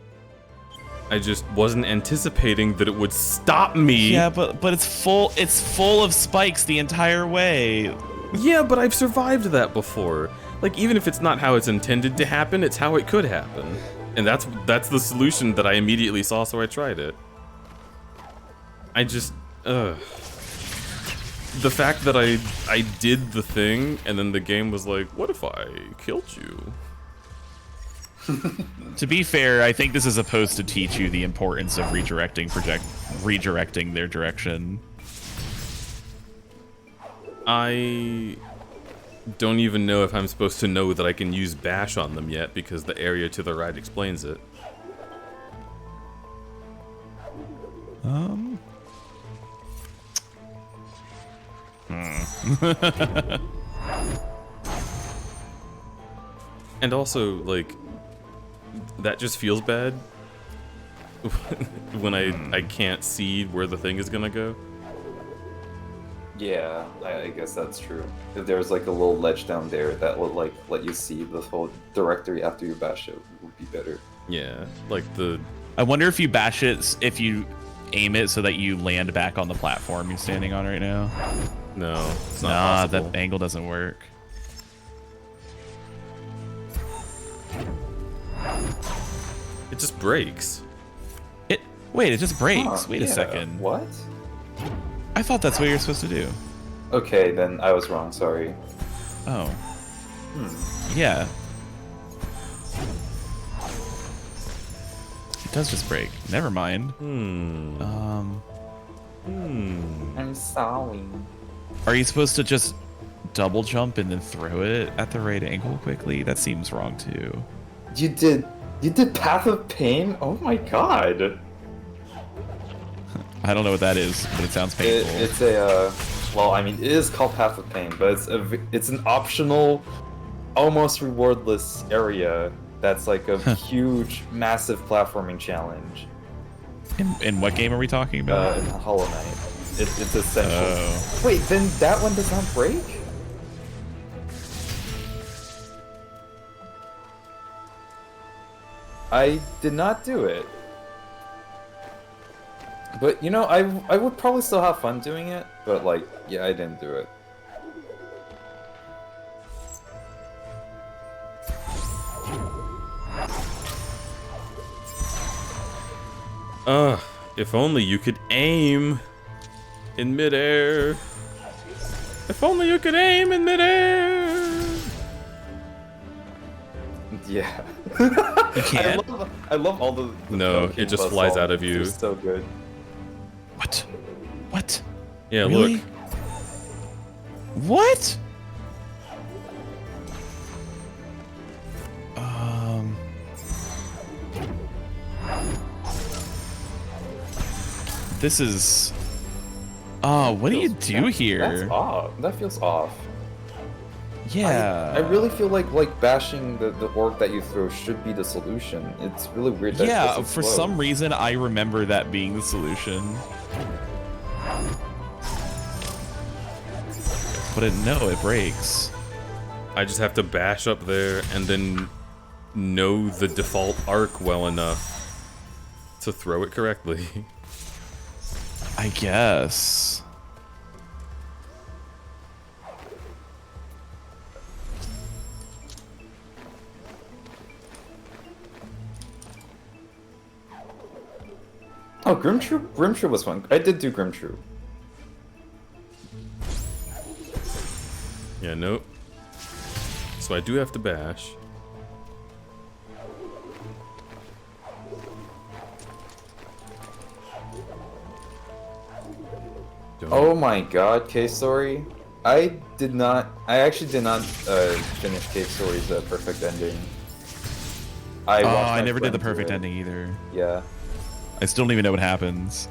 Speaker 2: I just wasn't anticipating that it would stop me.
Speaker 4: Yeah, but it's full. It's full of spikes the entire way.
Speaker 2: Yeah, but I've survived that before. Like, even if it's not how it's intended to happen, it's how it could happen. And that's the solution that I immediately saw, so I tried it. I just... The fact that I did the thing, and then the game was like, what if I killed you?
Speaker 4: To be fair, I think this is supposed to teach you the importance of redirecting their direction.
Speaker 2: I don't even know if I'm supposed to know that I can use bash on them yet, because the area to the right explains it. And also, like, that just feels bad when I can't see where the thing is gonna go.
Speaker 3: Yeah, I guess that's true. If there was like a little ledge down there that would like let you see the whole directory after you bash it, would be better.
Speaker 2: Yeah, like the...
Speaker 4: I wonder if you bash it, if you aim it so that you land back on the platform you're standing on right now.
Speaker 2: No, it's not
Speaker 4: Nah,
Speaker 2: possible.
Speaker 4: that angle doesn't work.
Speaker 2: It just breaks.
Speaker 4: Wait, it just breaks.
Speaker 3: Huh,
Speaker 4: Wait a
Speaker 3: yeah,
Speaker 4: second.
Speaker 3: What?
Speaker 4: I thought that's what you're supposed to do.
Speaker 3: Okay, then I was wrong. Sorry.
Speaker 4: Oh. Yeah. It does just break. Never mind.
Speaker 3: I'm sorry.
Speaker 4: Are you supposed to just double jump and then throw it at the right angle quickly? That seems wrong too.
Speaker 3: You did Path of Pain? Oh my god.
Speaker 4: I don't know what that is, but it sounds painful.
Speaker 3: It's a well, I mean, it is called Path of Pain, but it's an optional, almost rewardless area that's like a huge, massive platforming challenge.
Speaker 4: In what game are we talking about?
Speaker 3: In Hollow Knight. It's essential.
Speaker 4: Oh.
Speaker 3: Wait, then that one does not break? I did not do it. But, you know, I would probably still have fun doing it, but, like, yeah, I didn't do it.
Speaker 2: If only you could aim in midair. If only you could aim in midair.
Speaker 3: Yeah.
Speaker 4: You can't?
Speaker 3: I love all the
Speaker 2: No,
Speaker 3: King
Speaker 2: it just
Speaker 3: Buzz
Speaker 2: flies
Speaker 3: songs.
Speaker 2: out of you.
Speaker 3: They're so good.
Speaker 4: What? What?
Speaker 2: Yeah,
Speaker 4: Really?
Speaker 2: look.
Speaker 4: What? This is... Oh, what do you do here?
Speaker 3: That's off. That feels off.
Speaker 4: Yeah.
Speaker 3: I really feel like bashing the orb that you throw should be the solution. It's really weird that
Speaker 4: Yeah,
Speaker 3: it
Speaker 4: for
Speaker 3: explodes.
Speaker 4: some reason I remember that being the solution. But no, it breaks.
Speaker 2: I just have to bash up there and then know the default arc well enough to throw it correctly.
Speaker 4: I guess.
Speaker 3: Oh, Grimtroop? Grimtroop was fun. I did do Grimtroop.
Speaker 2: Yeah, nope. So I do have to bash. Don't-
Speaker 3: Oh my god, Cave Story. I actually did not finish Cave Story's perfect ending. I watched
Speaker 4: I
Speaker 3: my
Speaker 4: never did the
Speaker 3: friend do
Speaker 4: perfect
Speaker 3: it.
Speaker 4: ending either.
Speaker 3: Yeah.
Speaker 4: I still don't even know what happens.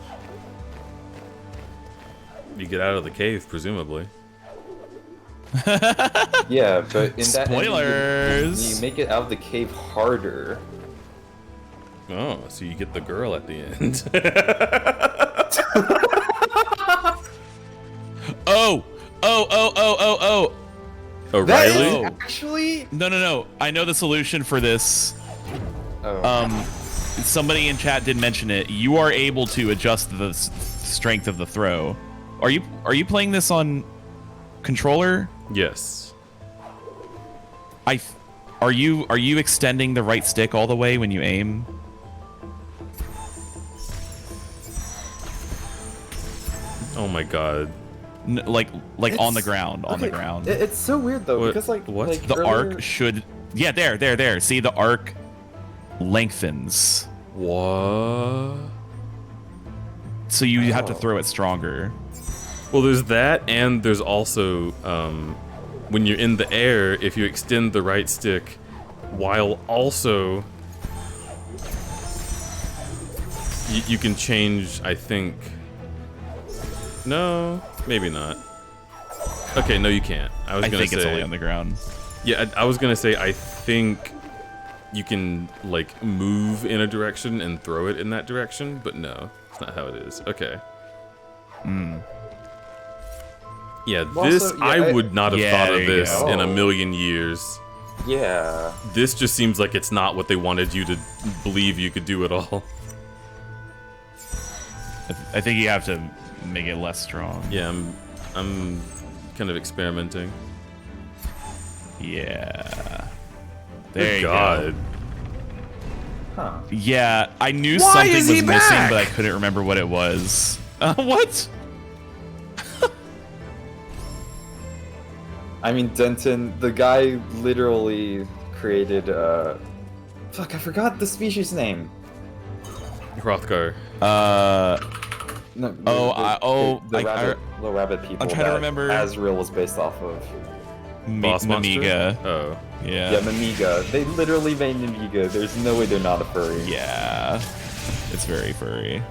Speaker 2: You get out of the cave, presumably.
Speaker 3: Yeah, but in that ending,
Speaker 4: Spoilers!
Speaker 3: you make it out of the cave harder.
Speaker 2: Oh, so you get the girl at the end.
Speaker 4: Oh! Oh!
Speaker 3: That is
Speaker 2: O'Reilly?
Speaker 3: actually.
Speaker 4: No. I know the solution for this.
Speaker 3: Oh.
Speaker 4: Somebody in chat did mention it. You are able to adjust the strength of the throw. Are you playing this on controller?
Speaker 2: Yes.
Speaker 4: Are you extending the right stick all the way when you aim?
Speaker 2: Oh my god.
Speaker 4: Like on the ground, on the
Speaker 3: Okay,
Speaker 4: ground.
Speaker 3: It's so weird though,
Speaker 2: What-
Speaker 3: because like
Speaker 2: what?
Speaker 3: like
Speaker 4: The
Speaker 3: earlier-
Speaker 4: arc should... Yeah, there. See, the arc lengthens.
Speaker 2: What?
Speaker 4: So you have to throw it stronger.
Speaker 2: Well, there's that, and there's also, when you're in the air, if you extend the right stick, while also... You can change, I think... No, maybe not. Okay, no, you can't. I was
Speaker 4: I
Speaker 2: gonna
Speaker 4: think
Speaker 2: say...
Speaker 4: it's only on the ground.
Speaker 2: Yeah, I was gonna say, I think you can, like, move in a direction and throw it in that direction, but no, it's not how it is. Okay. Yeah,
Speaker 3: Well,
Speaker 2: this,
Speaker 3: also, yeah,
Speaker 2: I would not have
Speaker 4: Yeah,
Speaker 2: thought
Speaker 4: there
Speaker 2: of
Speaker 4: you
Speaker 2: this
Speaker 4: go.
Speaker 2: in a million years.
Speaker 3: Yeah.
Speaker 2: This just seems like it's not what they wanted you to believe you could do at all.
Speaker 4: I think you have to make it less strong.
Speaker 2: Yeah, I'm kind of experimenting.
Speaker 4: Yeah.
Speaker 2: Good
Speaker 4: There you
Speaker 2: God.
Speaker 4: go.
Speaker 3: Huh.
Speaker 4: Yeah, I knew
Speaker 6: Why
Speaker 4: something
Speaker 6: is
Speaker 4: was
Speaker 6: he
Speaker 4: missing,
Speaker 6: back?
Speaker 4: but I couldn't remember what it was. What?
Speaker 3: I mean, Denton, the guy literally created, fuck, I forgot the species name.
Speaker 2: Hrothgar.
Speaker 3: No,
Speaker 4: I-
Speaker 3: the rabbit people
Speaker 4: I'm trying to
Speaker 3: that
Speaker 4: remember.
Speaker 3: Asriel was based off of.
Speaker 2: Boss monster?
Speaker 4: Mimiga.
Speaker 2: Oh.
Speaker 4: Yeah.
Speaker 3: Yeah, Mimiga. They literally made Mimiga. There's no way they're not a furry.
Speaker 4: Yeah. It's very furry.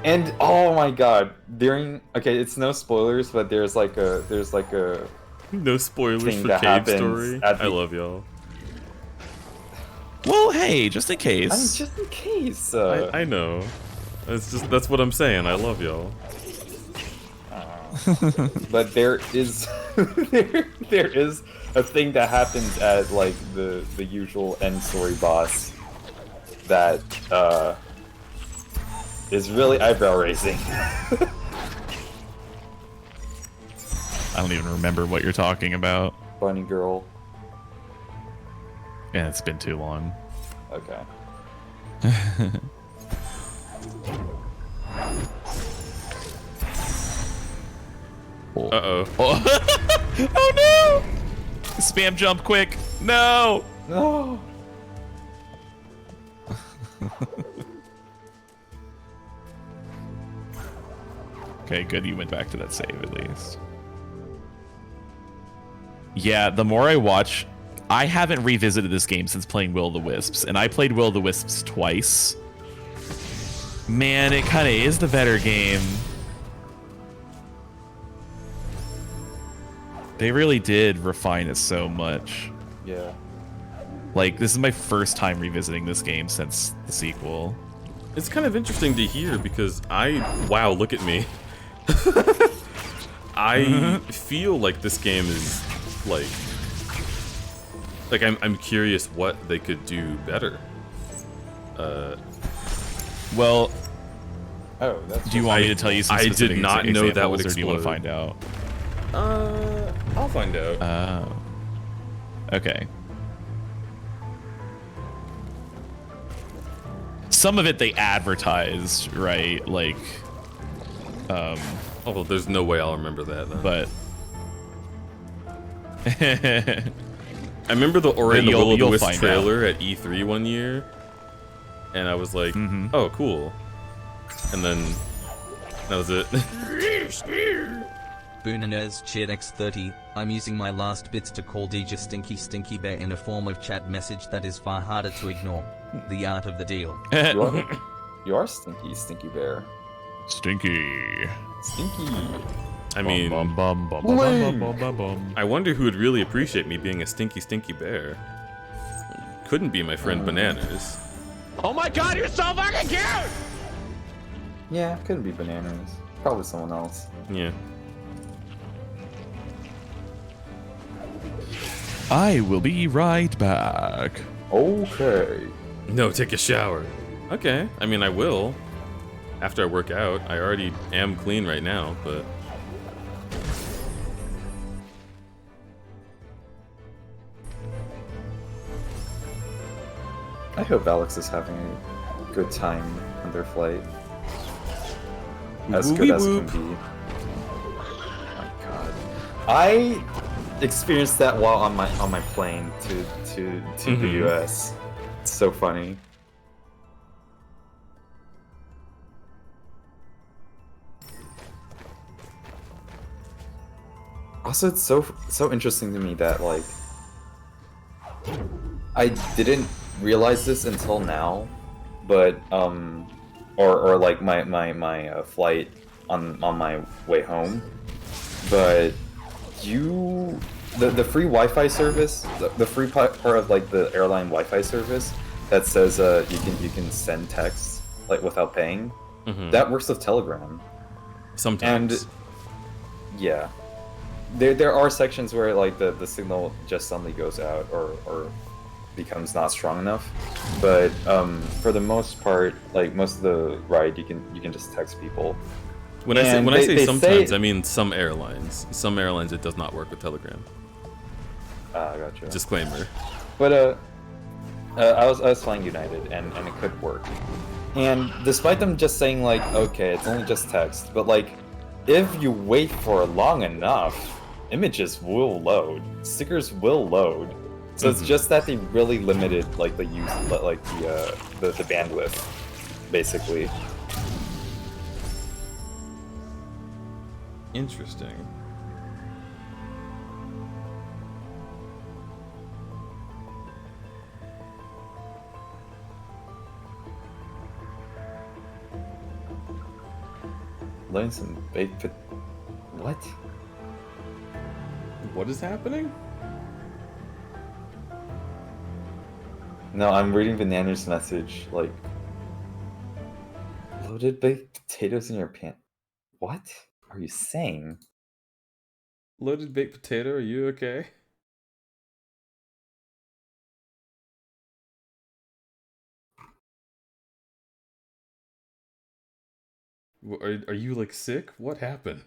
Speaker 3: And oh my god, okay, it's no spoilers, but there's like a
Speaker 2: No spoilers
Speaker 3: thing
Speaker 2: for
Speaker 3: that
Speaker 2: Cave
Speaker 3: happens
Speaker 2: Story.
Speaker 3: at the-
Speaker 2: I love y'all.
Speaker 4: Well, hey, just in case.
Speaker 3: I mean, just in case.
Speaker 2: I know. That's what I'm saying. I love y'all.
Speaker 3: But there is there is a thing that happens at like the usual end story boss that is really eyebrow raising.
Speaker 4: I don't even remember what you're talking about.
Speaker 3: Bunny girl.
Speaker 4: Yeah, it's been too long.
Speaker 3: Okay.
Speaker 2: Uh-oh.
Speaker 4: Oh no! Spam jump quick. No!
Speaker 3: No.
Speaker 4: Okay, good. You went back to that save at least. Yeah, the more I watch, I haven't revisited this game since playing Will o' the Wisps, and I played Will o' the Wisps twice. Man, it kind of is the better game. They really did refine it so much.
Speaker 3: Yeah.
Speaker 4: Like, this is my first time revisiting this game since the sequel.
Speaker 2: It's kind of interesting to hear because wow, look at me. I feel like this game is like I'm curious what they could do better.
Speaker 4: Well,
Speaker 3: Oh, that's.
Speaker 4: do you want me to tell you some
Speaker 2: I did
Speaker 4: specific
Speaker 2: not know that would
Speaker 4: examples, or do you want to
Speaker 2: explode.
Speaker 4: find out?
Speaker 2: I'll find out.
Speaker 4: Oh. Okay. Some of it they advertised, right? Like,
Speaker 2: Oh, there's no way I'll remember that then.
Speaker 4: but
Speaker 2: I remember the Ori and the
Speaker 4: You'll-
Speaker 2: Will o' the
Speaker 4: you'll
Speaker 2: Wisp
Speaker 4: find
Speaker 2: trailer at E3 one year, and I was like, oh, cool. And then that was it.
Speaker 1: Boonanez Chidx30, I'm using my last bits to call DJ Stinky Bear in a form of chat message that is far harder to ignore. The art of the deal.
Speaker 3: You are stinky bear.
Speaker 4: Stinky.
Speaker 3: Stinky.
Speaker 2: I mean,
Speaker 4: Bum, bum, bum, bum, bum, bum, bum, bum.
Speaker 2: I wonder who would really appreciate me being a stinky bear. Couldn't be my friend Bananas.
Speaker 6: Oh my god, you're so fucking cute!
Speaker 3: Yeah, couldn't be bananas. Probably someone else.
Speaker 2: Yeah.
Speaker 4: I will be right back.
Speaker 3: Okay.
Speaker 2: No, take a shower. Okay, I mean, I will. After I work out. I already am clean right now, but...
Speaker 3: I hope Alex is having a good time on their flight. As good as can be. Oh my god. I experienced that while on my plane to the US. It's so funny. Also, it's so interesting to me that like I didn't realize this until now, but or like my flight on my way home, but the free Wi-Fi service, the free part of like the airline Wi-Fi service that says you can send texts like without paying, that works with Telegram.
Speaker 2: Sometimes.
Speaker 3: And yeah, there are sections where like the signal just suddenly goes out or becomes not strong enough, but for the most part, like most of the ride, you can just text people.
Speaker 2: When I
Speaker 3: And
Speaker 2: say
Speaker 3: they
Speaker 2: sometimes,
Speaker 3: say-
Speaker 2: I mean some airlines. Some airlines it does not work with Telegram.
Speaker 3: Gotcha.
Speaker 2: Disclaimer.
Speaker 3: But I was flying United, and it could work. And despite them just saying like, okay, it's only just text, but like, if you wait for long enough, images will load, stickers will load. So it's just that they really limited like the use, like the bandwidth, basically.
Speaker 2: Interesting.
Speaker 3: Learn some baked what?
Speaker 2: What is happening?
Speaker 3: No, I'm reading Banana's message, like... Loaded baked potatoes in your pan... What are you saying?
Speaker 2: Loaded baked potato, are you okay? Are you like sick? What happened?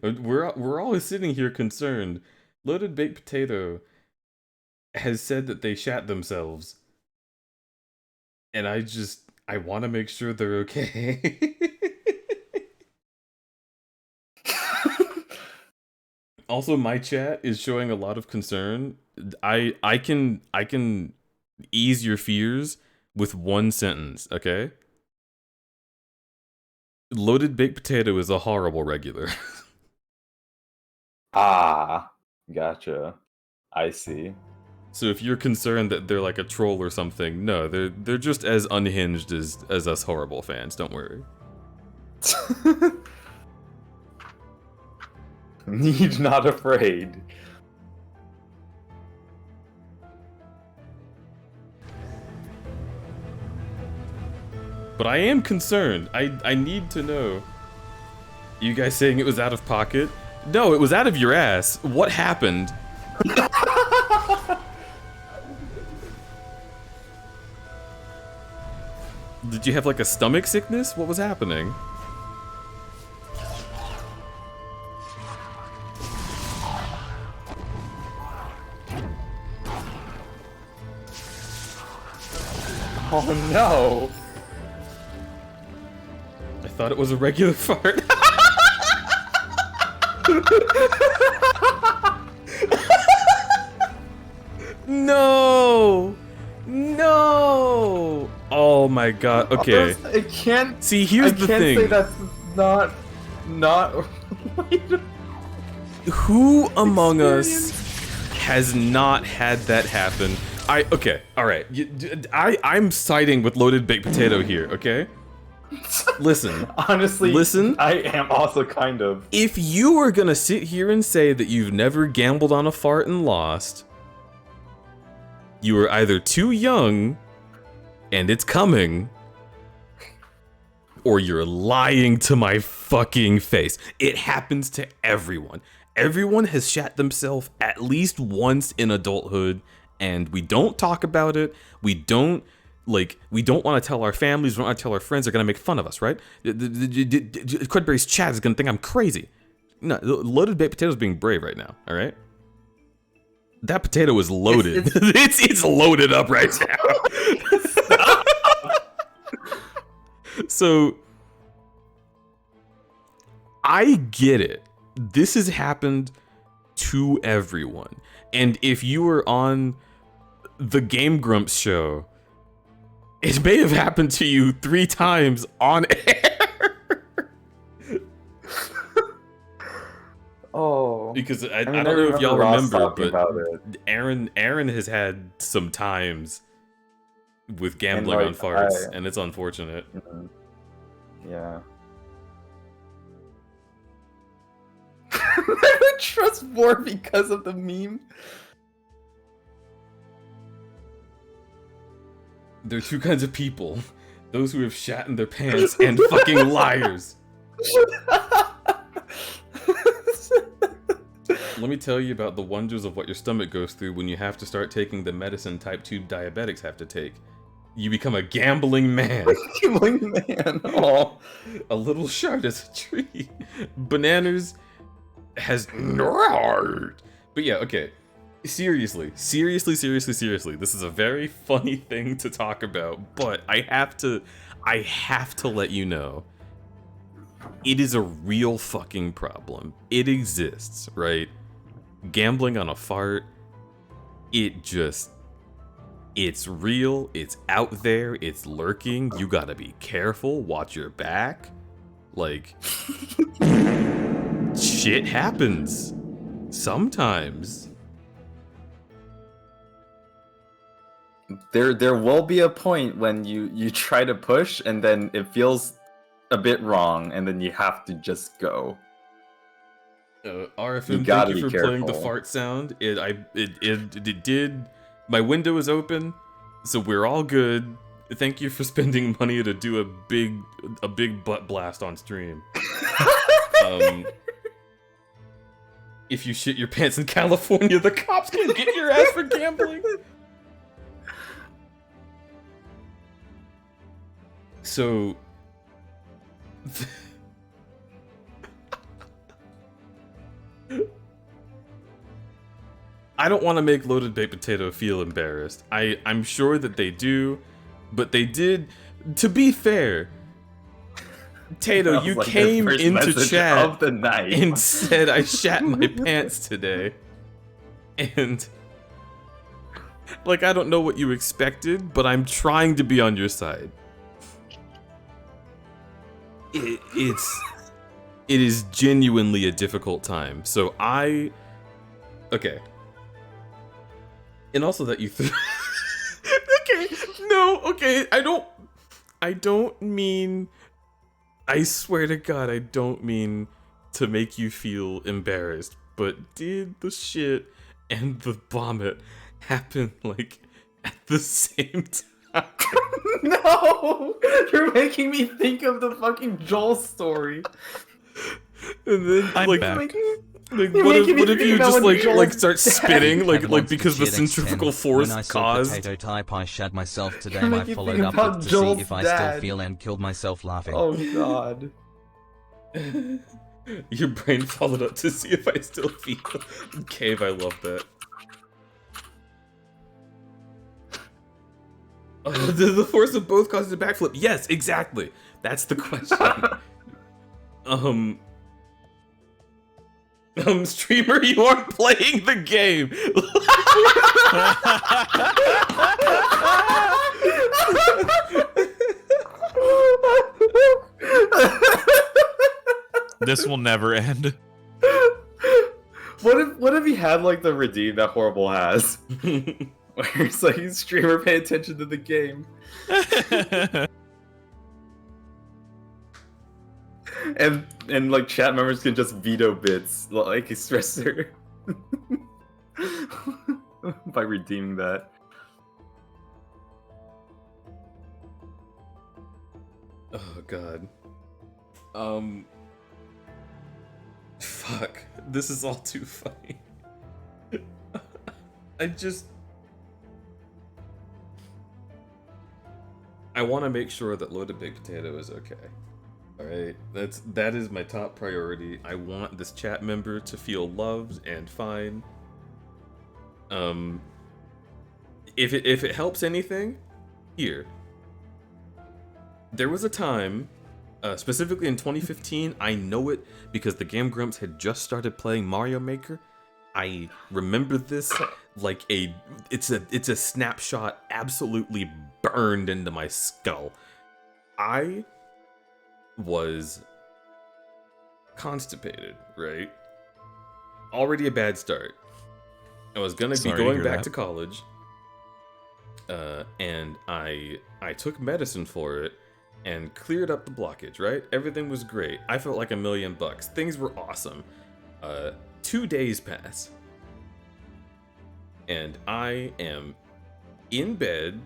Speaker 2: We're always sitting here concerned. Loaded baked potato has said that they shat themselves. And I want to make sure they're okay. Also, my chat is showing a lot of concern. I can ease your fears with one sentence, okay? Loaded baked potato is a horrible regular.
Speaker 3: Ah, gotcha. I see.
Speaker 2: So if you're concerned that they're like a troll or something, no, they're just as unhinged as us horrible fans, don't worry.
Speaker 3: Need not afraid.
Speaker 2: But I am concerned. I need to know. You guys saying it was out of pocket? No, it was out of your ass. What happened? Did you have like a stomach sickness? What was happening?
Speaker 3: Oh no!
Speaker 2: I thought it was a regular fart. No! No! Oh my god. Okay.
Speaker 3: I can't.
Speaker 2: See, here's the thing.
Speaker 3: I can't say that's not.
Speaker 2: Who among us has not had that happen? Okay, all right. I'm siding with loaded baked potato here. Okay. Listen.
Speaker 3: Honestly,
Speaker 2: listen.
Speaker 3: I am also kind of.
Speaker 2: If you are gonna sit here and say that you've never gambled on a fart and lost, you are either too young, and it's coming, or you're lying to my fucking face. It happens to everyone. Everyone has shat themselves at least once in adulthood, and we don't talk about it. We don't want to tell our families. We don't want to tell our friends. They're gonna make fun of us, right? Crudberry's chat is gonna think I'm crazy. No, loaded baked potato's being brave right now. All right. That potato is loaded. It's loaded up right now. So I get it. This has happened to everyone. And if you were on the Game Grumps show, it may have happened to you 3 times on air.
Speaker 3: Oh.
Speaker 2: Because I don't know if y'all remember, but Aaron has had some times with gambling on farts, and it's unfortunate.
Speaker 3: Yeah. I would trust more because of the meme.
Speaker 2: There are 2 kinds of people. Those who have shat in their pants and fucking liars. let me tell you about the wonders of what your stomach goes through when you have to start taking the medicine type 2 diabetics have to take. You become a gambling man.
Speaker 3: Gambling man. Oh.
Speaker 2: A little shard is a tree. Bananas has no heart. But yeah, okay. Seriously. This is a very funny thing to talk about, but I have to let you know. It is a real fucking problem. It exists, right? Gambling on a fart. It's real, it's out there, it's lurking, you gotta be careful, watch your back. Like, shit happens. Sometimes.
Speaker 3: There will be a point when you try to push and then it feels a bit wrong and then you have to just go.
Speaker 2: RFM, thank you for playing the fart sound. It did. My window is open, so we're all good. Thank you for spending money to do a big butt blast on stream. If you shit your pants in California, the cops can get your ass for gambling. So I don't want to make Loaded Baked Potato feel embarrassed. I'm sure that they do, but they did. To be fair, Tato, you like came into chat
Speaker 3: of the night
Speaker 2: and said I shat my pants today, and like I don't know what you expected, but I'm trying to be on your side. It is genuinely a difficult time. So okay. And also that you okay, I don't mean, I swear to God, I don't mean to make you feel embarrassed, but did the shit and the vomit happen, like, at the same time?
Speaker 3: No! You're making me think of the fucking Joel story.
Speaker 2: And then,
Speaker 4: I'm
Speaker 2: like,
Speaker 4: back.
Speaker 2: what if you just like start spitting like because the centrifugal force
Speaker 1: when I saw
Speaker 2: caused
Speaker 1: potato type I shat myself today.
Speaker 3: You're
Speaker 1: I
Speaker 3: making me
Speaker 1: followed
Speaker 3: think
Speaker 1: up
Speaker 3: about
Speaker 1: with to
Speaker 3: Joel's
Speaker 1: see if I
Speaker 3: dad.
Speaker 1: still feel and killed myself laughing.
Speaker 3: Oh god.
Speaker 2: your brain followed up to see if I still feel. Cave, I love that. Did the force of both cause a backflip? Yes, exactly. That's the question. Streamer, you aren't playing the game.
Speaker 4: This will never end.
Speaker 3: What if he had like the redeem that Horrible has? Where it's like, streamer, pay attention to the game. And like chat members can just veto bits like a stressor by redeeming that.
Speaker 2: Oh god. Fuck. This is all too funny. I want to make sure that Loaded Baked Potato is okay. Alright? That is my top priority. I want this chat member to feel loved and fine. If it helps anything, here. There was a time, specifically in 2015, I know it because the Game Grumps had just started playing Mario Maker. I remember this like it's a snapshot absolutely burned into my skull. I was constipated, right? Already a bad start. I was gonna be going back to college, and I took medicine for it and cleared up the blockage, right? Everything was great. I felt like $1,000,000. Things were awesome. 2 days pass, and I am in bed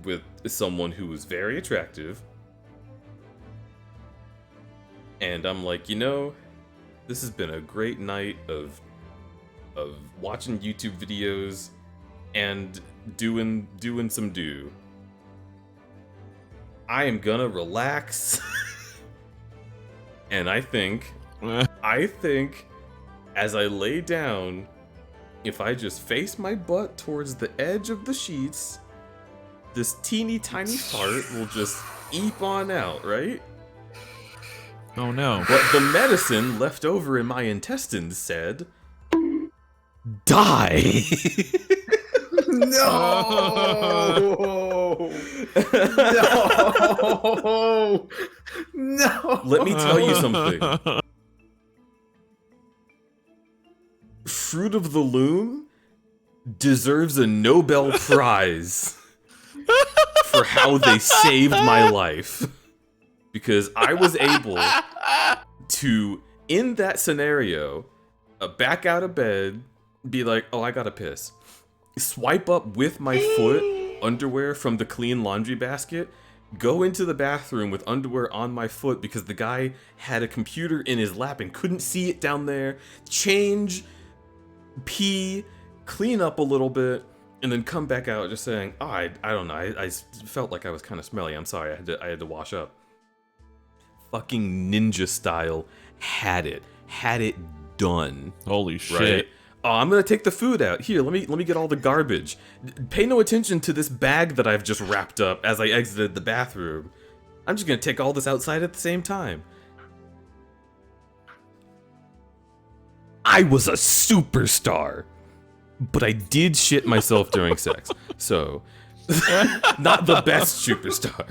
Speaker 2: with someone who was very attractive, and I'm like, you know, This has been a great night of watching YouTube videos and doing some do. I am gonna relax. And I think as I lay down, if I just face my butt towards the edge of the sheets, this teeny tiny part will just eep on out, right?
Speaker 4: Oh no.
Speaker 2: But the medicine left over in my intestines said, die!
Speaker 3: No! No! No!
Speaker 2: Let me tell you something. Fruit of the Loom deserves a Nobel Prize for how they saved my life. Because I was able to, in that scenario, back out of bed, be like, oh, I gotta piss. Swipe up with my foot underwear from the clean laundry basket, go into the bathroom with underwear on my foot because the guy had a computer in his lap and couldn't see it down there, change, pee, clean up a little bit, and then come back out just saying, oh, I don't know, I felt like I was kind of smelly, I'm sorry, I had to wash up. Fucking ninja style, had it done.
Speaker 4: Holy shit.
Speaker 2: Right? Oh, I'm gonna take the food out. Here, let me get all the garbage. Pay no attention to this bag that I've just wrapped up as I exited the bathroom. I'm just gonna take all this outside at the same time. I was a superstar, but I did shit myself during sex, so not the best superstar.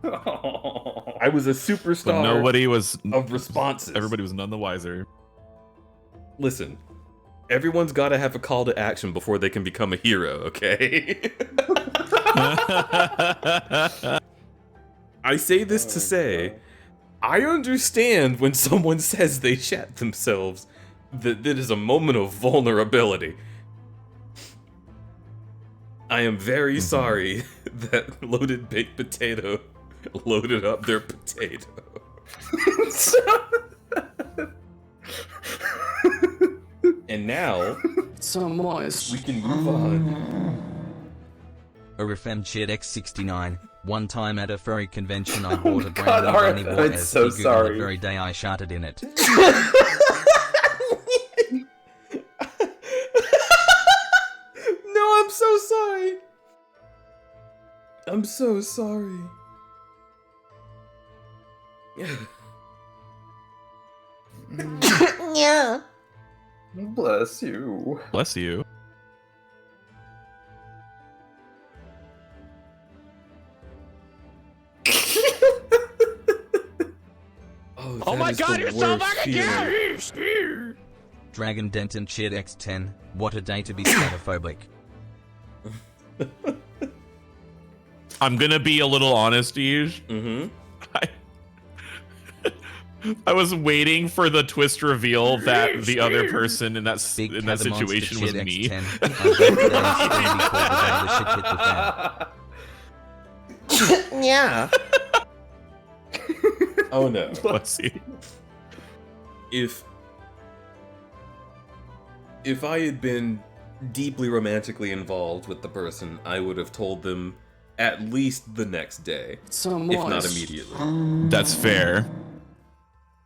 Speaker 2: I was a superstar.
Speaker 4: But nobody was
Speaker 2: of responses.
Speaker 4: Everybody was none the wiser.
Speaker 2: Listen, everyone's got to have a call to action before they can become a hero, okay? I say this to say, I understand when someone says they shat themselves, that is a moment of vulnerability. I am very sorry that loaded baked potato loaded up their potato. And now,
Speaker 5: So moist.
Speaker 2: we can move on.
Speaker 1: Uhm X69. One time at a furry convention, I bought a
Speaker 3: God,
Speaker 1: brand new
Speaker 3: Arthur,
Speaker 1: bunny
Speaker 3: I'm
Speaker 1: ball as
Speaker 3: so
Speaker 1: figure
Speaker 3: sorry.
Speaker 1: the very day I sharted in it.
Speaker 2: No, I'm so sorry. I'm so sorry.
Speaker 6: Yeah.
Speaker 3: Bless you.
Speaker 4: Bless you.
Speaker 2: Oh my god, you're so fucking
Speaker 1: Dragon Denton Chid X10. What a day to be scatophobic.
Speaker 4: I'm gonna be a little honest, Yej.
Speaker 2: Mm-hmm.
Speaker 4: I was waiting for the twist reveal that the other person in that
Speaker 1: Big
Speaker 4: in that
Speaker 1: Cather Monster
Speaker 4: situation was
Speaker 1: Chid
Speaker 4: me.
Speaker 1: X10. I bet today's stream be called the day the shit hit the fan.
Speaker 6: Yeah.
Speaker 2: Oh no.
Speaker 4: Let's see.
Speaker 2: If I had been deeply romantically involved with the person, I would have told them at least the next day,
Speaker 5: So
Speaker 2: if
Speaker 5: moist.
Speaker 2: not immediately.
Speaker 4: That's fair.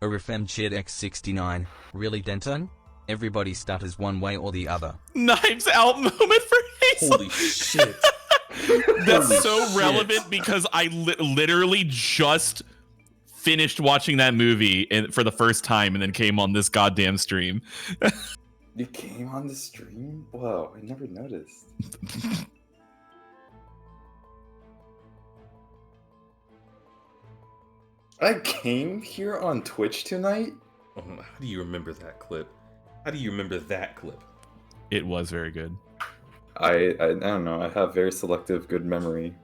Speaker 1: Uhm Chid X69. Really, Denton? Everybody stutters one way or the other.
Speaker 4: Knives Out moment for Hazel.
Speaker 2: Holy shit.
Speaker 4: That's
Speaker 2: Holy
Speaker 4: so
Speaker 2: shit.
Speaker 4: relevant because I literally just finished watching that movie for the first time and then came on this goddamn stream.
Speaker 3: You came on the stream? Whoa, I never noticed. I came here on Twitch tonight?
Speaker 2: Oh, how do you remember that clip? How do you remember that clip?
Speaker 4: It was very good.
Speaker 3: I don't know, I have very selective good memory.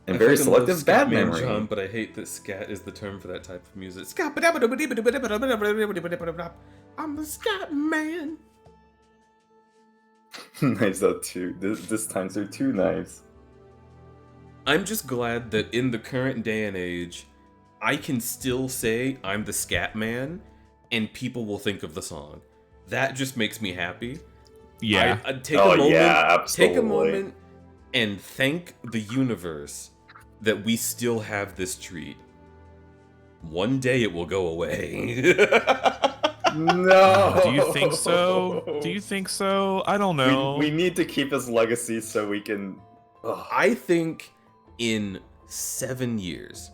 Speaker 3: And
Speaker 2: I
Speaker 3: very
Speaker 2: fucking love
Speaker 3: selective bad
Speaker 2: Scatman
Speaker 3: memory.
Speaker 2: John, but I hate that scat is the term for that type of music. I'm a scat man.
Speaker 3: Knives out two. This time there are two knives.
Speaker 2: I'm just glad that in the current day and age, I can still say I'm the scat man, and people will think of the song. That just makes me happy.
Speaker 4: Yeah.
Speaker 2: Take a moment.
Speaker 3: yeah,
Speaker 2: Take a
Speaker 3: absolutely.
Speaker 2: moment and thank the universe that we still have this treat. One day it will go away.
Speaker 3: No.
Speaker 4: Do you think so? Do you think so? I don't know.
Speaker 3: We need to keep his legacy so we can. Ugh.
Speaker 2: I think in 7 years,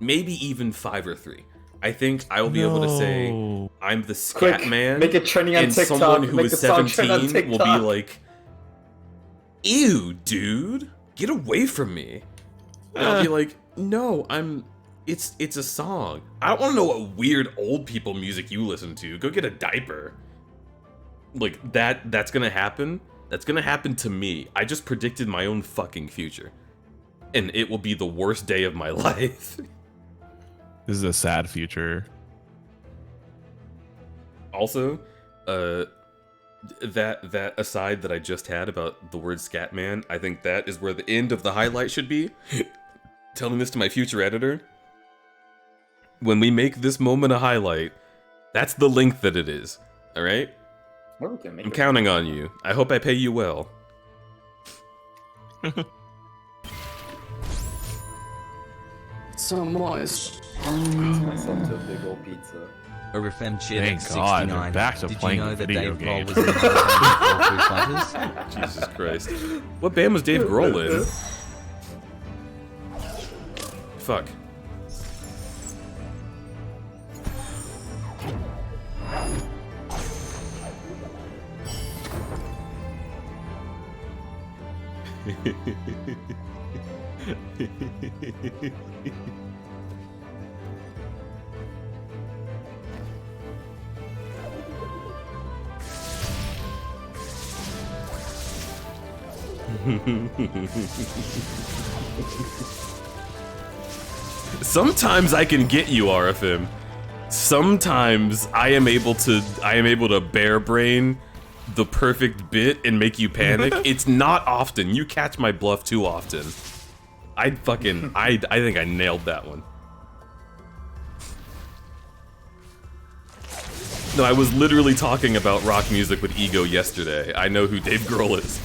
Speaker 2: maybe even 5 or 3, I think I will be able to say
Speaker 4: No.
Speaker 2: I'm the scat
Speaker 3: Quick,
Speaker 2: man.
Speaker 3: make it trending on
Speaker 2: and
Speaker 3: TikTok.
Speaker 2: someone who
Speaker 3: Make
Speaker 2: is
Speaker 3: the song trend on
Speaker 2: 17 will be
Speaker 3: TikTok.
Speaker 2: like, "Ew, dude, get away from me." And I'll be like, "No, It's a song. I don't want to know what weird old people music you listen to. Go get a diaper." Like that's gonna happen. That's gonna happen to me. I just predicted my own fucking future, and it will be the worst day of my life.
Speaker 4: This is a sad future.
Speaker 2: Also, that aside that I just had about the word Scatman, I think that is where the end of the highlight should be. Telling this to my future editor. When we make this moment a highlight, that's the length that it is. All right?
Speaker 3: Or we can make
Speaker 2: I'm
Speaker 3: it-
Speaker 2: counting on you. I hope I pay you well.
Speaker 7: So moist.
Speaker 3: myself to a big old pizza.
Speaker 1: Orifem
Speaker 4: Thank
Speaker 1: Chid
Speaker 4: God,
Speaker 1: 69.
Speaker 4: we're back to
Speaker 1: Did you
Speaker 4: playing
Speaker 1: know that
Speaker 4: video
Speaker 1: Dave Grohl
Speaker 4: games.
Speaker 1: was in the band for Foo Fighters?
Speaker 2: Jesus Christ. What band was Dave Grohl in? Fuck. Sometimes I can get you, RFM. Sometimes I am able to bear brain the perfect bit and make you panic. It's not often. You catch my bluff too often. I think I nailed that one. No, I was literally talking about rock music with Ego yesterday. I know who Dave Grohl is.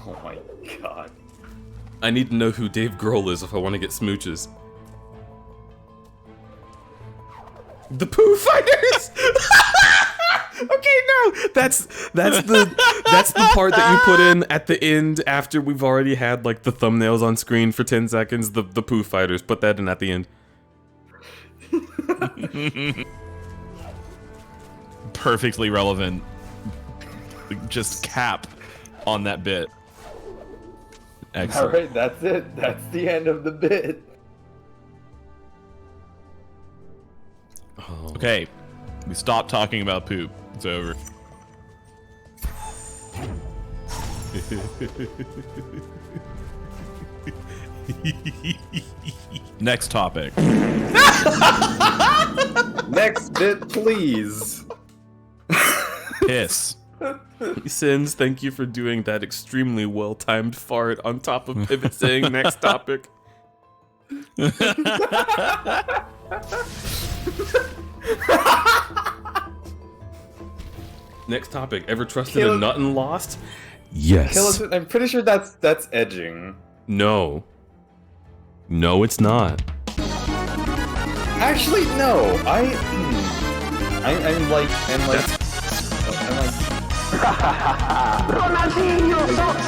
Speaker 3: Oh my god.
Speaker 2: I need to know who Dave Grohl is if I want to get smooches. The Pooh Fighters! Okay, no! That's the part that you put in at the end after we've already had like the thumbnails on screen for 10 seconds. The Pooh Fighters. Put that in at the end.
Speaker 4: Perfectly relevant. Just cap on that bit. Excellent.
Speaker 3: Alright, that's it. That's the end of the bit.
Speaker 4: Okay, we stopped talking about poop. It's over. Next topic.
Speaker 3: Next bit, please.
Speaker 4: Piss.
Speaker 2: Sins, thank you for doing that extremely well-timed fart on top of Pivot saying next topic. Next topic. Ever trusted a
Speaker 3: Caleb-
Speaker 2: nut and lost? Yes.
Speaker 3: Caleb, I'm pretty sure that's edging.
Speaker 2: No. No, it's not.
Speaker 3: Actually, no. I'm like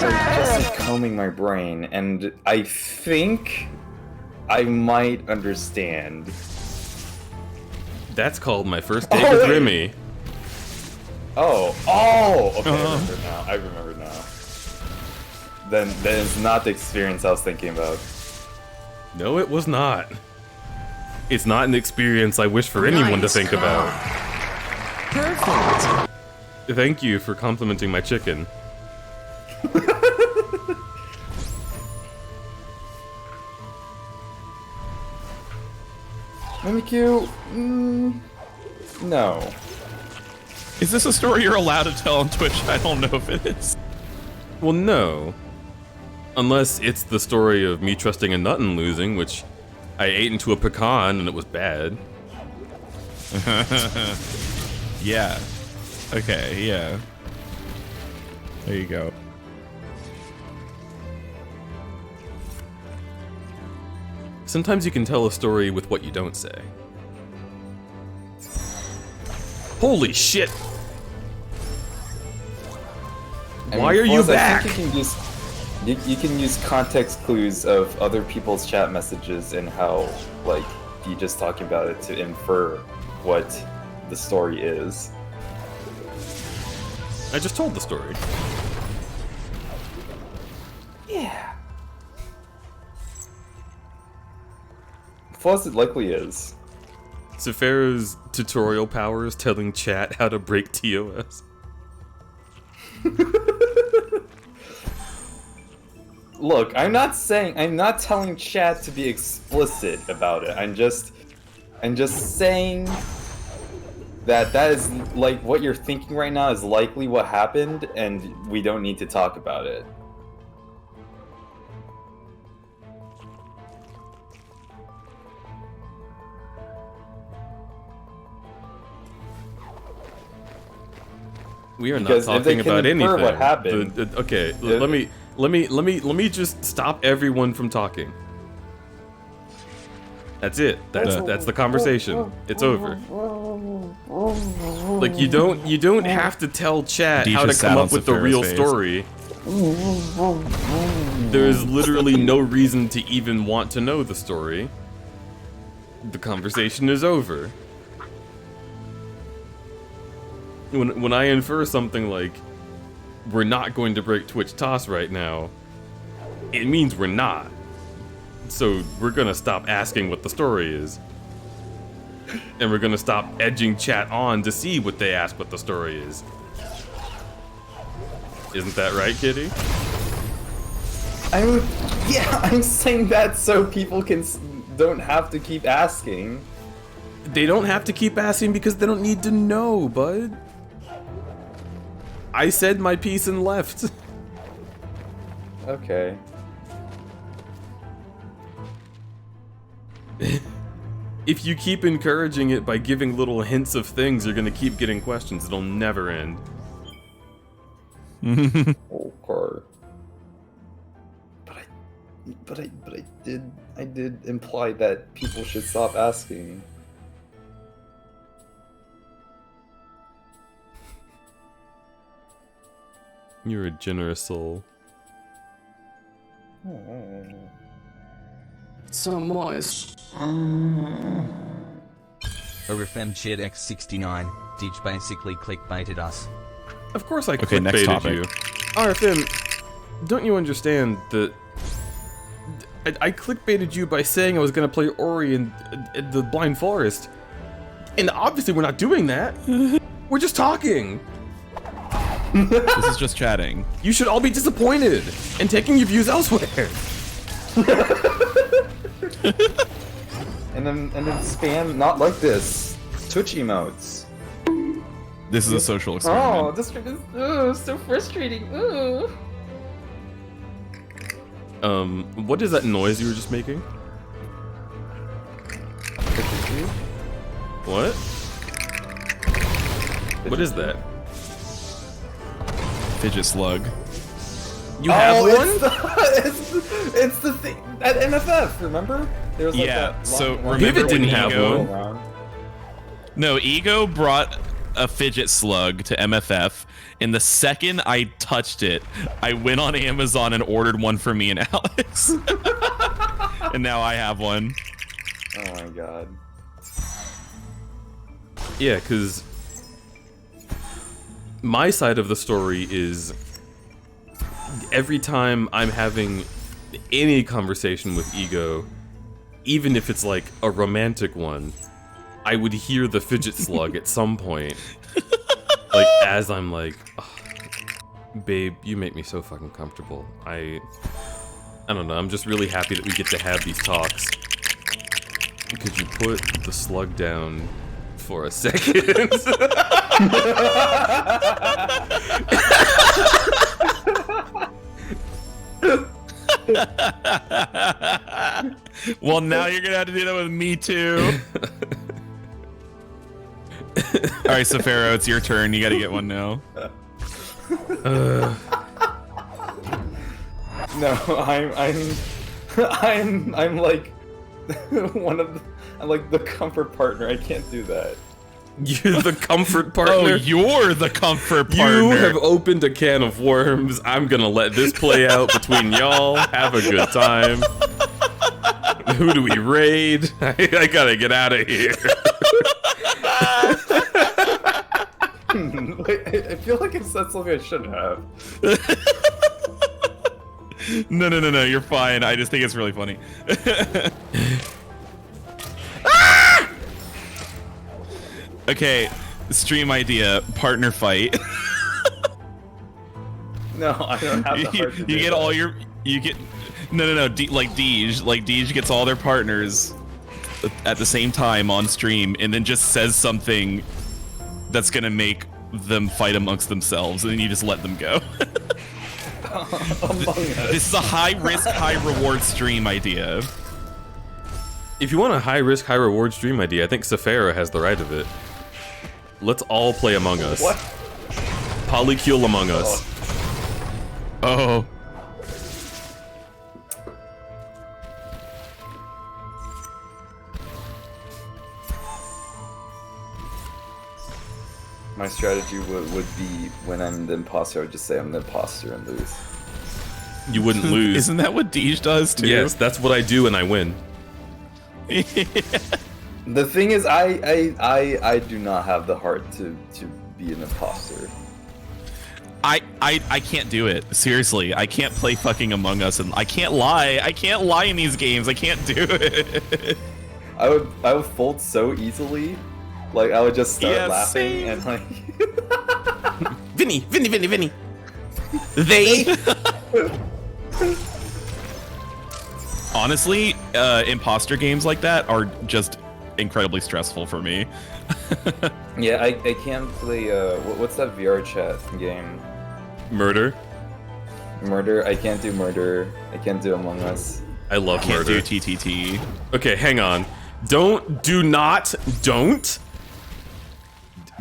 Speaker 3: just combing my brain, and I think I might understand.
Speaker 2: That's called My First Date
Speaker 3: Oh,
Speaker 2: with
Speaker 3: wait.
Speaker 2: Remy.
Speaker 3: Oh, okay, I remember now. Then it's not the experience I was thinking about.
Speaker 2: No, it was not. It's not an experience I wish for anyone to think about.
Speaker 7: Perfect.
Speaker 2: Thank you for complimenting my chicken.
Speaker 3: Mimikyu, no.
Speaker 4: Is this a story you're allowed to tell on Twitch? I don't know if it is.
Speaker 2: Well, no. Unless it's the story of me trusting a nut and losing, which I ate into a pecan and it was bad.
Speaker 4: Yeah. Okay, yeah. There you go.
Speaker 2: Sometimes you can tell a story with what you don't say. Holy shit! Why are you
Speaker 3: Plus, I
Speaker 2: back?
Speaker 3: think you can use context clues of other people's chat messages and how, like, you just talking about it to infer what the story is.
Speaker 2: I just told the story.
Speaker 3: Yeah. Plus, it likely is.
Speaker 2: Sefero's tutorial powers telling chat how to break TOS.
Speaker 3: Look, I'm not telling chat to be explicit about it. I'm just saying that is like what you're thinking right now is likely what happened, and we don't need to talk about it.
Speaker 2: We are not
Speaker 3: Because if they
Speaker 2: talking
Speaker 3: can
Speaker 2: about
Speaker 3: infer
Speaker 2: anything.
Speaker 3: what happened-
Speaker 2: Okay, let me just stop everyone from talking. That's it. That's the conversation. It's over. Like you don't have to tell chat how to
Speaker 4: Deej
Speaker 2: come
Speaker 4: sat
Speaker 2: up
Speaker 4: on
Speaker 2: with the
Speaker 4: Sefero's
Speaker 2: real
Speaker 4: face.
Speaker 2: story. There's literally no reason to even want to know the story. The conversation is over. When I infer something like, we're not going to break Twitch toss right now, it means we're not. So we're gonna stop asking what the story is. And we're gonna stop edging chat on to see what they ask what the story is. Isn't that right, Kitty?
Speaker 3: I'm saying that so people don't have to keep asking.
Speaker 2: They don't have to keep asking because they don't need to know, bud. I said my piece and left.
Speaker 3: Okay.
Speaker 2: If you keep encouraging it by giving little hints of things, you're gonna keep getting questions. It'll never end.
Speaker 3: Okay. But I did imply that people should stop asking.
Speaker 2: You're a generous soul.
Speaker 7: So moist.
Speaker 1: RFM Chat X69. Deej basically clickbaited us.
Speaker 2: Of course I
Speaker 4: Okay, next
Speaker 2: clickbaited
Speaker 4: topic.
Speaker 2: you. RFM, don't you understand that I clickbaited you by saying I was gonna play Ori in the Blind Forest? And obviously we're not doing that. We're just talking.
Speaker 4: This is just chatting.
Speaker 2: You should all be disappointed and taking your views elsewhere.
Speaker 3: And then spam not like this. Twitch emotes.
Speaker 4: This is a social
Speaker 3: Oh,
Speaker 4: experiment.
Speaker 3: this is so frustrating.
Speaker 2: What is that noise you were just making? What? What is that?
Speaker 4: Fidget slug.
Speaker 2: You have one?
Speaker 3: It's the thing at MFF. Remember? There was like
Speaker 4: Yeah,
Speaker 3: that
Speaker 4: so
Speaker 3: long-
Speaker 4: remember
Speaker 2: Pivot didn't
Speaker 4: when
Speaker 2: have
Speaker 4: Ego-
Speaker 2: one.
Speaker 4: No, Ego brought a fidget slug to MFF, and the second I touched it, I went on Amazon and ordered one for me and Alex. And now I have one.
Speaker 3: Oh my god.
Speaker 2: Yeah, because my side of the story is every time I'm having any conversation with Ego, even if it's like a romantic one, I would hear the fidget slug at some point. Like, as I'm like, "Oh, babe, you make me so fucking comfortable. I don't know, I'm just really happy that we get to have these talks. Could you put the slug down for a second?
Speaker 4: Well, now you're gonna have to do that with me too. All right, Safaro, it's your turn. You gotta get one now.
Speaker 3: No, I'm like I'm like the comfort partner. I can't do that.
Speaker 2: You're the comfort partner.
Speaker 4: Oh, you're the comfort partner.
Speaker 2: You have opened a can of worms. I'm gonna let this play out between y'all. Have a good time. Who do we raid? I gotta get out of here.
Speaker 3: Wait, I feel like I said something I shouldn't have.
Speaker 4: No, you're fine. I just think it's really funny. Okay, stream idea, partner fight.
Speaker 3: No, I don't have the heart to
Speaker 4: You
Speaker 3: do
Speaker 4: get
Speaker 3: that.
Speaker 4: all your, you get, no, like Deej gets all their partners at the same time on stream, and then just says something that's gonna make them fight amongst themselves, and then you just let them go.
Speaker 3: Among Us.
Speaker 4: This is a high risk, high reward stream idea.
Speaker 2: If you want a high risk, high reward stream idea, I think Safara has the right of it. Let's all play Among Us.
Speaker 3: What?
Speaker 2: Polycule Among Us.
Speaker 4: Oh.
Speaker 3: My strategy would be when I'm the imposter, I would just say I'm the imposter and lose.
Speaker 2: You wouldn't lose.
Speaker 4: Isn't that what Deej does too?
Speaker 2: Yes, that's what I do and I win.
Speaker 3: The thing is, I do not have the heart to be an imposter.
Speaker 4: I can't do it. Seriously, I can't play fucking Among Us, and I can't lie. I can't lie in these games. I can't do it.
Speaker 3: I would fold so easily. Like I would just start
Speaker 4: Yeah,
Speaker 3: laughing
Speaker 4: same.
Speaker 3: and like
Speaker 2: Vinny. They.
Speaker 4: Honestly, imposter games like that are just incredibly stressful for me.
Speaker 3: yeah, I can't play what's that VR chat game?
Speaker 2: Murder.
Speaker 3: Murder. I can't do murder. I can't do Among Us.
Speaker 2: I love
Speaker 4: Can't
Speaker 2: murder.
Speaker 4: do TTT.
Speaker 2: Okay, hang on. Don't.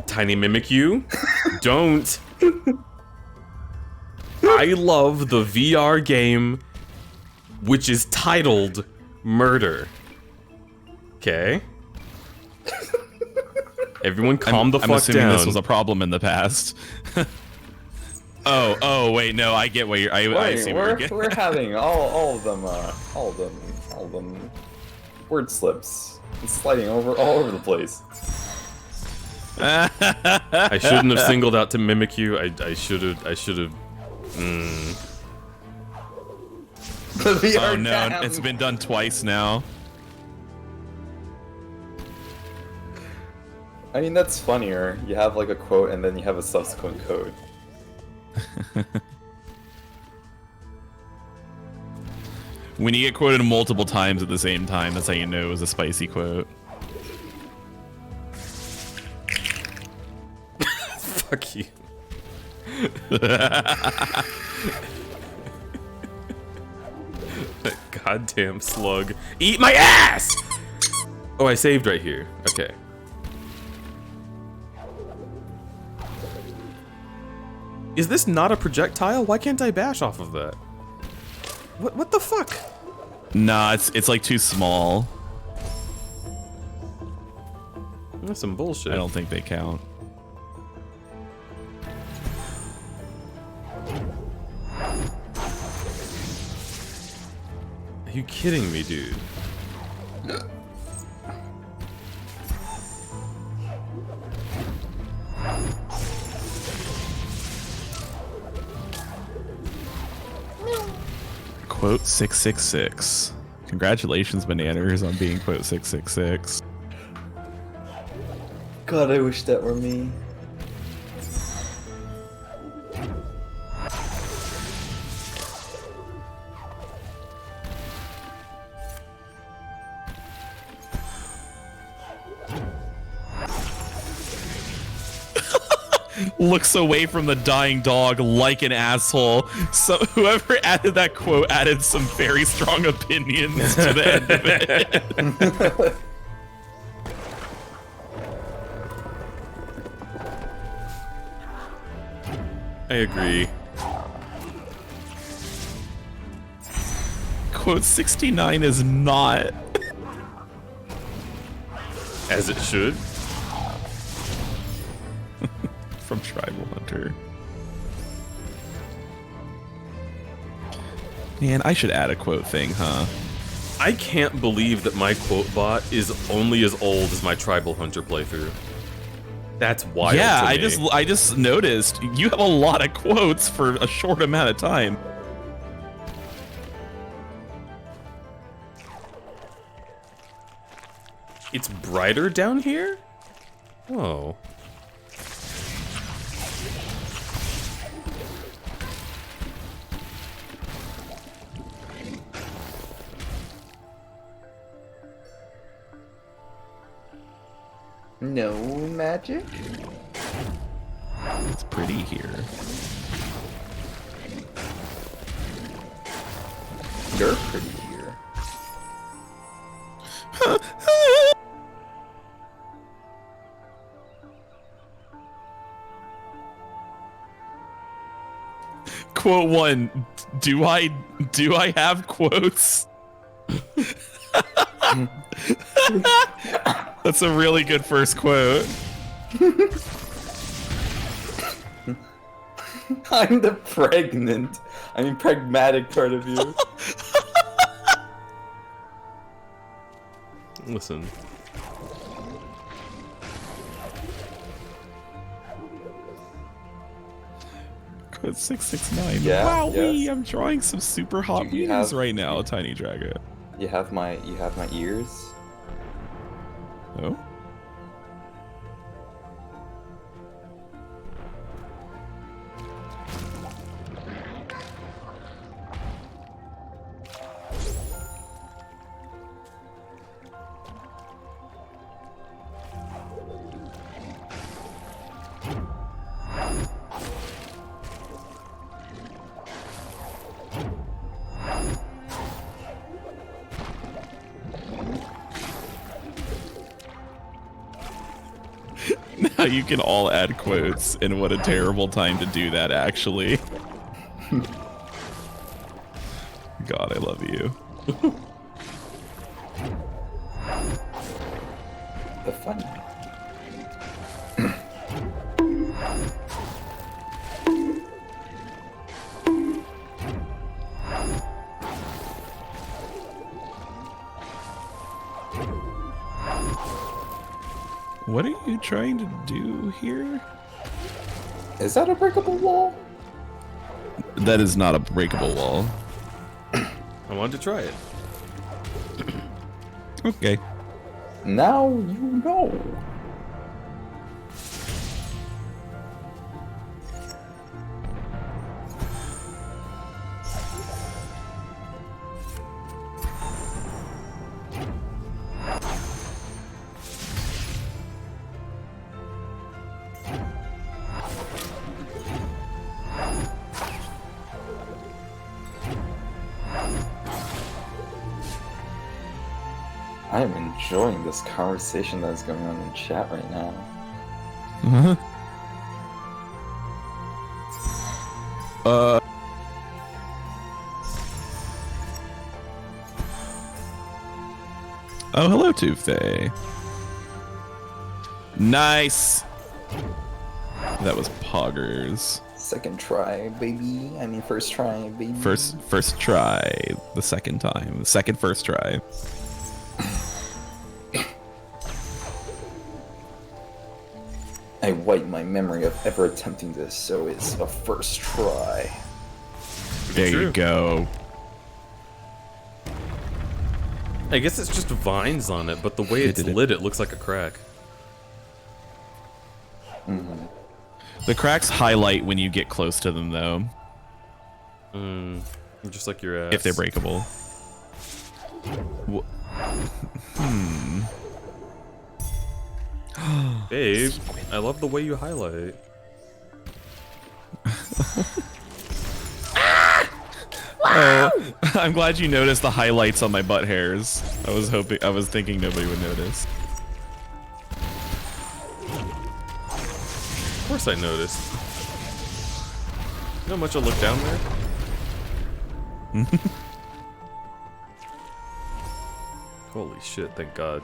Speaker 2: Tiny Mimic you. Don't. I love the VR game, which is titled Murder. Okay. Everyone calm the
Speaker 4: I'm
Speaker 2: fuck
Speaker 4: assuming
Speaker 2: down.
Speaker 4: this was a problem in the past. oh, wait, no, I get what you're. I
Speaker 3: Wait,
Speaker 4: see what you're getting.
Speaker 3: we're having all of them word slips. It's sliding all over the place.
Speaker 2: I shouldn't have singled out to mimic you. I should have.
Speaker 3: The VR
Speaker 4: Oh no,
Speaker 3: cam.
Speaker 4: it's been done twice now.
Speaker 3: I mean, that's funnier. You have like a quote and then you have a subsequent code.
Speaker 4: When you get quoted multiple times at the same time, that's how you know it was a spicy quote.
Speaker 2: Fuck you. That goddamn slug. Eat my ass! Oh, I saved right here. Okay. Is this not a projectile? Why can't I bash off of that? What the fuck?
Speaker 4: Nah, it's like too small.
Speaker 2: That's some bullshit.
Speaker 4: I don't think they count.
Speaker 2: Are you kidding me, dude?
Speaker 4: Quote 666. Congratulations, Bananas, on being quote 666.
Speaker 3: God, I wish that were me.
Speaker 4: looks away from the dying dog like an asshole. So whoever added that quote added some very strong opinions to the end of it.
Speaker 2: I agree.
Speaker 4: Quote 69 is not.
Speaker 2: As it should.
Speaker 4: From Tribal Hunter. Man, I should add a quote thing, huh?
Speaker 2: I can't believe that my quote bot is only as old as my Tribal Hunter playthrough. That's wild.
Speaker 4: Yeah,
Speaker 2: to me.
Speaker 4: I just noticed you have a lot of quotes for a short amount of time.
Speaker 2: It's brighter down here? Oh.
Speaker 5: No magic?
Speaker 4: It's pretty here.
Speaker 5: You're pretty here.
Speaker 4: Quote 1. Do I have quotes? That's a really good first quote.
Speaker 3: I'm the pragmatic part of you.
Speaker 2: Listen.
Speaker 4: Quote 669.
Speaker 3: Yeah,
Speaker 4: Wow,
Speaker 3: yes.
Speaker 4: I'm drawing some super hot
Speaker 3: Do you
Speaker 4: memes
Speaker 3: have-
Speaker 4: right now, Tiny Dragon.
Speaker 3: You have my ears.
Speaker 4: Oh? Now you can all add quotes, and what a terrible time to do that, actually. God, I love you.
Speaker 3: The fun.
Speaker 4: What are you trying to do here?
Speaker 3: Is that a breakable wall?
Speaker 4: That is not a breakable wall.
Speaker 2: I wanted to try it.
Speaker 4: Okay.
Speaker 3: Now you know. I am enjoying this conversation that is going on in chat right now.
Speaker 4: Oh, hello, Tuesday. Nice. That was poggers.
Speaker 5: Second try, baby. I mean, first try, baby.
Speaker 4: First try. The second time. Second first try.
Speaker 5: I wipe my memory of ever attempting this, so it's a first try.
Speaker 4: There
Speaker 2: True.
Speaker 4: you go.
Speaker 2: I guess it's just vines on it, but the way it's lit, it looks like a crack.
Speaker 4: The cracks highlight when you get close to them, though,
Speaker 2: Just like your ass.
Speaker 4: if they're breakable.
Speaker 2: Babe, I love the way you highlight.
Speaker 4: Oh, I'm glad you noticed the highlights on my butt hairs. I was thinking nobody would notice.
Speaker 2: Of course I noticed. You know how much I look down there? Holy shit, thank God.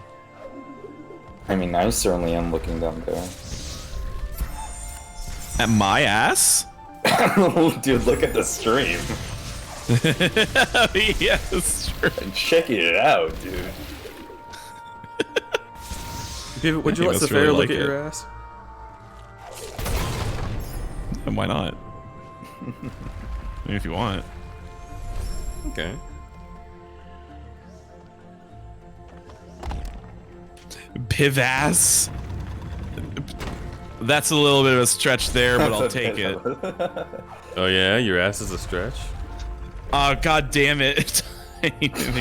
Speaker 5: I mean, I certainly am looking down there.
Speaker 4: At my ass?
Speaker 5: Dude, look at the stream.
Speaker 4: Yes, sure.
Speaker 5: Check it out, dude.
Speaker 2: Would you let
Speaker 4: must
Speaker 2: Safari
Speaker 4: really
Speaker 2: look
Speaker 4: like
Speaker 2: at
Speaker 4: it.
Speaker 2: your ass?
Speaker 4: And why not? I mean, if you want.
Speaker 2: Okay.
Speaker 4: Pivass. That's a little bit of a stretch there, but I'll take it.
Speaker 2: Oh yeah, your ass is a stretch?
Speaker 4: Oh, god damn it. Thank you.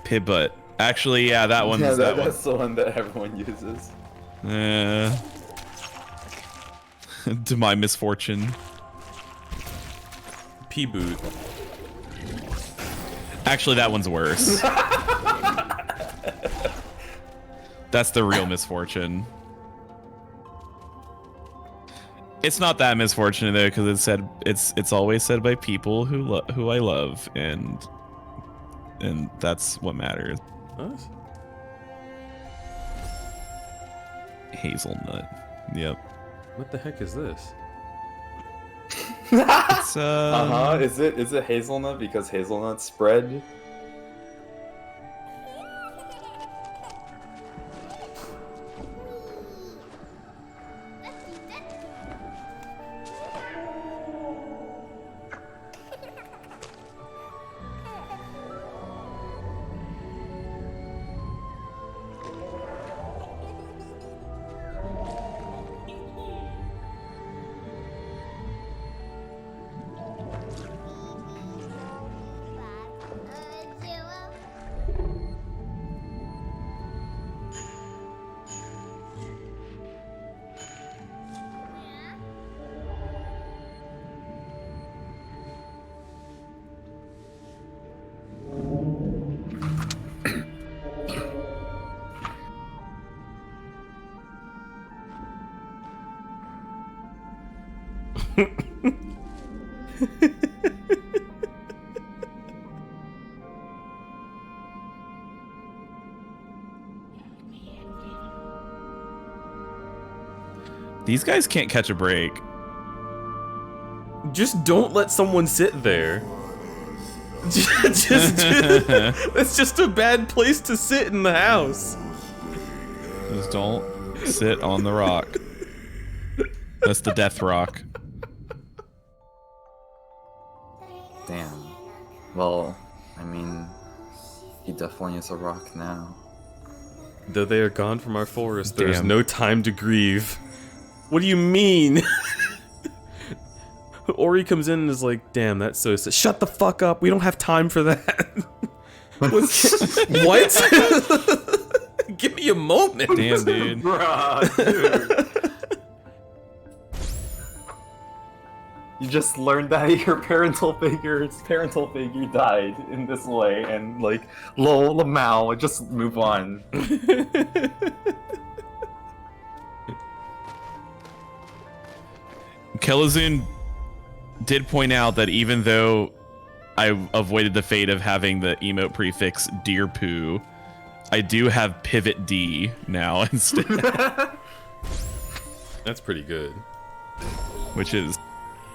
Speaker 4: Pibbutt. Actually, yeah, that one's
Speaker 5: Yeah,
Speaker 4: that one.
Speaker 5: that's the one that everyone uses.
Speaker 4: To my misfortune.
Speaker 2: P-boot.
Speaker 4: Actually, that one's worse. That's the real misfortune. It's not that misfortunate though, because it's always said by people who I love, and that's what matters.
Speaker 2: What?
Speaker 4: Hazelnut. Yep.
Speaker 2: What the heck is this?
Speaker 4: It's
Speaker 5: Is it hazelnut because hazelnut spread?
Speaker 4: These guys can't catch a break.
Speaker 2: Just don't let someone sit there. It's just a bad place to sit in the house.
Speaker 4: Just don't sit on the rock. That's the death rock.
Speaker 3: Damn. Well, I mean, he definitely is a rock now.
Speaker 2: Though they are gone from our forest, there is
Speaker 4: Damn.
Speaker 2: no time to grieve. What do you mean? Ori comes in and is like, damn, that's so sad. Shut the fuck up. We don't have time for that. What? Give me a moment.
Speaker 4: Damn, dude.
Speaker 5: Bruh, dude. You just learned that your parental figure died in this way, and like, lol, Lamau, just move on.
Speaker 4: Kelazun did point out that even though I avoided the fate of having the emote prefix deer poo, I do have pivot D now instead,
Speaker 2: That's pretty good.
Speaker 4: which is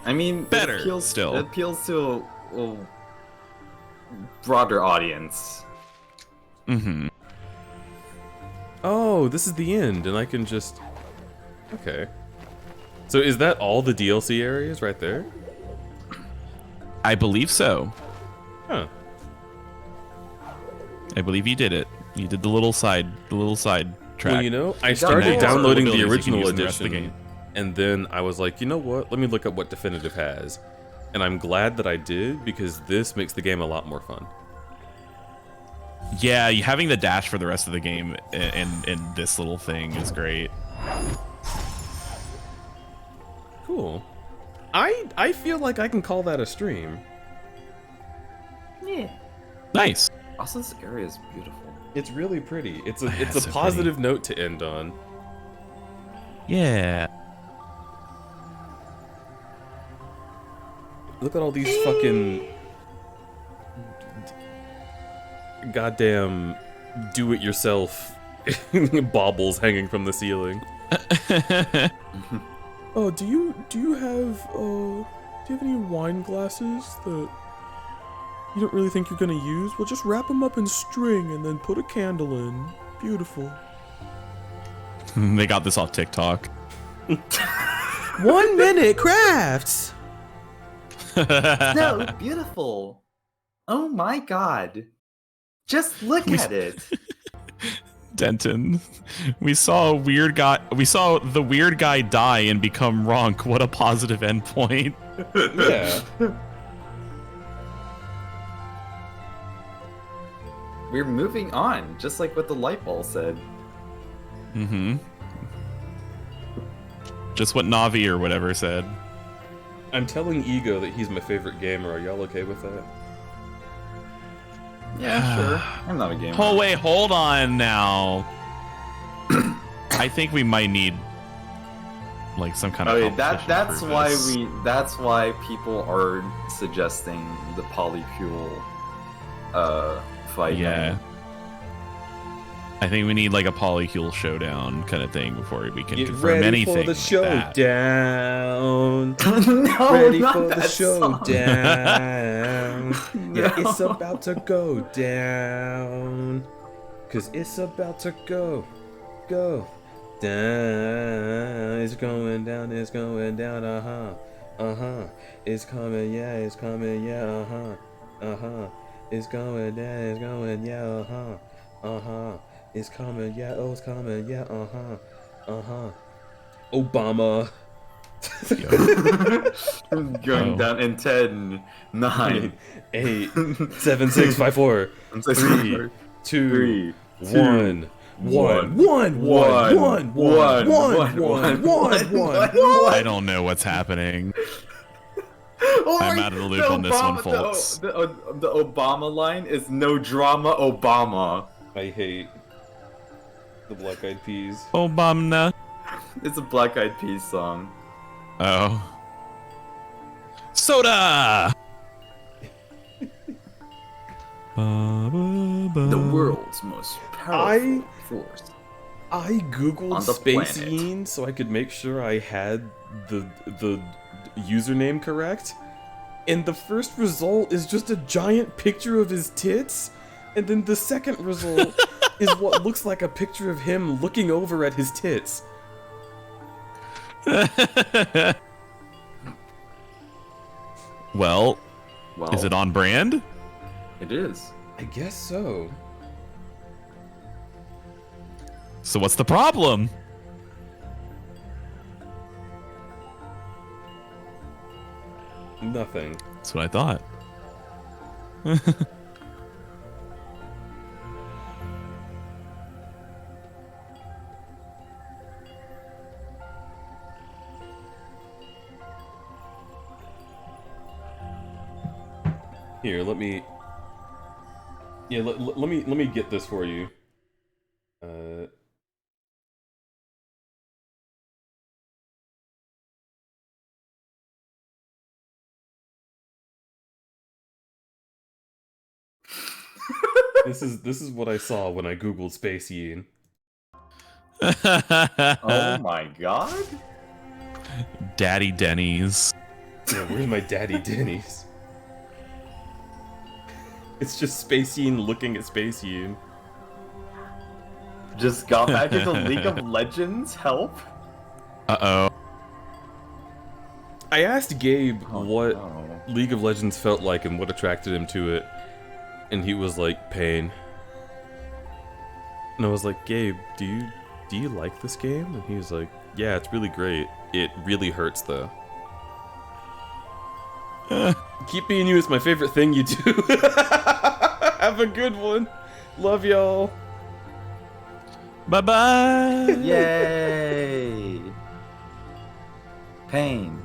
Speaker 3: I mean,
Speaker 4: Better,
Speaker 3: it appeals,
Speaker 4: still.
Speaker 3: It appeals to a broader audience.
Speaker 4: mm-hmm.
Speaker 2: Oh, this is the end, and I can just... Okay. So is that all the DLC areas right there?
Speaker 4: I believe so.
Speaker 2: Huh.
Speaker 4: I believe you did it. You did the little side track.
Speaker 2: Well, you know, I
Speaker 3: more
Speaker 2: started downloading the
Speaker 4: abilities you can
Speaker 2: original
Speaker 4: use in the rest of the
Speaker 2: edition,
Speaker 4: game.
Speaker 2: and then I was like, you know what? Let me look up what Definitive has. And I'm glad that I did, because this makes the game a lot more fun.
Speaker 4: Yeah, having the dash for the rest of the game in this little thing is great.
Speaker 2: Cool. I feel like I can call that a stream.
Speaker 5: Yeah.
Speaker 4: Nice.
Speaker 3: Also, this area is beautiful.
Speaker 2: It's really pretty. It's a
Speaker 4: so
Speaker 2: positive note to end on.
Speaker 4: Yeah.
Speaker 2: Look at all these fucking goddamn do-it-yourself baubles hanging from the ceiling. Oh, do you have any wine glasses that you don't really think you're gonna use? Well, just wrap them up in string and then put a candle in. Beautiful.
Speaker 4: They got this off TikTok.
Speaker 2: 1 minute crafts.
Speaker 5: No, beautiful. Oh my god. Just look at it.
Speaker 4: Denton, we saw a weird guy. We saw the weird guy die and become Ronk. What a positive endpoint.
Speaker 2: Yeah.
Speaker 3: We're moving on, just like what the light ball said.
Speaker 4: Mm-hmm. Just what Navi or whatever said.
Speaker 2: I'm telling Ego that he's my favorite gamer. Are y'all okay with that?
Speaker 3: Yeah, sure. I'm not a gamer.
Speaker 4: Oh wait, hold on now. I think we might need like some kind of.
Speaker 3: Okay,
Speaker 4: competition
Speaker 3: that's
Speaker 4: for
Speaker 3: why
Speaker 4: this.
Speaker 3: that's why people are suggesting the polycule fight.
Speaker 4: Yeah. I think we need like a polycule showdown kind of thing before we can
Speaker 2: Get
Speaker 4: confirm
Speaker 2: ready
Speaker 4: anything.
Speaker 2: for the
Speaker 4: like that.
Speaker 2: showdown.
Speaker 5: No,
Speaker 2: Ready
Speaker 5: not
Speaker 2: for the
Speaker 5: that song.
Speaker 2: showdown. Yeah,
Speaker 5: No.
Speaker 2: it's about to go down. Cause it's about to go down. It's going down, uh-huh. It's coming, yeah, yeah, uh-huh. It's going down, yeah, uh-huh. It's coming, yeah, oh, it's coming, yeah, uh-huh. Obama.
Speaker 3: Going down in 10, 9,
Speaker 2: 8, 7, 6, 5, 4, 3, 2, 1.
Speaker 4: I don't know what's happening. I'm out of the loop on this one, folks.
Speaker 3: The Obama line is no drama, Obama.
Speaker 2: I hate the Black Eyed Peas.
Speaker 4: Obama.
Speaker 3: It's a Black Eyed Peas song.
Speaker 4: Oh. Soda.
Speaker 3: The world's most powerful force.
Speaker 2: I googled
Speaker 3: On the
Speaker 2: Spaceyine so I could make sure I had the username correct, and the first result is just a giant picture of his tits, and then the second result is what looks like a picture of him looking over at his tits.
Speaker 4: Well, is it on brand?
Speaker 3: It is.
Speaker 2: I guess so.
Speaker 4: So what's the problem?
Speaker 2: Nothing.
Speaker 4: That's what I thought.
Speaker 2: Here, let me. Yeah, let me get this for you. This is what I saw when I googled Spaceyine.
Speaker 3: Oh my god.
Speaker 4: Daddy Denny's.
Speaker 2: Yeah, where's my daddy Denny's? It's just Spaceyine looking at Spaceyine.
Speaker 3: Just got back into League of Legends? Help?
Speaker 4: Uh-oh.
Speaker 2: I asked Gabe what
Speaker 3: no.
Speaker 2: League of Legends felt like and what attracted him to it, and he was like, pain. And I was like, Gabe, do you like this game? And he was like, yeah, it's really great. It really hurts though. Keep being you is my favorite thing you do. Have a good one. Love y'all.
Speaker 4: Bye bye.
Speaker 3: Yay! Pain.